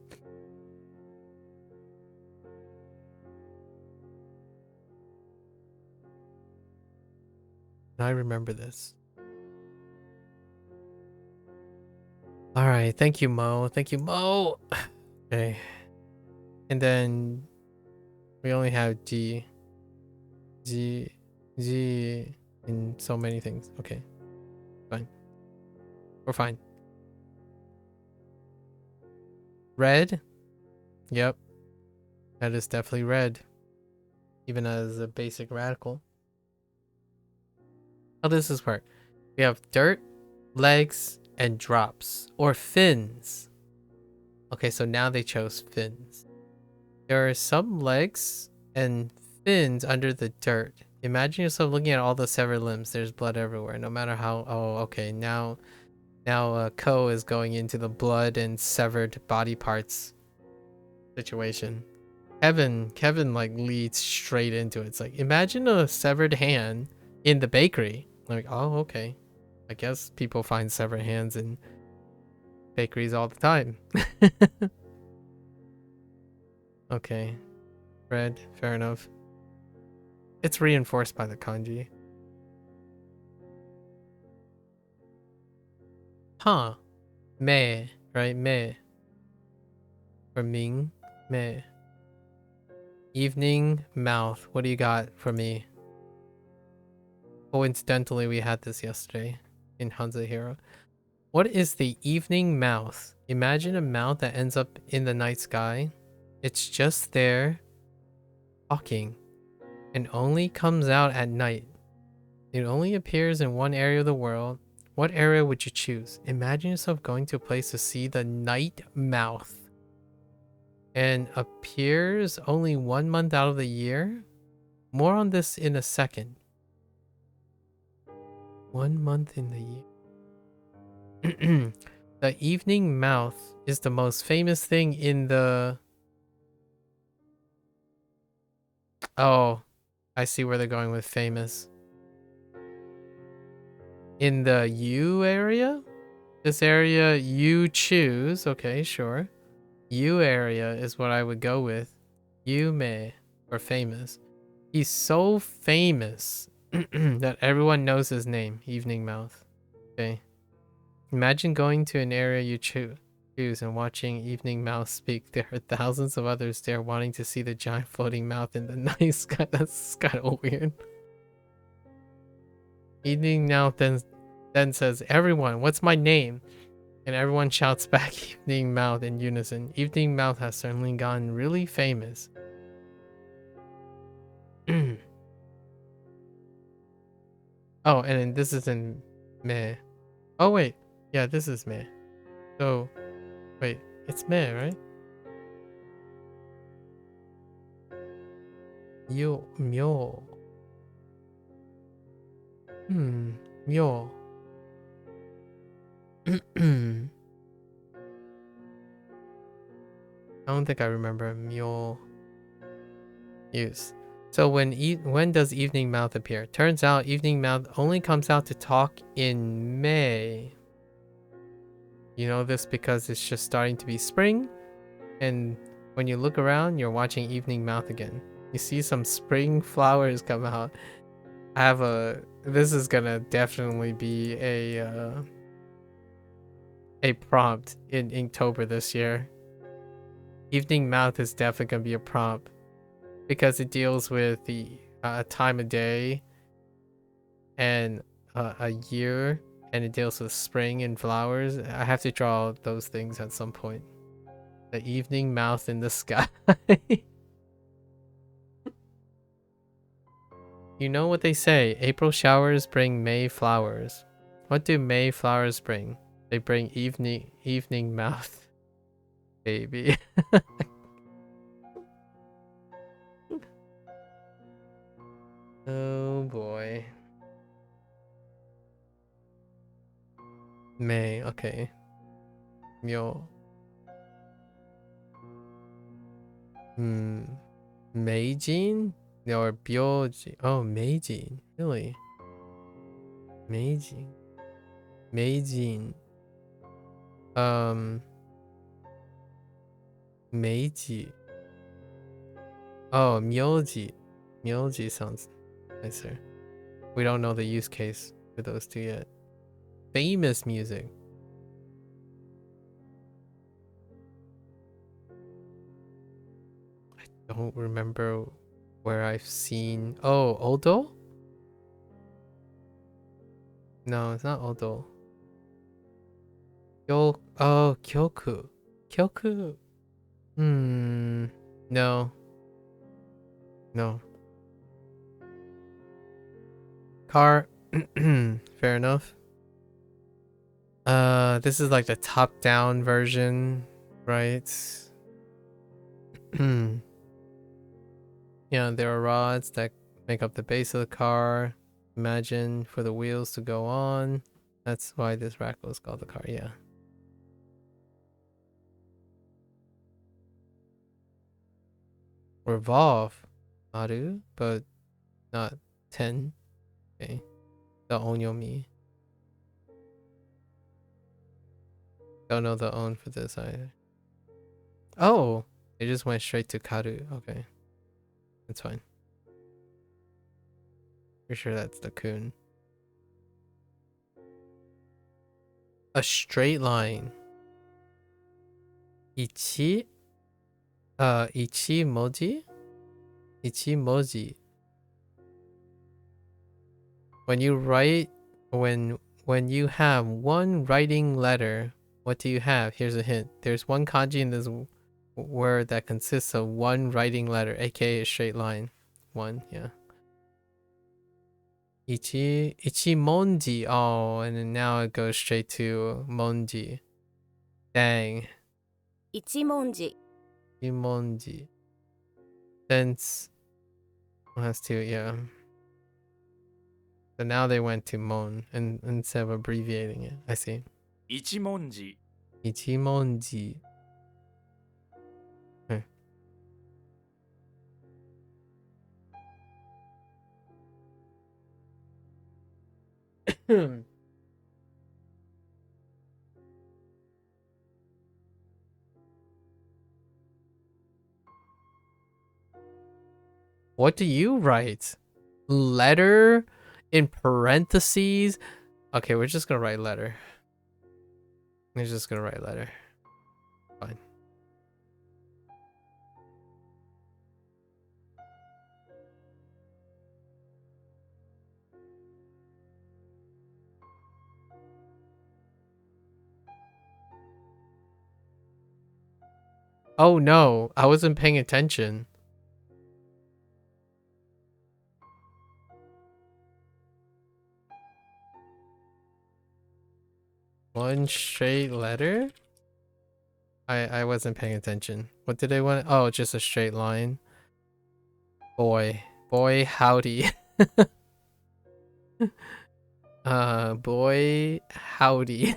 I remember this. All right, thank you, Mo. Okay, and then we only have G in so many things. Okay, fine. We're fine. Red. Yep, that is definitely red, even as a basic radical. How does this work? We have dirt, legs, and drops, or fins. Okay, so now they chose fins. There are some legs and fins under the dirt. Imagine yourself looking at all the severed limbs. There's blood everywhere. No matter how. Oh, okay. Now Ko is going into the blood and severed body parts situation. Kevin like leads straight into it. It's like, imagine a severed hand in the bakery. Like, oh, okay. I guess people find severed hands in bakeries all the time. Okay. Red, fair enough. It's reinforced by the kanji. Huh. Mei, right? Mei. For Ming. Mei. Evening mouth. What do you got for me? Coincidentally, we had this yesterday in Hansa Hero. What is the evening mouth? Imagine a mouth that ends up in the night sky. It's just there, talking, and only comes out at night. It only appears in one area of the world. What area would you choose? Imagine yourself going to a place to see the night mouth. And appears only 1 month out of the year? More on this in a second. 1 month in the year. The evening mouth is the most famous thing in the... Oh, I see where they're going with famous. In the U area? This area you choose. Okay, sure. U area is what I would go with. Yume, or famous. He's so famous that everyone knows his name, Evening Mouth. Okay. Imagine going to an area you choose and watching Evening Mouth speak. There are thousands of others there wanting to see the giant floating mouth in the night sky. That's kind of weird. Evening Mouth then says, "Everyone, what's my name?" And everyone shouts back Evening Mouth in unison. Evening Mouth has certainly gotten really famous. Oh, and then this is in Mei. Oh, wait. Yeah, this is Mei. So, wait. It's Mei, right? Myo. Myo. I don't think I remember Mule use. So when does Evening Mouth appear? Turns out Evening Mouth only comes out to talk in May. You know this because it's just starting to be spring, and when you look around, you're watching Evening Mouth again. You see some spring flowers come out. This is gonna definitely be a prompt in Inktober this year. Evening Mouth is definitely gonna be a prompt because it deals with the time of day and a year, and it deals with spring and flowers. I have to draw those things at some point. The evening mouth in the sky. You know what they say, April showers bring May flowers. What do May flowers bring? They bring evening mouth, baby. Oh boy. May, okay. Myo. Meijin? Or Byoji? Oh, Meijin. Really? Meijin. Meijin. Meiji. Oh, Myoji. Myoji sounds nicer. We don't know the use case for those two yet. Famous music. I don't remember where I've seen... Oh, Odo? No, it's not Odo. Oh, Kyoku. Kyoku. No. No. Car. Fair enough. This is like the top-down version, right? Yeah, there are rods that Make up the base of the car. Imagine for the wheels to go on. That's why this rack was called the car, yeah. Revolve. Maru, but not 10. Okay. The onyomi. Don't know the on for this either. Oh! It just went straight to karu. Okay. That's fine. Pretty sure that's the kun. A straight line. Ichi? Ichimoji? Ichimoji. When you write, when you have one writing letter, what do you have? Here's a hint. There's one kanji in this word that consists of one writing letter, aka a straight line. One, yeah. Ichimonji. Oh, and then now it goes straight to monji. Dang. Ichimonji. Ichimonji. Since has to, yeah. So now they went to mon and instead of abbreviating it. I see. Ichimonji. Ichimonji. What do you write? Letter in parentheses? Okay, we're just gonna write letter. We're just gonna write letter. Fine. Oh no, I wasn't paying attention. One straight letter? I wasn't paying attention. What did I want? Oh, just a straight line. Boy, howdy. Boy, howdy.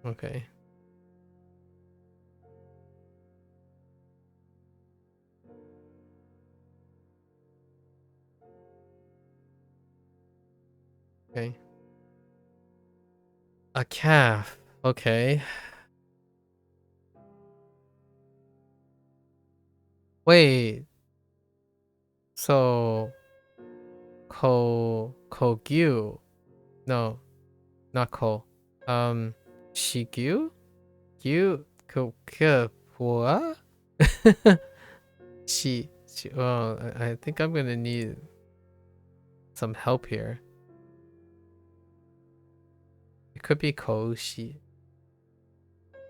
Okay. Okay. A calf. Okay. Wait. So Kogyu. No, not Ko. Shigyu? Gyu what? Oh, I think I'm gonna need some help here. It could be Koichi.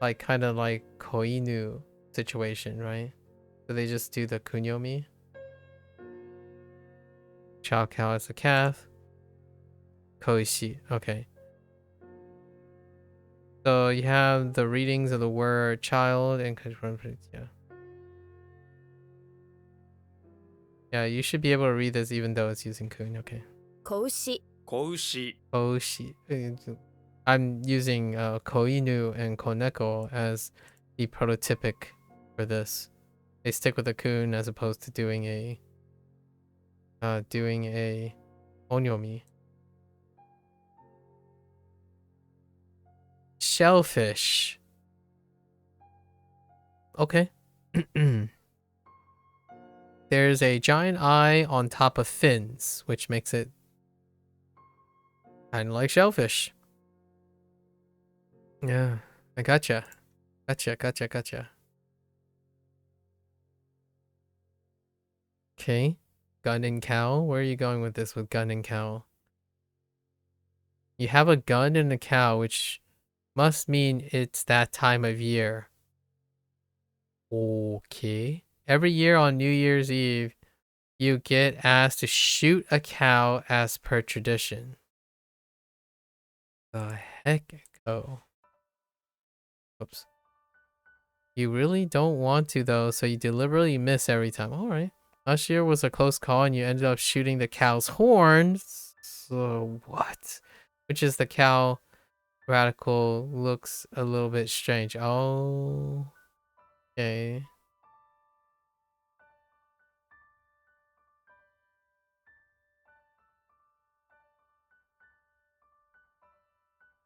Like kind of like Koinu situation, right? So they just do the kunyomi. Child cow is a calf. Koichi. Okay. So you have the readings of the word child and yeah. Yeah, you should be able to read this even though it's using kun. Okay. Koushi. Koushi. Koichi. I'm using Koinu and Koneko as the prototypic for this. They stick with a kun as opposed to doing a onyomi. Shellfish. Okay. There's a giant eye on top of fins, which makes it kind of like shellfish. Yeah, I gotcha. Gotcha. Okay. Gun and cow. Where are you going with this with gun and cow? You have a gun and a cow, which must mean it's that time of year. Okay. Every year on New Year's Eve, you get asked to shoot a cow as per tradition. The heck? Oh. Oops. You really don't want to though, so you deliberately miss every time. All right. Last year was a close call and you ended up shooting the cow's horns. So what? Which is the cow radical looks a little bit strange. Oh, okay.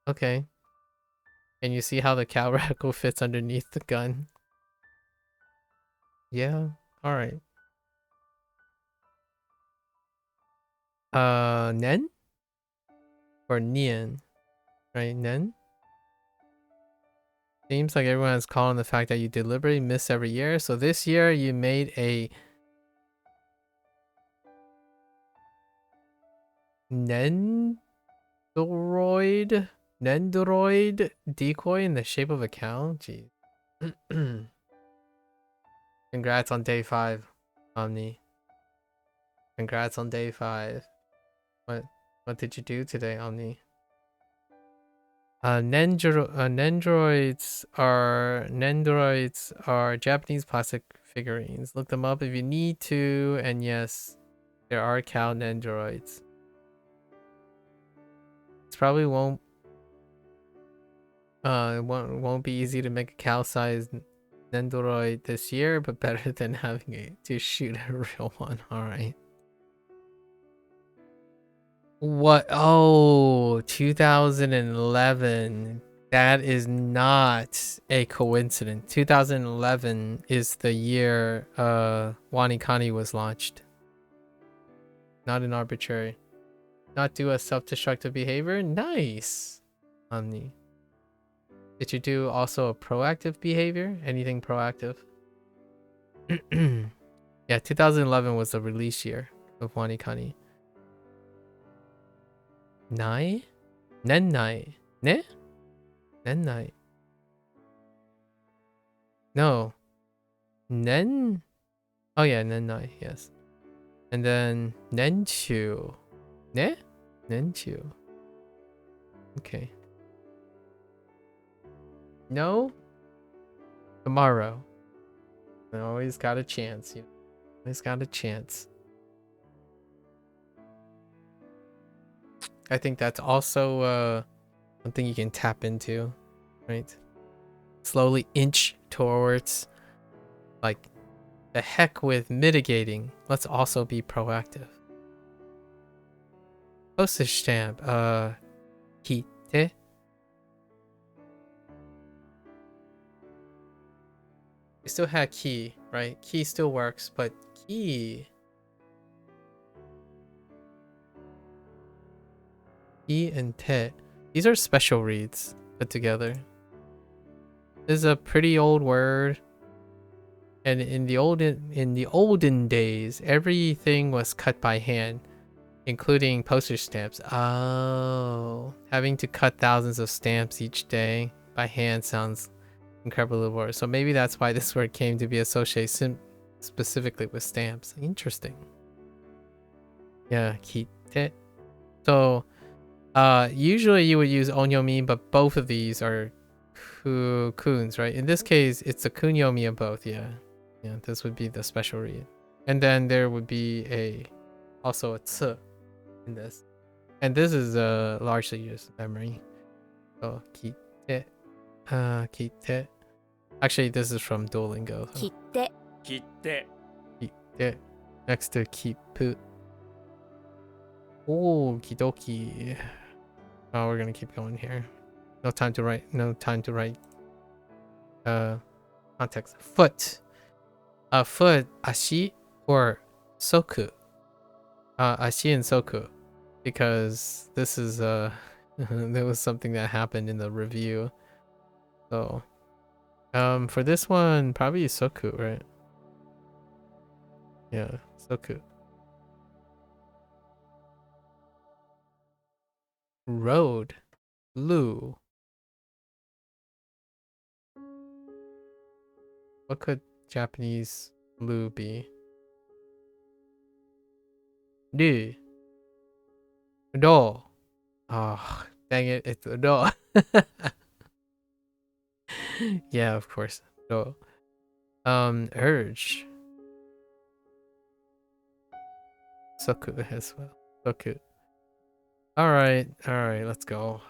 Okay. Can you see how the cow radical fits underneath the gun? Yeah. All right. Nen or Nian, right? Nen. Seems like everyone's calling the fact that you deliberately miss every year. So this year you made a Nendoroid decoy in the shape of a cow. Jeez. Congrats on day 5, Omni. Congrats on day 5. What did you do today, Omni? Nendoroids are Japanese plastic figurines. Look them up if you need to, and yes, there are cow Nendoroids. It probably won't be easy to make a cow-sized Nendoroid this year, but better than having to shoot a real one. All right. What? Oh, 2011. That is not a coincidence. 2011 is the year WaniKani was launched. Not an arbitrary. Not do a self-destructive behavior. Nice. Omni. Did you do also a proactive behavior? Anything proactive? Yeah, 2011 was the release year of WaniKani. Nai? Nennai. Ne? Nennai. No. Nen? Oh yeah, Nennai, yes. And then Nenchu. Ne? Nenchu. Okay. No? Tomorrow. I always got a chance. You know? Always got a chance. I think that's also something you can tap into, right? Slowly inch towards, like, the heck with mitigating. Let's also be proactive. Postage stamp. Kite. We still had key, right? Key still works, but key. Key and te. These are special reads put together. This is a pretty old word. And in the olden days, everything was cut by hand, including postage stamps. Oh, having to cut thousands of stamps each day by hand sounds incredibly laborious. So maybe that's why this word came to be associated specifically with stamps. Interesting. Yeah, kite. So, usually you would use onyomi, but both of these are kuns, right? In this case, it's a kunyomi of both. Yeah. Yeah, this would be the special read. And then there would be also a tsu in this. And this is largely just memory. So kite. Kite. Actually, this is from Duolingo. So. 切手 切手 Kite. Next to kipu. Oh, kidoki. Oh, we're gonna keep going here. No time to write. Context. Foot. Foot, ashi or soku. Ashi and soku, because this is there was something that happened in the review. So, for this one, probably soku, right? Yeah, soku. Road, lu. What could Japanese lu be? Du. Do. Oh, dang it, it's a do. Yeah, of course. So, urge. Soku as well. Soku. Alright, let's go.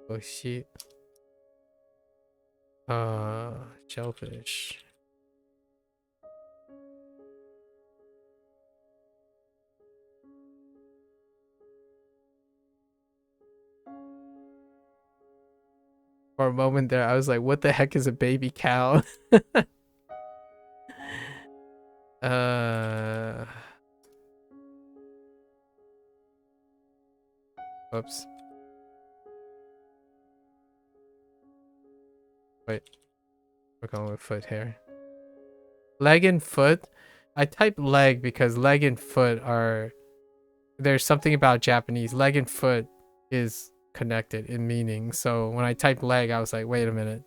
Koichi. Shellfish. For a moment there, I was like, what the heck is a baby cow? Whoops. Wait. We're going with foot here. Leg and foot. I type leg because leg and foot are... There's something about Japanese. Leg and foot is connected in meaning. So when I typed leg, I was like, wait a minute.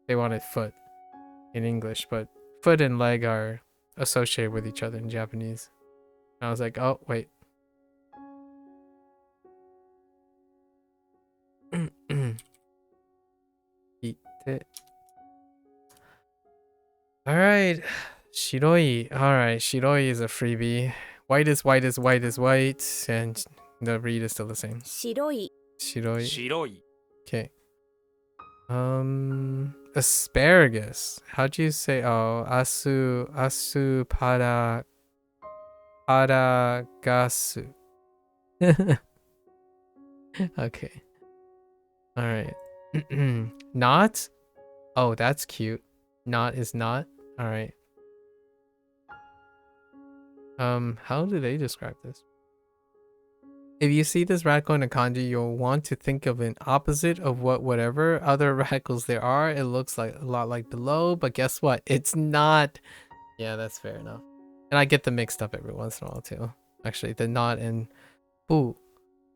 They wanted foot in English, but foot and leg are associated with each other in Japanese. And I was like, oh, wait. Eat it. Alright. Shiroi. Alright, Shiroi is a freebie. White is white is white is white. And the read is still the same. 白い Shiroi. 白い Okay. Asparagus. How'd you say? Oh, asu paragasu. Okay. All right. Not. Oh, that's cute. Not is not. All right. How do they describe this? If you see this radical in a kanji, you'll want to think of an opposite of whatever other radicals there are. It looks like a lot like below, but guess what? It's not. Yeah, that's fair enough. And I get them mixed up every once in a while too. Actually, the not and bu,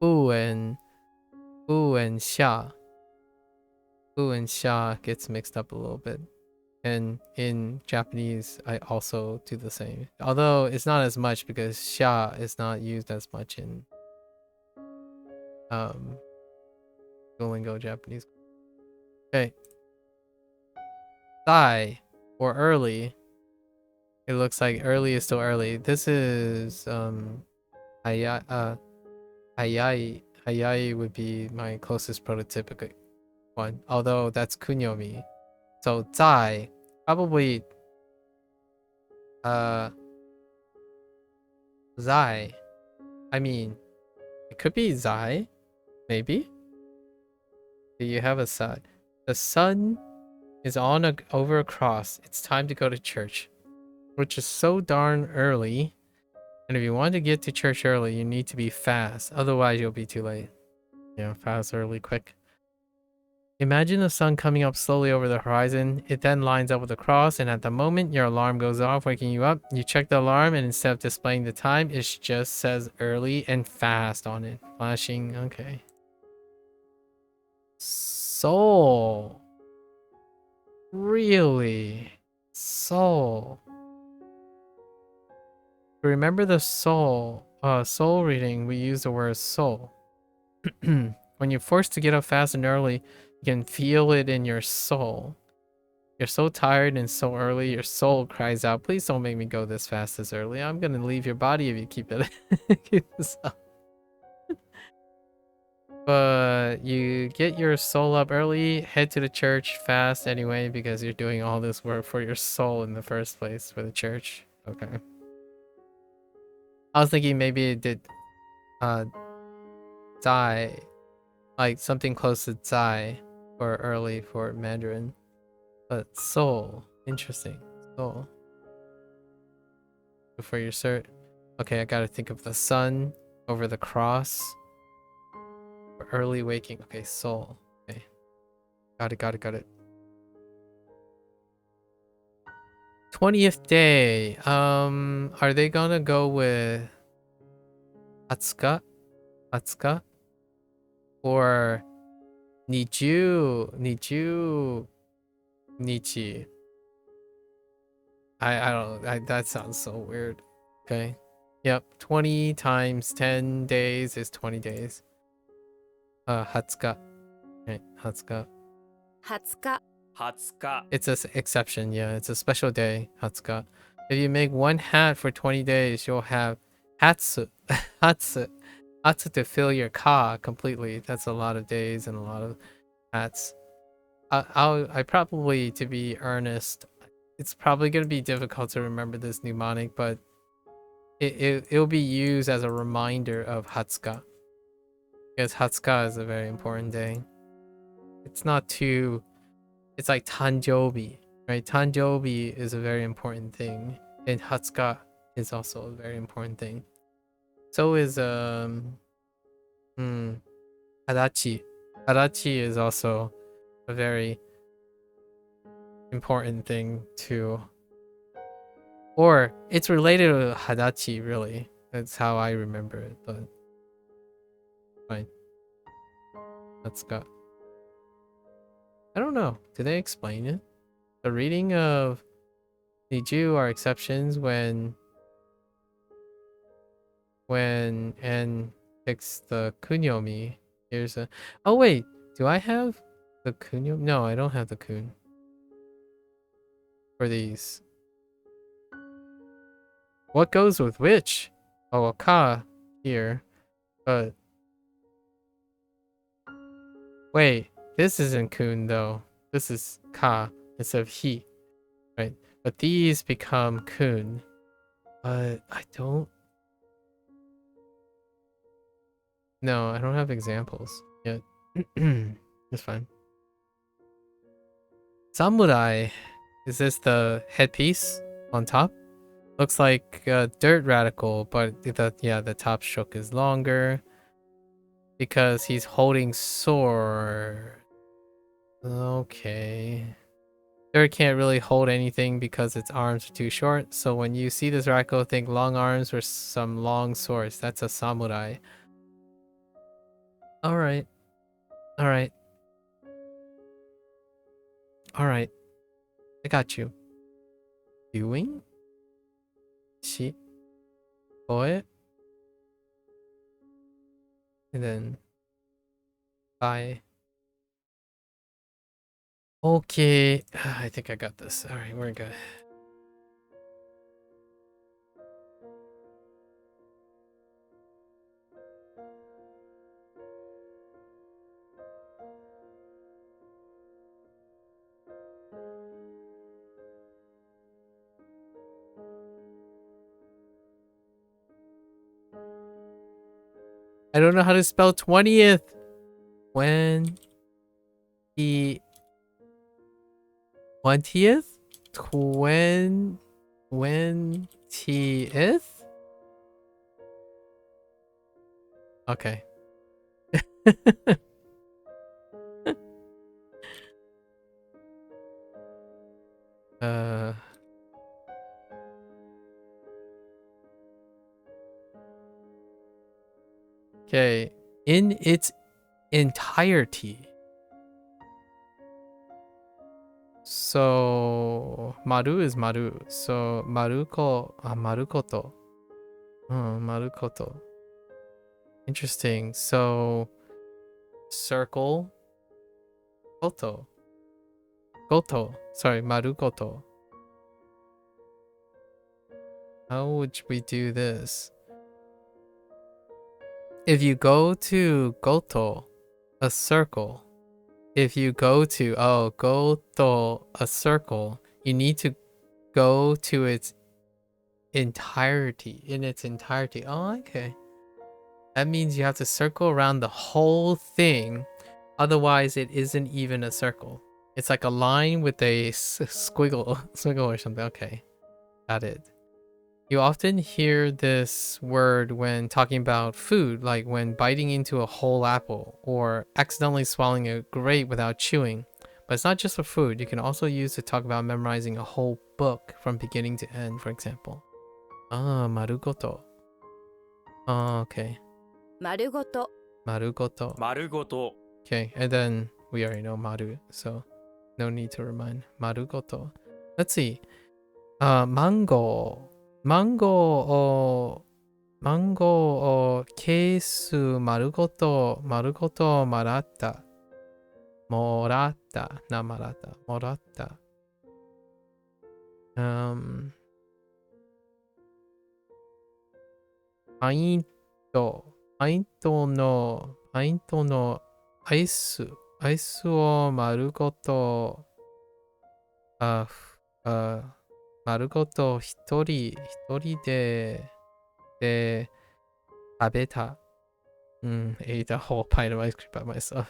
bu and sha gets mixed up a little bit. And in Japanese, I also do the same. Although it's not as much because sha is not used as much in Duolingo Japanese. Okay. Sai or early. It looks like early is still early. This is hayai would be my closest prototypical one. Although that's kunyomi. So zai probably zai. I mean, it could be zai. Maybe. Do you have a sun? The sun is on over a cross. It's time to go to church, which is so darn early. And if you want to get to church early, you need to be fast. Otherwise, you'll be too late. Yeah, fast, early, quick. Imagine the sun coming up slowly over the horizon. It then lines up with the cross, and at the moment your alarm goes off, waking you up. You check the alarm, and instead of displaying the time, it just says early and fast on it. Flashing. Okay. Soul. Really? Soul. Remember the soul reading, we use the word soul. When you're forced to get up fast and early, you can feel it in your soul. You're so tired and so early, your soul cries out, please don't make me go this fast this early. I'm gonna leave your body if you keep it keep this up. But you get your soul up early, head to the church fast anyway, because you're doing all this work for your soul in the first place for the church. Okay. I was thinking maybe it did die, like something close to die or early for Mandarin. But soul, interesting. Soul. Before your cert. Okay, I gotta think of the sun over the cross. For early waking. Okay, soul. Okay. Got it. 20th day. Are they gonna go with Atsuka? Or Nichi? I don't know. That sounds so weird. Okay. Yep. 20 times 10 days is 20 days. Hatsuka. Okay, Hatsuka. 20日 20日 It's an exception, yeah. It's a special day, Hatsuka. If you make one hat for 20 days, you'll have hatsu, hatsu, hatsu to fill your ka completely. That's a lot of days and a lot of hats. I probably, to be earnest, it's probably going to be difficult to remember this mnemonic, but it'll be used as a reminder of Hatsuka. Because Hatsuka is a very important day. It's not too... It's like Tanjobi, right? Tanjobi is a very important thing. And Hatsuka is also a very important thing. So is Hadachi. Hadachi is also a very important thing too. Or it's related to Hadachi, really. That's how I remember it, but fine. Hatsuka. I don't know. Did they explain it? The reading of Niju are exceptions when N picks the kunyomi. Here's a... Oh wait, do I have the kunyomi? No, I don't have the kun for these. What goes with which? Oh, a ka here, but wait, this isn't kun though. This is ka instead of he, right? But these become kun. But I don't... No, I don't have examples yet. It's fine. Samurai. Is this the headpiece on top? Looks like a dirt radical, but the top stroke is longer because he's holding sword. Okay. Dirt can't really hold anything because its arms are too short. So when you see this radical, think long arms or some long swords. That's a samurai. All right. All right. All right. I got you. Doing? She. Boy. And then. Bye. Okay. I think I got this. All right, we're good. I don't know how to spell 20th. When he 20th? 20th? Okay. Okay. In its entirety. So maru is maru. So marukoto. Marukoto. Interesting. So circle koto. Goto. Sorry, marukoto. How would we do this? If you go to goto, a circle. If you go to goto, a circle, you need to go to its entirety. In its entirety. Oh, okay. That means you have to circle around the whole thing. Otherwise, it isn't even a circle. It's like a line with a squiggle or something. Okay. Got it. You often hear this word when talking about food, like when biting into a whole apple or accidentally swallowing a grape without chewing. But it's not just for food. You can also use to talk about memorizing a whole book from beginning to end, for example. Marugoto. Oh, okay. 丸ごと Marugoto. 丸ごと Okay, and then we already know maru, so no need to remind. Marugoto. Let's see. Mango. Mango o kesu marugoto maratta. Morata, not marata. Morata. Painto no aisu o marugoto, marugoto hitori de tabeta. Ate a whole pint of ice cream by myself.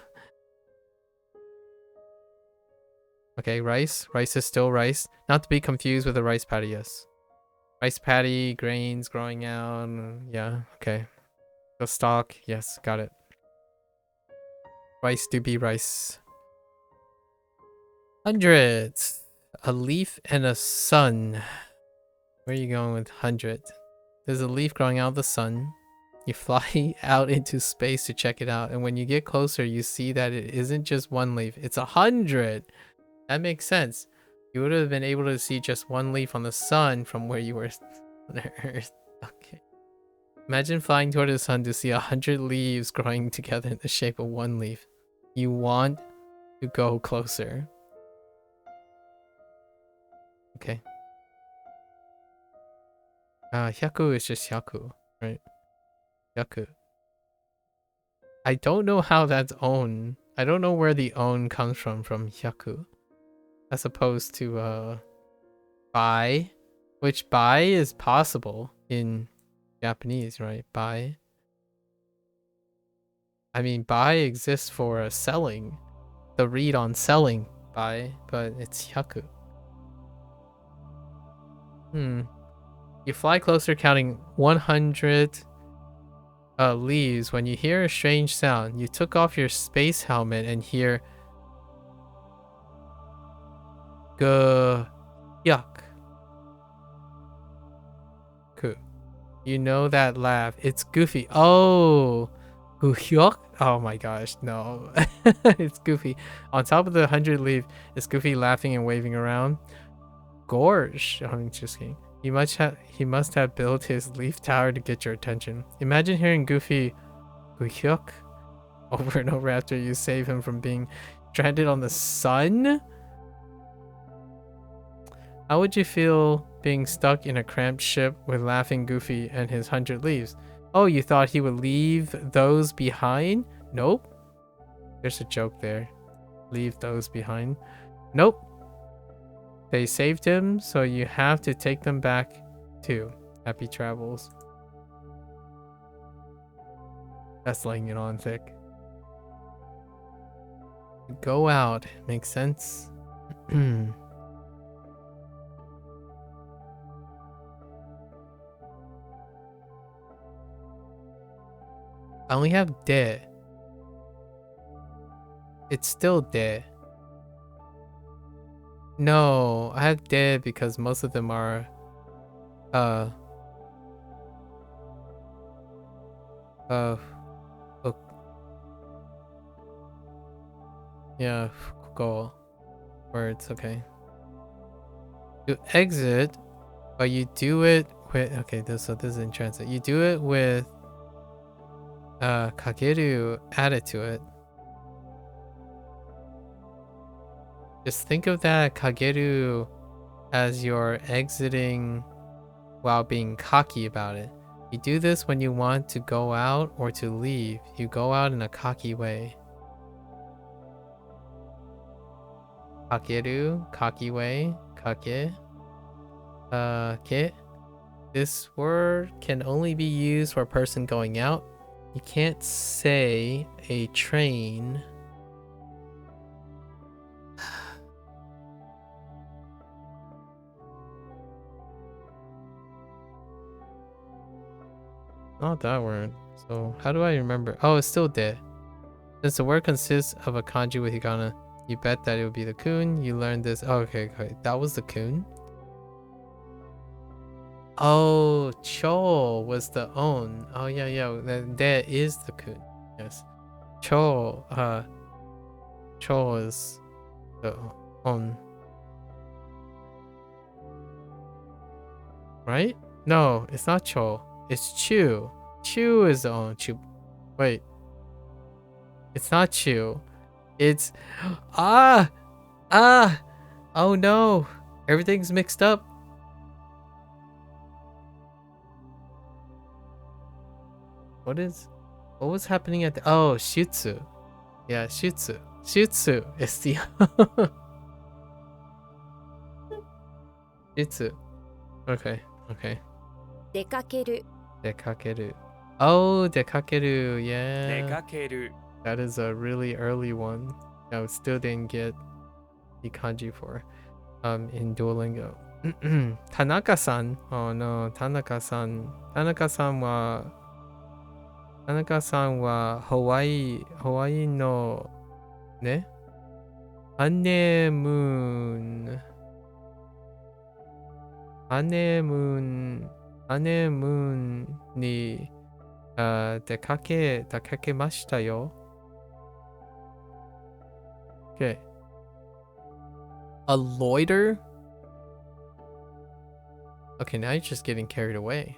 Okay, rice. Rice is still rice. Not to be confused with a rice patty, yes. Rice patty, grains growing out. Yeah, okay. The stalk, yes, got it. Rice to be rice. Hundreds. A leaf and a sun. Where are you going with 100? There's a leaf growing out of the sun. You fly out into space to check it out, and when you get closer, you see that it isn't just one leaf, it's 100. That makes sense. You would have been able to see just one leaf on the sun from where you were on Earth. Okay. Imagine flying toward the sun to see 100 leaves growing together in the shape of one leaf. You want to go closer. Okay. 100 is just 100, right? 100. I don't know how that's own. I don't know where the own comes from 100. As opposed to bai, which bai is possible in Japanese, right? Bai. I mean, bai exists for selling. The read on selling bai, but it's 100. You fly closer counting 100 leaves when you hear a strange sound. You took off your space helmet and hear yuck. Cool. You know that laugh. It's Goofy. Oh, Yuck. Oh my gosh, no. It's Goofy. On top of the 100 leaf, is Goofy laughing and waving around. Gorge. I'm just kidding. He must have built his leaf tower to get your attention. Imagine hearing Goofy Yuck over and over after you save him from being stranded on the sun. How would you feel being stuck in a cramped ship with laughing Goofy and his 100 leaves? Oh, you thought he would leave those behind? Nope. There's a joke there. Leave those behind. Nope. They saved him, so you have to take them back too. Happy travels. That's laying it on thick. Go out. Makes sense. I only have de. It's still de. No, I have de because most of them are yeah, fukugo words, okay. You exit, but you do it with so this is in transit. You do it with kageru added to it. Just think of that kageru as you're exiting while being cocky about it. You do this when you want to go out or to leave. You go out in a cocky way. Kakeru, cocky way, kake. Ke. This word can only be used for a person going out. You can't say a train. Not that word. So how do I remember? Oh, it's still de. Since the word consists of a kanji with higana, you bet that it would be the kun. You learned this. Oh, okay. That was the kun. Oh, cho was the on. Oh yeah. There is the kun. Yes. Cho. Cho is the on. Right? No, it's not cho. It's chu. Chu is the on. Chu. Wait. It's not chu. It's ah ah oh no. Everything's mixed up. What was happening at the shutsu. Yeah, shutsu. Shutsu is the shutsu. Okay. 出かける Dekakeru. Oh, dekakeru. 出 Yeah. かける That is a really early one. I still didn't get the kanji for in Duolingo. Tanaka-san. Oh no, Tanaka-san. Tanaka-san wa Hawaii no ne? Honeymoon ni dekakemashita yo. Okay. A loiter? Okay, now you're just getting carried away.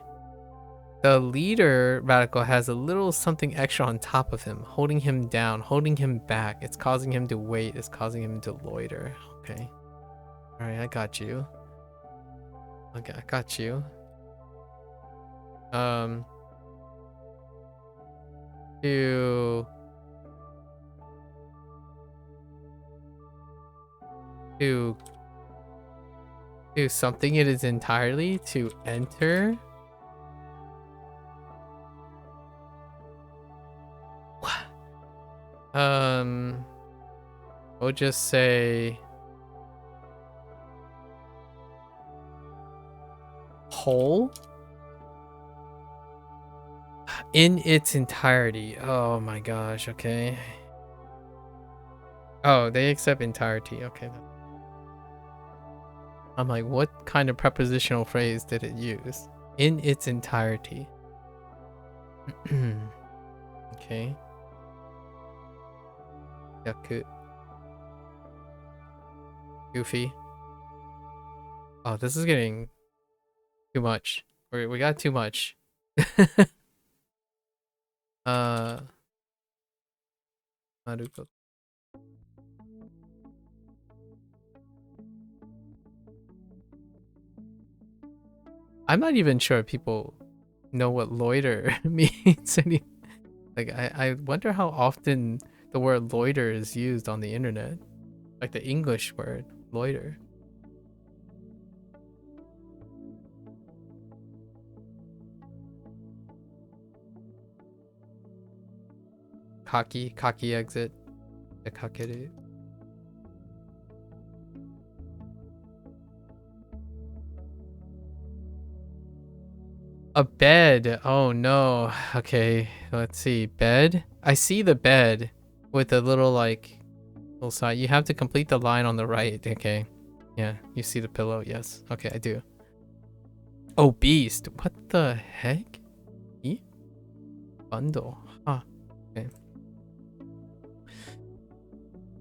The leader radical has a little something extra on top of him, holding him down, holding him back. It's causing him to wait. It's causing him to loiter. Okay. All right, I got you. Okay, I got you. To something it is entirely, to enter. We'll just say whole in its entirety. Oh my gosh, okay. Oh, they accept entirety. Okay. I'm like, what kind of prepositional phrase did it use? In its entirety. Okay. Yaku. Goofy. Oh, this is getting too much. We got too much. Maruko. I'm not even sure people know what loiter means. Like, I wonder how often the word loiter is used on the internet. Like the English word, loiter. Kaki exit. The kakeru. A bed. Oh no. Okay, let's see. Bed. I see the bed with a little like little side. You have to complete the line on the right. Okay. Yeah, you see the pillow. Yes. Okay, I do. Oh, beast. What the heck? E? Bundle. Huh. Okay.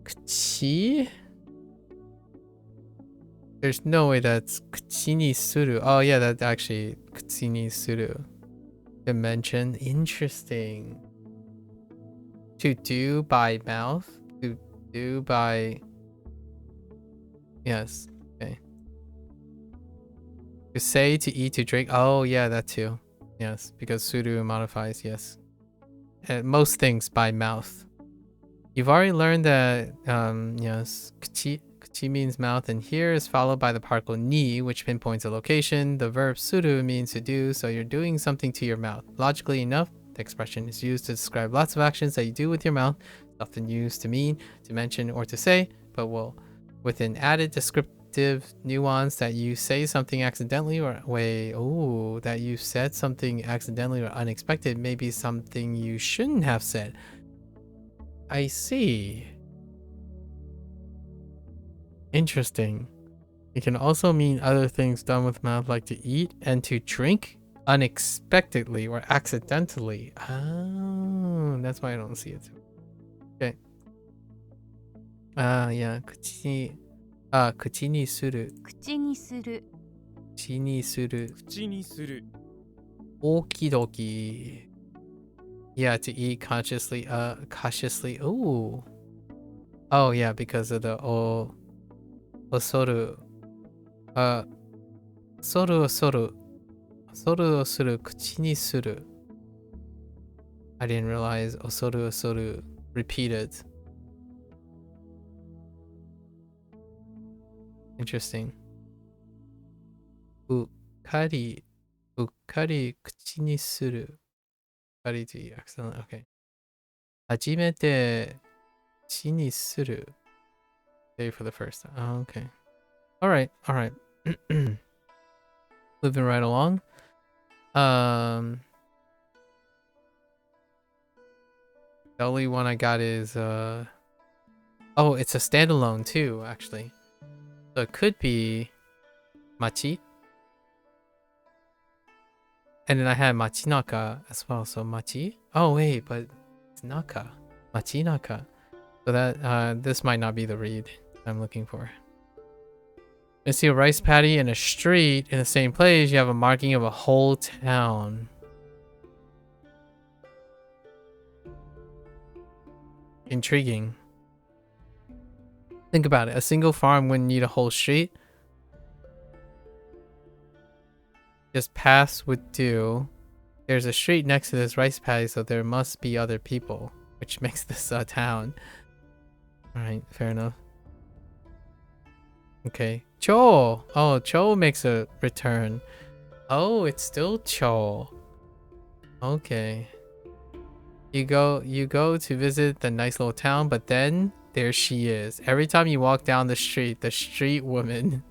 Kuchi? There's no way that's kuchi ni suru. Oh yeah, that's actually kuchi ni suru. Dimension. Interesting. To do by mouth. To do by... Yes. Okay. To say, to eat, to drink. Oh yeah, that too. Yes, because suru modifies, yes. Most things by mouth. You've already learned that, yes, kuchi means mouth, and here is followed by the particle ni, which pinpoints a location. The verb suru means to do, so you're doing something to your mouth. Logically enough, the expression is used to describe lots of actions that you do with your mouth. It's often used to mean, to mention, or to say, but with an added descriptive nuance that you say something accidentally or that you said something accidentally or unexpected, maybe something you shouldn't have said. I see. Interesting. It can also mean other things done with mouth, like to eat and to drink unexpectedly or accidentally. Oh, that's why I don't see it. Okay. Yeah. Kuchi ni suru. 口にする Kuchi ni suru. 口にする Okidoki. Yeah, to eat consciously. Cautiously. Ooh. Oh yeah, because of the osoru. Soru osoru. Osoru osuru kuchi ni suru. I didn't realize osoru osoru repeated. Interesting. Ukkari kuchi ni suru. Ukkari to be excellent. Okay. Hajimete kuchi ni suru. Say for the first time. Oh, okay. All right. Moving right along. The only one I got is oh, it's a standalone too, actually. So it could be machi. And then I had machinaka as well. So machi. Oh wait, but it's naka. Machinaka. So that this might not be the read I'm looking for. You see a rice paddy and a street in the same place, you have a marking of a whole town. Intriguing. Think about it. A single farm wouldn't need a whole street. Just paths would do. There's a street next to this rice paddy, so there must be other people, which makes this a town. Alright, fair enough. Okay. Cho! Oh, Cho makes a return. Oh, it's still Cho. Okay. You go to visit the nice little town, but then there she is. Every time you walk down the street woman,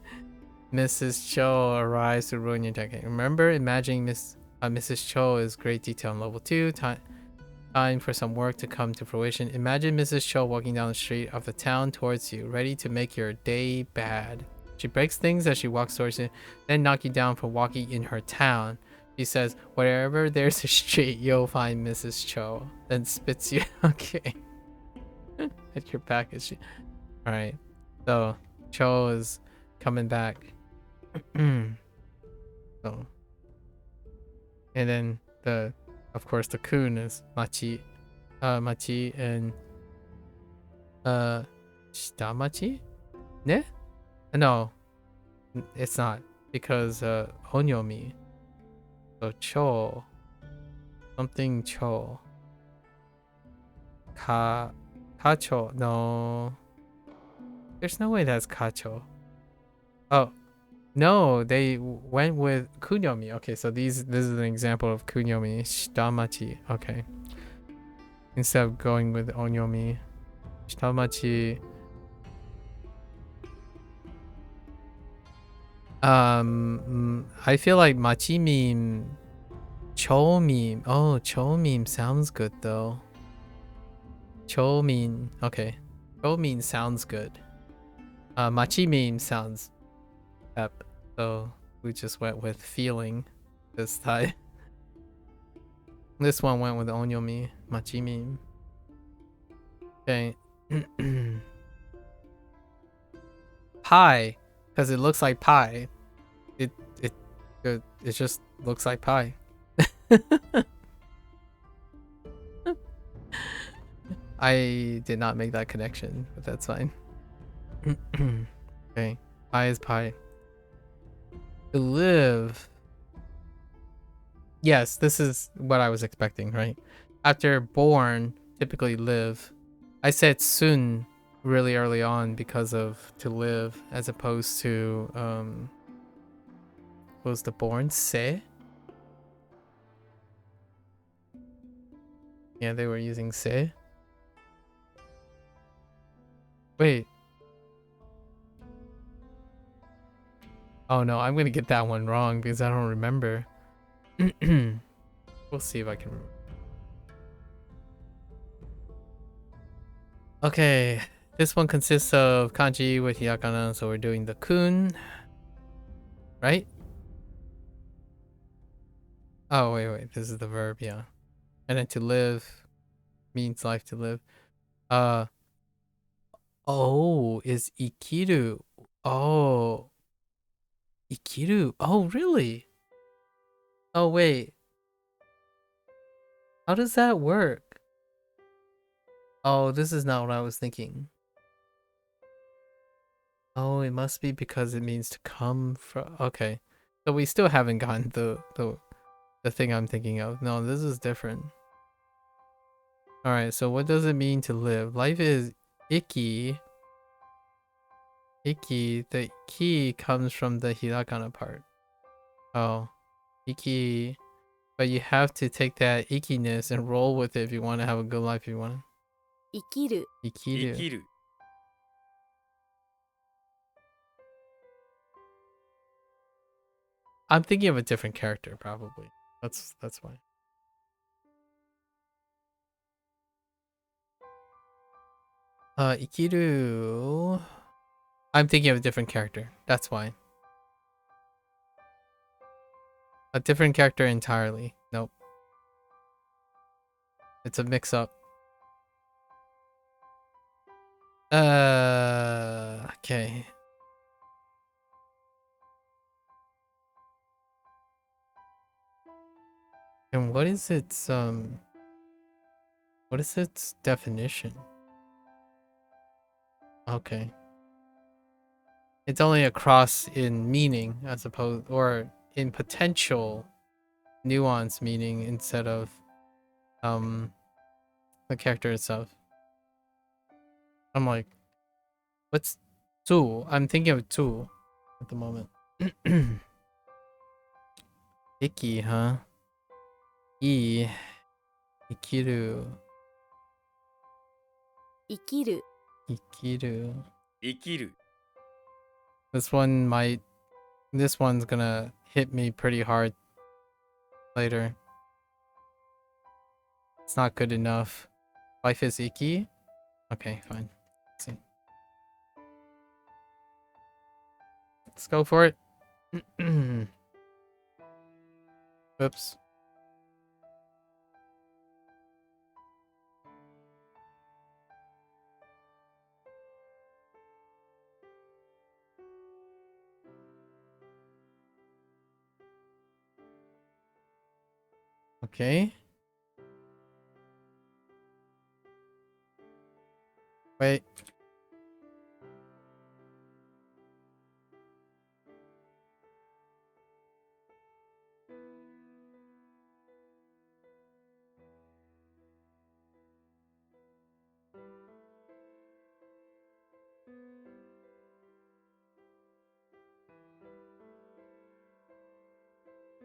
Mrs. Cho, arrives to ruin your decade. Remember, imagining Mrs. Cho is great detail in level 2. Time for some work to come to fruition. Imagine Mrs. Cho walking down the street of the town towards you, ready to make your day bad. She breaks things as she walks towards you, then knock you down for walking in her town. She says, wherever there's a street, you'll find Mrs. Cho. Then spits you. Okay. At your back is she. Alright. So, Cho is coming back. So. And then of course the kun is machi. Machi and shitamachi? Ne? No. It's not. Because onyomi. So cho. Something cho. Kacho. No. There's no way that's kacho. Oh. No, they went with kunyomi. Okay, so this is an example of kunyomi. Shitamachi. Okay. Instead of going with onyomi. Shitamachi. I feel like machi meme, cho meme. Oh, cho meme sounds good though. Cho meme. Okay. Cho meme sounds good. Machi meme sounds pep. So we just went with feeling this time. This one went with onyomi, machi meme. Okay. Pie, because it looks like pie. It just looks like pie. I did not make that connection, but that's fine. Okay, pie is pie. To live. Yes, this is what I was expecting, right? After born, typically live. I said soon really early on because of to live as opposed to what was the born se? Yeah, they were using se. Wait. Oh no, I'm gonna get that one wrong because I don't remember. We'll see if I can remember. Okay, this one consists of kanji with hiragana, so we're doing the kun, right? Oh, wait, this is the verb, yeah. And then to live means life to live. Oh, is ikiru. Oh. Ikiru. Oh, really? Oh, wait. How does that work? Oh, this is not what I was thinking. Oh, it must be because it means to come from. Okay, so we still haven't gotten the thing I'm thinking of. No, this is different. All right, so what does it mean to live? Life is icky. Icky. The ki comes from the hiragana part. Oh, icky. But you have to take that ickiness and roll with it if you want to have a good life. If you want 生きる to. 生 Ikiru. きる I'm thinking of a different character, probably. That's why. Ikiru. I'm thinking of a different character. That's why. A different character entirely. Nope. It's a mix-up. Okay. And what is its definition? Okay. It's only a cross in meaning as opposed, or in potential nuance meaning instead of the character itself. I'm like, what's Tsu? I'm thinking of Tsu at the moment. Icky, huh? Ikiru. 生きる Ikiru. 生きる This one's gonna hit me pretty hard later. It's not good enough. Life is icky? Okay, fine. Let's see. Let's go for it. Oops. Okay. Wait.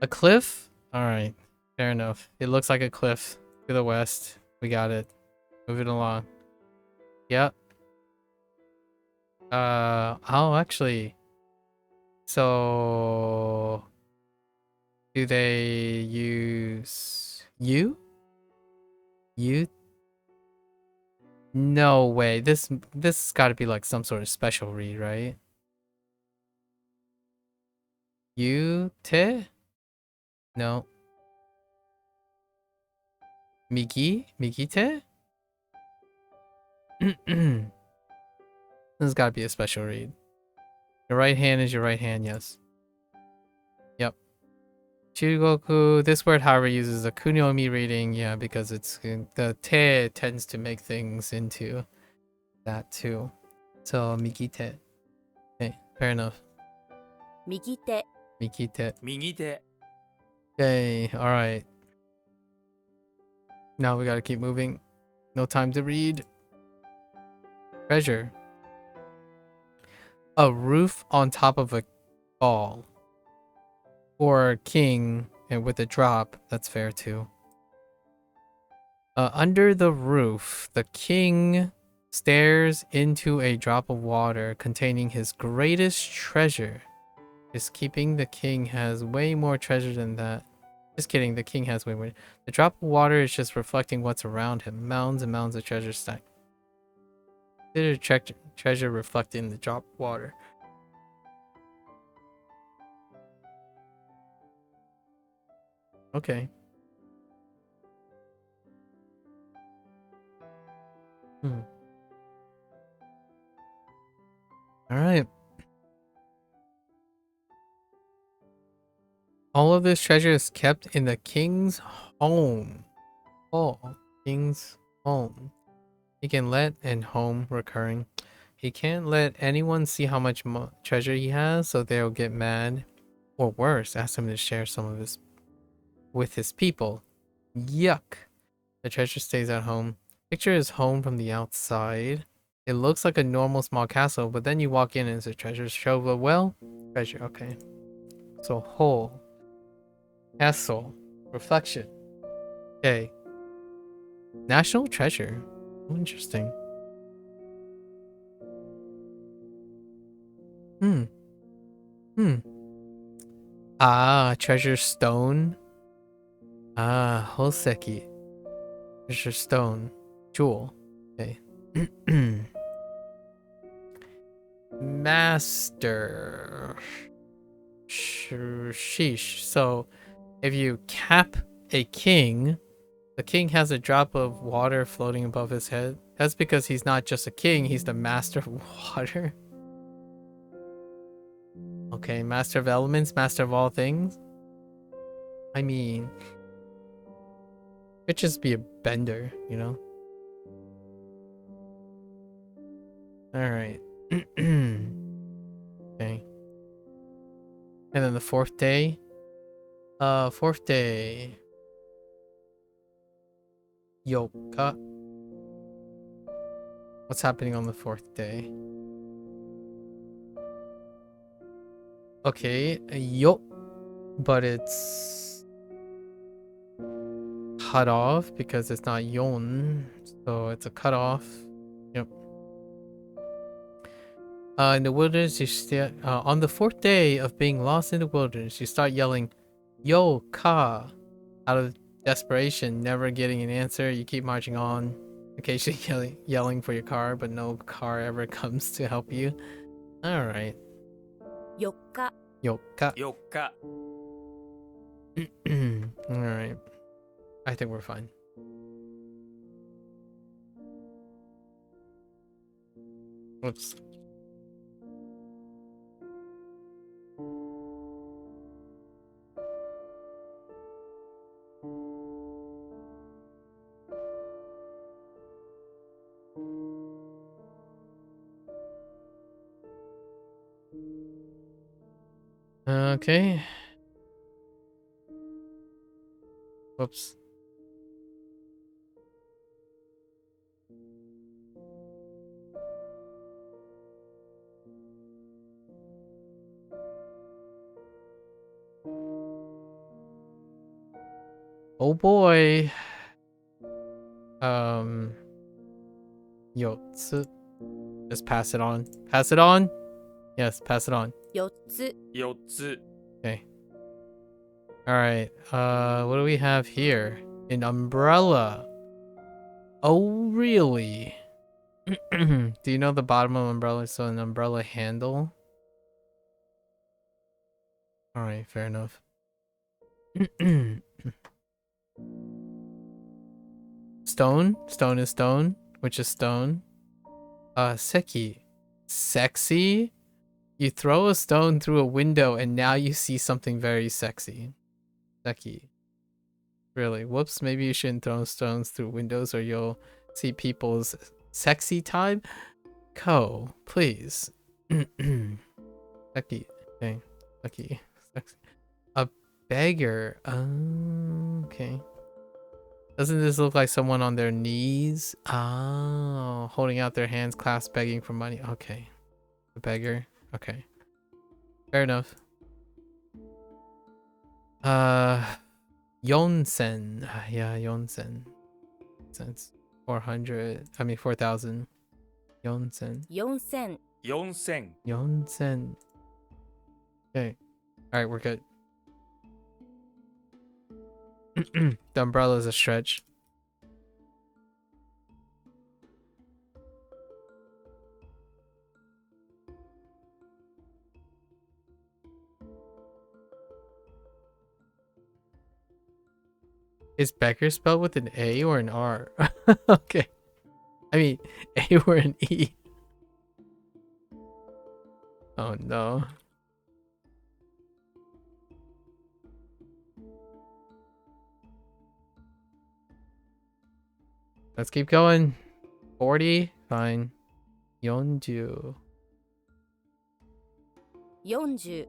A cliff? Alright. Fair enough. It looks like a cliff to the west. We got it. Moving along. Yep. Oh, actually. So... do they use... you? You? No way. This has got to be like some sort of special read, right? You te? No. Migi? Migite? This has got to be a special read. Your right hand is your right hand, yes. Yep. Chugoku, this word, however, uses a kunyomi reading, yeah, because it's the te tends to make things into that too. So migite. Okay, fair enough. 右手 Migite. 右手 Okay, alright. Now we gotta keep moving. No time to read. Treasure. A roof on top of a ball. Or king, and with a drop, that's fair too. Under the roof, the king stares into a drop of water containing his greatest treasure. Just keeping, the king has way more treasure than that. Just kidding, the king has way more. The drop of water is just reflecting what's around him. Mounds and mounds of treasure stacked. Consider treasure reflected in the drop of water. Okay. Alright. All of this treasure is kept in the king's home. Oh, king's home. He can let and home recurring. He can't let anyone see how much treasure he has, so they'll get mad. Or worse, ask him to share some of his with his people. Yuck. The treasure stays at home. Picture his home from the outside. It looks like a normal small castle, but then you walk in and it's a treasure trove of well. Treasure, okay. So hole. Castle. Reflection. Okay. National treasure. Oh, interesting. Ah, treasure stone. Ah, Hoseki. Treasure stone. Jewel. Okay. Master. Sheesh. So, if you cap a king, the king has a drop of water floating above his head. That's because he's not just a king, he's the master of water. Okay, master of elements, master of all things. I mean, could just be a bender, you know? Alright. Okay. And then the fourth day. Fourth day. Yoka. What's happening on the fourth day? Okay, yo. But it's cut off because it's not yon. So it's a cut off. Yep. In the wilderness, on the fourth day of being lost in the wilderness, you start yelling, "Yo, ka!" Out of desperation, never getting an answer. You keep marching on, occasionally yelling for your car, but no car ever comes to help you. All right. 4日 Yoka. 4日 All right. I think we're fine. Oops. Okay. Whoops. Oh boy. Yotsu. Just pass it on. Pass it on? Yes, pass it on. 4つ 4つ Okay. Alright. What do we have here? An umbrella. Oh, really? Do you know the bottom of umbrella? So an umbrella handle? Alright, fair enough. Stone? Stone is stone. Which is stone. Seki. Sexy? You throw a stone through a window and now you see something very sexy. Seki. Really? Whoops, maybe you shouldn't throw stones through windows or you'll see people's sexy time. Ko, please. Seki. Okay. Seki. Sexy. A beggar. Okay. Doesn't this look like someone on their knees? Oh, holding out their hands, clasped, begging for money. Okay. A beggar. Okay. Fair enough. Yonsen. Yeah, Yonsen. Since 400. I mean 4,000. Yonsen. 4000 4000 Yonsen. Okay. Alright, we're good. The umbrella is a stretch. Is Becker spelled with an A or an R? Okay. I mean, A or an E. Oh no. Let's keep going. 40? Fine. 40 40 40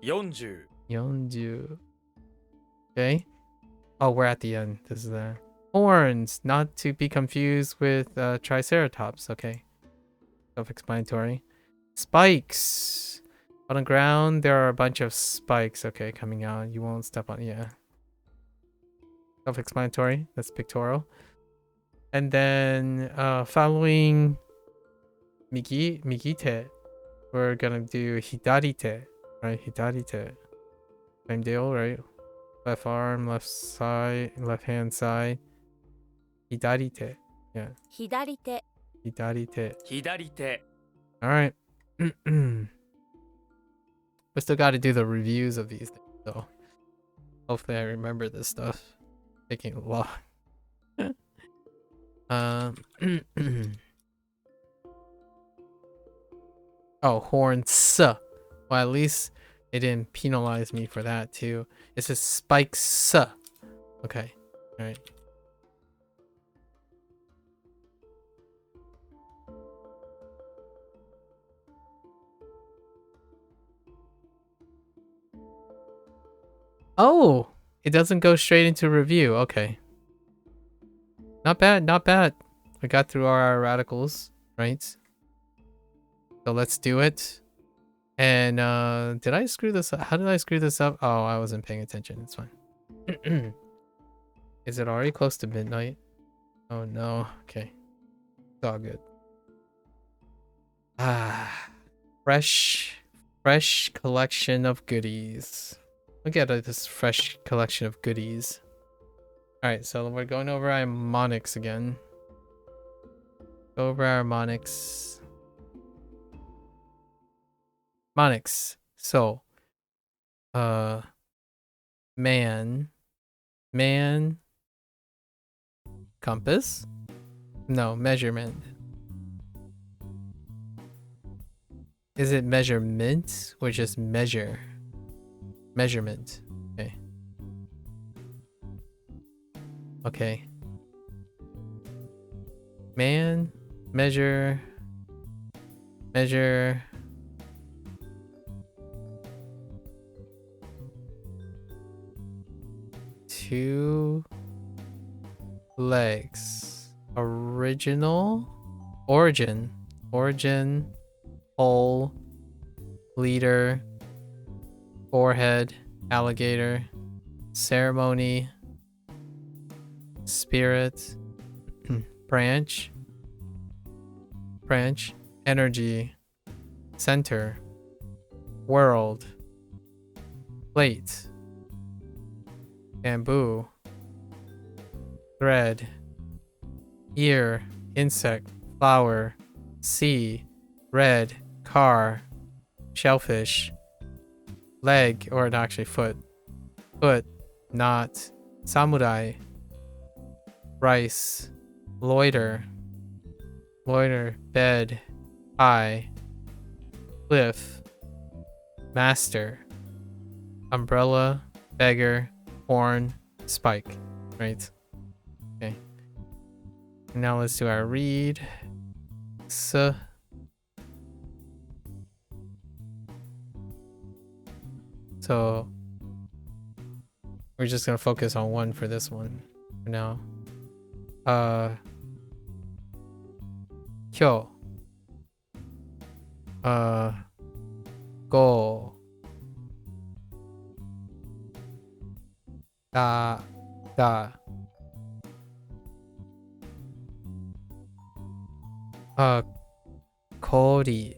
40 Okay. Oh, we're at the end. This is the horns, not to be confused with Triceratops. Okay. Self-explanatory. Spikes. On the ground, there are a bunch of spikes. Okay, coming out. You won't step on. Yeah. Self-explanatory. That's pictorial. And then following migite, we're gonna do hidarite. Right? Hidarite. Same deal, right? Left arm, left side, left hand side. Hidarite. Yeah. 左手 Hidarite. 左手 All right. We still got to do the reviews of these things, though. Hopefully, I remember this stuff. Taking a lot. Oh, horns. Well, at least it didn't penalize me for that too. It says spikes. Okay. All right. Oh, it doesn't go straight into review. Okay. Not bad, not bad. We got through our radicals, right? So let's do it. And did I screw this up? How did I screw this up? Oh, I wasn't paying attention. It's fine. Is it already close to midnight? Oh no. Okay. It's all good. Ah, fresh collection of goodies. Look at this fresh collection of goodies. All right, so we're going over our mnemonics again. Go over our mnemonics. Mnemonics. So, man, compass. No, measurement. Is it measurement or just measure? Measurement. Okay. Okay. Man, measure. 2 legs. Origin, hole, leader, forehead, alligator, ceremony, spirit, branch, energy, center, world, plate, bamboo, thread, ear, insect, flower, sea, red, car, shellfish, leg, or not actually foot, knot, samurai, rice, loiter, bed, eye, cliff, master, umbrella, beggar, horn, spike. Right? Okay. Now let's do our read. So we're just gonna focus on one for this one for now. Kyo. Go. Da. Kori.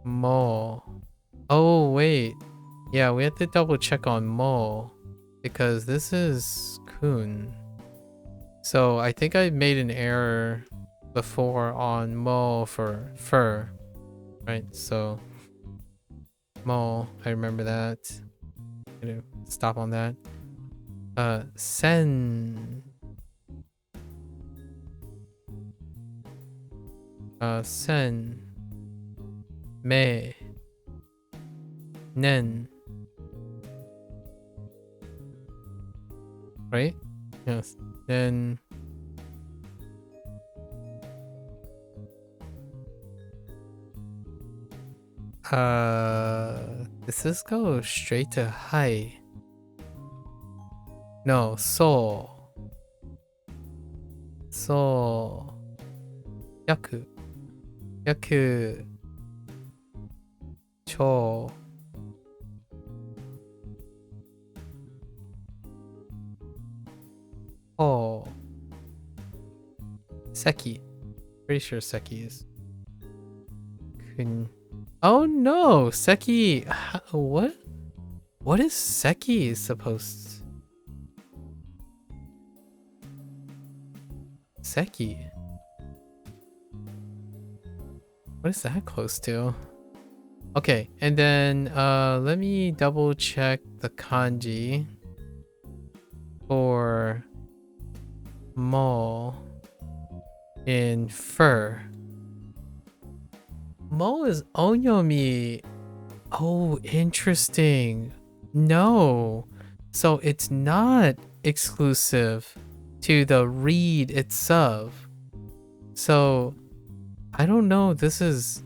Mo. Oh, wait. Yeah, we have to double check on Mo because this is Kun. So I think I made an error before on Mo for fur. Right? So Mo, I remember that. Gonna stop on that. Sen. Sen. Me. Nen. Right? Yes. Then Does this go straight to high? No, soul. Soul. Yaku. Yaku. Cho. Oh. Seki. Pretty sure Seki is. Kun. Oh no! Seki. What? What is Seki supposed to... Seki? What is that close to? Okay, and then let me double check the kanji for mo in fur. Mo is onyomi. Oh, interesting. No. So it's not exclusive to the reed itself. So I don't know. That's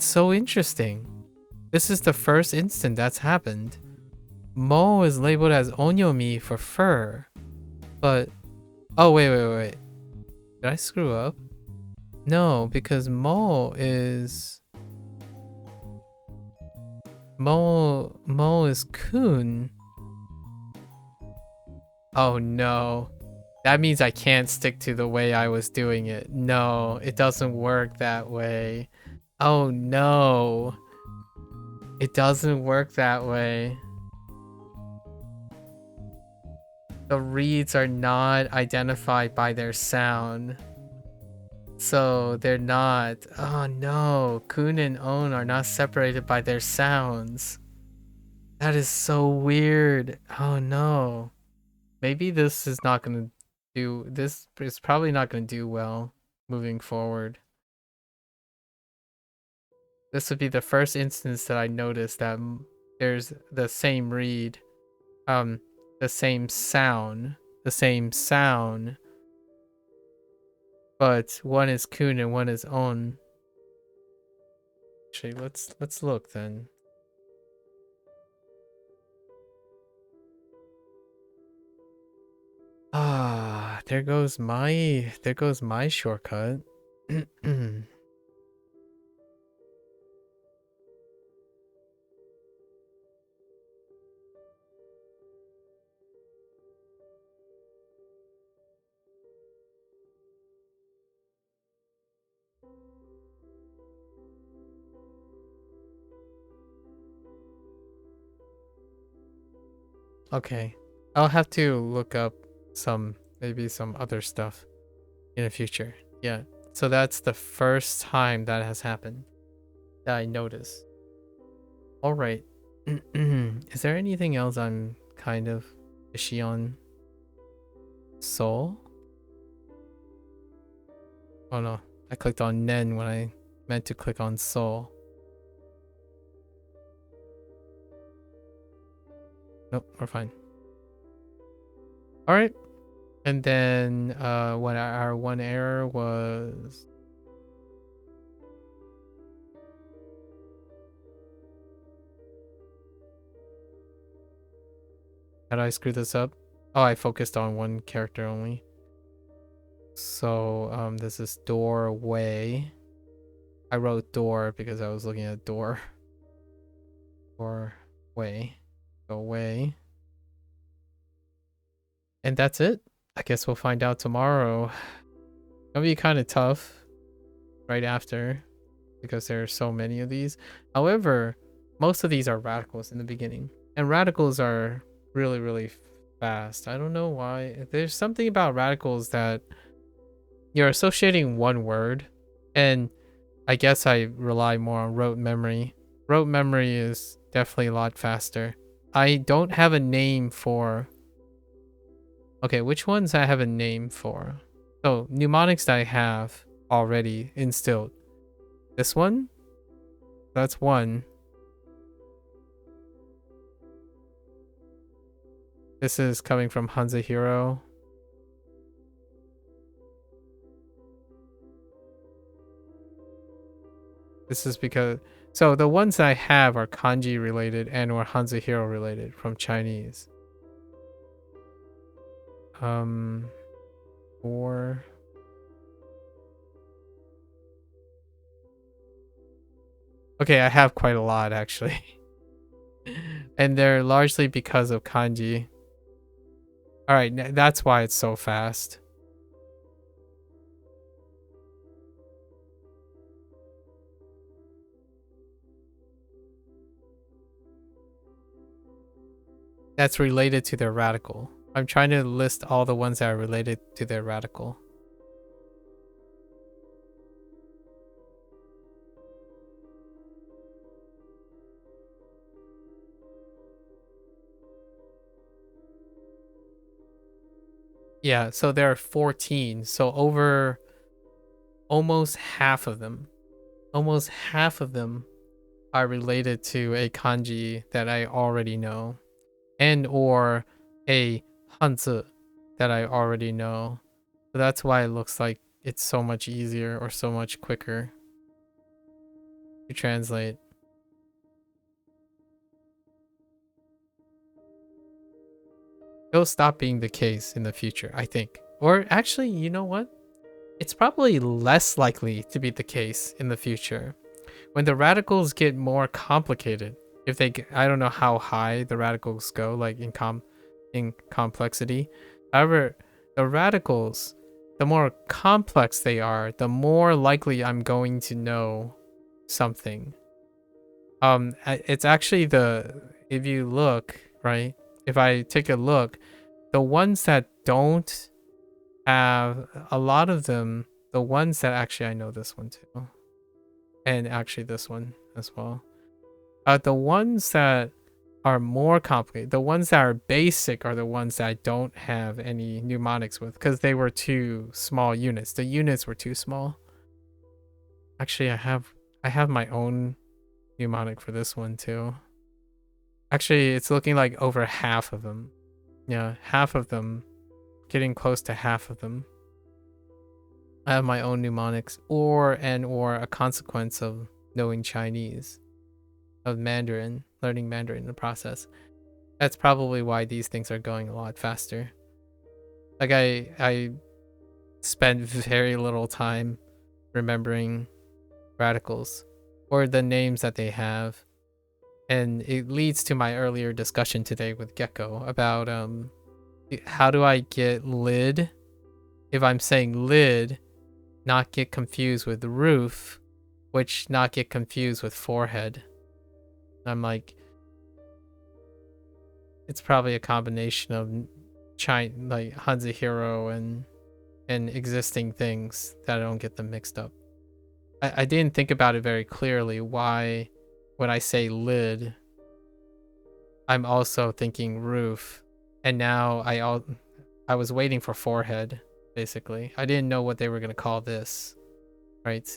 so interesting. This is the first instant that's happened. Mo is labeled as onyomi for fur. But oh wait. Did I screw up? No, because Mo is kun. Oh no. That means I can't stick to the way I was doing it. No, it doesn't work that way. Oh no. It doesn't work that way. The reeds are not identified by their sound. So they're not. Oh no. Kun and on are not separated by their sounds. That is so weird. Oh no. Maybe this is not going to do. This is probably not going to do well moving forward. This would be the first instance that I noticed that there's the same reed. The same sound. But one is kun and one is on. Actually, let's look then. Ah, there goes my shortcut. Okay, I'll have to look up maybe some other stuff in the future. Yeah, so that's the first time that has happened that I noticed. All right. Is there anything else I'm kind of fishy on? Soul? Oh no, I clicked on Nen when I meant to click on Soul. Nope, we're fine. All right. And then when our one error was how did I screw this up? Oh, I focused on one character only. So this is doorway. I wrote door because I was looking at door. Doorway. Go away. And that's it. I guess we'll find out tomorrow. It'll be kind of tough right after because there are so many of these. However, most of these are radicals in the beginning. And radicals are really, really fast. I don't know why. There's something about radicals that you're associating one word. And I guess I rely more on rote memory. Rote memory is definitely a lot faster. I don't have a name for... Okay, which ones I have a name for? So, mnemonics that I have already instilled. This one? That's one. This is coming from Hanza Hero. This is because so the ones I have are kanji related and or Hanzuhiro related from Chinese. Or okay, I have quite a lot actually. And they're largely because of kanji. All right, that's why it's so fast. That's related to their radical. I'm trying to list all the ones that are related to their radical. Yeah, so there are 14. So over almost half of them are related to a kanji that I already know and or a hanzi that I already know. So that's why it looks like it's so much easier or so much quicker to translate. It'll stop being the case in the future, I think. Or actually, you know what? It's probably less likely to be the case in the future. When the radicals get more complicated, if they get, I don't know how high the radicals go, like in complexity. However, the radicals, the more complex they are, the more likely I'm going to know something. It's actually if you look, right? If I take a look, the ones that don't have a lot of them, the ones that actually I know this one too. And actually this one as well. The ones that are more complicated, the ones that are basic are the ones that I don't have any mnemonics with because they were too small units. The units were too small. Actually, I have my own mnemonic for this one too. Actually, it's looking like over half of them. Yeah, half of them. Getting close to half of them. I have my own mnemonics or a consequence of knowing Chinese. Of Mandarin, learning Mandarin in the process. That's probably why these things are going a lot faster. Like I spent very little time remembering radicals or the names that they have. And it leads to my earlier discussion today with Gecko about how do I get lid? If I'm saying lid, not get confused with roof, which not get confused with forehead. I'm like, it's probably a combination of like Hanzuhiro and existing things that I don't get them mixed up. I didn't think about it very clearly why when I say lid, I'm also thinking roof. And now I was waiting for forehead, basically. I didn't know what they were going to call this, right?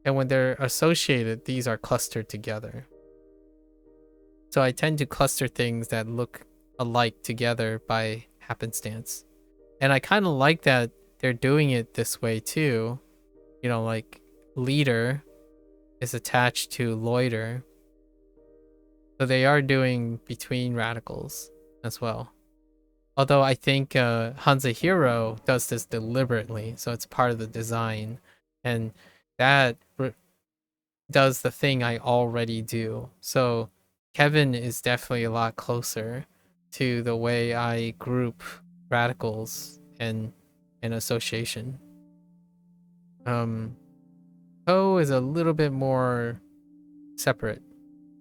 And when they're associated, these are clustered together. So I tend to cluster things that look alike together by happenstance. And I kind of like that they're doing it this way too. You know, like leader is attached to loiter. So they are doing between radicals as well. Although I think Hanzuhiro does this deliberately, so it's part of the design. And that does the thing I already do. So Kevin is definitely a lot closer to the way I group radicals and association. Ko is a little bit more separate.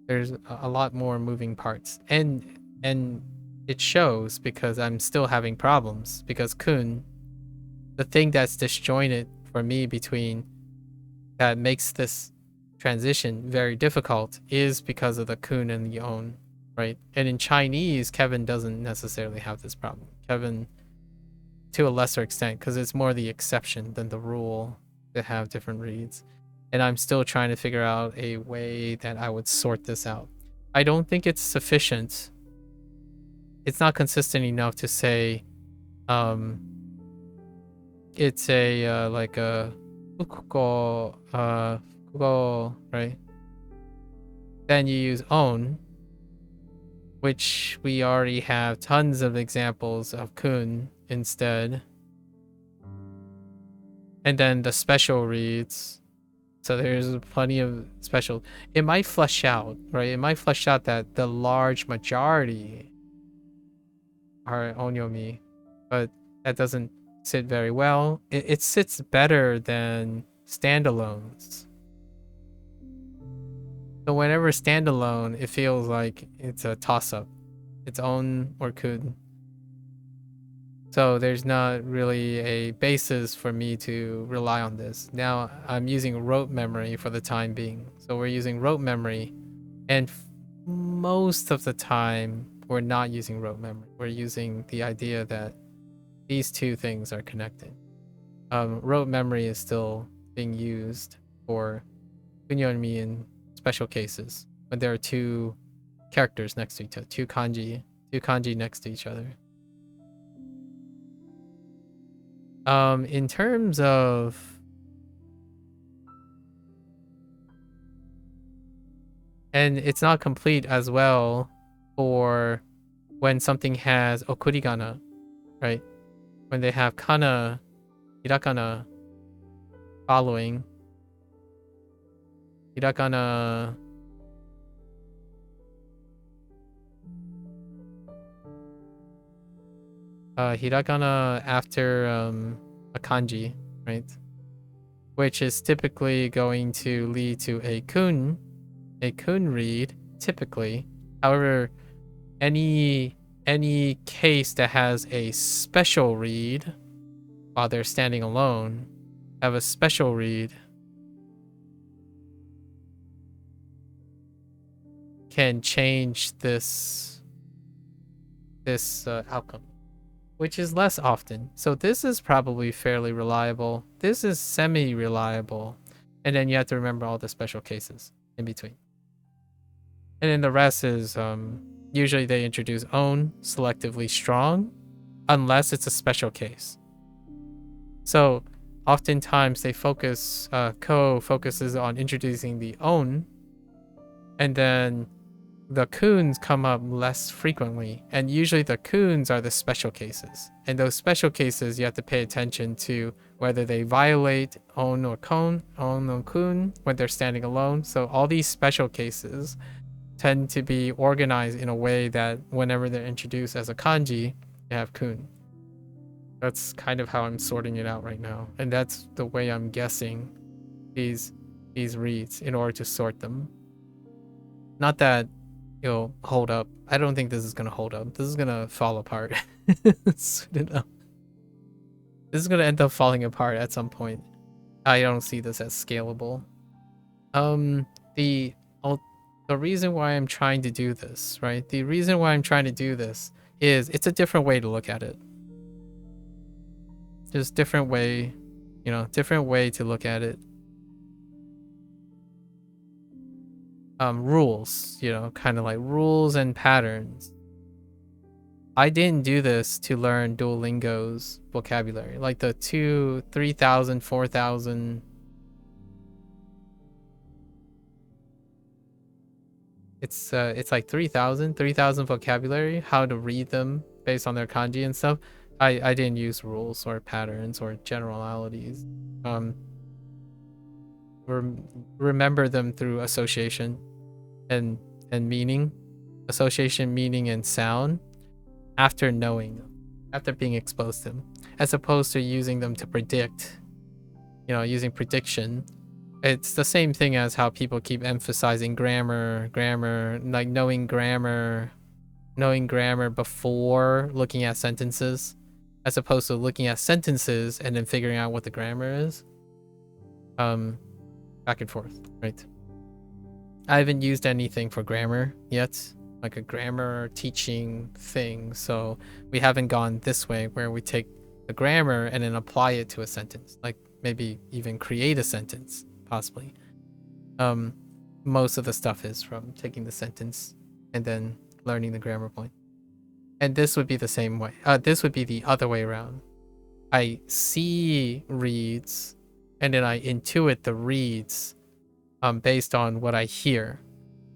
There's a lot more moving parts, and it shows because I'm still having problems because kun, the thing that's disjointed for me between that makes this transition very difficult is because of the kun and the on, right? And in Chinese, Kevin doesn't necessarily have this problem. Kevin, to a lesser extent, because it's more the exception than the rule to have different reads. And I'm still trying to figure out a way that I would sort this out. I don't think it's sufficient. It's not consistent enough to say it's a like a fukuko Tofugu, right? Then you use own, which we already have tons of examples of kun instead. And then the special reads. So there's plenty of special. It might flesh out, right? It might flesh out that the large majority are onyomi, but that doesn't sit very well. It sits better than standalones. So whenever standalone, it feels like it's a toss-up. It's own or kun. So there's not really a basis for me to rely on this. Now I'm using rote memory for the time being. So we're using rote memory, and most of the time we're not using rote memory. We're using the idea that these two things are connected. Rote memory is still being used for kunyomi in special cases when there are two characters next to each other, two kanji next to each other. In terms of, and it's not complete as well for when something has okurigana, right? When they have kana, hirakana following, hirakana after a kanji, right? Which is typically going to lead to a kun read, typically. However, any case that has a special read while they're standing alone, have a special read, can change this outcome, which is less often. So this is probably fairly reliable. This is semi-reliable. And then you have to remember all the special cases in between. And then the rest is usually they introduce own selectively strong unless it's a special case. So oftentimes they focus, Ko focuses on introducing the own, and then the kuns come up less frequently, and usually the kuns are the special cases. And those special cases, you have to pay attention to whether they violate on or kun when they're standing alone. So all these special cases tend to be organized in a way that whenever they're introduced as a kanji, you have kun. That's kind of how I'm sorting it out right now, and that's the way I'm guessing these reads in order to sort them. Not that it'll hold up. I don't think this is gonna hold up. This is gonna fall apart. This is gonna end up falling apart at some point. I don't see this as scalable. The reason why I'm trying to do this, right? The reason why I'm trying to do this is it's a different way to look at it. Just different way, different way to look at it. Rules, kind of like rules and patterns. I didn't do this to learn Duolingo's vocabulary, like the 3,000, 4,000. It's like 3,000 vocabulary, how to read them based on their kanji and stuff. I didn't use rules or patterns or generalities. Remember them through association and meaning, association, meaning, and sound after knowing them, after being exposed to them, as opposed to using them to predict, using prediction. It's the same thing as how people keep emphasizing grammar, like knowing grammar before looking at sentences, as opposed to looking at sentences and then figuring out what the grammar is. Back and forth, right? I haven't used anything for grammar yet, like a grammar teaching thing. So we haven't gone this way where we take the grammar and then apply it to a sentence, like maybe even create a sentence, possibly. Most of the stuff is from taking the sentence and then learning the grammar point. And this would be the same way. This would be the other way around. I see reads and then I intuit the reads based on what I hear.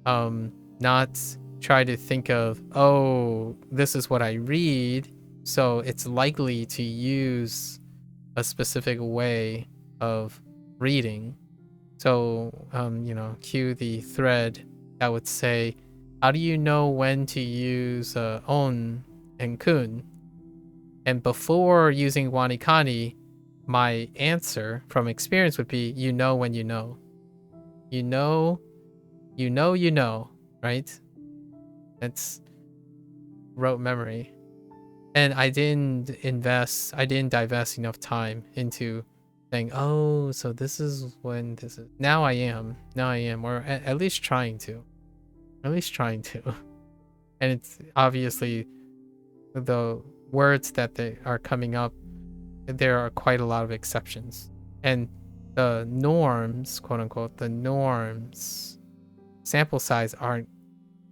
Not try to think of, oh, this is what I read, so it's likely to use a specific way of reading. So, cue the thread that would say, how do you know when to use on and kun? And before using WaniKani, my answer from experience would be, you know when you know. You know, right? That's rote memory. And I didn't divest enough time into saying, oh, so this is when this is. Now I am, or at least trying to. And it's obviously the words that they are coming up, there are quite a lot of exceptions. And the norms, quote unquote, sample size aren't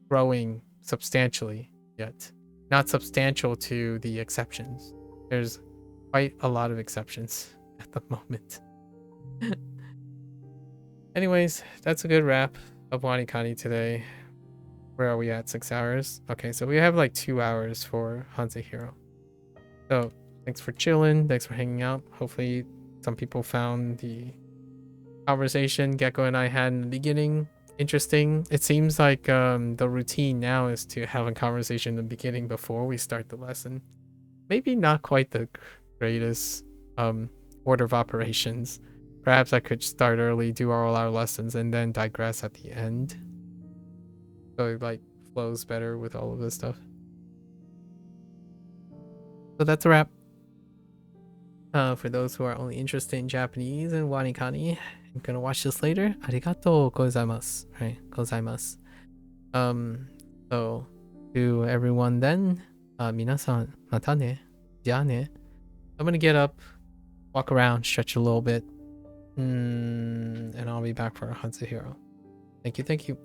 growing substantially yet. Not substantial to the exceptions. There's quite a lot of exceptions at the moment. Anyways, that's a good wrap of WaniKani today. Where are we at? 6 hours? Okay, so we have like 2 hours for Hanze Hero. So thanks for chilling. Thanks for hanging out. Hopefully some people found the conversation Gecko and I had in the beginning interesting. It seems like the routine now is to have a conversation in the beginning before we start the lesson. Maybe not quite the greatest order of operations. Perhaps I could start early, do all our lessons, and then digress at the end. So it like flows better with all of this stuff. So that's a wrap. For those who are only interested in Japanese and WaniKani, I'm gonna watch this later. Arigatou gozaimasu. Right, gozaimasu. So to everyone then, minasan mata ne. Ja ne. I'm gonna get up, walk around, stretch a little bit, and I'll be back for Hanze Hero. Thank you.